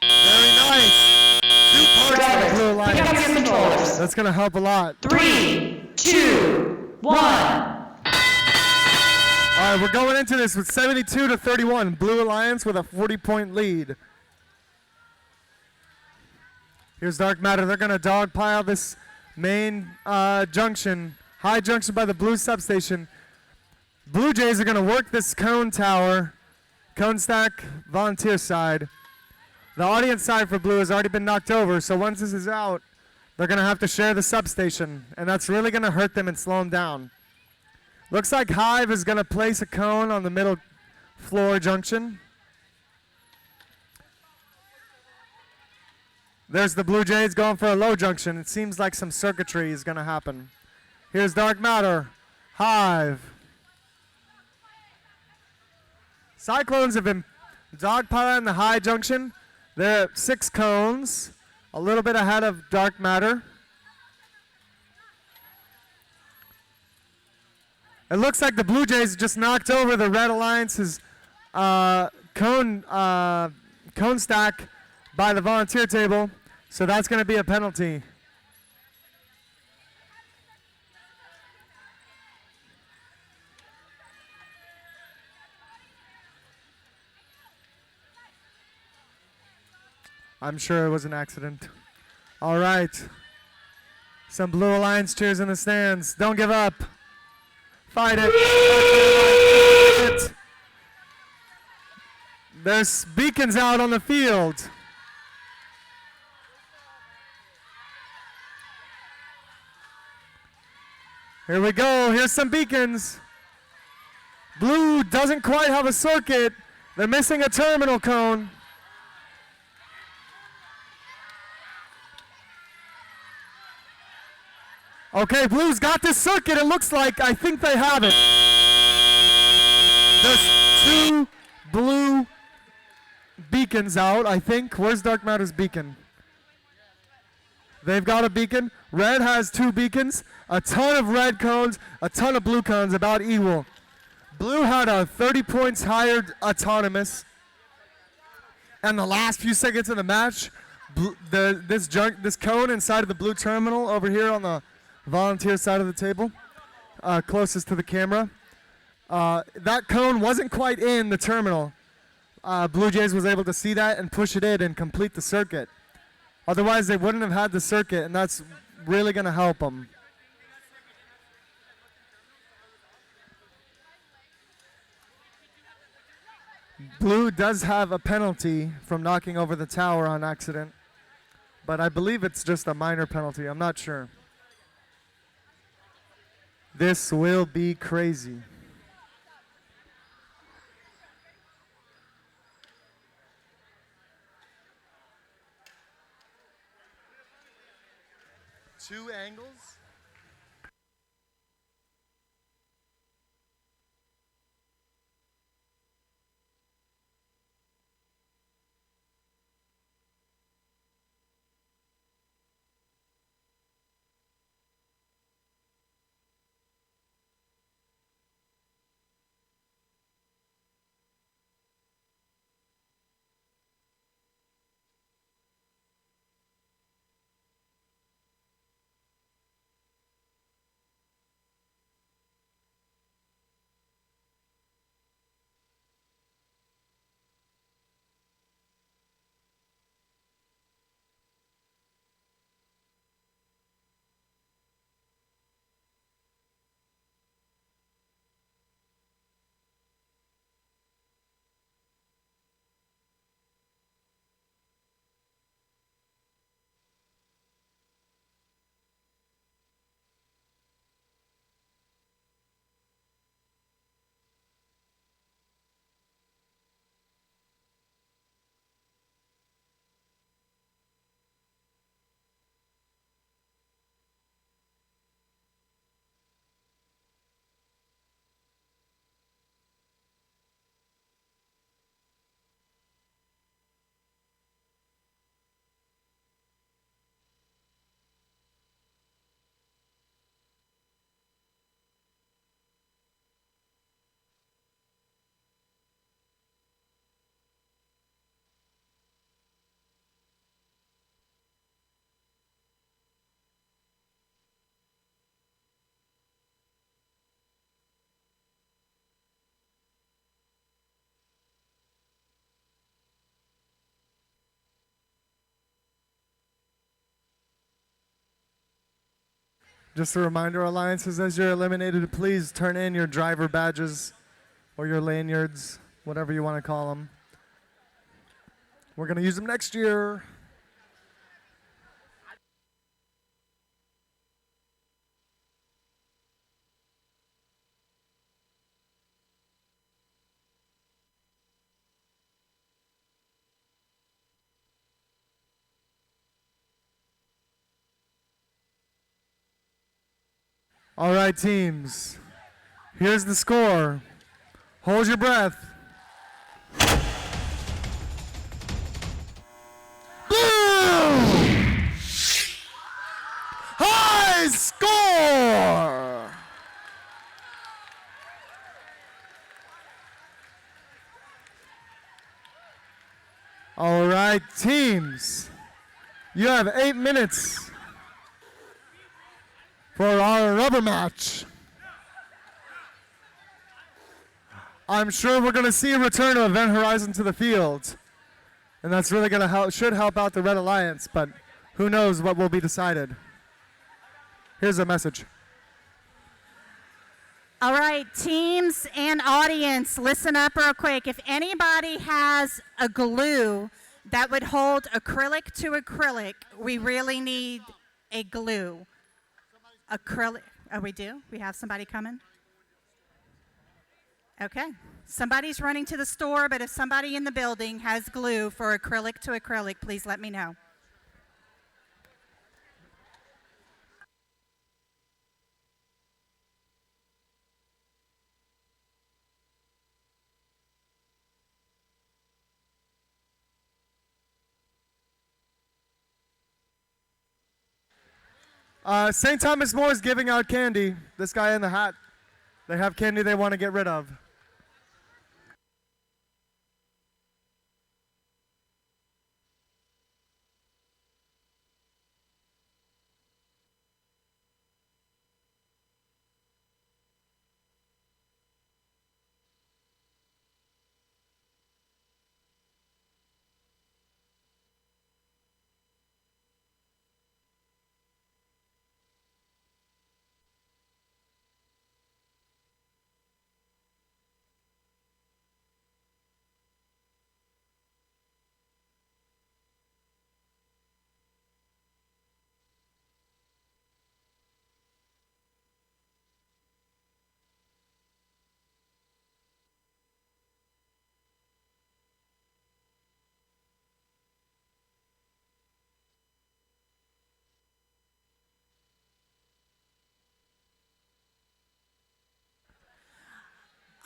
S15: Very nice. 2 parts of the Blue Alliance.
S6: Pick up your controllers.
S5: That's gonna help a lot.
S6: 3, 2, 1.
S5: All right, we're going into this with 72-31. Blue Alliance with a 40-point lead. Here's Dark Matter. They're gonna dogpile this main junction, high junction by the blue substation. Blue Jays are gonna work this cone tower, cone stack, volunteer side. The audience side for blue has already been knocked over, so once this is out, they're gonna have to share the substation, and that's really gonna hurt them and slow them down. Looks like Hive is gonna place a cone on the middle floor junction. There's the Blue Jays going for a low junction. It seems like some circuitry is gonna happen. Here's Dark Matter, Hive. Cyclones have been dogpiling the high junction. They're at 6 cones, a little bit ahead of Dark Matter. It looks like the Blue Jays just knocked over the Red Alliance's cone stack by the volunteer table, so that's going to be a penalty. I'm sure it was an accident. All right. Some Blue Alliance cheers in the stands. Don't give up. Fight it. Fight it. There's beacons out on the field. Here we go. Here's some beacons. Blue doesn't quite have a circuit. They're missing a terminal cone. Okay, Blue's got this circuit, it looks like. I think they have it. There's 2 blue beacons out, I think. Where's Dark Matter's beacon? They've got a beacon. Red has 2 beacons. A ton of red cones, a ton of blue cones, about equal. Blue had a 30 points higher autonomous. And the last few seconds of the match, this cone inside of the blue terminal over here on the volunteer side of the table, closest to the camera. That cone wasn't quite in the terminal. Blue Jays was able to see that and push it in and complete the circuit. Otherwise, they wouldn't have had the circuit, and that's really going to help them. Blue does have a penalty from knocking over the tower on accident, but I believe it's just a minor penalty. I'm not sure. This will be crazy. Two angles. Just a reminder, Alliances, as you're eliminated, please turn in your driver badges or your lanyards, whatever you want to call them. We're going to use them next year. All right, teams. Here's the score. Hold your breath. Boom! High score! All right, teams. You have 8 minutes for our rubber match. I'm sure we're going to see a return of Event Horizon to the field. And that's really going to should help out the Red Alliance, but who knows what will be decided. Here's a message.
S16: All right, teams and audience, listen up real quick. If anybody has a glue that would hold acrylic to acrylic, we really need a glue. Acrylic. Oh, we do? We have somebody coming? Okay. Somebody's running to the store, but if somebody in the building has glue for acrylic to acrylic, please let me know.
S5: St. Thomas More is giving out candy. This guy in the hat. They have candy they want to get rid of.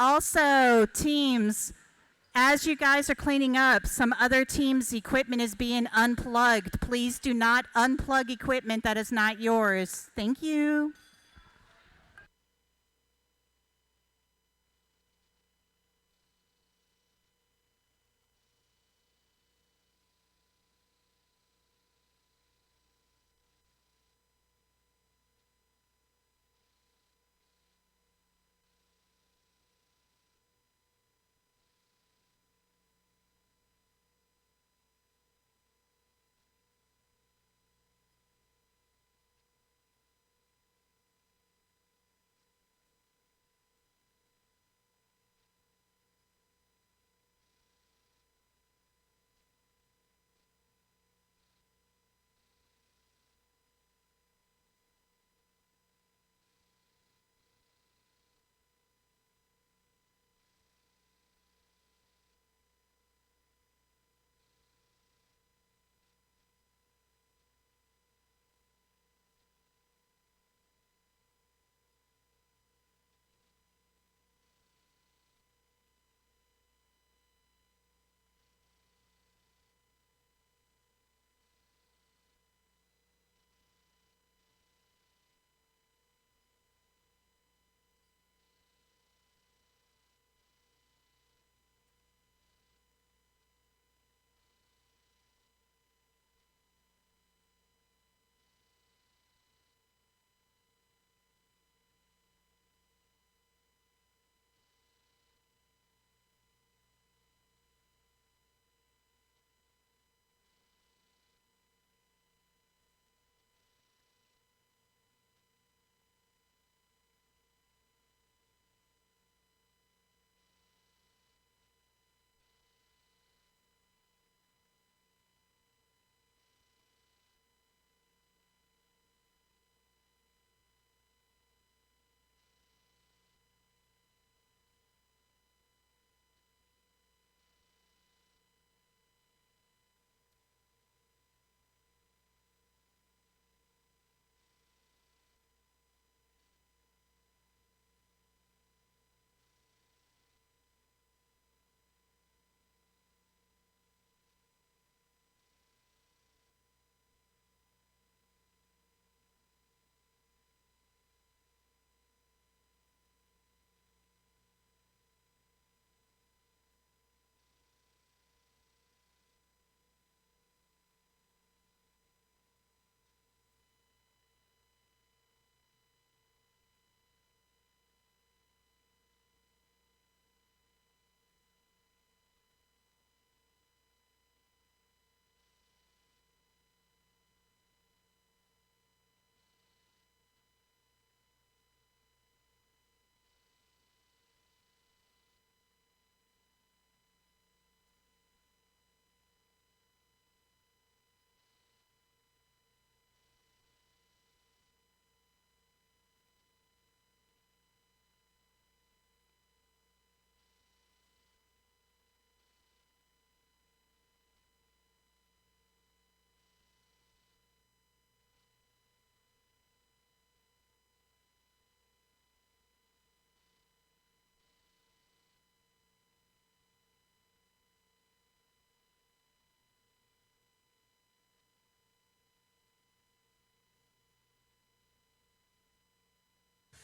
S16: Also, teams, as you guys are cleaning up, some other teams' equipment is being unplugged. Please do not unplug equipment that is not yours. Thank you.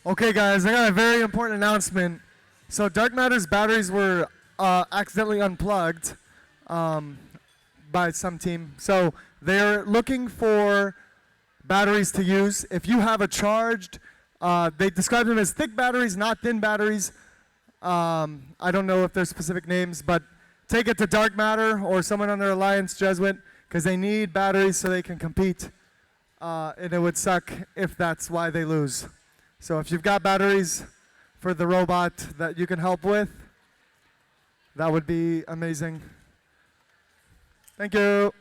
S5: Okay, guys, I got a very important announcement. So Dark Matter's batteries were accidentally unplugged by some team. So they're looking for batteries to use. If you have a charged, they describe them as thick batteries, not thin batteries. I don't know if there's specific names, but take it to Dark Matter or someone on their Alliance Jesuit, because they need batteries so they can compete. And it would suck if that's why they lose. So if you've got batteries for the robot that you can help with, that would be amazing. Thank you.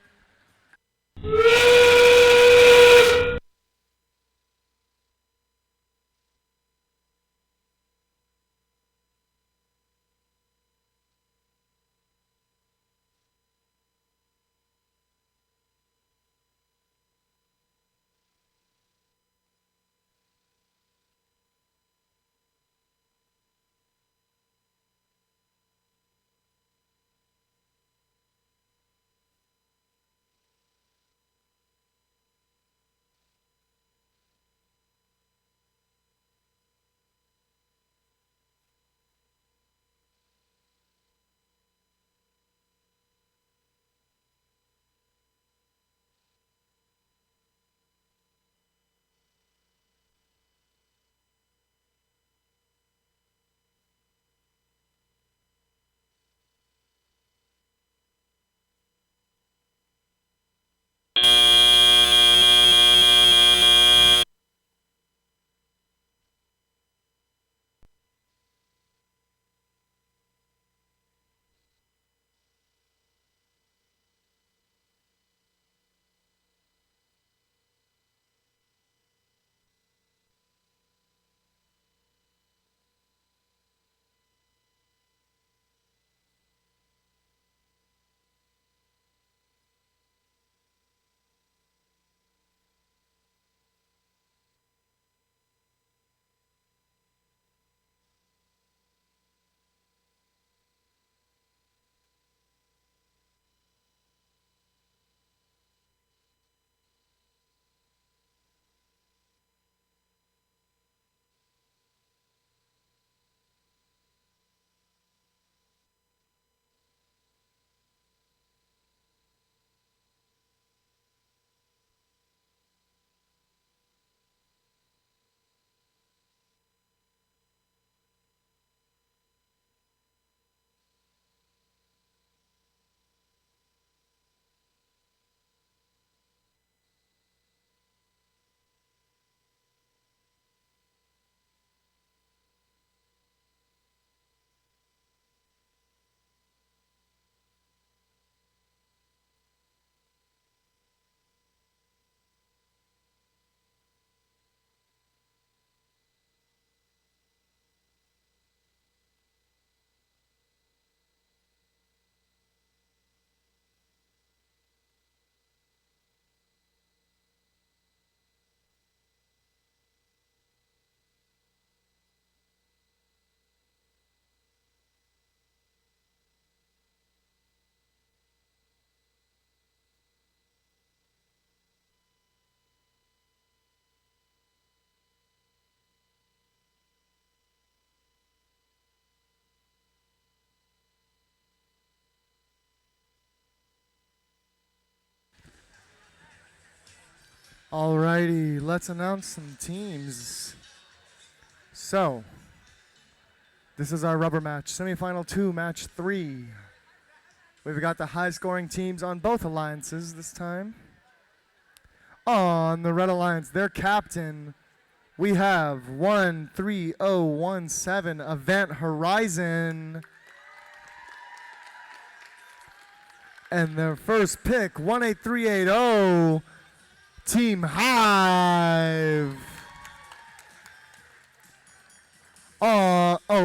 S5: Alrighty, let's announce some teams. So, this is our rubber match, semifinal 2, match 3. We've got the high-scoring teams on both alliances this time. On the Red Alliance, their captain, we have 13017 Event Horizon. And their first pick, 18380 Team Hive.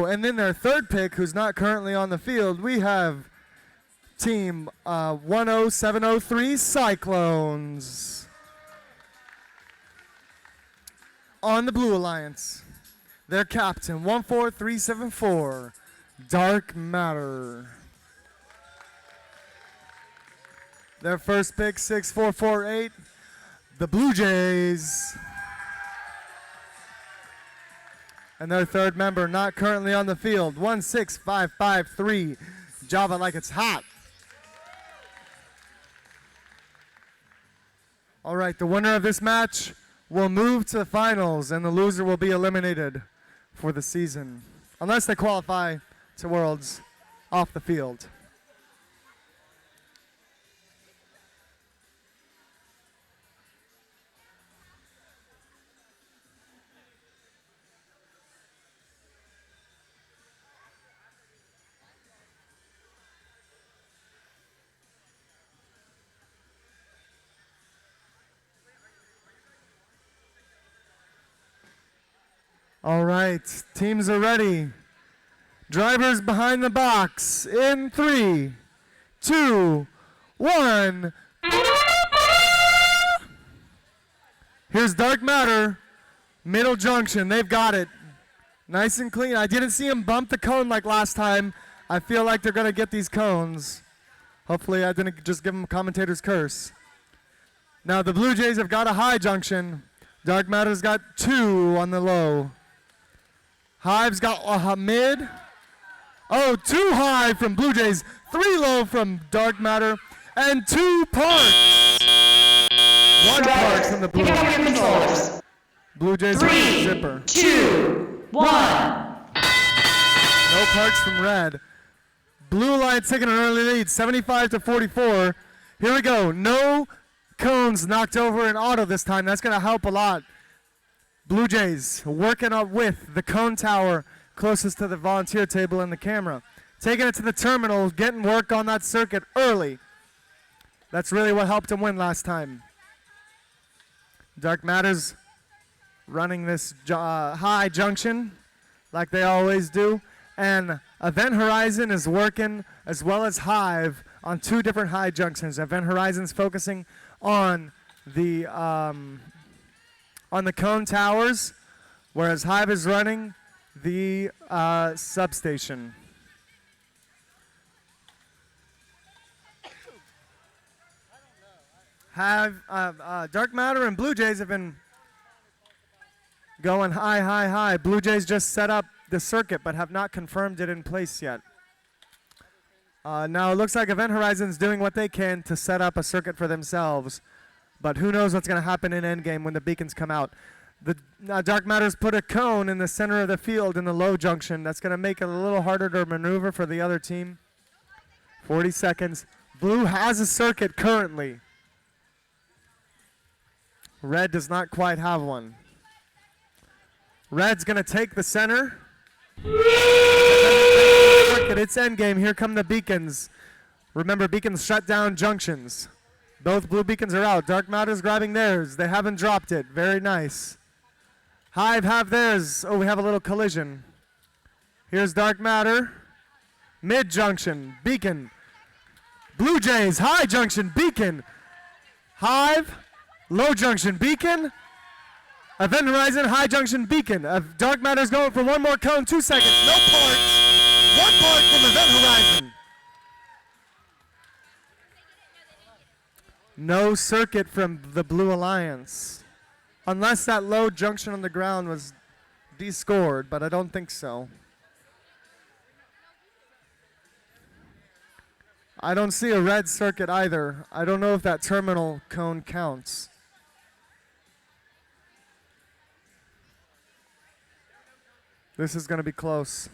S5: And then their third pick, who's not currently on the field, we have Team 10703 Cyclones. On the Blue Alliance, their captain, 14374 Dark Matter. Their first pick, 6448 the Blue Jays. And their third member, not currently on the field, 16553 Java Like It's Hot. All right, the winner of this match will move to the finals, and the loser will be eliminated for the season, unless they qualify to Worlds off the field. All right, teams are ready. Drivers behind the box in 3, 2, 1. Here's Dark Matter, middle junction. They've got it. Nice and clean. I didn't see him bump the cone like last time. I feel like they're going to get these cones. Hopefully I didn't just give them commentator's curse. Now the Blue Jays have got a high junction. Dark Matter's got 2 on the low. Hive's got a mid. Oh, 2 high from Blue Jays, 3 low from Dark Matter, and 2 parks. 1 parks from the Blue Jays. Blue Jays are a zipper.
S6: 2, 1.
S5: No parks from Red. Blue Alliance taking an early lead, 75-44. Here we go. No cones knocked over in auto this time. That's going to help a lot. Blue Jays working up with the cone tower closest to the volunteer table and the camera. Taking it to the terminal, getting work on that circuit early. That's really what helped him win last time. Dark Matter's running this high junction like they always do. And Event Horizon is working as well as Hive on 2 different high junctions. Event Horizon's focusing on the cone towers, whereas Hive is running the substation. Dark Matter and Blue Jays have been going high. Blue Jays just set up the circuit but have not confirmed it in place yet. Now it looks like Event Horizon's doing what they can to set up a circuit for themselves, but who knows what's going to happen in endgame when the beacons come out. The Dark Matter's put a cone in the center of the field in the low junction. That's going to make it a little harder to maneuver for the other team. 40 seconds. Blue has a circuit currently. Red does not quite have one. Red's going to take the center. It's endgame. Here come the beacons. Remember, beacons shut down junctions. Both blue beacons are out. Dark Matter's grabbing theirs. They haven't dropped it. Very nice. Hive have theirs. Oh, we have a little collision. Here's Dark Matter. Mid junction. Beacon. Blue Jays. High junction. Beacon. Hive. Low junction. Beacon. Event Horizon. High junction. Beacon. Dark Matter's going for 1 more cone. 2 seconds. No parts. 1 part from Event Horizon. No circuit from the Blue Alliance. Unless that low junction on the ground was descored, but I don't think so. I don't see a red circuit either. I don't know if that terminal cone counts. This is going to be close.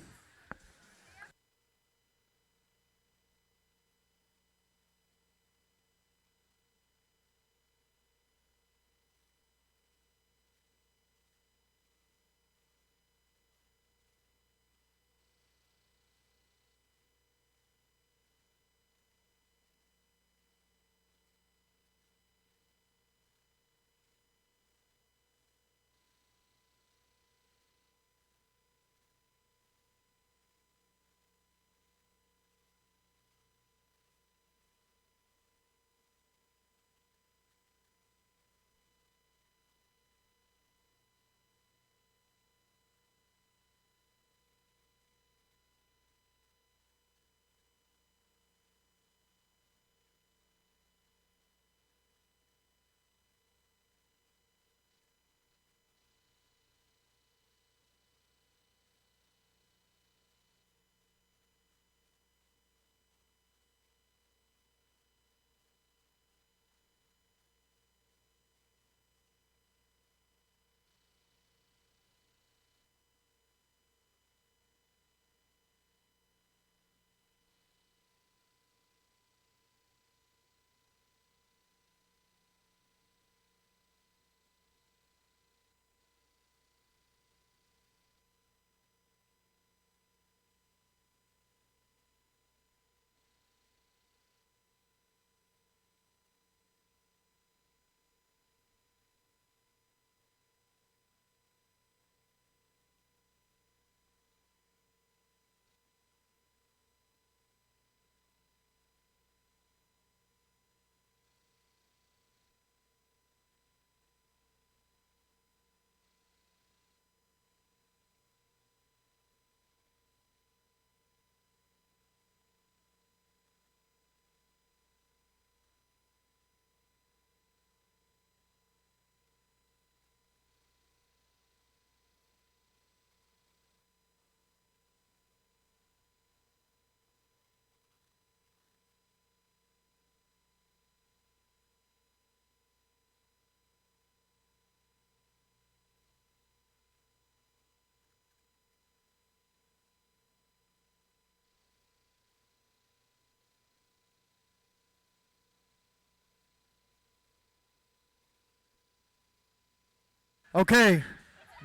S5: Okay,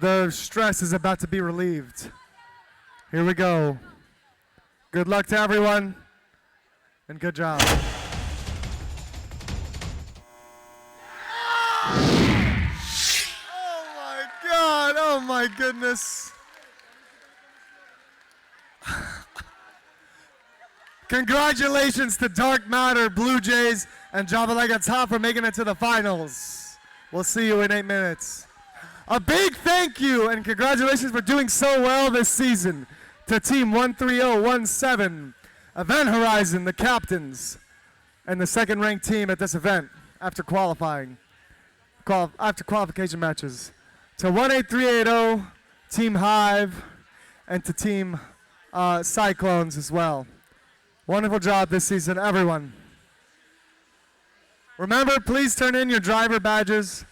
S5: the stress is about to be relieved. Here we go. Good luck to everyone, and good job. Oh my God, oh my goodness. Congratulations to Dark Matter, Blue Jays, and Javalega Top for making it to the finals. We'll see you in 8 minutes. A big thank you and congratulations for doing so well this season to Team 13017, Event Horizon, the captains, and the second-ranked team at this event after qualifying, after qualification matches. To 18380, Team Hive, and to Team Cyclones as well. Wonderful job this season, everyone. Remember, please turn in your driver badges.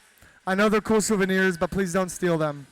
S5: I know they're cool souvenirs, but please don't steal them.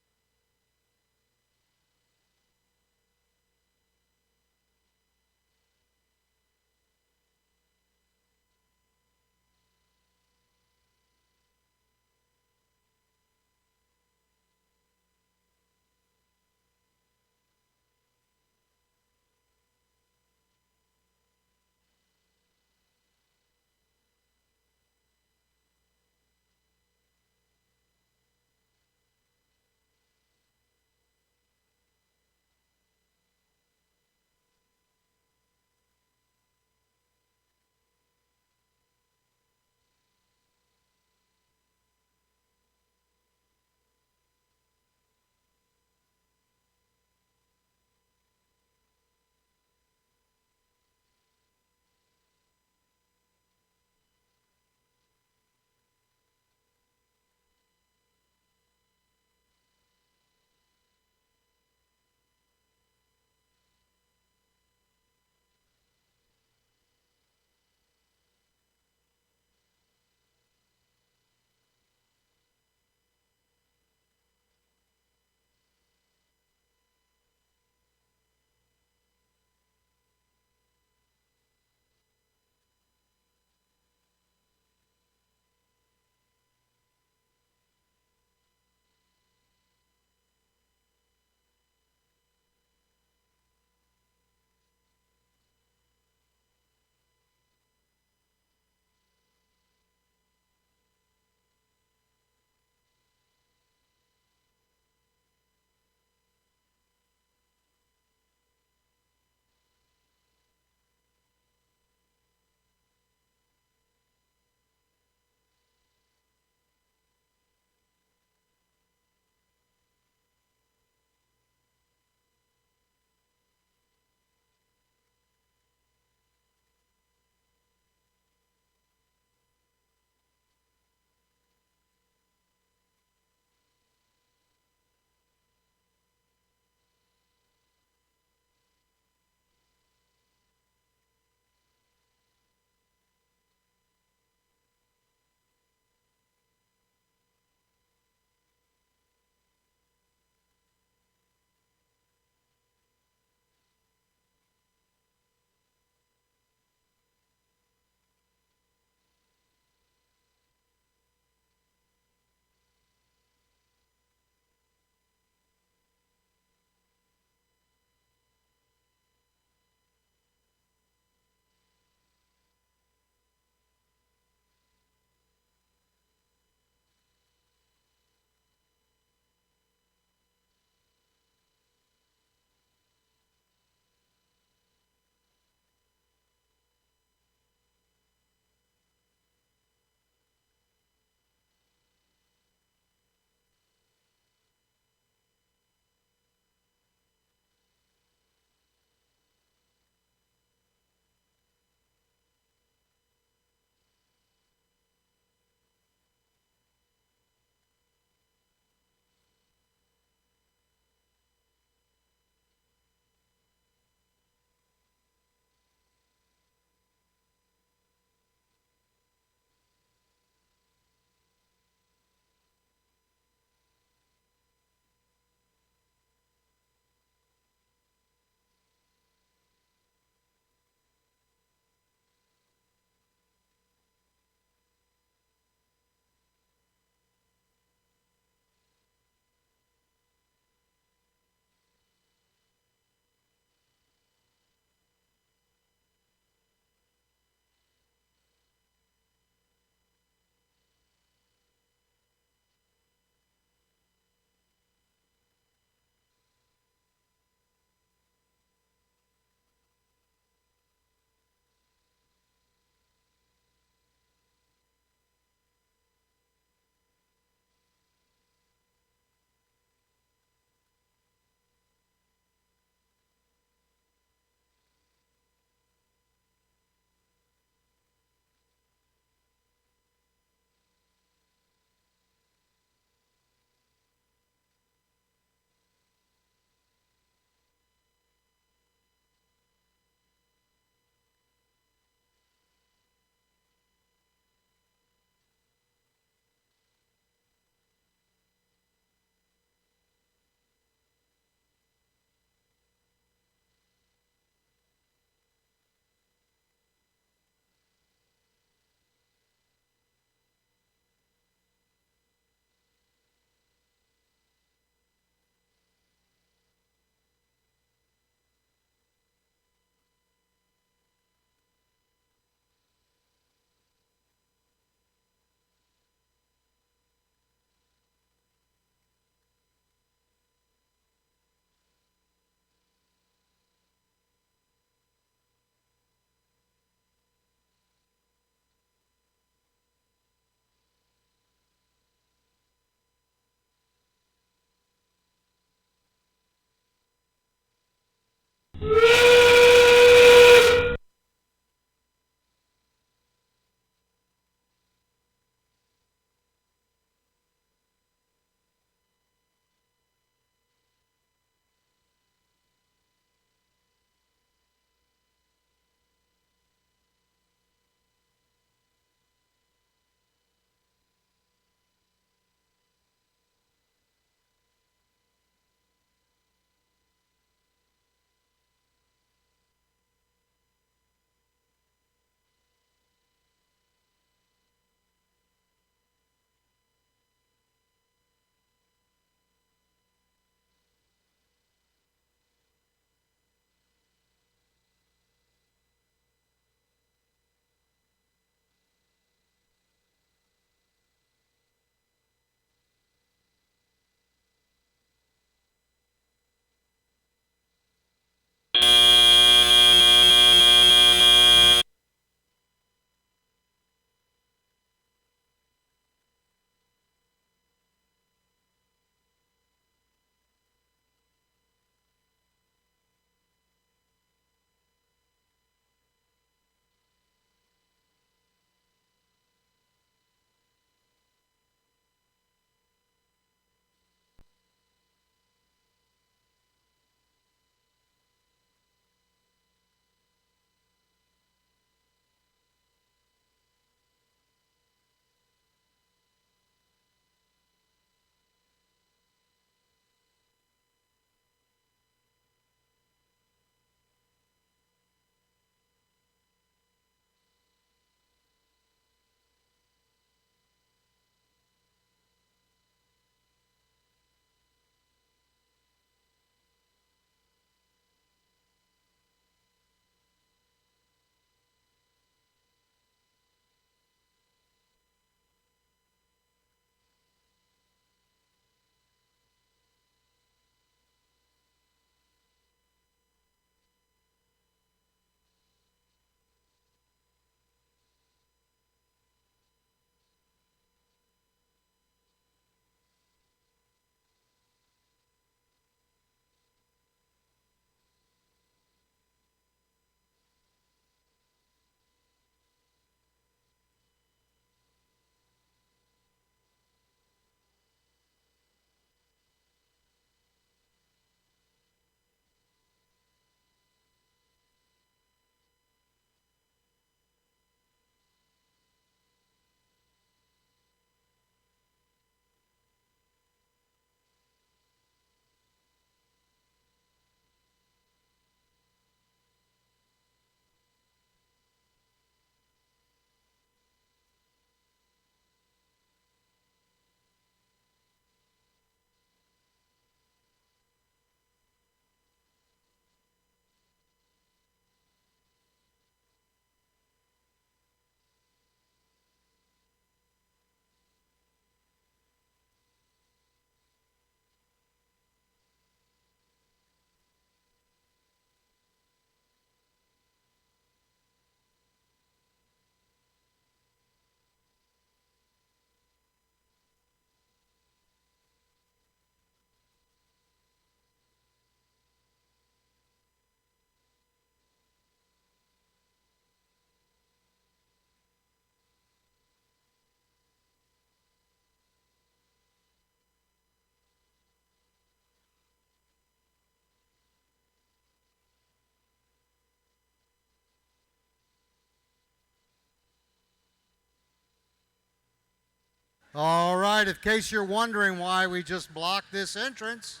S1: All right, in case you're wondering why we just blocked this entrance,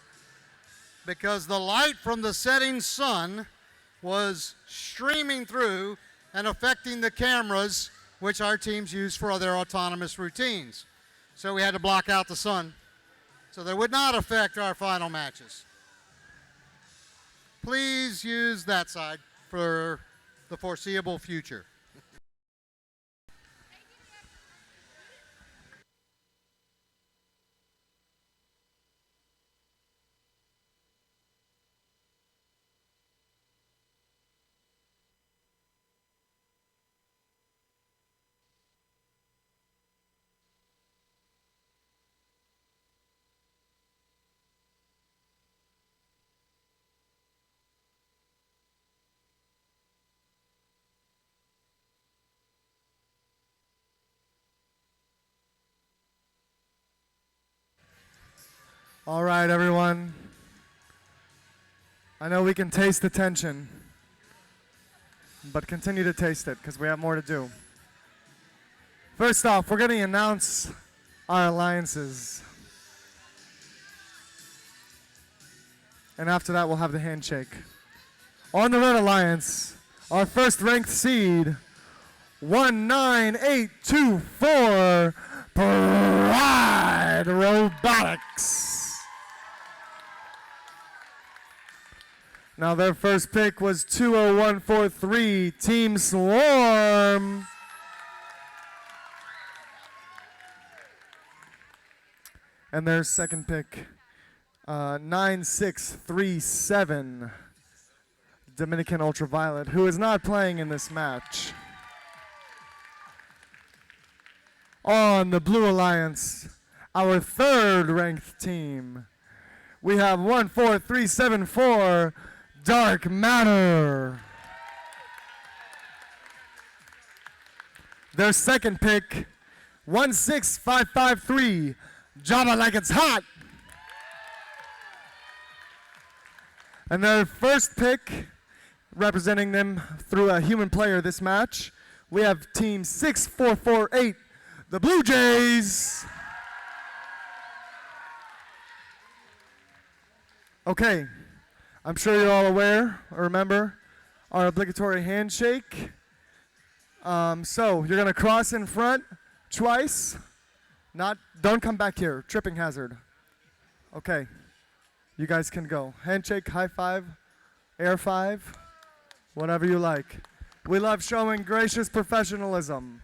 S1: because the light from the setting sun was streaming through and affecting the cameras which our teams use for their autonomous routines. So we had to block out the sun so that it would not affect our final matches. Please use that side for the foreseeable future.
S5: All right, everyone. I know we can taste the tension, but continue to taste it because we have more to do. First off, we're going to announce our alliances. And after that, we'll have the handshake. On the Red Alliance, our first ranked seed, 19824, Pride Robotics. Now their first pick was 20143, Team Swarm. And their second pick, 9637, Dominican Ultraviolet, who is not playing in this match. On the Blue Alliance, our third ranked team, we have 14374, Dark Matter. Their second pick, 16553, Java Like It's Hot. And their first pick, representing them through a human player this match, we have Team 6448, the Blue Jays. Okay, I'm sure you're all aware or remember our obligatory handshake. So you're gonna cross in front twice. Don't come back here, tripping hazard. Okay, you guys can go. Handshake, high five, air five, whatever you like. We love showing gracious professionalism.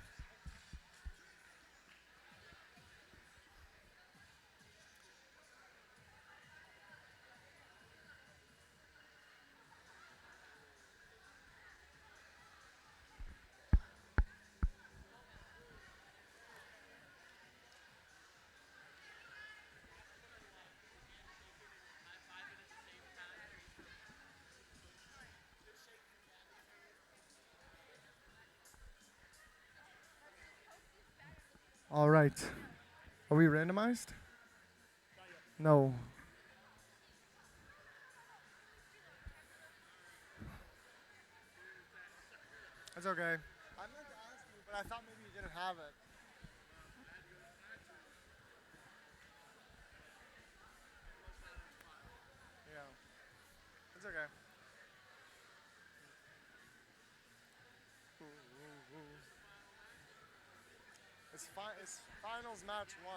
S5: All right. Are we randomized? No. That's okay. I meant to ask you, but I thought maybe you didn't have it. Yeah. It's okay. It's finals match 1.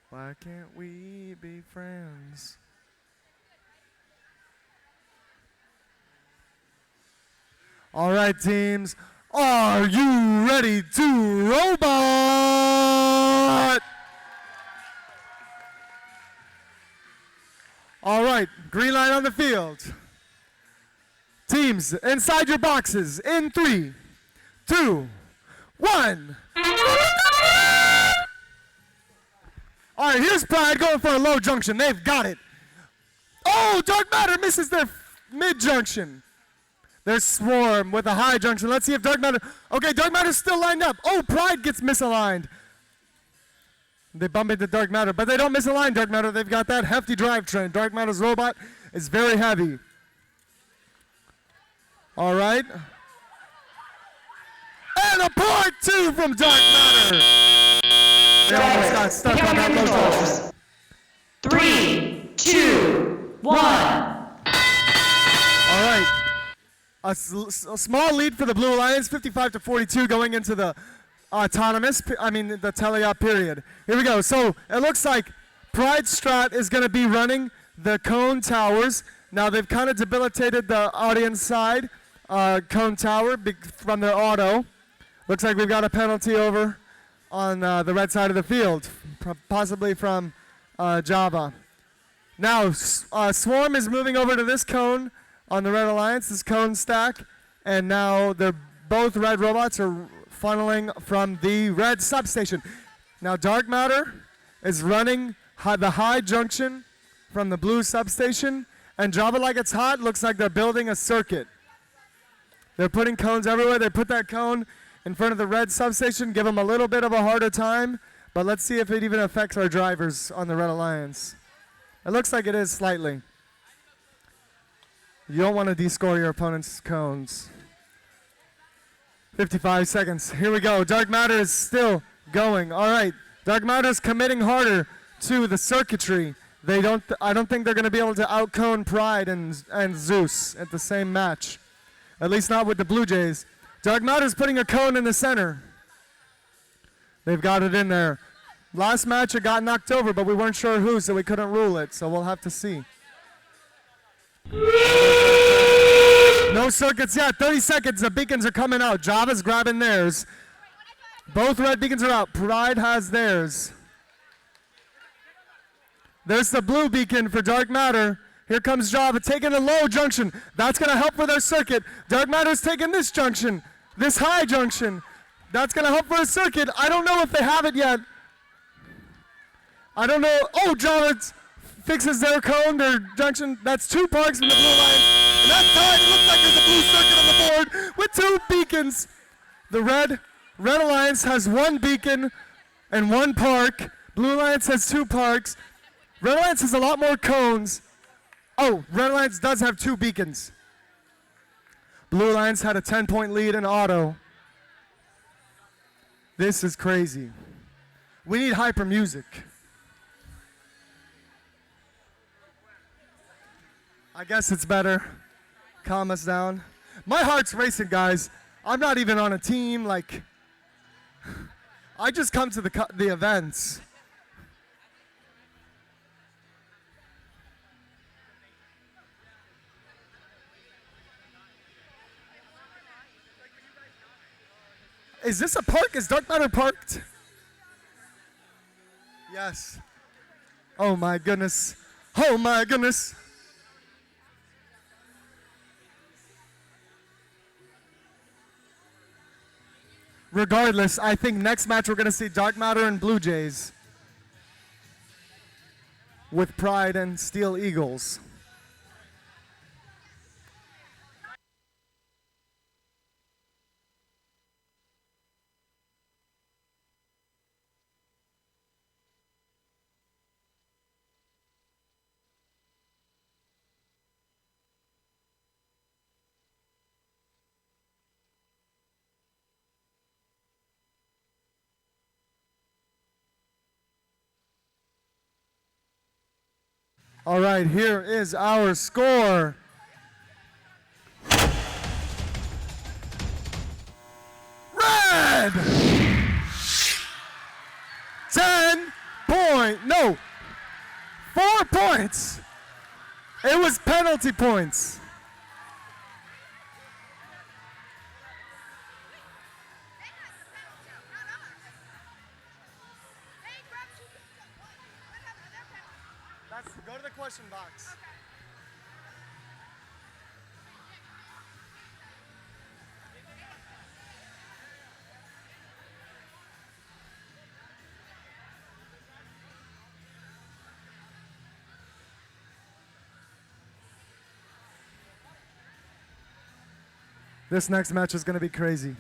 S5: Why can't we be friends? All right, teams. Are you ready to robot? All right, green light on the field. Teams, inside your boxes in 3, 2, 1. All right, here's Pride going for a low junction. They've got it. Oh, Dark Matter misses their mid-junction. There's Swarm with a high junction. Let's see if Dark Matter... Okay, Dark Matter's still lined up. Oh, Pride gets misaligned. They bump into Dark Matter, but they don't misalign Dark Matter. They've got that hefty drivetrain. Dark Matter's robot is very heavy. All right. And a part 2 from Dark Matter. They almost got stuck on that low touch.
S6: 3, 2, 1.
S5: All right. A small lead for the Blue Alliance, 55-42 going into the the teleop period. Here we go. So it looks like Pride Strat is going to be running the cone towers. Now they've kind of debilitated the audience side cone tower from their auto. Looks like we've got a penalty over on the red side of the field, possibly from Java. Now Swarm is moving over to this cone on the Red Alliance, this cone stack, and now both red robots are funneling from the red substation. Now Dark Matter is running the high junction from the blue substation, and Java Like It's Hot looks like they're building a circuit. They're putting cones everywhere. They put that cone in front of the red substation, give them a little bit of a harder time, but let's see if it even affects our drivers on the Red Alliance. It looks like it is slightly. You don't want to descore your opponent's cones. 55 seconds. Here we go. Dark Matter is still going. All right. Dark Matter is committing harder to the circuitry. I don't think they're going to be able to out-cone Pride and Zeus at the same match. At least not with the Blue Jays. Dark Matter is putting a cone in the center. They've got it in there. Last match it got knocked over, but we weren't sure who, so we couldn't rule it. So we'll have to see. No circuits yet. 30 seconds. The beacons are coming out. Java's grabbing theirs. Both red beacons are out. Pride has theirs. There's the blue beacon for Dark Matter. Here comes Java taking a low junction. That's going to help for their circuit. Dark Matter's taking this junction, this high junction. That's going to help for a circuit. I don't know if they have it yet. I don't know. Oh, Java fixes their cone, their junction. That's 2 parks from the Blue Alliance. And that's tied. It looks like there's a blue circuit on the board with 2 beacons. The Red Alliance has 1 beacon and 1 park. Blue Alliance has 2 parks. Red Alliance has a lot more cones. Oh, Red Alliance does have 2 beacons. Blue Alliance had a 10-point lead in auto. This is crazy. We need hyper music. I guess it's better. Calm us down. My heart's racing, guys. I'm not even on a team. Like, I just come to the events. Is this a park? Is Dark Matter parked? Yes. Oh my goodness. Oh my goodness. Regardless, I think next match we're going to see Dark Matter and Blue Jays with Pride and Steel Eagles. All right, here is our score. Red! 4 points. It was penalty points. Go to the question box. This next match is going to be crazy.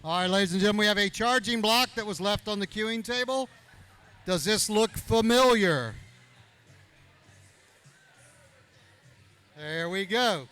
S1: All right, ladies and gentlemen, we have a charging block that was left on the queuing table. Does this look familiar? There we go.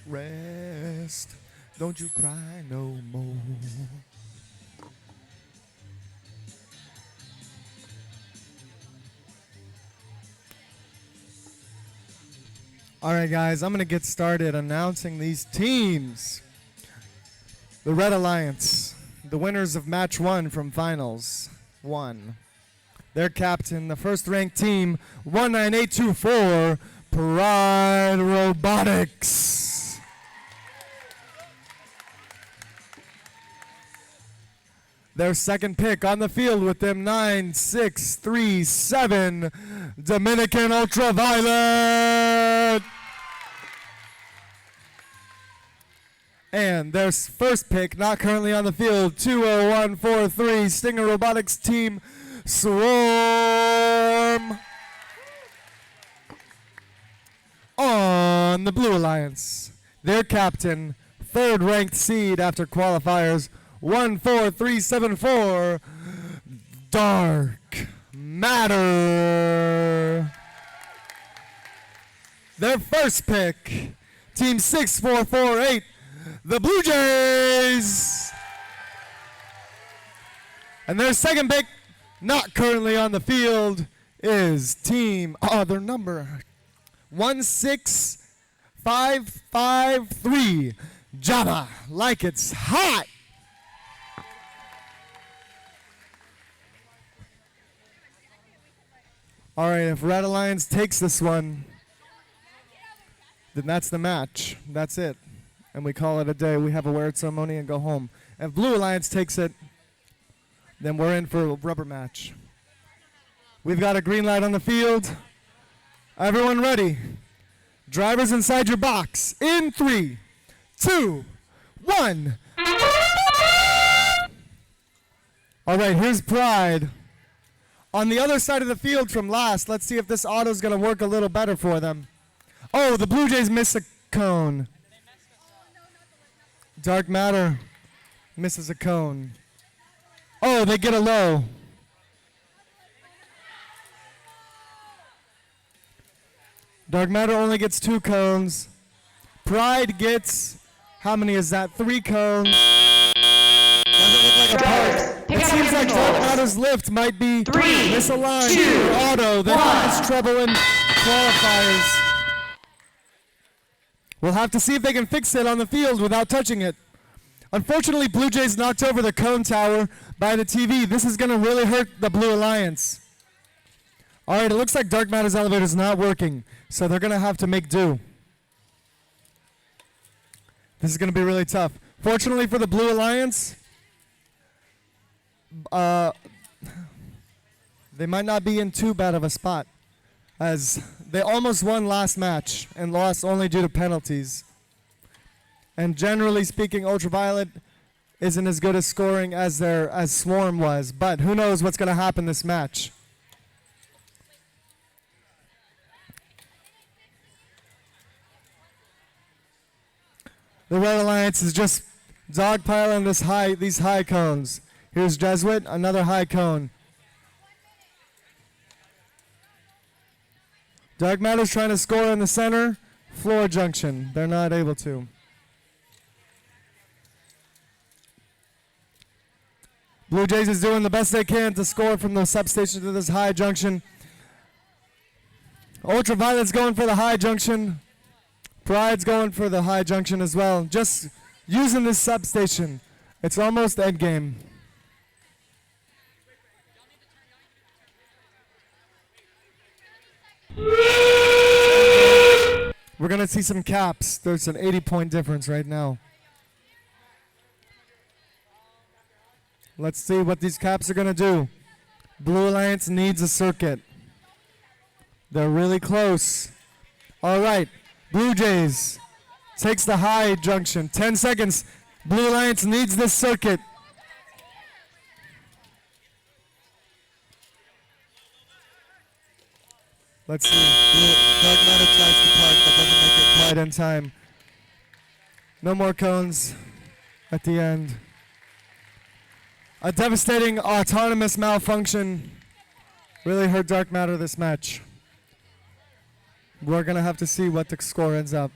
S5: Rest, don't you cry no more. All right, guys, I'm going to get started announcing these teams. The Red Alliance, the winners of match 1 from finals 1. Their captain, the first-ranked team, 19824, Pride Robotics. Their second pick on the field with them, 9637, Dominican Ultraviolet. And their first pick, not currently on the field, 20143, Stinger Robotics Team Swarm. On the Blue Alliance, their captain, third-ranked seed after qualifiers, 14374, Dark Matter. Their first pick, Team 6448, the Blue Jays. And their second pick, not currently on the field, is Team, their number, 165 553. Java, like it's hot. All right, if Red Alliance takes this one, then that's the match. That's it. And we call it a day. We have a wear ceremony and go home. If Blue Alliance takes it, then we're in for a rubber match. We've got a green light on the field. Everyone ready? Drivers inside your box. In 3, 2, 1. All right, here's Pride. On the other side of the field from last, let's see if this auto's going to work a little better for them. Oh, the Blue Jays miss a cone. Dark Matter misses a cone. Oh, they get a low. Dark Matter only gets 2 cones. Pride gets, how many is that? 3 cones. Doesn't look like a part. It seems like Dark Matter's lift might be misaligned. 2, auto. They have trouble in qualifiers. We'll have to see if they can fix it on the field without touching it. Unfortunately, Blue Jays knocked over the cone tower by the TV. This is going to really hurt the Blue Alliance. All right, it looks like Dark Matter's elevator is not working, so they're going to have to make do. This is going to be really tough. Fortunately for the Blue Alliance, they might not be in too bad of a spot, as they almost won last match and lost only due to penalties. And generally speaking, Ultraviolet isn't as good at scoring as Swarm was, but who knows what's going to happen this match. The Red Alliance is just dogpiling these high cones. Here's Jesuit, another high cone. Dark Matter's trying to score in the center. Floor junction. They're not able to. Blue Jays is doing the best they can to score from the substation to this high junction. Ultraviolet's going for the high junction. Pride's going for the high junction as well. Just using this substation. It's almost end game. We're going to see some caps. There's an 80-point difference right now. Let's see what these caps are going to do. Blue Alliance needs a circuit. They're really close. All right. Blue Jays takes the high junction. 10 seconds. Blue Alliance needs this circuit. Let's see. Dark Matter tries to park, but doesn't make it quite in time. No more cones at the end. A devastating autonomous malfunction really hurt Dark Matter this match. We're going to have to see what the score ends up.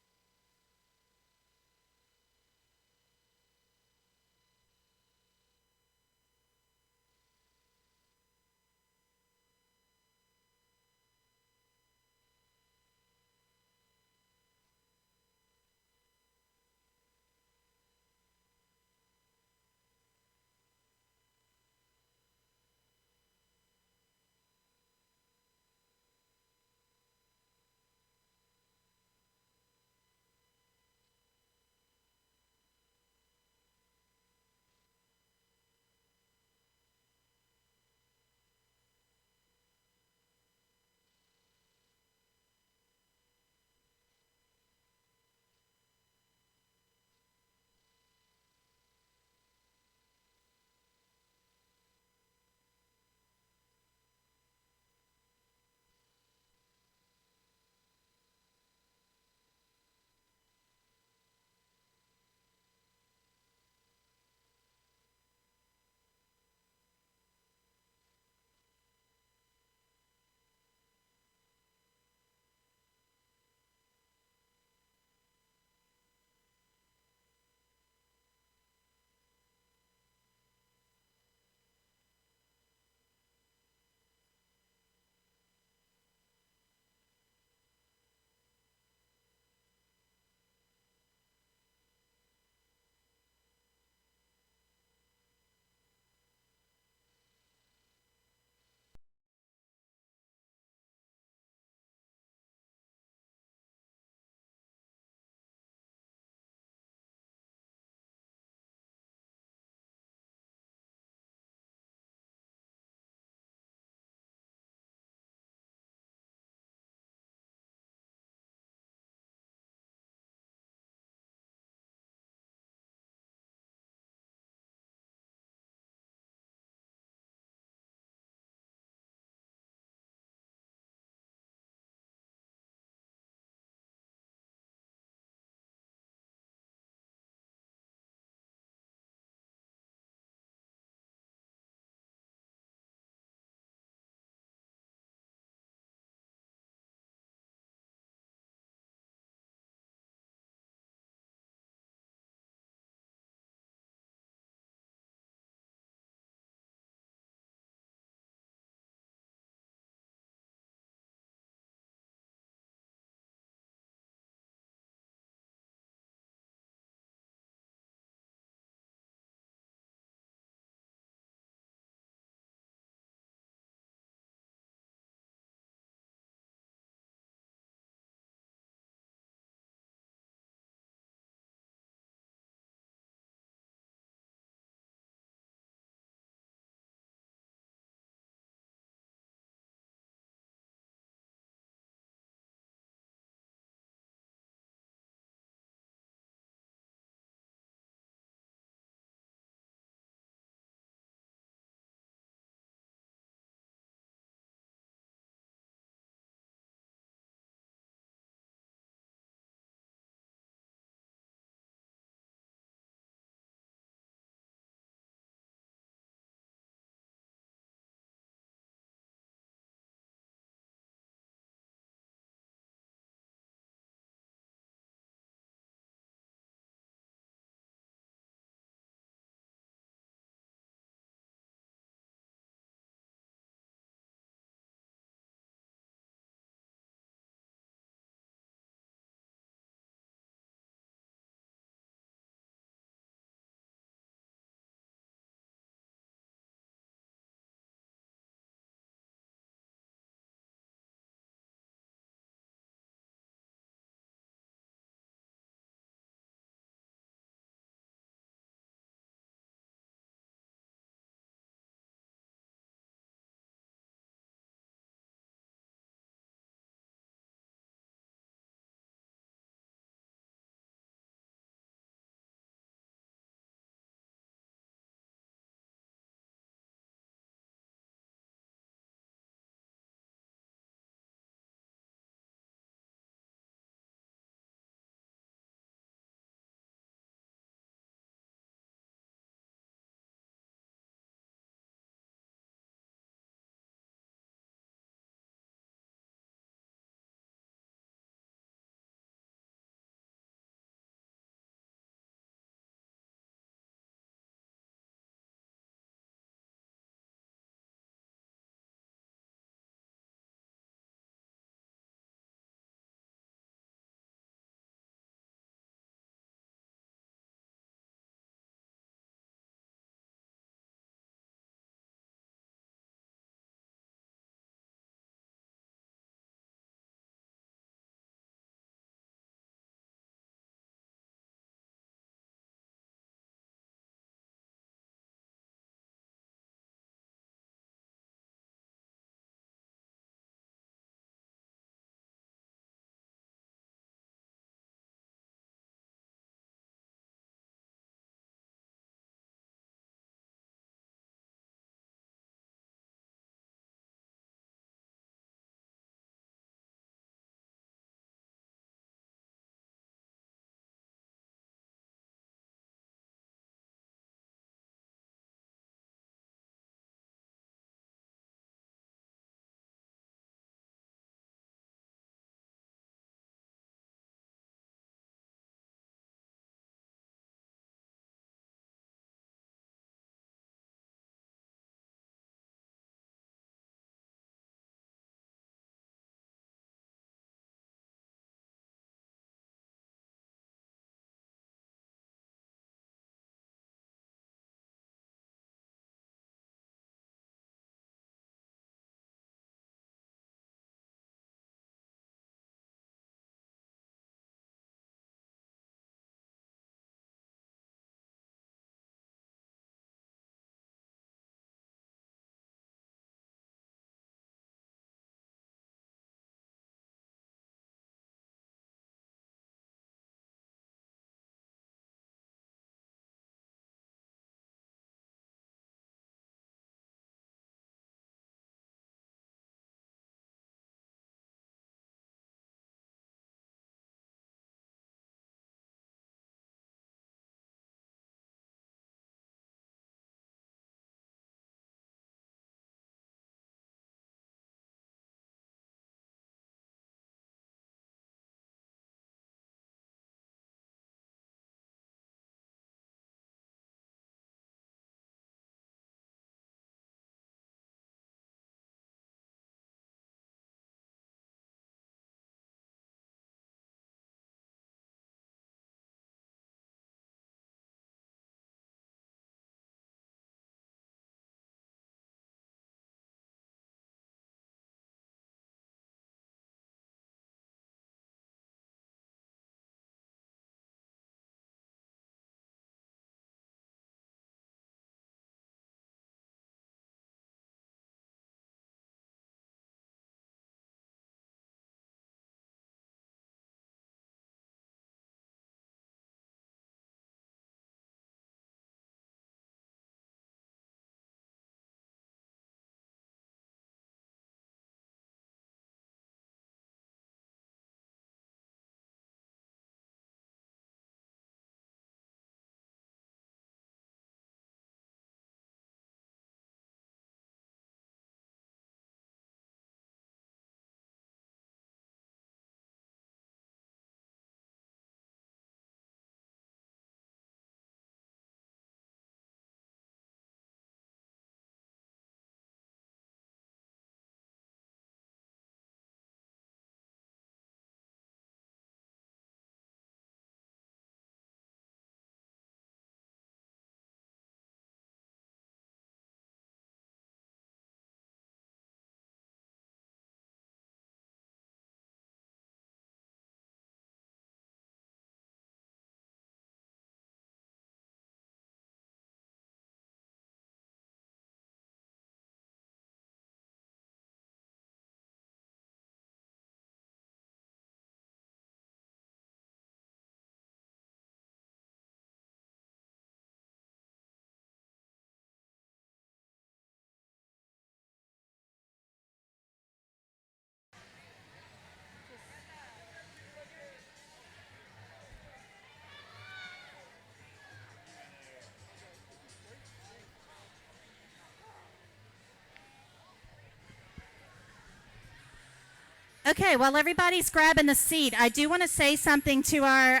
S16: Okay, while everybody's grabbing a seat, I do want to say something to our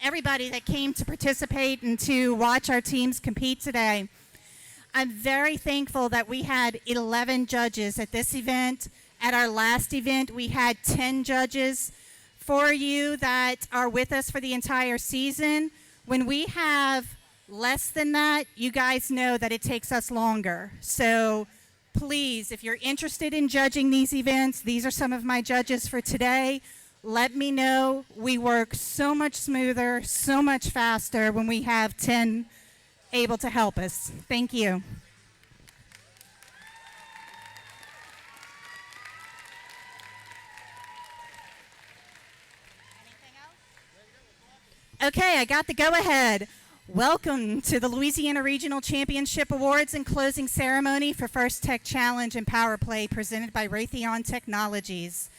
S16: everybody that came to participate and to watch our teams compete today. I'm very thankful that we had 11 judges at this event. At our last event, we had 10 judges. For you that are with us for the entire season, when we have less than that, you guys know that it takes us longer. So please, if you're interested in judging these events, these are some of my judges for today. Let me know. We work so much smoother, so much faster when we have 10 able to help us. Thank you. Okay, I got the go-ahead. Welcome to the Louisiana Regional Championship Awards and closing ceremony for First Tech Challenge and POWERPLAY presented by Raytheon Technologies.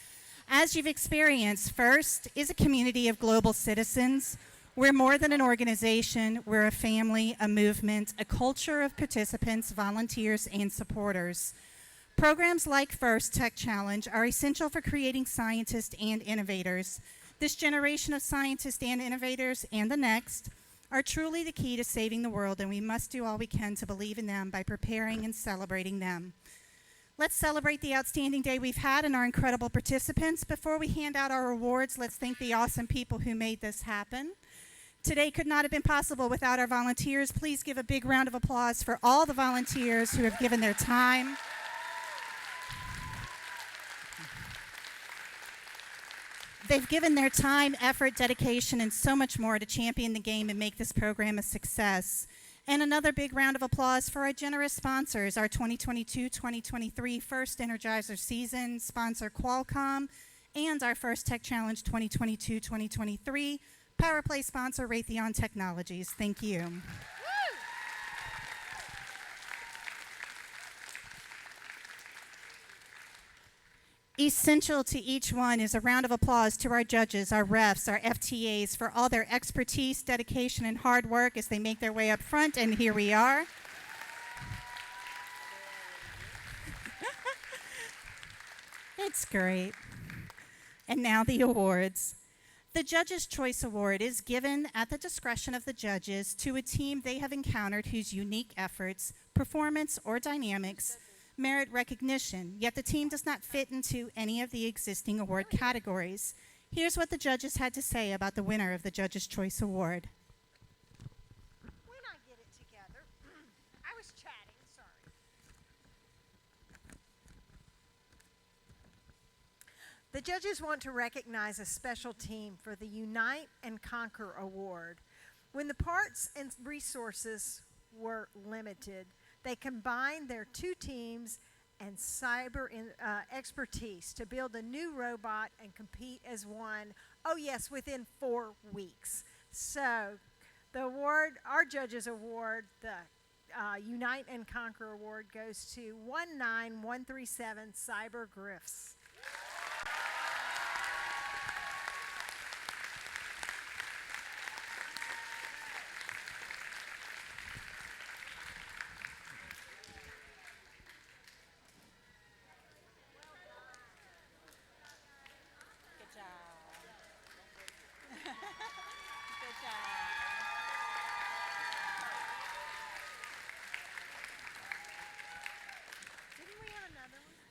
S16: As you've experienced, FIRST is a community of global citizens. We're more than an organization. We're a family, a movement, a culture of participants, volunteers, and supporters. Programs like First Tech Challenge are essential for creating scientists and innovators. This generation of scientists and innovators and the next are truly the key to saving the world, and we must do all we can to believe in them by preparing and celebrating them. Let's celebrate the outstanding day we've had and our incredible participants. Before we hand out our awards, let's thank the awesome people who made this happen. Today could not have been possible without our volunteers. Please give a big round of applause for all the volunteers who have given their time. They've given their time, effort, dedication, and so much more to champion the game and make this program a success. And another big round of applause for our generous sponsors, our 2022-2023 First Energizer Season sponsor Qualcomm, and our First Tech Challenge 2022-2023 POWERPLAY sponsor Raytheon Technologies. Thank you. Essential to each one is a round of applause to our judges, our refs, our FTAs for all their expertise, dedication, and hard work as they make their way up front, and here we are. It's great. And now the awards. The Judges' Choice Award is given at the discretion of the judges to a team they have encountered whose unique efforts, performance, or dynamics merit recognition, yet the team does not fit into any of the existing award categories. Here's what the judges had to say about the winner of the Judges' Choice Award.
S17: When I get it together, I was chatting, sorry. The judges want to recognize a special team for the Unite and Conquer Award. When the parts and resources were limited, they combined their two teams and cyber expertise to build a new robot and compete as one. Oh yes, within 4 weeks. So the award, our judges award, the Unite and Conquer Award goes to 19137 Cyber Griffs.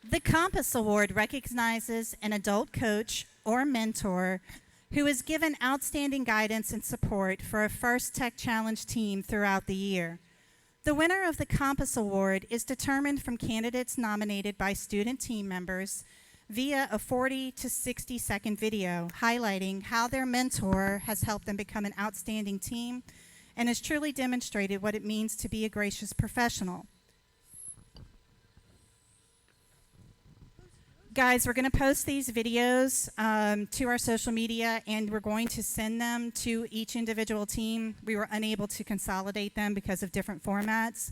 S16: The Compass Award recognizes an adult coach or mentor who is given outstanding guidance and support for a First Tech Challenge team throughout the year. The winner of the Compass Award is determined from candidates nominated by student team members via a 40 to 60 second video highlighting how their mentor has helped them become an outstanding team and has truly demonstrated what it means to be a gracious professional. Guys, we're going to post these videos to our social media, and we're going to send them to each individual team. We were unable to consolidate them because of different formats.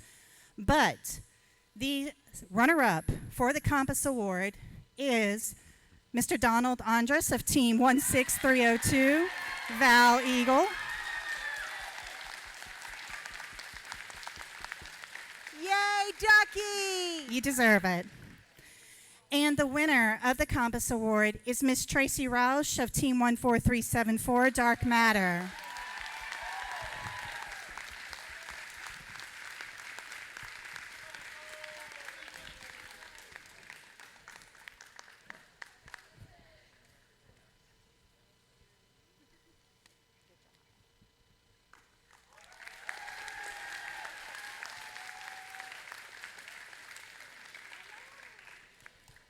S16: But the runner-up for the Compass Award is Mr. Donald Andrus of Team 16302, Val Eagle.
S17: Yay, Ducky!
S16: You deserve it. And the winner of the Compass Award is Miss Tracy Roush of Team 14374 Dark Matter.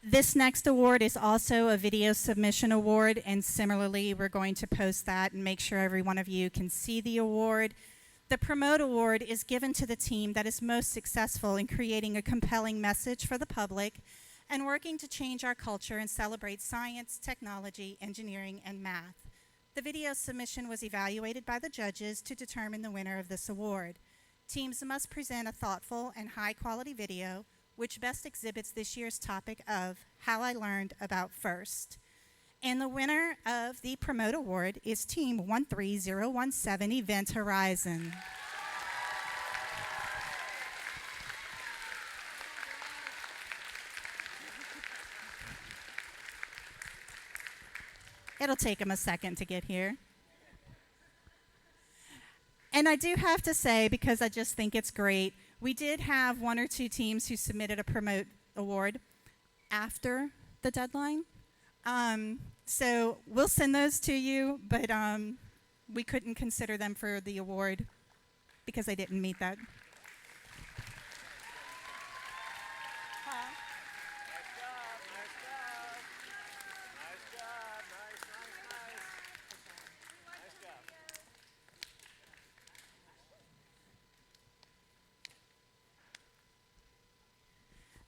S16: This next award is also a video submission award, and similarly, we're going to post that and make sure every one of you can see the award. The Promote Award is given to the team that is most successful in creating a compelling message for the public and working to change our culture and celebrate science, technology, engineering, and math. The video submission was evaluated by the judges to determine the winner of this award. Teams must present a thoughtful and high-quality video which best exhibits this year's topic of How I Learned About FIRST. And the winner of the Promote Award is Team 13017 Event Horizon. It'll take them a second to get here. And I do have to say, because I just think it's great, we did have one or two teams who submitted a Promote Award after the deadline. So we'll send those to you, but we couldn't consider them for the award because they didn't meet that.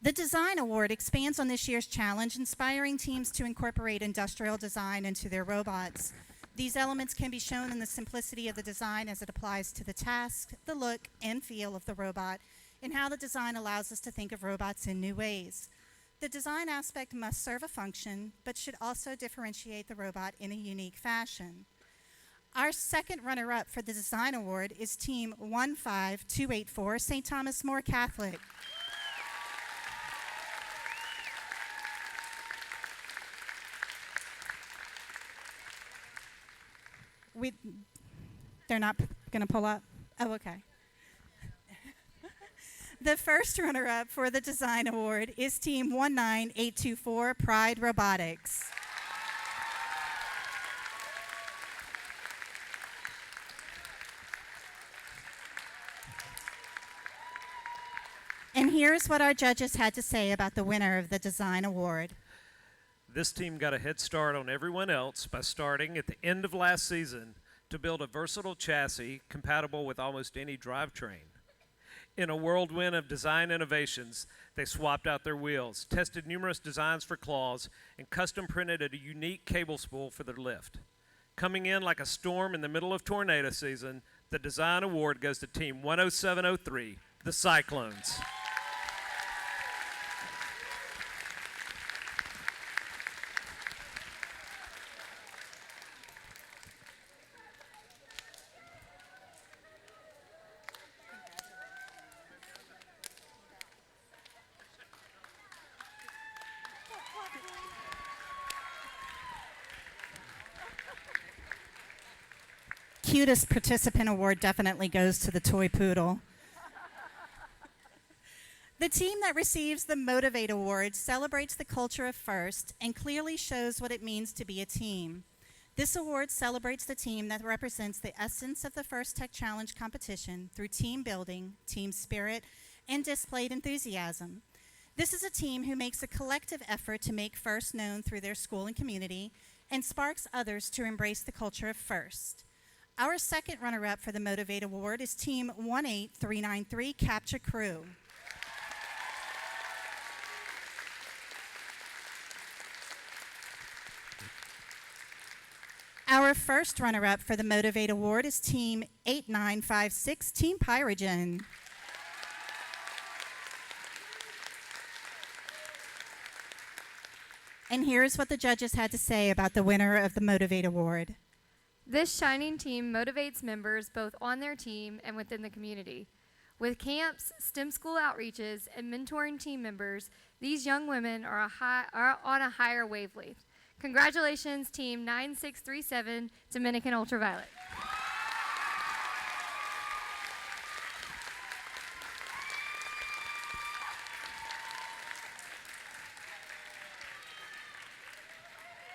S16: The Design Award expands on this year's challenge, inspiring teams to incorporate industrial design into their robots. These elements can be shown in the simplicity of the design as it applies to the task, the look, and feel of the robot, and how the design allows us to think of robots in new ways. The design aspect must serve a function, but should also differentiate the robot in a unique fashion. Our second runner-up for the Design Award is Team 15284 St. Thomas More Catholic. They're not going to pull up? Oh, okay. The first runner-up for the Design Award is Team 19824 Pride Robotics. And here's what our judges had to say about the winner of the Design Award.
S18: This team got a head start on everyone else by starting at the end of last season to build a versatile chassis compatible with almost any drivetrain. In a whirlwind of design innovations, they swapped out their wheels, tested numerous designs for claws, and custom printed a unique cable spool for their lift. Coming in like a storm in the middle of tornado season, the Design Award goes to Team 10703, the Cyclones.
S16: Cutest participant award definitely goes to the toy poodle. The team that receives the Motivate Award celebrates the culture of FIRST and clearly shows what it means to be a team. This award celebrates the team that represents the essence of the FIRST Tech Challenge competition through team building, team spirit, and displayed enthusiasm. This is a team who makes a collective effort to make FIRST known through their school and community and sparks others to embrace the culture of FIRST. Our second runner-up for the Motivate Award is Team 18393 Capture Crew. Our first runner-up for the Motivate Award is Team 8956 Team Pyrogen. And here's what the judges had to say about the winner of the Motivate Award.
S19: This shining team motivates members both on their team and within the community. With camps, STEM school outreaches, and mentoring team members, these young women are on a higher wavelength. Congratulations, Team 9637, Dominican Ultraviolet.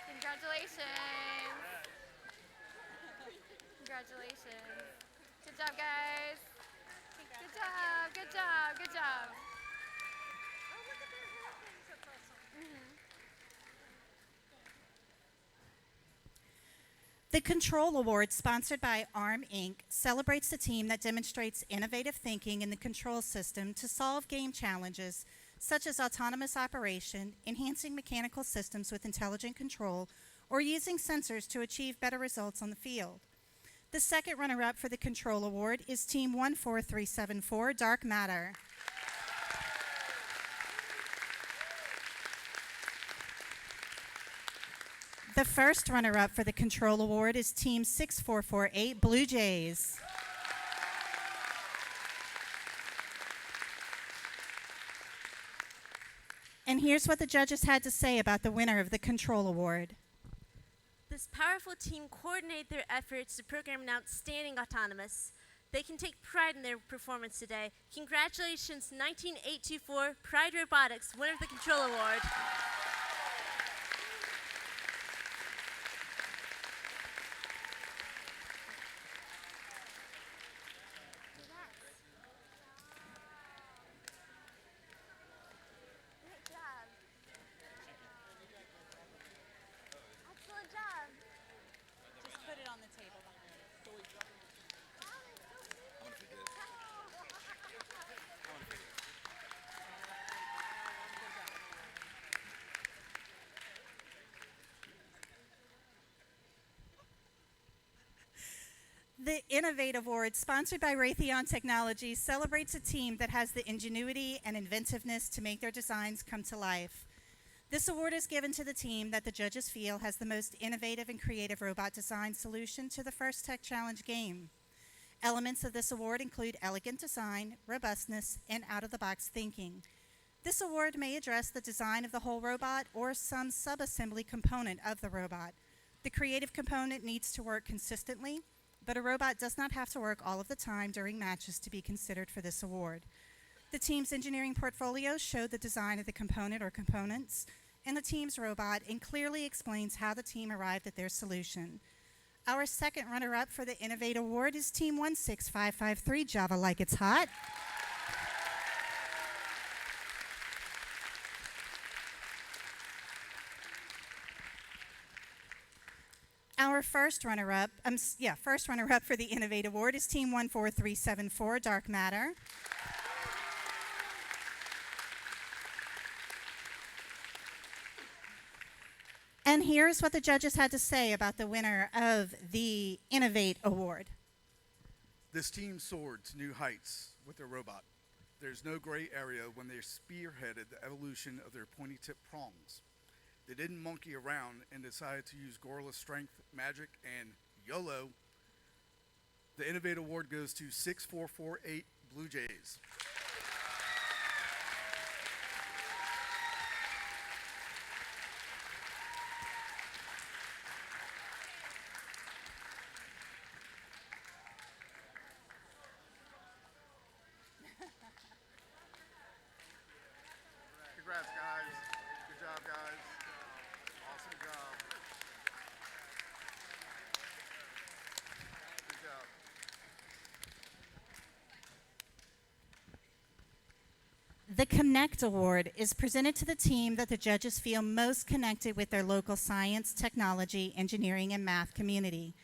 S19: Congratulations. Congratulations. Good job, guys. Good job, good job, good job.
S17: Oh, look at their hairpins. That's awesome.
S16: The Control Award, sponsored by ARM Inc., celebrates the team that demonstrates innovative thinking in the control system to solve game challenges such as autonomous operation, enhancing mechanical systems with intelligent control, or using sensors to achieve better results on the field. The second runner-up for the Control Award is Team 14374, Dark Matter. The first runner-up for the Control Award is Team 6448, Blue Jays. And here's what the judges had to say about the winner of the Control Award.
S20: This powerful team coordinated their efforts to program an outstanding autonomous. They can take pride in their performance today. Congratulations, 19824 Pride Robotics, winner of the Control Award.
S16: The Innovate Award, sponsored by Raytheon Technologies, celebrates a team that has the ingenuity and inventiveness to make their designs come to life. This award is given to the team that the judges feel has the most innovative and creative robot design solution to the First Tech Challenge game. Elements of this award include elegant design, robustness, and out-of-the-box thinking. This award may address the design of the whole robot or some sub-assembly component of the robot. The creative component needs to work consistently, but a robot does not have to work all of the time during matches to be considered for this award. The team's engineering portfolio showed the design of the component or components in the team's robot and clearly explains how the team arrived at their solution. Our second runner-up for the Innovate Award is Team 16553, Java Like It's Hot. Our first runner-up for the Innovate Award is Team 14374, Dark Matter. And here's what the judges had to say about the winner of the Innovate Award.
S21: This team soared to new heights with their robot. There's no gray area when they spearheaded the evolution of their pointy-tip prongs. They didn't monkey around and decided to use gorilla strength, magic, and YOLO. The Innovate Award goes to 6448 Blue Jays.
S22: Congrats, guys. Good job, guys. Awesome job. Good job.
S16: The Connect Award is presented to the team that the judges feel most connected with their local science, technology, engineering, and math community.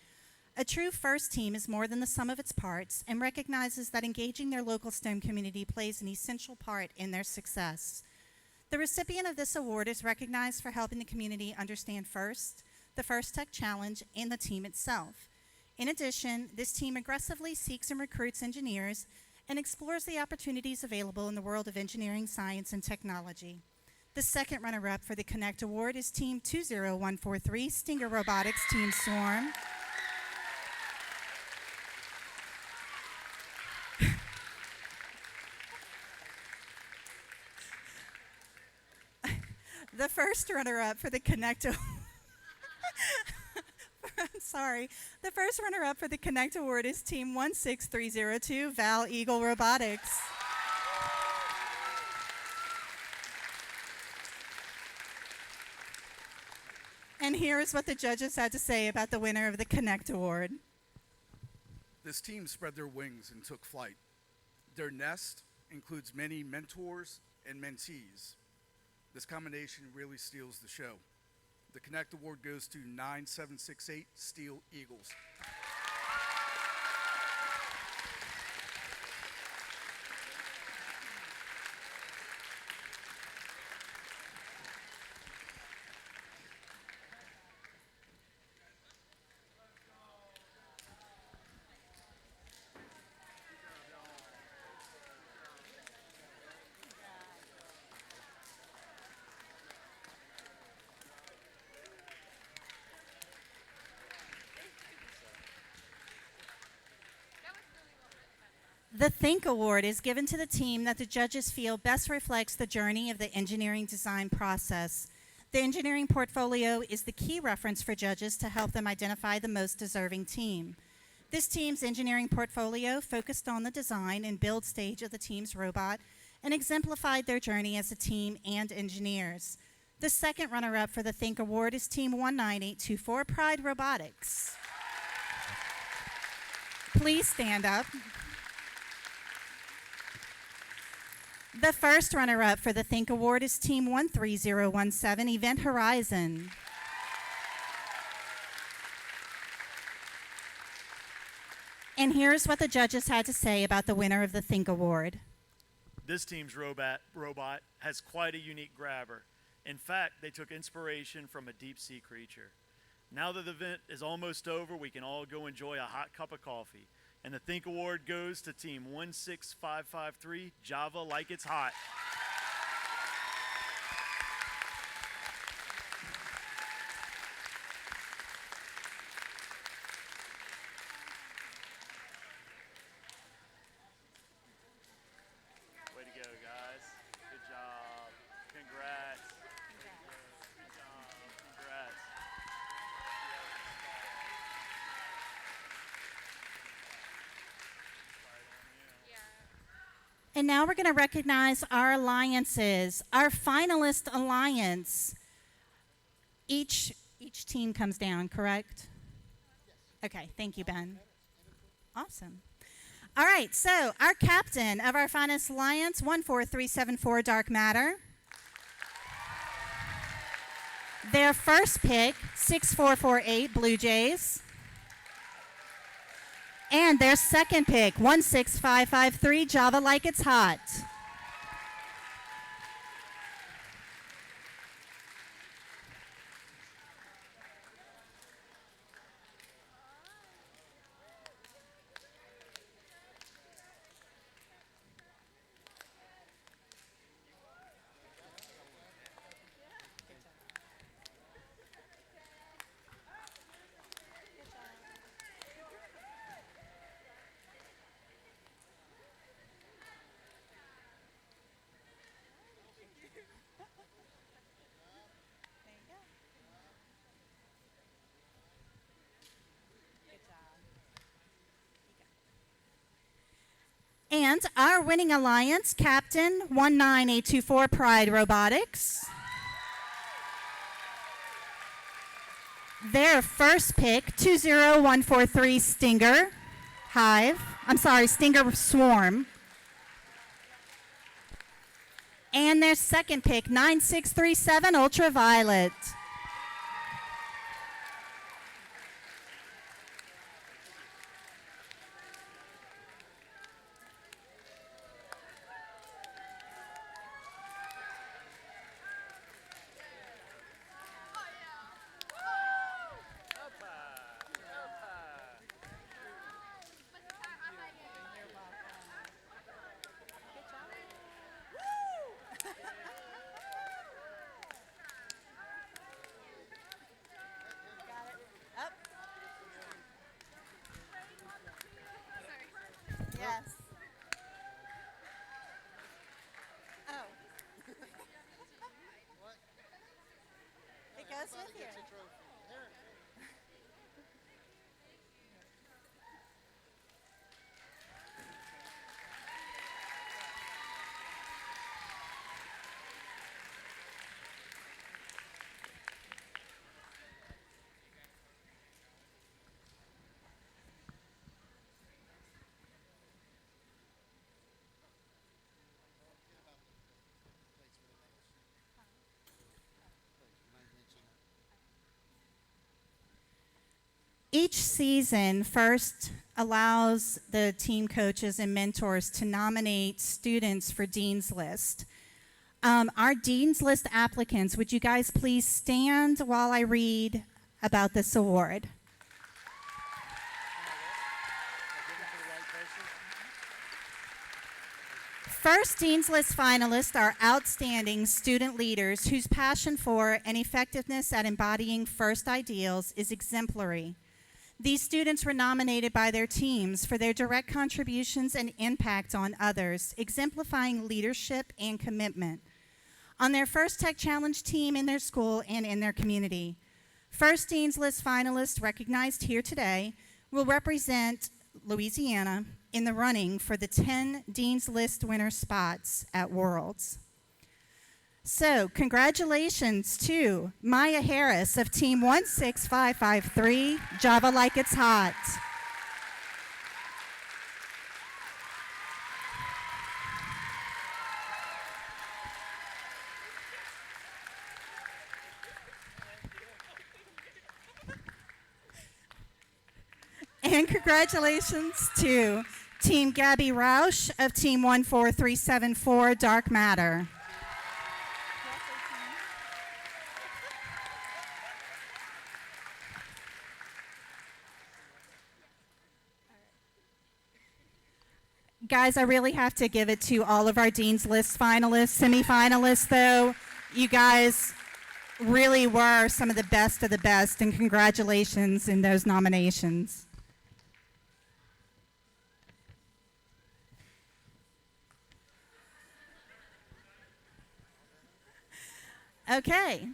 S16: A true FIRST team is more than the sum of its parts and recognizes that engaging their local STEM community plays an essential part in their success. The recipient of this award is recognized for helping the community understand FIRST, the First Tech Challenge, and the team itself. In addition, this team aggressively seeks and recruits engineers and explores the opportunities available in the world of engineering, science, and technology. The second runner-up for the Connect Award is Team 20143, Stinger Robotics, Team Swarm.
S3: The first runner-up for the Connect sorry. The first runner-up for the Connect Award is Team 16302, Val Eagle Robotics. And here is what the judges had to say about the winner of the Connect Award.
S21: This team spread their wings and took flight. Their nest includes many mentors and mentees. This combination really steals the show. The Connect Award goes to 9768 Steel Eagles.
S3: The Think Award is given to the team that the judges feel best reflects the journey of the engineering design process. The engineering portfolio is the key reference for judges to help them identify the most deserving team. This team's engineering portfolio focused on the design and build stage of the team's robot and exemplified their journey as a team and engineers. The second runner-up for the Think Award is Team 19824, Pride Robotics. Please stand up. The first runner-up for the Think Award is Team 13017, Event Horizon. And here's what the judges had to say about the winner of the Think Award.
S8: This team's robot has quite a unique grabber. In fact, they took inspiration from a deep-sea creature. Now that the event is almost over, we can all go enjoy a hot cup of coffee. And the Think Award goes to Team 16553, Java Like It's Hot. Way to go, guys. Good job. Congrats. Good job. Congrats.
S3: And now we're going to recognize our alliances. Our finalist alliance. Each team comes down, correct? Okay, thank you, Ben. Awesome. All right, so our captain of our finalist alliance, 14374 Dark Matter. Their first pick, 6448 Blue Jays. And their second pick, 16553 Java Like It's Hot. And our winning alliance, Captain 19824 Pride Robotics. Their first pick, 20143 Stinger Stinger Swarm. And their second pick, 9637 Ultraviolet.
S16: goes with you. Each season first allows the team coaches and mentors to nominate students for Dean's List. Our Dean's List applicants, would you guys please stand while I read about this award? First Dean's List finalists are outstanding student leaders whose passion for and effectiveness at embodying FIRST ideals is exemplary. These students were nominated by their teams for their direct contributions and impact on others, exemplifying leadership and commitment on their First Tech Challenge team in their school and in their community. First Dean's List finalists recognized here today will represent Louisiana in the running for the 10 Dean's List winner spots at Worlds. So, congratulations to Maya Harris of Team 16553, Java Like It's Hot. And congratulations to Team Gabby Roush of Team 14374, Dark Matter. Guys, I really have to give it to all of our Dean's List finalists, semifinalists, though. You guys really were some of the best, and congratulations in those nominations. Okay.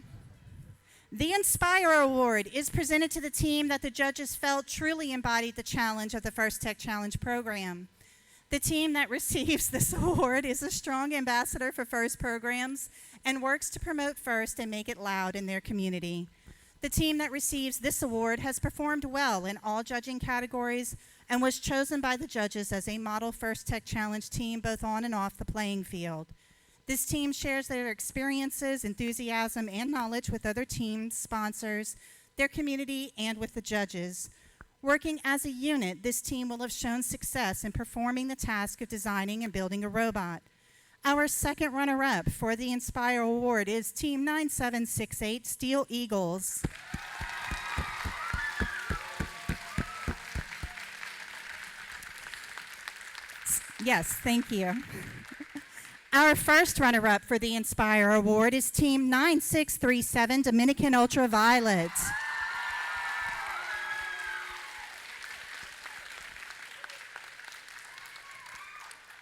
S16: The Inspire Award is presented to the team that the judges felt truly embodied the challenge of the First Tech Challenge program. The team that receives this award is a strong ambassador for FIRST programs and works to promote FIRST and make it loud in their community. The team that receives this award has performed well in all judging categories and was chosen by the judges as a model First Tech Challenge team both on and off the playing field. This team shares their experiences, enthusiasm, and knowledge with other teams, sponsors, their community, and with the judges. Working as a unit, this team will have shown success in performing the task of designing and building a robot. Our second runner-up for the Inspire Award is Team 9768 Steel Eagles. Yes, thank you. Our first runner-up for the Inspire Award is Team 9637 Dominican Ultraviolet.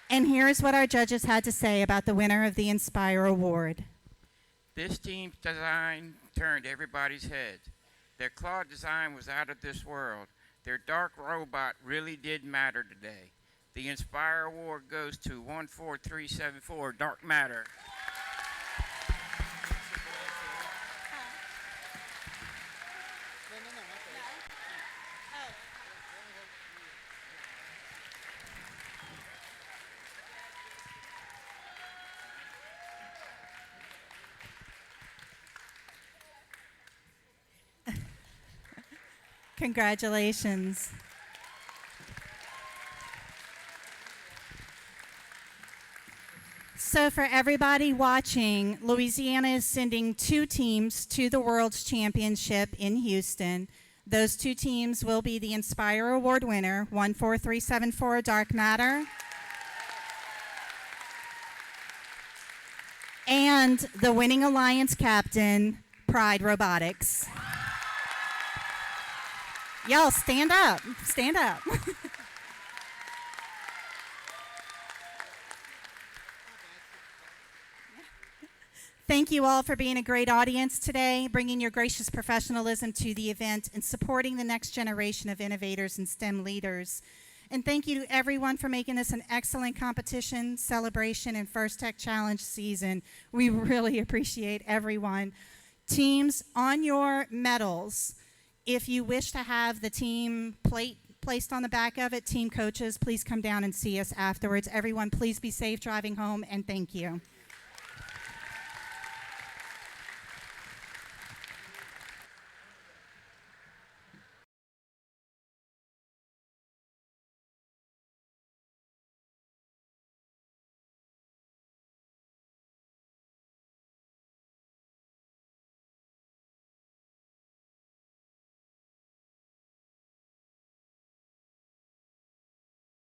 S16: And here's what our judges had to say about the winner of the Inspire Award.
S4: This team's design turned everybody's head. Their claw design was out of this world. Their dark robot really did matter today. The Inspire Award goes to 14374 Dark Matter.
S16: Congratulations. So for everybody watching, Louisiana is sending 2 teams to the World's Championship in Houston. Those 2 teams will be the Inspire Award winner, 14374 Dark Matter, and the winning alliance captain, Pride Robotics. Y'all stand up, stand up.
S3: Thank you all for being a great audience today, bringing your gracious professionalism to the event and supporting the next generation of innovators and STEM leaders. And thank you to everyone for making this an excellent competition, celebration, and First Tech Challenge season. We really appreciate everyone. Teams, on your medals, if you wish to have the team plate placed on the back of it, team coaches, please come down and see us afterwards. Everyone, please be safe driving home, and thank you.